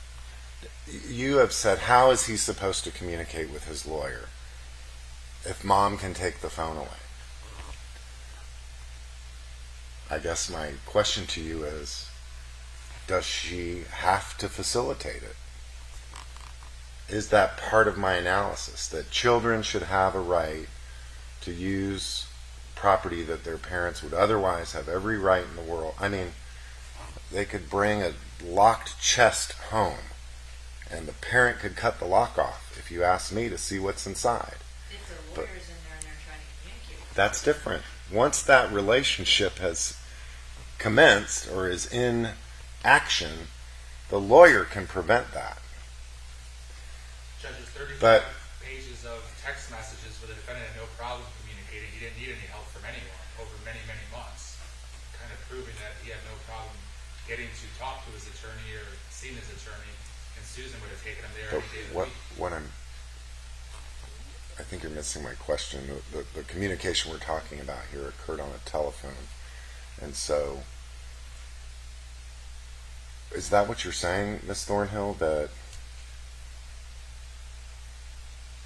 You have said, how is he supposed to communicate with his lawyer if mom can take the phone away? I guess my question to you is, does she have to facilitate it? Is that part of my analysis, that children should have a right to use property that their parents would otherwise have every right in the world? I mean, they could bring a locked chest home and the parent could cut the lock off if you ask me to see what's inside.
If the lawyer's in there and they're trying to communicate.
That's different. Once that relationship has commenced or is in action, the lawyer can prevent that.
Judges, 35
But
pages of text messages where the defendant had no problem communicating. He didn't need any help from anyone over many, many months, kind of proving that he had no problem getting to talk to his attorney or seeing his attorney, and Susan would have taken him there every day of the week.
I think you're missing my question. The communication we're talking about here occurred on a telephone. And so, is that what you're saying, Ms. Thornhill, that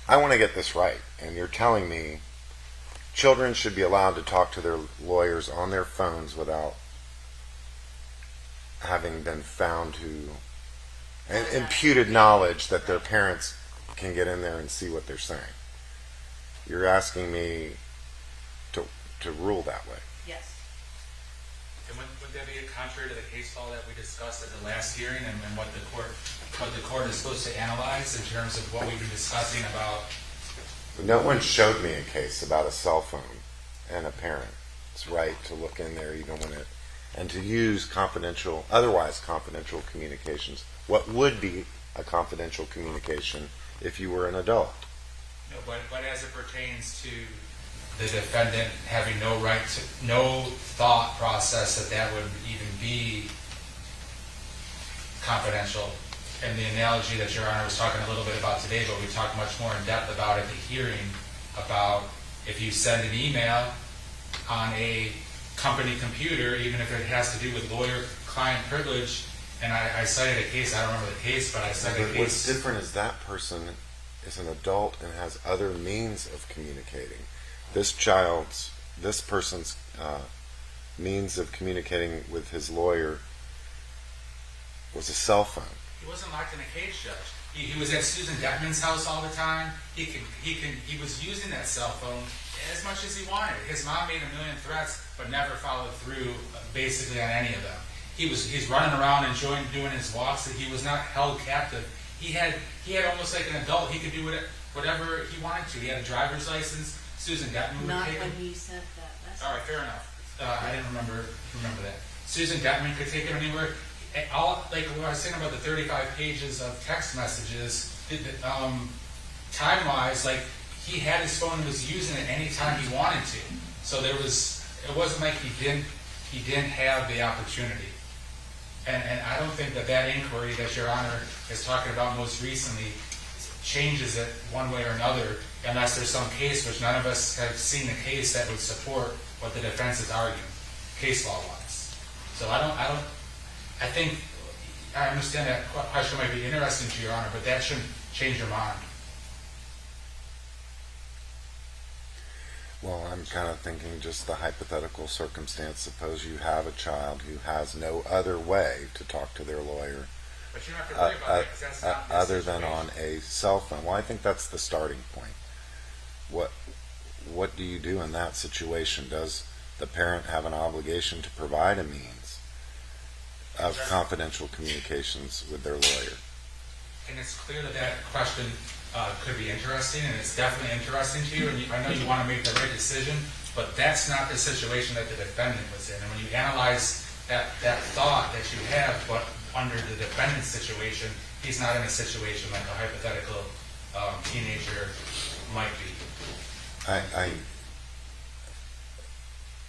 I want to get this right, and you're telling me children should be allowed to talk to their lawyers on their phones without having been found to, and imputed knowledge that their parents can get in there and see what they're saying? You're asking me to rule that way.
Yes.
And would that be contrary to the case law that we discussed at the last hearing, and what the court is supposed to analyze in terms of what we've been discussing about?
No one showed me a case about a cell phone and a parent's right to look in there even when it, and to use confidential, otherwise confidential communications. What would be a confidential communication if you were an adult?
No, but as it pertains to the defendant having no right to, no thought process that would even be confidential. And the analogy that Your Honor was talking a little bit about today, but we talked much more in depth about at the hearing, about if you send an email on a company computer, even if it has to do with lawyer-client privilege, and I cited a case, I don't remember the case, but I cited a case.
What's different is that person is an adult and has other means of communicating. This person's means of communicating with his lawyer was a cell phone.
He wasn't locked in a cage, Judge. He was at Susan Detman's house all the time. He was using that cell phone as much as he wanted. His mom made a million threats, but never followed through basically on any of them. He's running around enjoying doing his walks. That he was not held captive. He had almost like an adult. He could do whatever he wanted to. He had a driver's license. Susan Detman would
Not
take him.
when he said that.
All right, fair enough. I didn't remember that. Susan Detman could take him anywhere. Like what I was saying about the 35 pages of text messages, time-wise, like he had his phone and was using it any time he wanted to. So it wasn't like he didn't have the opportunity. And I don't think that inquiry that Your Honor is talking about most recently changes it one way or another, unless there's some case, which none of us have seen a case that would support what the defense is arguing, case law-wise.
So I think, I understand that question might be interesting to Your Honor, but that shouldn't change your mind.
Well, I'm kind of thinking just the hypothetical circumstance. Suppose you have a child who has no other way to talk to their lawyer
But you don't have to worry about that because that's not the
other than
situation.
on a cell phone. Well, I think that's the starting point. What do you do in that situation? Does the parent have an obligation to provide a means of confidential communications with their lawyer?
And it's clear that that question could be interesting, and it's definitely interesting to you, and I know you want to make the right decision, but that's not the situation that the defendant was in. And when you analyze that thought that you have, but under the defendant's situation, he's not in a situation like a hypothetical teenager might be.
I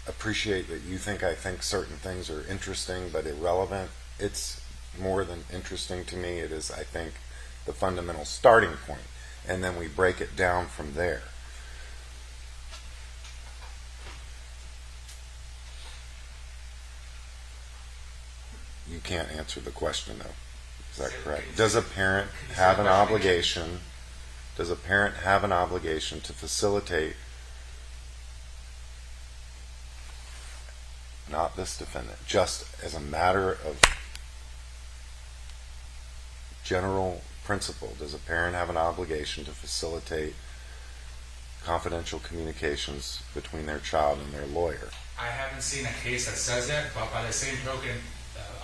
appreciate that you think I think certain things are interesting but irrelevant. It's more than interesting to me. It is, I think, the fundamental starting point, and then we break it down from there. You can't answer the question, though. Is that correct? Does a parent have an obligation? Does a parent have an obligation to facilitate, not this defendant, just as a matter of general principle, does a parent have an obligation to facilitate confidential communications between their child and their lawyer?
I haven't seen a case that says that, but by the same token,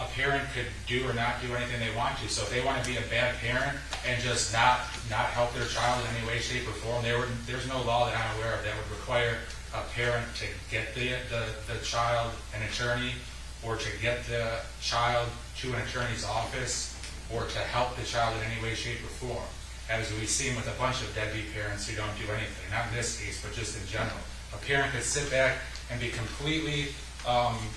a parent could do or not do anything they want to. So if they want to be a bad parent and just not help their child in any way, shape, or form, there's no law that I'm aware of that would require a parent to get the child an attorney, or to get the child to an attorney's office, or to help the child in any way, shape, or form. As we've seen with a bunch of deadbeat parents who don't do anything, not in this case, but just in general. A parent could sit back and be completely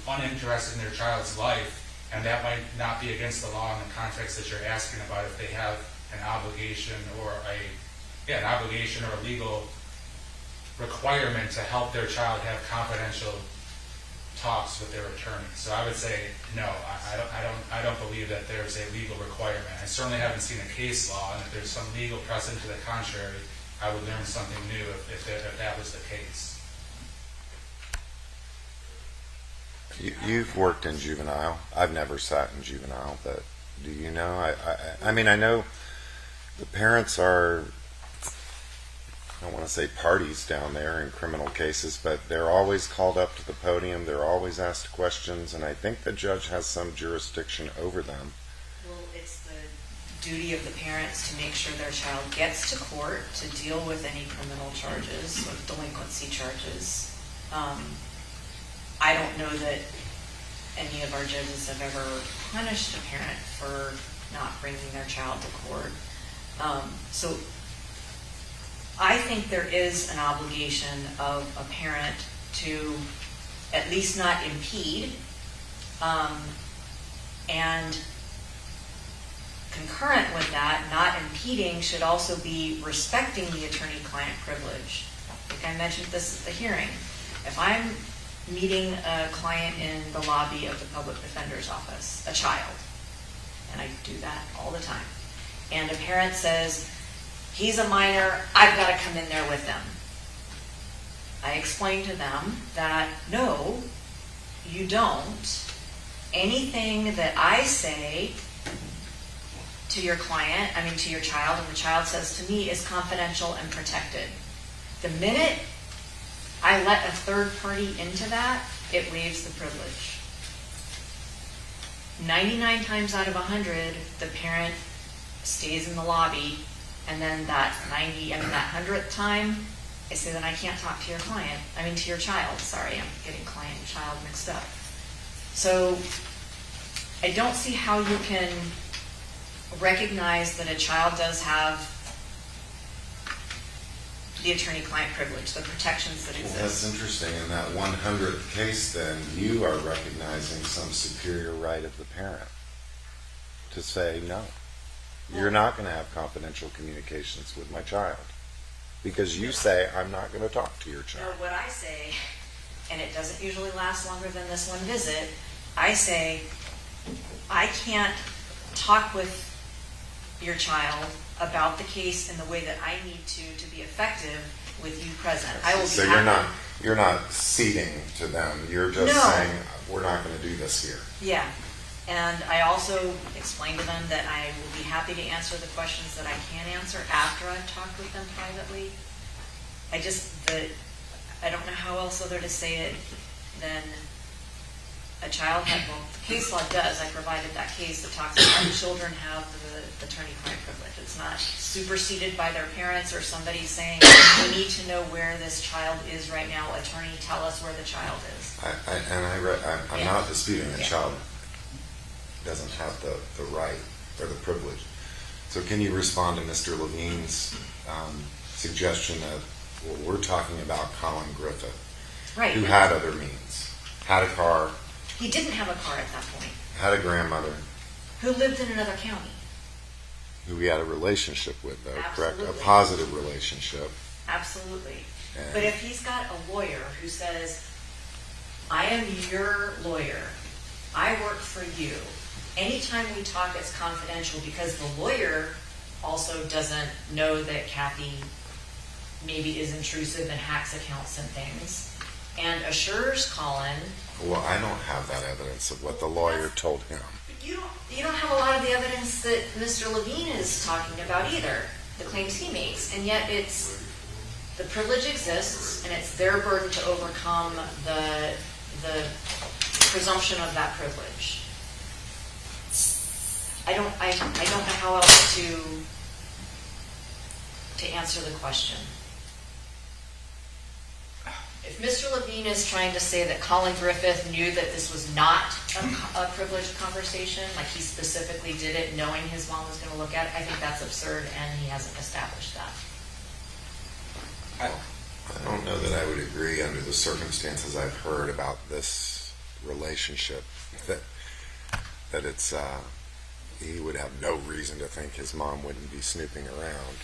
uninterested in their child's life, and that might not be against the law in the context that you're asking about, if they have an obligation or a legal requirement to help their child have confidential talks with their attorney. So I would say no. I don't believe that there's a legal requirement. I certainly haven't seen a case law, and if there's some legal precedent to the contrary, I would learn something new if that was the case.
You've worked in juvenile. I've never sat in juvenile, but do you know? I mean, I know the parents are, I don't want to say parties down there in criminal cases, but they're always called up to the podium. They're always asked questions, and I think the judge has some jurisdiction over them.
Well, it's the duty of the parents to make sure their child gets to court to deal with any criminal charges, with delinquency charges. I don't know that any of our judges have ever punished a parent for not bringing their child to court. So I think there is an obligation of a parent to at least not impede, and concurrent with that, not impeding should also be respecting the attorney-client privilege. I think I mentioned this at the hearing. If I'm meeting a client in the lobby of the public defender's office, a child, and I do that all the time, and a parent says, he's a minor, I've got to come in there with them. I explain to them that, no, you don't. Anything that I say to your client, to your child, and the child says to me is confidential and protected. The minute I let a third party into that, it waives the privilege. 99 times out of 100, the parent stays in the lobby, and then that 100th time, I say that I can't talk to your client. To your child. Sorry, I'm getting client and child mixed up. So I don't see how you can recognize that a child does have the attorney-client privilege, the protections that exist.
Well, that's interesting. In that 100th case, then, you are recognizing some superior right of the parent to say, no, you're not going to have confidential communications with my child, because you say, I'm not going to talk to your child.
No, what I say, and it doesn't usually last longer than this one visit, I say, I can't talk with your child about the case in the way that I need to be effective with you present. I will be
So
happy.
you're not ceding to them. You're just
No.
saying we're not going to do this here.
Yeah. And I also explained to them that I will be happy to answer the questions that I can answer after I've talked with them privately. I don't know how else other to say it than a child had, well, the case law does. I provided that case that talks about children have the attorney-client privilege. It's not superseded by their parents or somebody saying, we need to know where this child is right now. Attorney, tell us where the child is.
I'm not disputing the child doesn't have the right or the privilege. So can you respond to Mr. Levine's suggestion that we're talking about Collin Griffith,
Right.
who had other means, had a car,
He didn't have a car at that point,
had a grandmother,
who lived in another county.
who he had a relationship with, though, correct? A
Absolutely.
positive relationship.
Absolutely.
And-
But if he's got a lawyer who says, I am your lawyer, I work for you, anytime we talk it's confidential, because the lawyer also doesn't know that Kathy maybe is intrusive and hacks accounts and things, and assures Collin.
Well, I don't have that evidence of what the lawyer told him.
You don't have a lot of the evidence that Mr. Levine is talking about either, the claims he makes, and yet the privilege exists, and it's their burden to overcome the presumption of that privilege. I don't know how else to answer the question. If Mr. Levine is trying to say that Collin Griffith knew that this was not a privileged conversation, like he specifically did it knowing his mom was going to look at it, I think that's absurd, and he hasn't established that.
I don't know that I would agree under the circumstances I've heard about this relationship that it's he would have no reason to think his mom wouldn't be snooping around.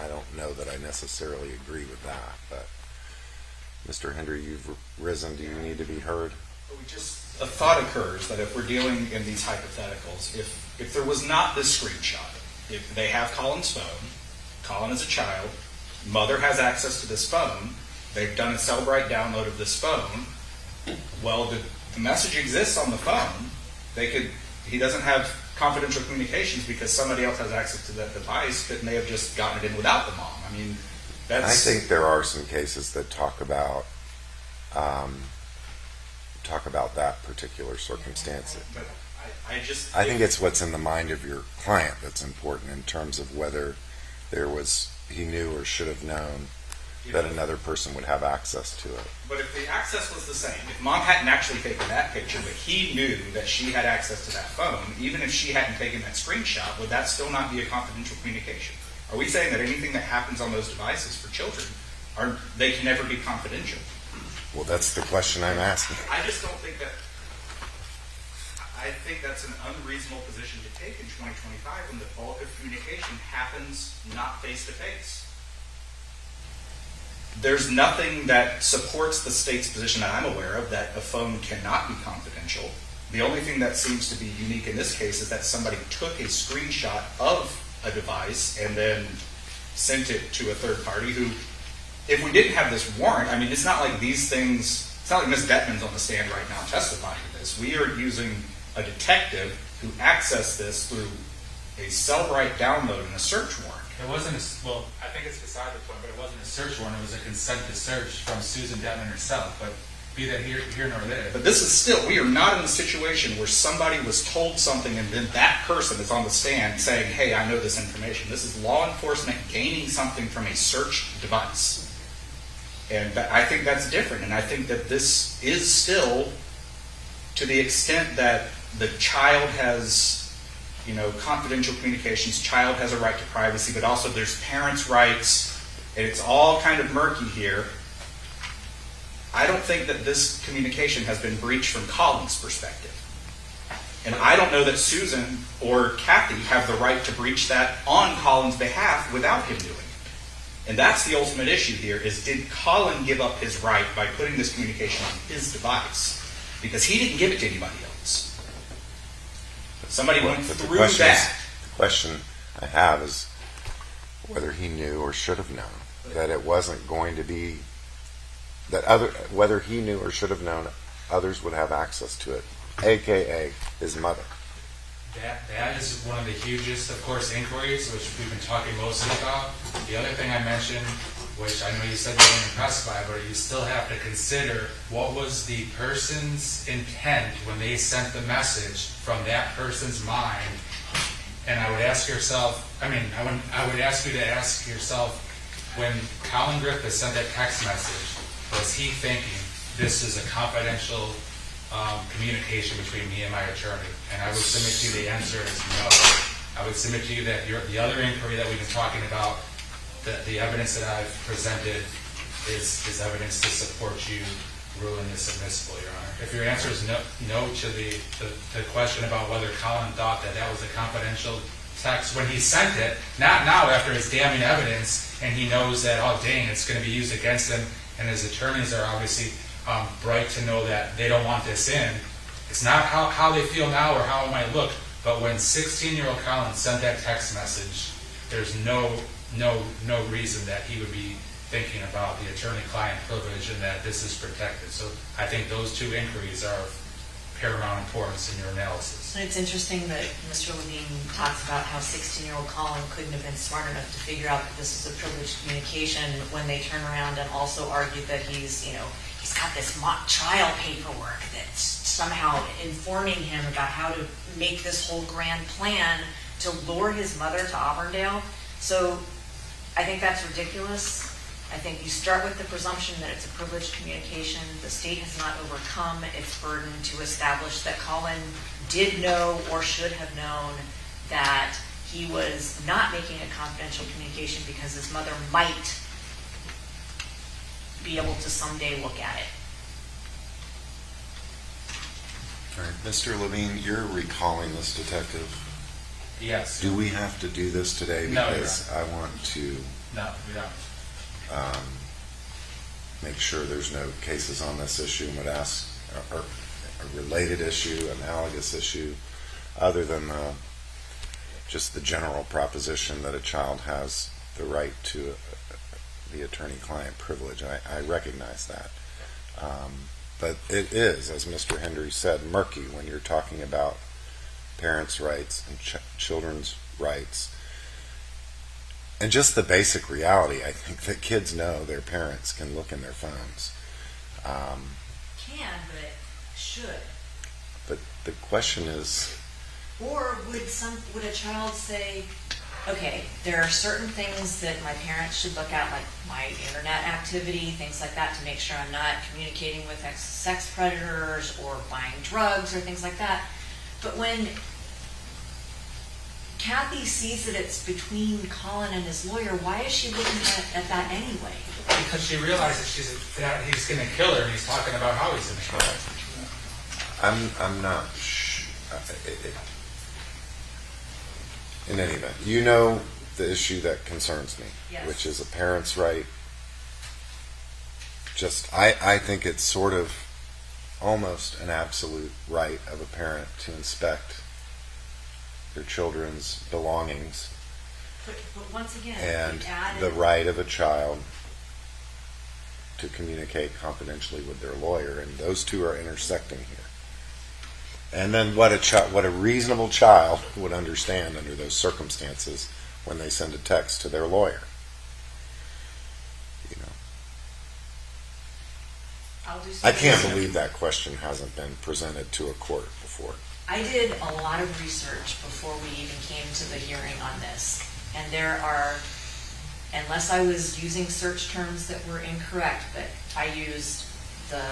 I don't know that I necessarily agree with that, but Mr. Hendry, you've risen. Do you need to be heard?
A thought occurs that if we're dealing in these hypotheticals, if there was not this screenshot, if they have Collin's phone, Collin is a child, mother has access to this phone, they've done a Cellbrite download of this phone, well, the message exists on the phone. He doesn't have confidential communications because somebody else has access to that device that may have just gotten it in without the mom. I mean,
I think there are some cases that talk about that particular circumstance.
But
I think it's what's in the mind of your client that's important in terms of whether he knew or should have known that another person would have access to it.
But if the access was the same, if mom hadn't actually taken that picture, but he knew that she had access to that phone, even if she hadn't taken that screenshot, would that still not be a confidential communication? Are we saying that anything that happens on those devices for children, they can never be confidential?
Well, that's the question I'm asking.
I just don't think that. I think that's an unreasonable position to take in 2025 when the bulk of communication happens not face to face. There's nothing that supports the state's position that I'm aware of that a phone cannot be confidential. The only thing that seems to be unique in this case is that somebody took a screenshot of a device and then sent it to a third party who, if we didn't have this warrant, I mean, it's not like these things, it's not like Ms. Detman's on the stand right now testifying to this. We are using a detective who accessed this through a Cellbrite download and a search warrant.
It wasn't I think it's beside the point, but it wasn't a search warrant. It was a consent to search from Susan Detman herself. But be that here nor there.
But this is still, we are not in a situation where somebody was told something and then that person is on the stand saying, hey, I know this information. This is law enforcement gaining something from a search device. And I think that's different. And I think that this is still, to the extent that the child has, confidential communications, child has a right to privacy, but also there's parents' rights, and it's all kind of murky here. I don't think that this communication has been breached from Collin's perspective. And I don't know that Susan or Kathy have the right to breach that on Collin's behalf without him doing it. And that's the ultimate issue here, is did Collin give up his right by putting this communication on his device? because he didn't give it to anybody else. Somebody went
But
through that.
The question I have is whether he knew or should have known that it wasn't going to be whether he knew or should have known others would have access to it, aka his mother.
That is one of the hugest, of course, inquiries, which we've been talking mostly about. The other thing I mentioned, which I know you said you weren't impressed by, but you still have to consider what was the person's intent when they sent the message from that person's mind. And I would ask yourself, I would ask you to ask yourself, when Collin Griffith sent that text message, was he thinking this is a confidential communication between me and my attorney? And I would submit to you the answer is no. I would submit to you that the other inquiry that we've been talking about, the evidence that I've presented is evidence to support you ruling this admissible, Your Honor. If your answer is no to the question about whether Collin thought that was a confidential text when he sent it, not now after his damning evidence, and he knows that, oh dang, it's going to be used against him, and his attorneys are obviously bright to know that they don't want this in. It's not how they feel now or how it might look, but when 16-year-old Collin sent that text message, there's no reason that he would be thinking about the attorney-client privilege and that this is protected. So I think those two inquiries are of paramount importance in your analysis.
And it's interesting that Mr. Levine talks about how 16-year-old Collin couldn't have been smart enough to figure out that this is a privileged communication when they turn around and also argue that he's got this mock trial paperwork that's somehow informing him about how to make this whole grand plan to lure his mother to Auburndale. So I think that's ridiculous. I think you start with the presumption that it's a privileged communication. The state has not overcome its burden to establish that Collin did know or should have known that he was not making a confidential communication because his mother might be able to someday look at it.
All right, Mr. Levine, you're recalling this detective.
Yes.
Do we have to do this today?
No,
Because I want to
No, we don't.
make sure there's no cases on this issue and would ask a related issue, analogous issue, other than just the general proposition that a child has the right to the attorney-client privilege. I recognize that. But it is, as Mr. Hendry said, murky when you're talking about parents' rights and children's rights. And just the basic reality, I think, that kids know their parents can look in their phones.
Can, but should.
But the question is...
Or would a child say, okay, there are certain things that my parents should look at, like my internet activity, things like that, to make sure I'm not communicating with sex predators or buying drugs or things like that. But when Kathy sees that it's between Collin and his lawyer, why is she looking at that anyway?
Because she realizes that he's going to kill her, and he's talking about how he's going to kill her.
I'm not in any event, you know the issue that concerns me,
yes,
which is a parent's right. I think it's sort of almost an absolute right of a parent to inspect their children's belongings,
but once again,
and the right of a child to communicate confidentially with their lawyer, and those two are intersecting here. And then what a reasonable child would understand under those circumstances when they send a text to their lawyer. You know, I can't believe that question hasn't been presented to a court before.
I did a lot of research before we even came to the hearing on this, and there are, unless I was using search terms that were incorrect, but I used the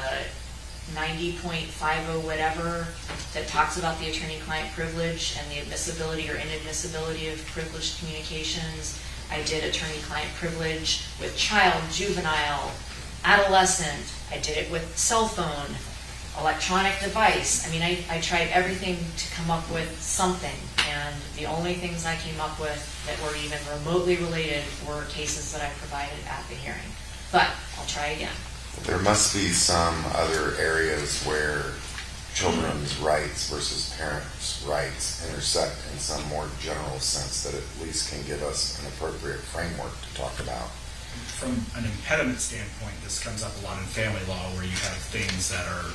90.50 whatever that talks about the attorney-client privilege and the admissibility or inadmissibility of privileged communications. I did attorney-client privilege with child, juvenile, adolescent. I did it with cell phone, electronic device. I mean, I tried everything to come up with something, and the only things I came up with that were even remotely related were cases that I provided at the hearing. But I'll try again.
There must be some other areas where children's rights versus parents' rights intersect in some more general sense that at least can give us an appropriate framework to talk about.
From an impediment standpoint, this comes up a lot in family law where you have things that are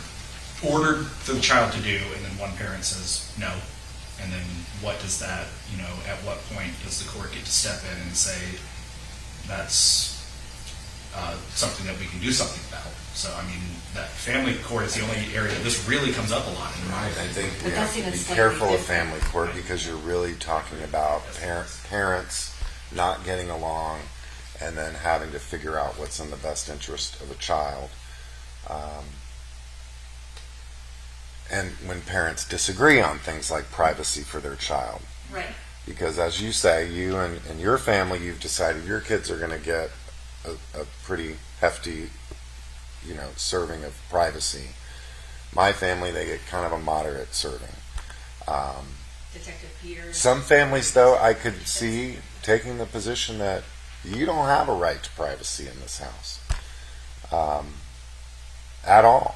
ordered the child to do and then one parent says no. And then what does that, at what point does the court get to step in and say that's something that we can do something about? So, that family court is the only area this really comes up a lot in my opinion.
I think we have to be careful of family court because you're really talking about parents not getting along and then having to figure out what's in the best interest of a child. And when parents disagree on things like privacy for their child.
Right.
Because as you say, you and your family, you've decided your kids are going to get a pretty hefty, serving of privacy. My family, they get kind of a moderate serving.
Detective Peters.
Some families, though, I could see taking the position that you don't have a right to privacy in this house at all.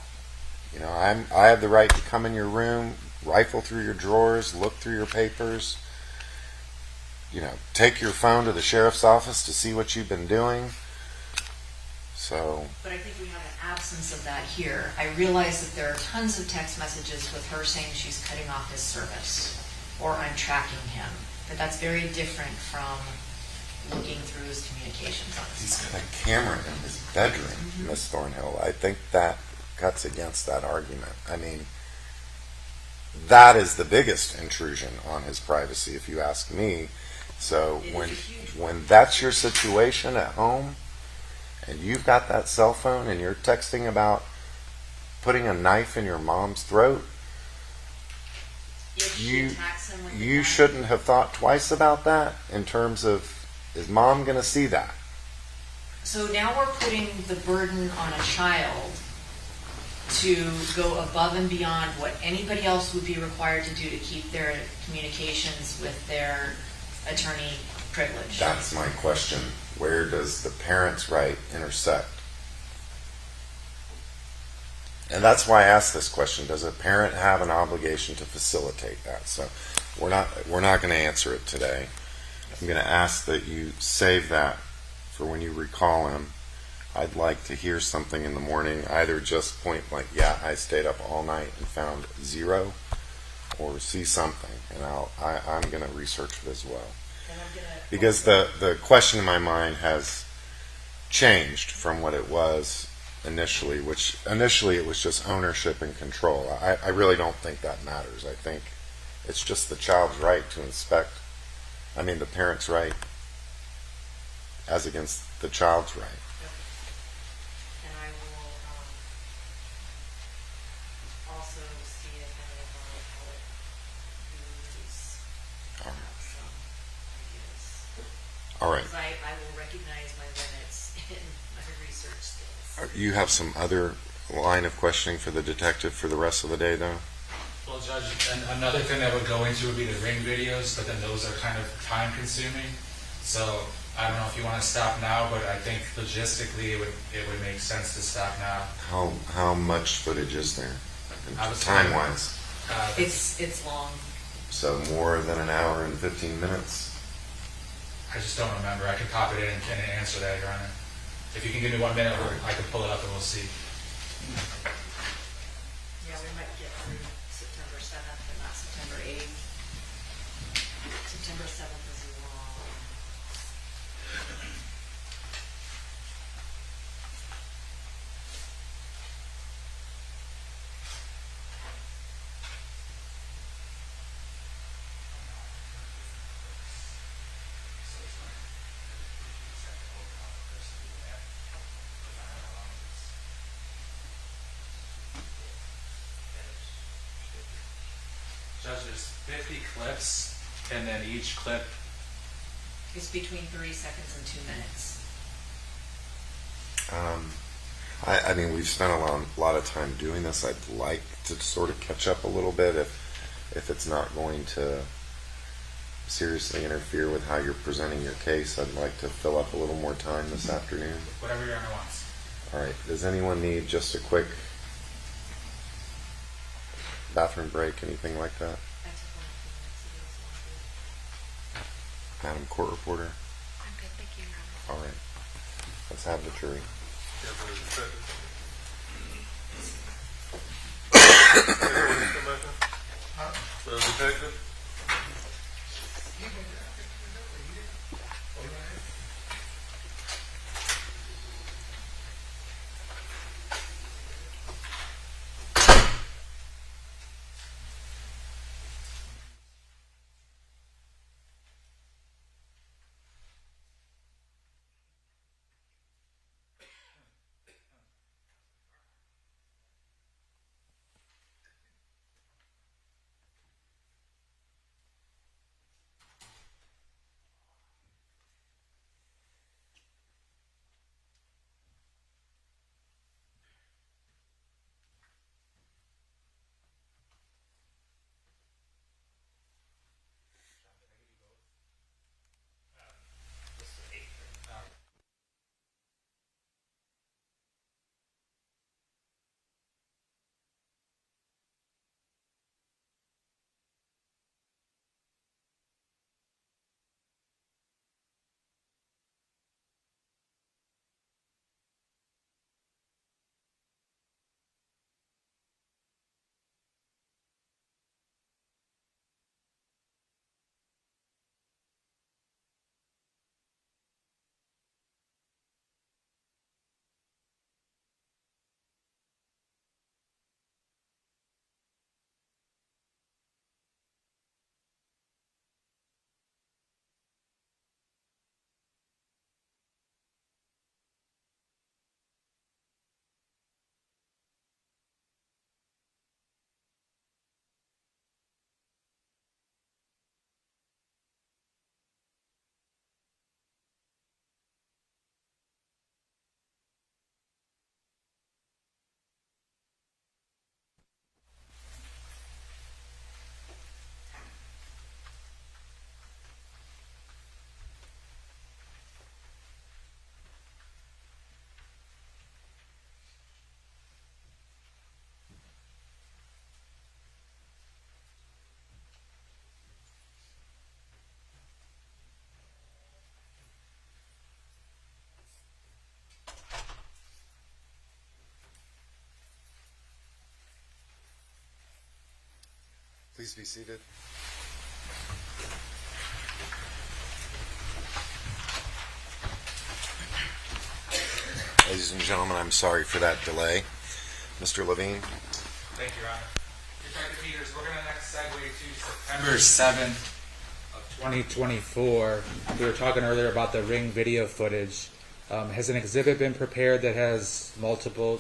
I have the right to come in your room, rifle through your drawers, look through your papers, take your phone to the sheriff's office to see what you've been doing. So.
But I think we have an absence of that here. I realize that there are tons of text messages with her saying she's cutting off his service or I'm tracking him. But that's very different from looking through his communications on his
He's
phone.
got a camera in his bedroom, Miss Thornhill. I think that cuts against that argument. That is the biggest intrusion on his privacy, if you ask me. So when that's your situation at home, and you've got that cell phone, and you're texting about putting a knife in your mom's throat, you shouldn't have thought twice about that in terms of, is mom going to see that?
So now we're putting the burden on a child to go above and beyond what anybody else would be required to do to keep their communications with their attorney privilege.
That's my question. Where does the parent's right intersect? And that's why I asked this question. Does a parent have an obligation to facilitate that? So we're not going to answer it today. I'm going to ask that you save that for when you recall him. I'd like to hear something in the morning, either just point like, yeah, I stayed up all night and found 0, or see something, and I'm going to research it as well. Because the question in my mind has changed from what it was initially, which initially it was just ownership and control. I really don't think that matters. I think it's just the child's right to inspect, the parent's right as against the child's right.
And I will also see if any of our appellate views have some ideas.
All right.
Because I will recognize my limits in my research skills.
You have some other line of questioning for the detective for the rest of the day, though?
Well, Judge, and another thing that would go into would be the ring videos, but then those are kind of time consuming. So I don't know if you want to stop now, but I think logistically it would make sense to stop now.
How much footage is there, time-wise?
It's long.
So more than an hour and 15 minutes?
I just don't remember. I can pop it in and answer that, Your Honor. If you can give me 1 minute, I can pull it up and we'll see.
Yeah, we might get through September 7th, but not September 8th. September 7th is long.
Judge, there's 50 clips, and then each clip
It's between 30 seconds and 2 minutes.
We've spent a lot of time doing this. I'd like to sort of catch up a little bit if it's not going to seriously interfere with how you're presenting your case. I'd like to fill up a little more time this afternoon.
whatever Your Honor wants.
All right. Does anyone need just a quick bathroom break, anything like that? Madam Court Reporter?
I'm good, thank you, Your Honor.
All right. Let's have the jury.
Detective?
Please be seated. Ladies and gentlemen, I'm sorry for that delay. Mr. Levine?
Thank you, Your Honor. Detective Peters, we're going to next segue to September 7th.
2024. We were talking earlier about the Ring video footage. Has an exhibit been prepared that has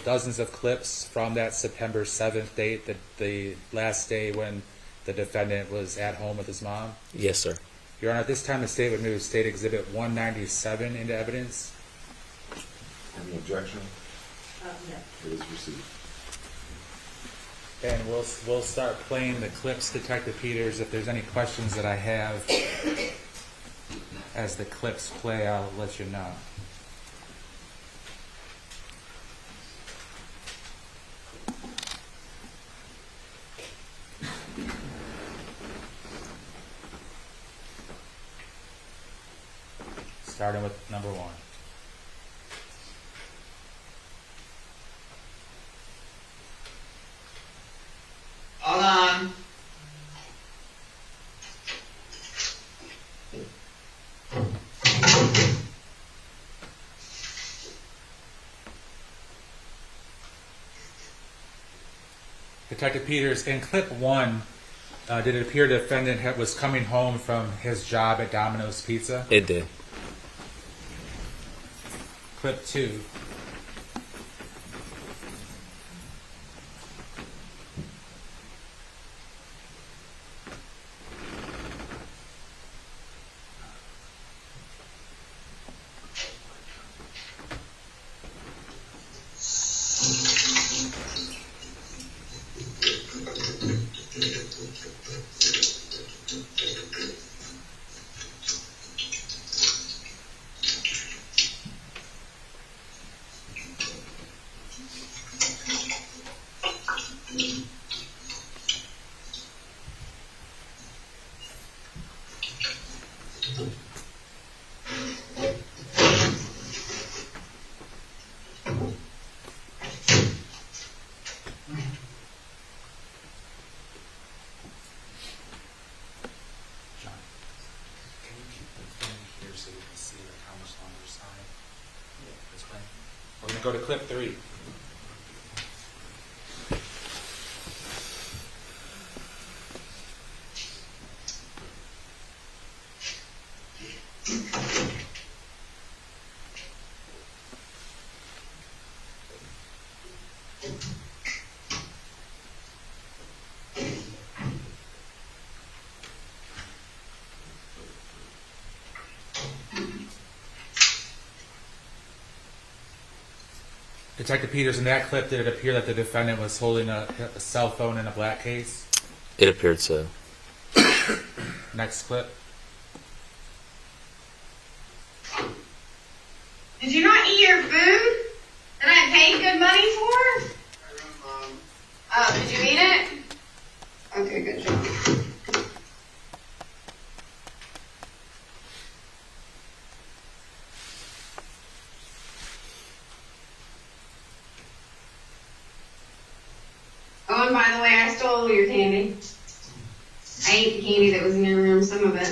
dozens of clips from that September 7th date, the last day when the defendant was at home with his mom?
Yes, sir.
Your Honor, at this time the state would move State Exhibit 197 into evidence.
Any objection?
No.
It is received.
And we'll start playing the clips, Detective Peters. If there's any questions that I have as the clips play, I'll let you know. Starting with number 1.
Hold on.
Detective Peters, in clip 1, did it appear the defendant was coming home from his job at Domino's Pizza?
It did.
Clip 2. go to clip 3. Detective Peters, in that clip, did it appear that the defendant was holding a cell phone in a black case?
It appeared so.
Next clip.
Did you not eat your food that I paid good money for? Oh, did you eat it? Okay, good job. Oh, and by the way, I stole your candy. I ate the candy that was in your room, some of it.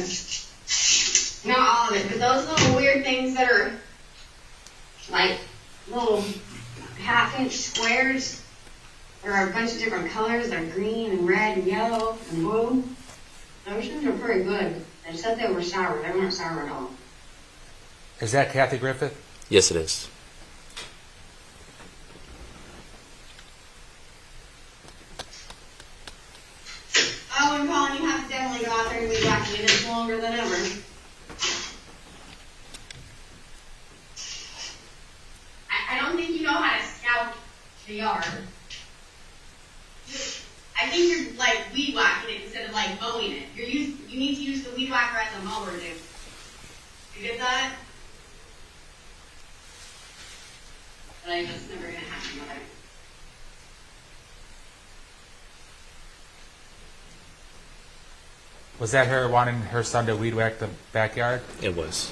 Not all of it, but those little weird things that are like little half-inch squares. There are a bunch of different colors. They're green and red and yellow and blue. Those ones are pretty good. They said they were sour. They weren't sour at all.
Is that Kathy Griffith?
Yes, it is.
Oh, and Collin, you have to definitely go out there and be whacking it. It's longer than ever. I don't think you know how to scout the yard. I think you're like weed whacking it instead of like mowing it. You need to use the weed whacker as a mower, dude. You get that? But I just never gonna happen, mother.
Was that her wanting her son to weed whack the backyard?
It was.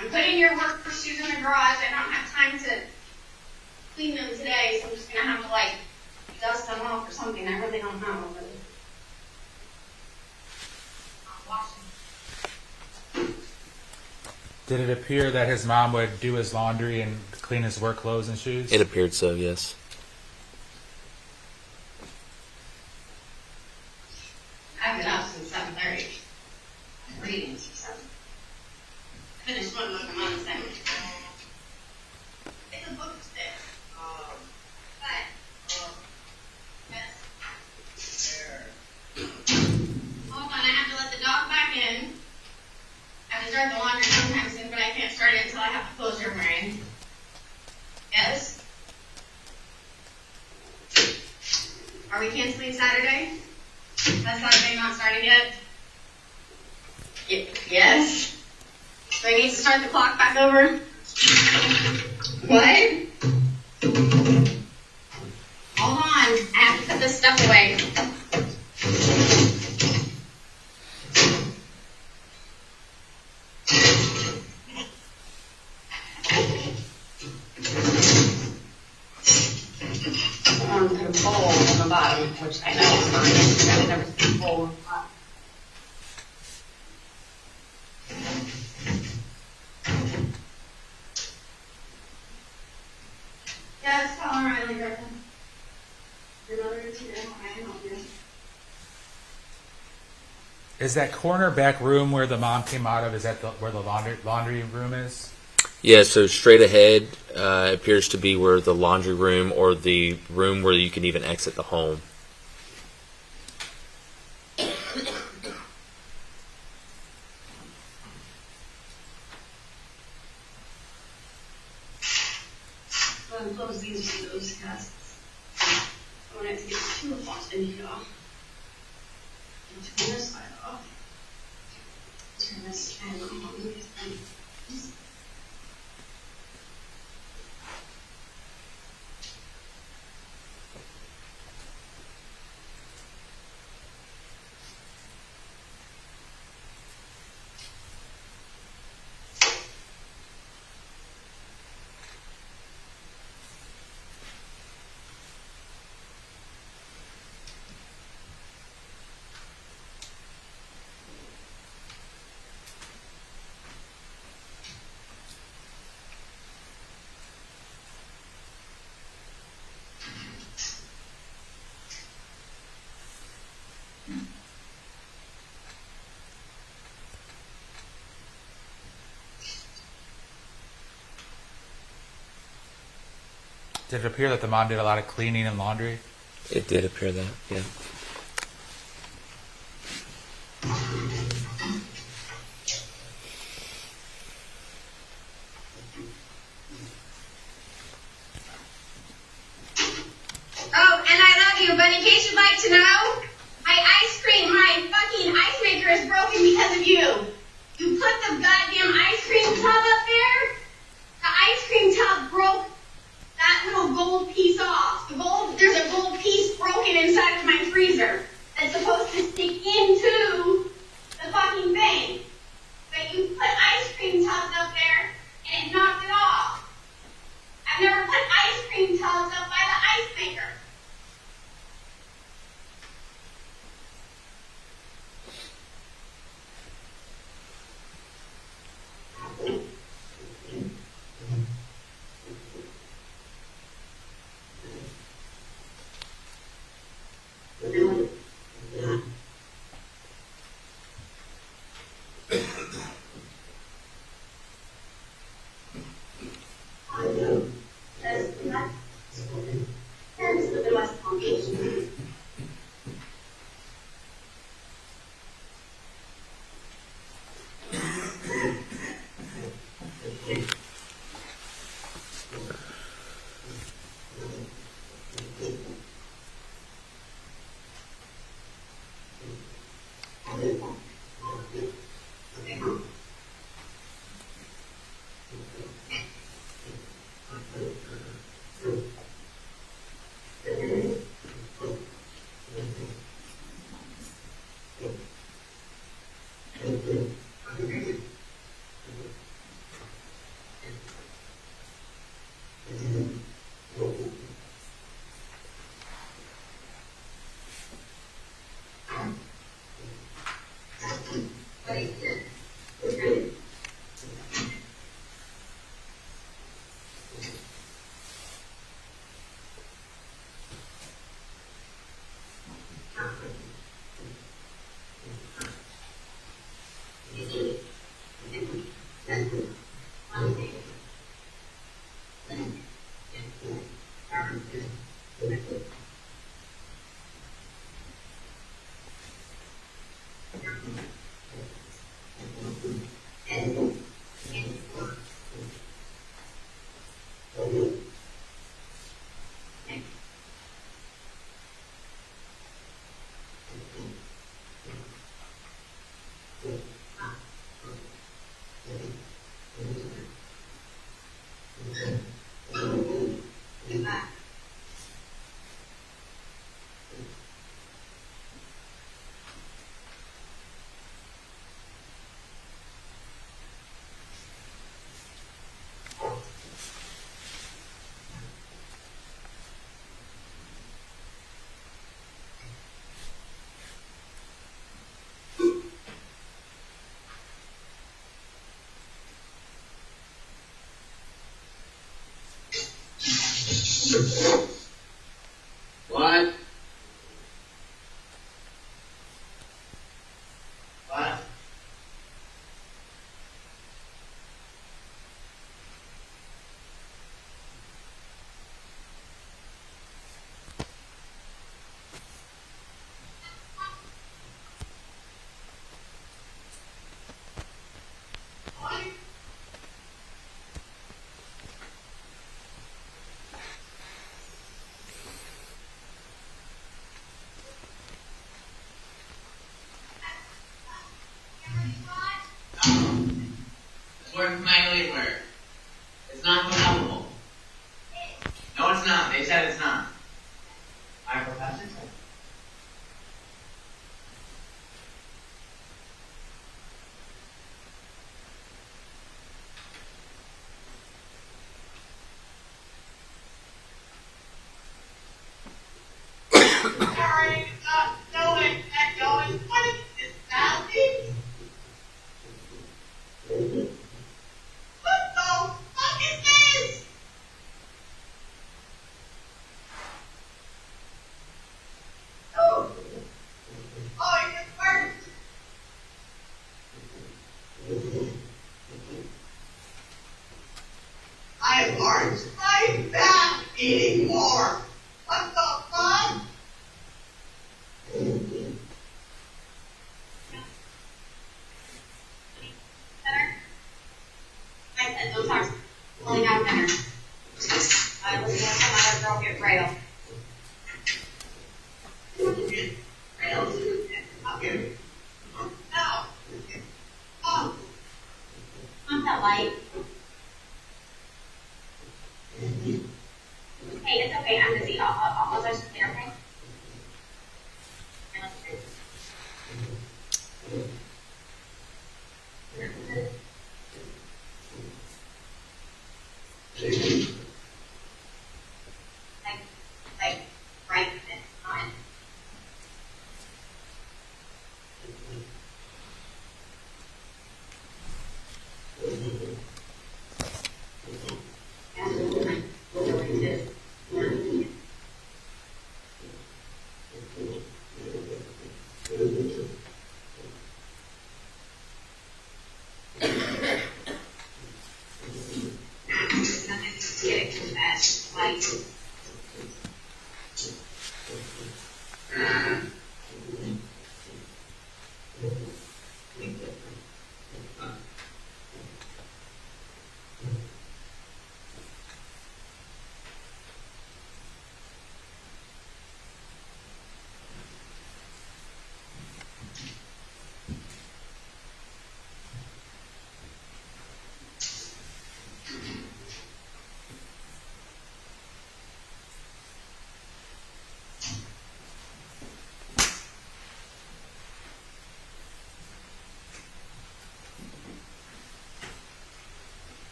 I'm putting your work shoes in the garage. I don't have time to clean them today, so I'm just gonna have to like dust them off or something. I really don't know, but I'll wash them.
Did it appear that his mom would do his laundry and clean his work clothes and shoes?
It appeared so, yes.
I've been up since 7:30. I'm reading since 7. I finished one book a month ago. It's a book stick. Hold on, I have to let the dog back in. I have to start the laundry sometime soon, but I can't start it until I have the clothes room ready. Yes? Are we canceling Saturday? Has Saturday not started yet? Yes? Do I need to start the clock back over? What? Hold on, I have to put this stuff away. I want to put a bowl on the bottom, which I know is fine. I've never seen a bowl on the bottom. Yes, Collin Riley Griffith. Your mother is here. I can help you.
Is that corner back room where the mom came out of, is that where the laundry room is?
Yeah, so straight ahead appears to be where the laundry room or the room where you can even exit the home.
Go ahead and close these windows because I want it to get too hot in here. Turn this side off. Turn this fan on.
Did it appear that the mom did a lot of cleaning and laundry?
It did appear that, yeah.
Oh, and I love you, but in case you'd like to know, my fucking ice maker is broken because of you. You put the goddamn ice cream tub up there. The ice cream tub broke that little gold piece off. There's a gold piece broken inside of my freezer that's supposed to stick into the fucking thing. But you put ice cream tubs up there and it knocked it off. I've never put ice cream tubs up by the ice maker.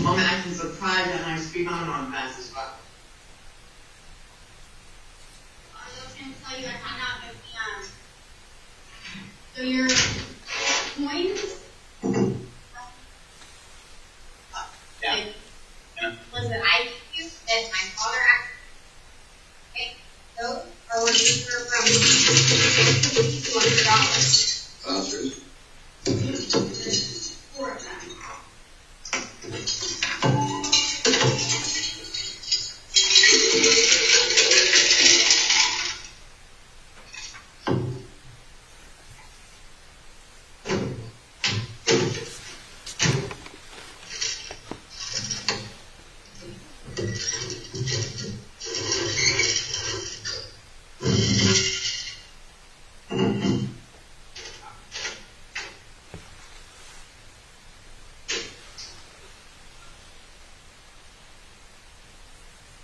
moment I can surprise and I speak on fast as well.
I was going to tell you I found out that so your coins.
Yeah.
Ones that I used that my father actually those are ones that were from $200. Four of them.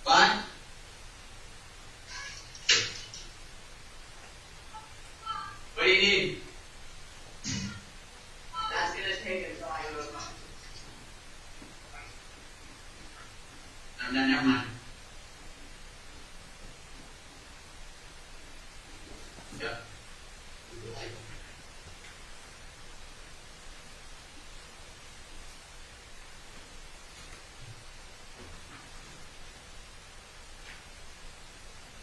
What? What do you need? That's gonna take until I go to no, never mind. Yep.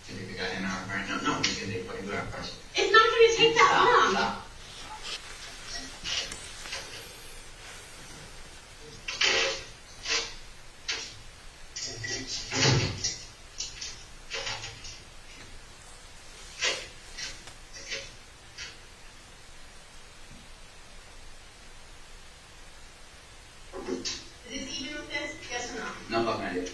Do you think we got an hour right now? No, it's gonna take fucking 2 hours.
It's not going to take that long.
Stop.
Is this even with this? Yes or no?
No fucking idea.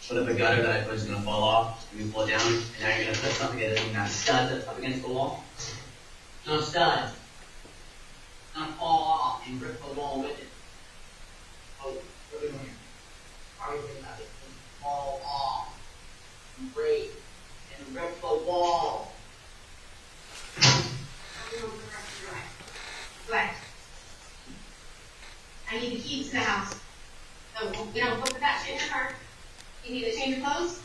What if a gutter that I put is going to fall off, and you pull it down, and now you're going to put something that isn't that stud that's up against the wall? No stud. It's going to fall off and rip the wall with it. Oh, what are you doing? How are you doing that? It's going to fall off and break and rip the wall.
Go ahead. I need the keys to the house. So, put that shit in your car. You need to change your clothes?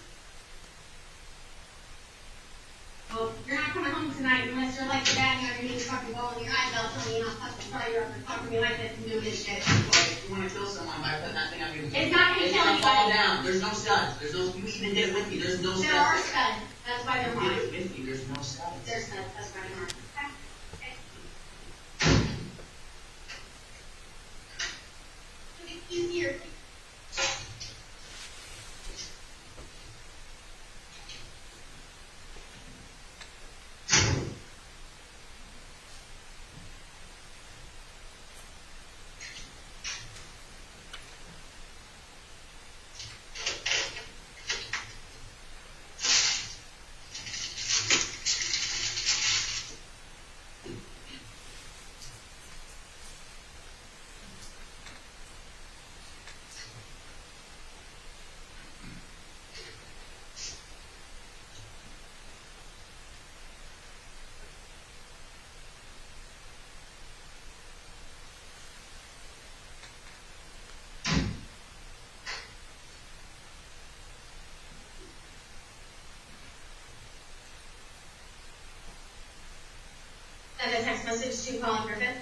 Well, you're not coming home tonight unless you're like your dad and you have your knees fucking ball in your eyes. I'll tell you not fucking try you're talking to me like this and doing this shit.
Well, if you want to kill someone by putting that thing up your
It's not going to kill
anybody. It's going to fall
anybody.
down. There's no studs. There's no, you even did it with me. There's no studs.
There are studs. That's why they're
You did
mine.
it with me. There's no studs.
There's studs. That's why they're mine. Okay. Put the keys here. to Collin Griffith.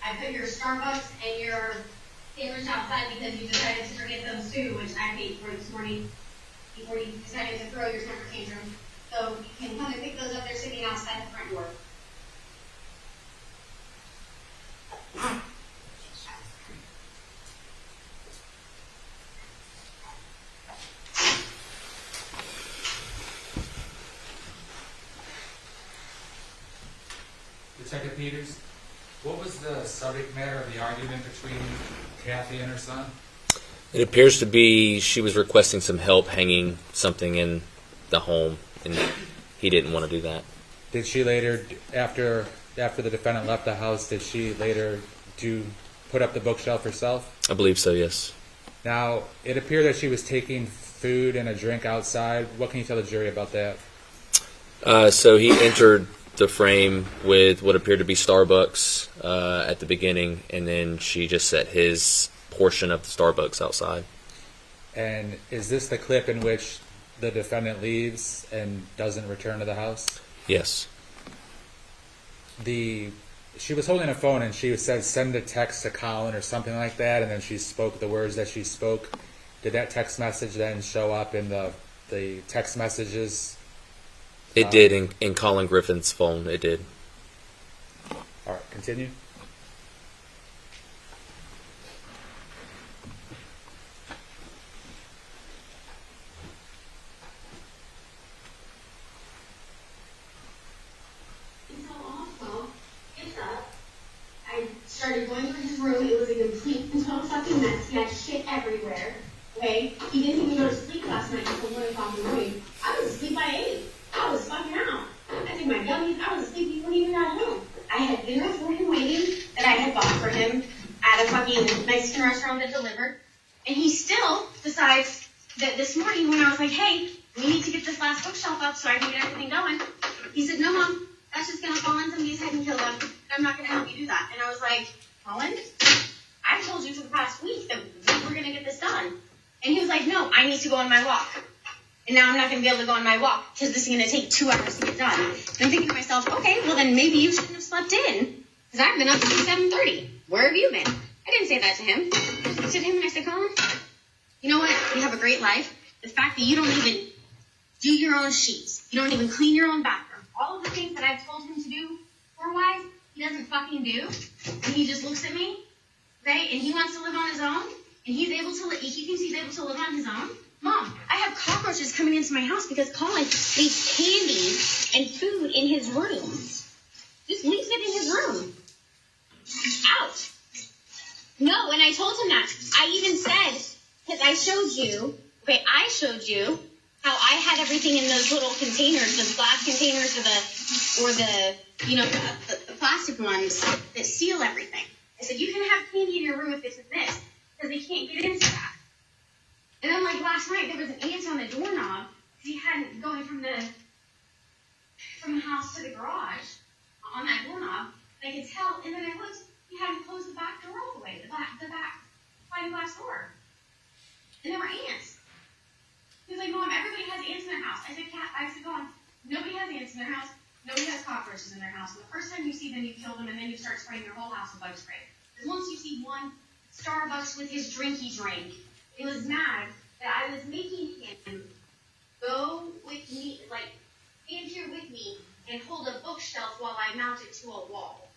I put your Starbucks and your sandwich outside because you decided to forget those too, which I paid for this morning before you decided to throw your temper tantrum. So you can come and pick those up. They're sitting outside the front door.
Detective Peters, what was the subject matter of the argument between Kathy and her son?
It appears to be she was requesting some help hanging something in the home, and he didn't want to do that.
Did she later, after the defendant left the house, did she later put up the bookshelf herself?
I believe so, yes.
Now, it appeared that she was taking food and a drink outside. What can you tell the jury about that?
So he entered the frame with what appeared to be Starbucks at the beginning, and then she just set his portion of the Starbucks outside.
And is this the clip in which the defendant leaves and doesn't return to the house?
Yes.
She was holding a phone and she said send a text to Collin or something like that, and then she spoke the words that she spoke. Did that text message then show up in the text messages?
It did in Collin Griffith's phone. It did.
All right, continue.
And so also, gets up. I started going through his room. It was a complete and total fucking mess. He had shit everywhere. Okay? He didn't even go to sleep last night until 1 o'clock in the morning. I was asleep by 8. I was fucking out. I took my gummies. I was asleep before he even got home. I had dinner for him waiting that I had bought for him at a fucking Mexican restaurant that delivered. And he still decides that this morning when I was like, hey, we need to get this last bookshelf up so I can get everything going. He said, no, Mom, that's just going to fall on somebody's head and kill them. I'm not going to help you do that. And I was like, Collin, I told you for the past week that we were going to get this done. And he was like, no, I need to go on my walk. And now I'm not going to be able to go on my walk because this is going to take 2 hours to get done. And I'm thinking to myself, okay, well then maybe you shouldn't have slept in because I've been up since 7:30. Where have you been? I didn't say that to him. I looked at him and I said, Collin, you know what? You have a great life. The fact that you don't even do your own sheets, you don't even clean your own bathroom, all of the things that I've told him to do floor-wise, he doesn't fucking do. And he just looks at me, okay, and he wants to live on his own, and he thinks he's able to live on his own. Mom, I have cockroaches coming into my house because Collin leaves candy and food in his room. Just leaves it in his room. Out. No, and I told him that. I even said, because I showed you how I had everything in those little containers, those glass containers or the plastic ones that seal everything. I said, you can have candy in your room if it's with this, because they can't get into that. And then, like, last night, there was an ant on the doorknob. He hadn't going from the house to the garage on that doorknob. I could tell, and then I looked, he hadn't closed the back door all the way, the back sliding glass door. And there were ants. He was like, Mom, everybody has ants in their house. I said, Collin, nobody has ants in their house. Nobody has cockroaches in their house. And the first time you see them, you kill them, and then you start spraying your whole house with bug spray. Because once you see one Starbucks with his drink he drank, he was mad that I was making him go with me, like, stand here with me and hold a bookshelf while I mount it to a wall.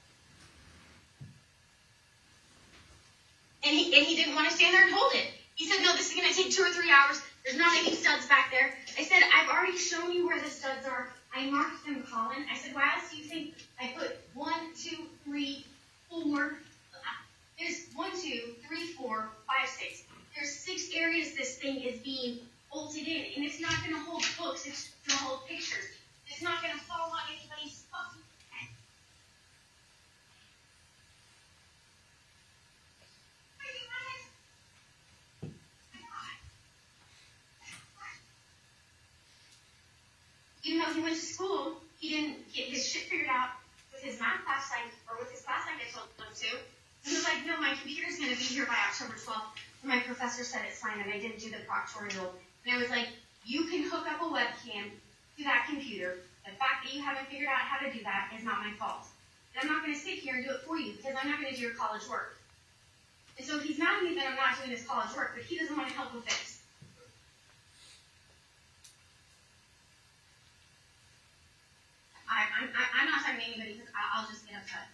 And he didn't want to stand there and hold it. He said, no, this is going to take 2 or 3 hours. There's not any studs back there. I said, I've already shown you where the studs are. I marked them, Collin. I said, why else do you think I put 1, 2, 3, 4? There's 1, 2, 3, 4, 5, 6. There's 6 areas this thing is being bolted in, and it's not going to hold books. It's going to hold pictures. It's not going to fall on anybody's fucking head. Even though he went to school, he didn't get his shit figured out with his math class, with his class I told him to. He was like, no, my computer's going to be here by October 12th. And my professor said it's fine, and I didn't do the proctorial. And I was like, you can hook up a webcam to that computer, The fact that you haven't figured out how to do that is not my fault. And I'm not going to sit here and do it for you because I'm not going to do your college work. And so he's mad at me that I'm not doing his college work, but he doesn't want to help with it. I'm not talking to anybody because I'll just get upset.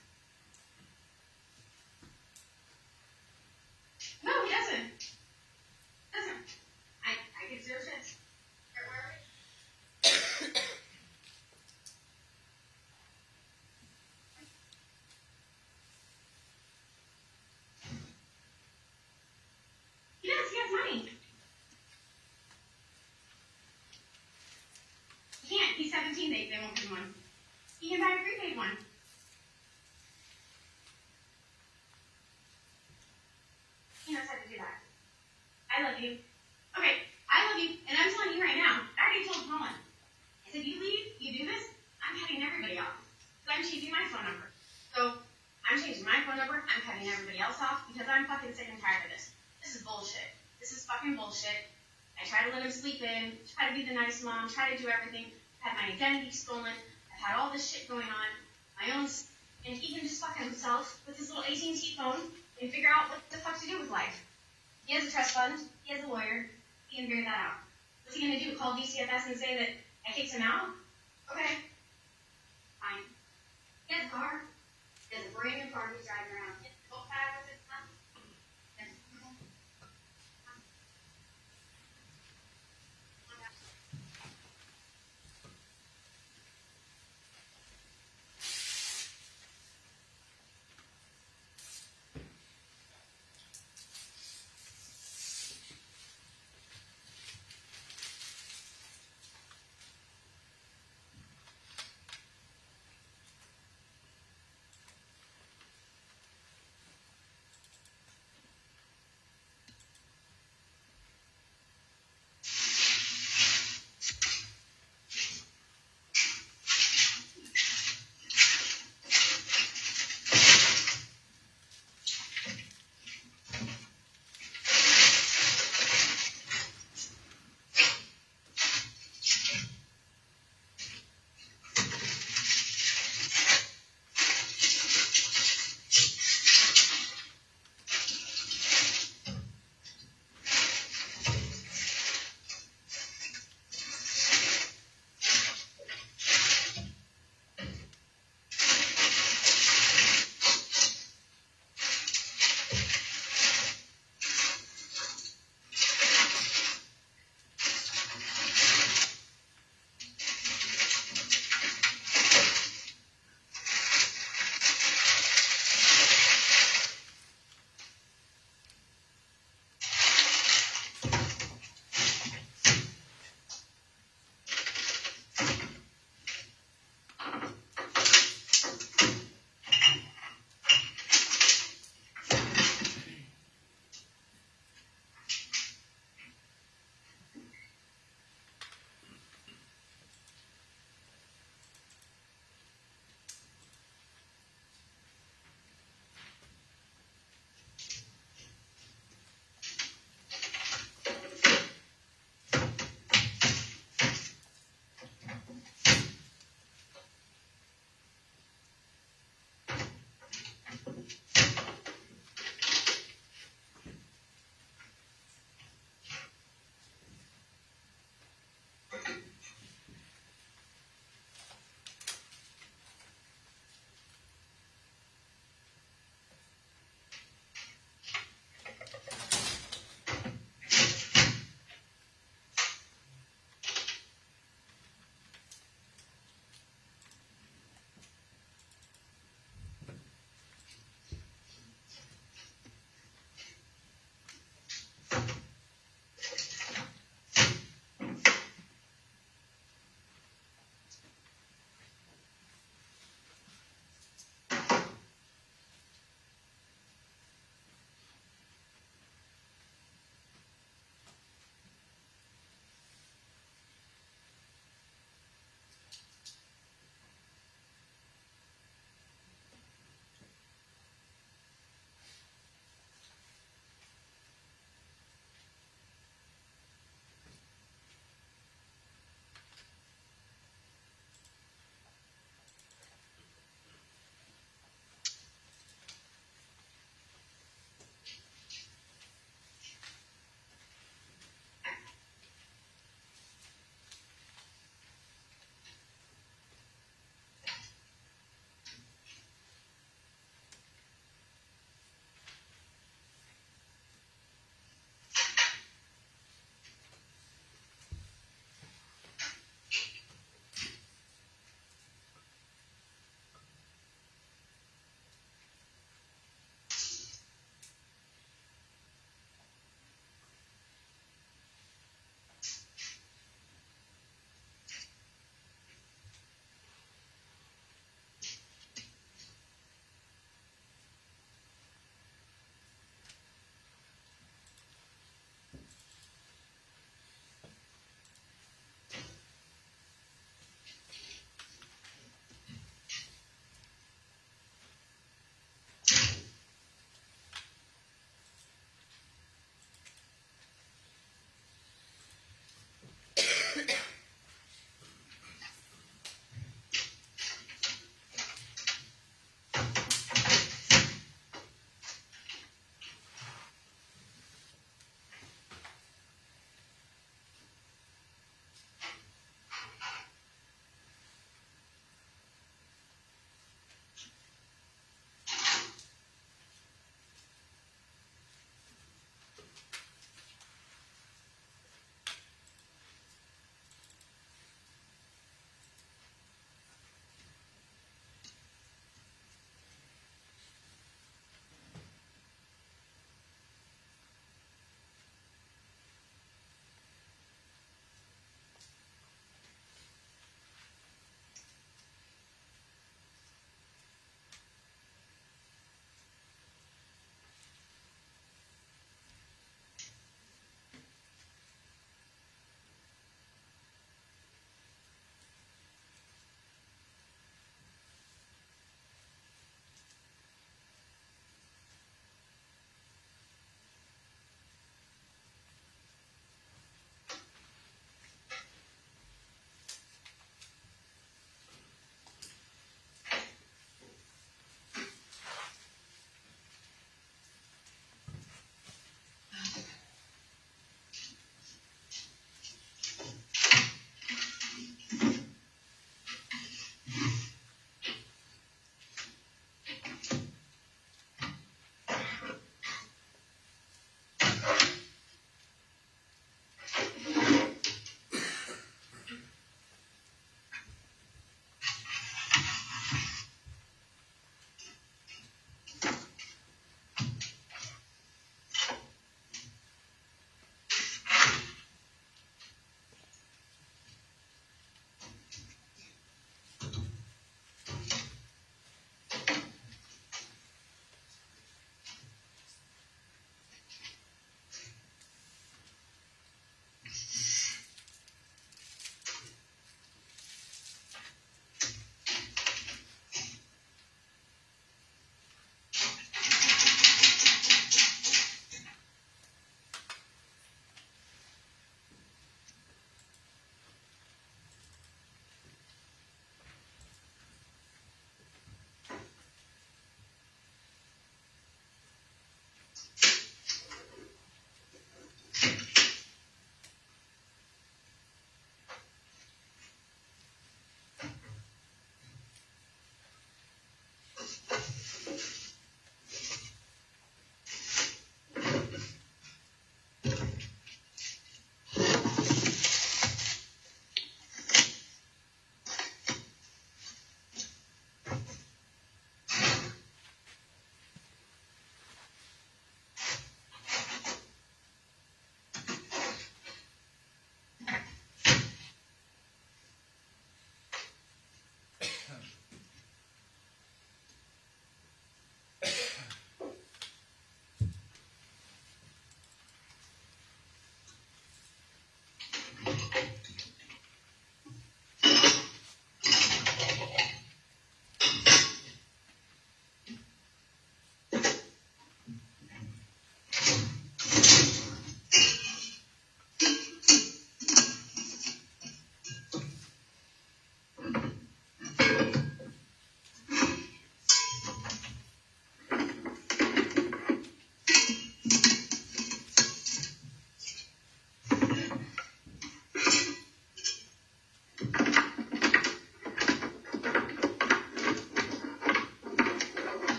No, he doesn't. I get zero shit. He has money. He can't. He's 17. They won't give him one. He can buy a prepaid one. He knows how to do that. I love you. Okay, I love you, and I'm telling you right now, I already told Collin. I said, you leave, you do this, I'm cutting everybody off. Because I'm changing my phone number. So, I'm changing my phone number, I'm cutting everybody else off, because I'm fucking sick and tired of this. This is bullshit. This is fucking bullshit. I try to let him sleep in, try to be the nice mom, try to do everything. I've had my identity stolen, I've had all this shit going on, my own, and he can just fuck himself with his little AT&T phone and figure out what the fuck to do with life. He has a trust fund, he has a lawyer, he can figure that out. What's he going to do, call DCFS and say that I kicked him out? Okay, fine. He has a car, he has a brand new car he's driving around. He has a book bag with his stuff.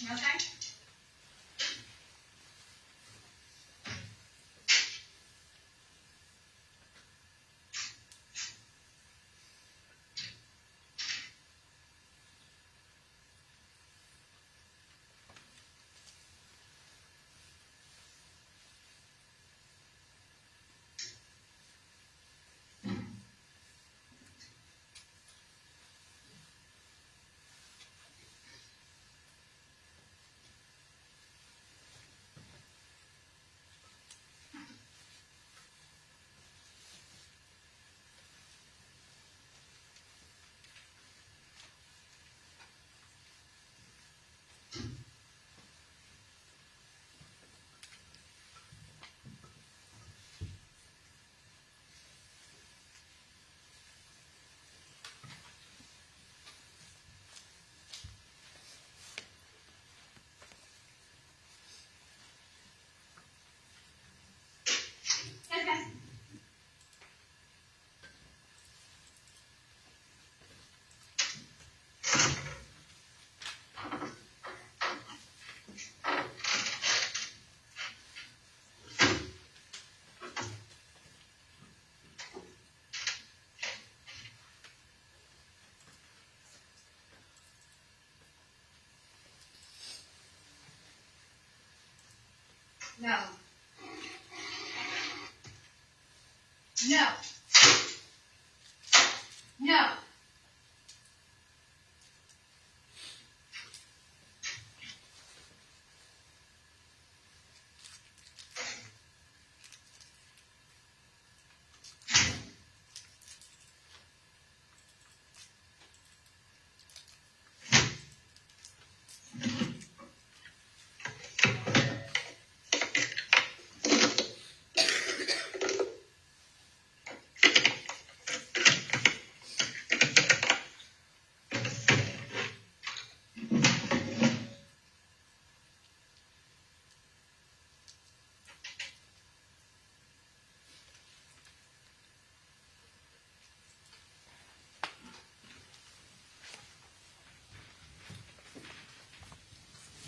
Okay. Yes, guys. No. No. No.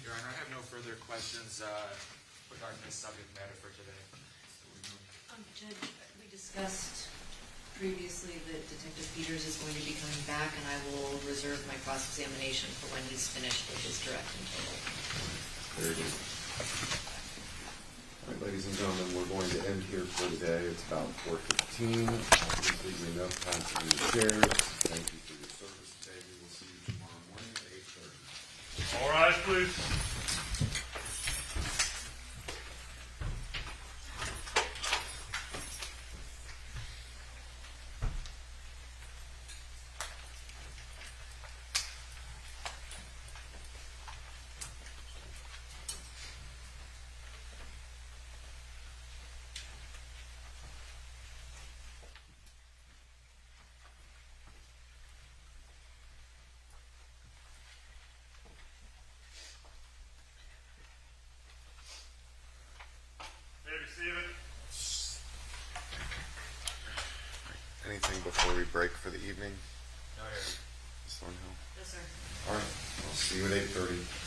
Your Honor, I have no further questions regarding this subject matter for today.
Judge, we discussed previously that Detective Peters is going to be coming back, and I will reserve my cross-examination for when he's finished with his direct and total.
Very good. All right, ladies and gentlemen, we're going to end here for today. It's about 4:15. Please leave me enough time to your chairs. Thank you for your service today. We will see you tomorrow morning at 8:30.
All rise, please.
Anything before we break for the evening?
No, Your Honor.
Ms. Thornhill?
Yes, sir.
All right, I'll see you at 8:30.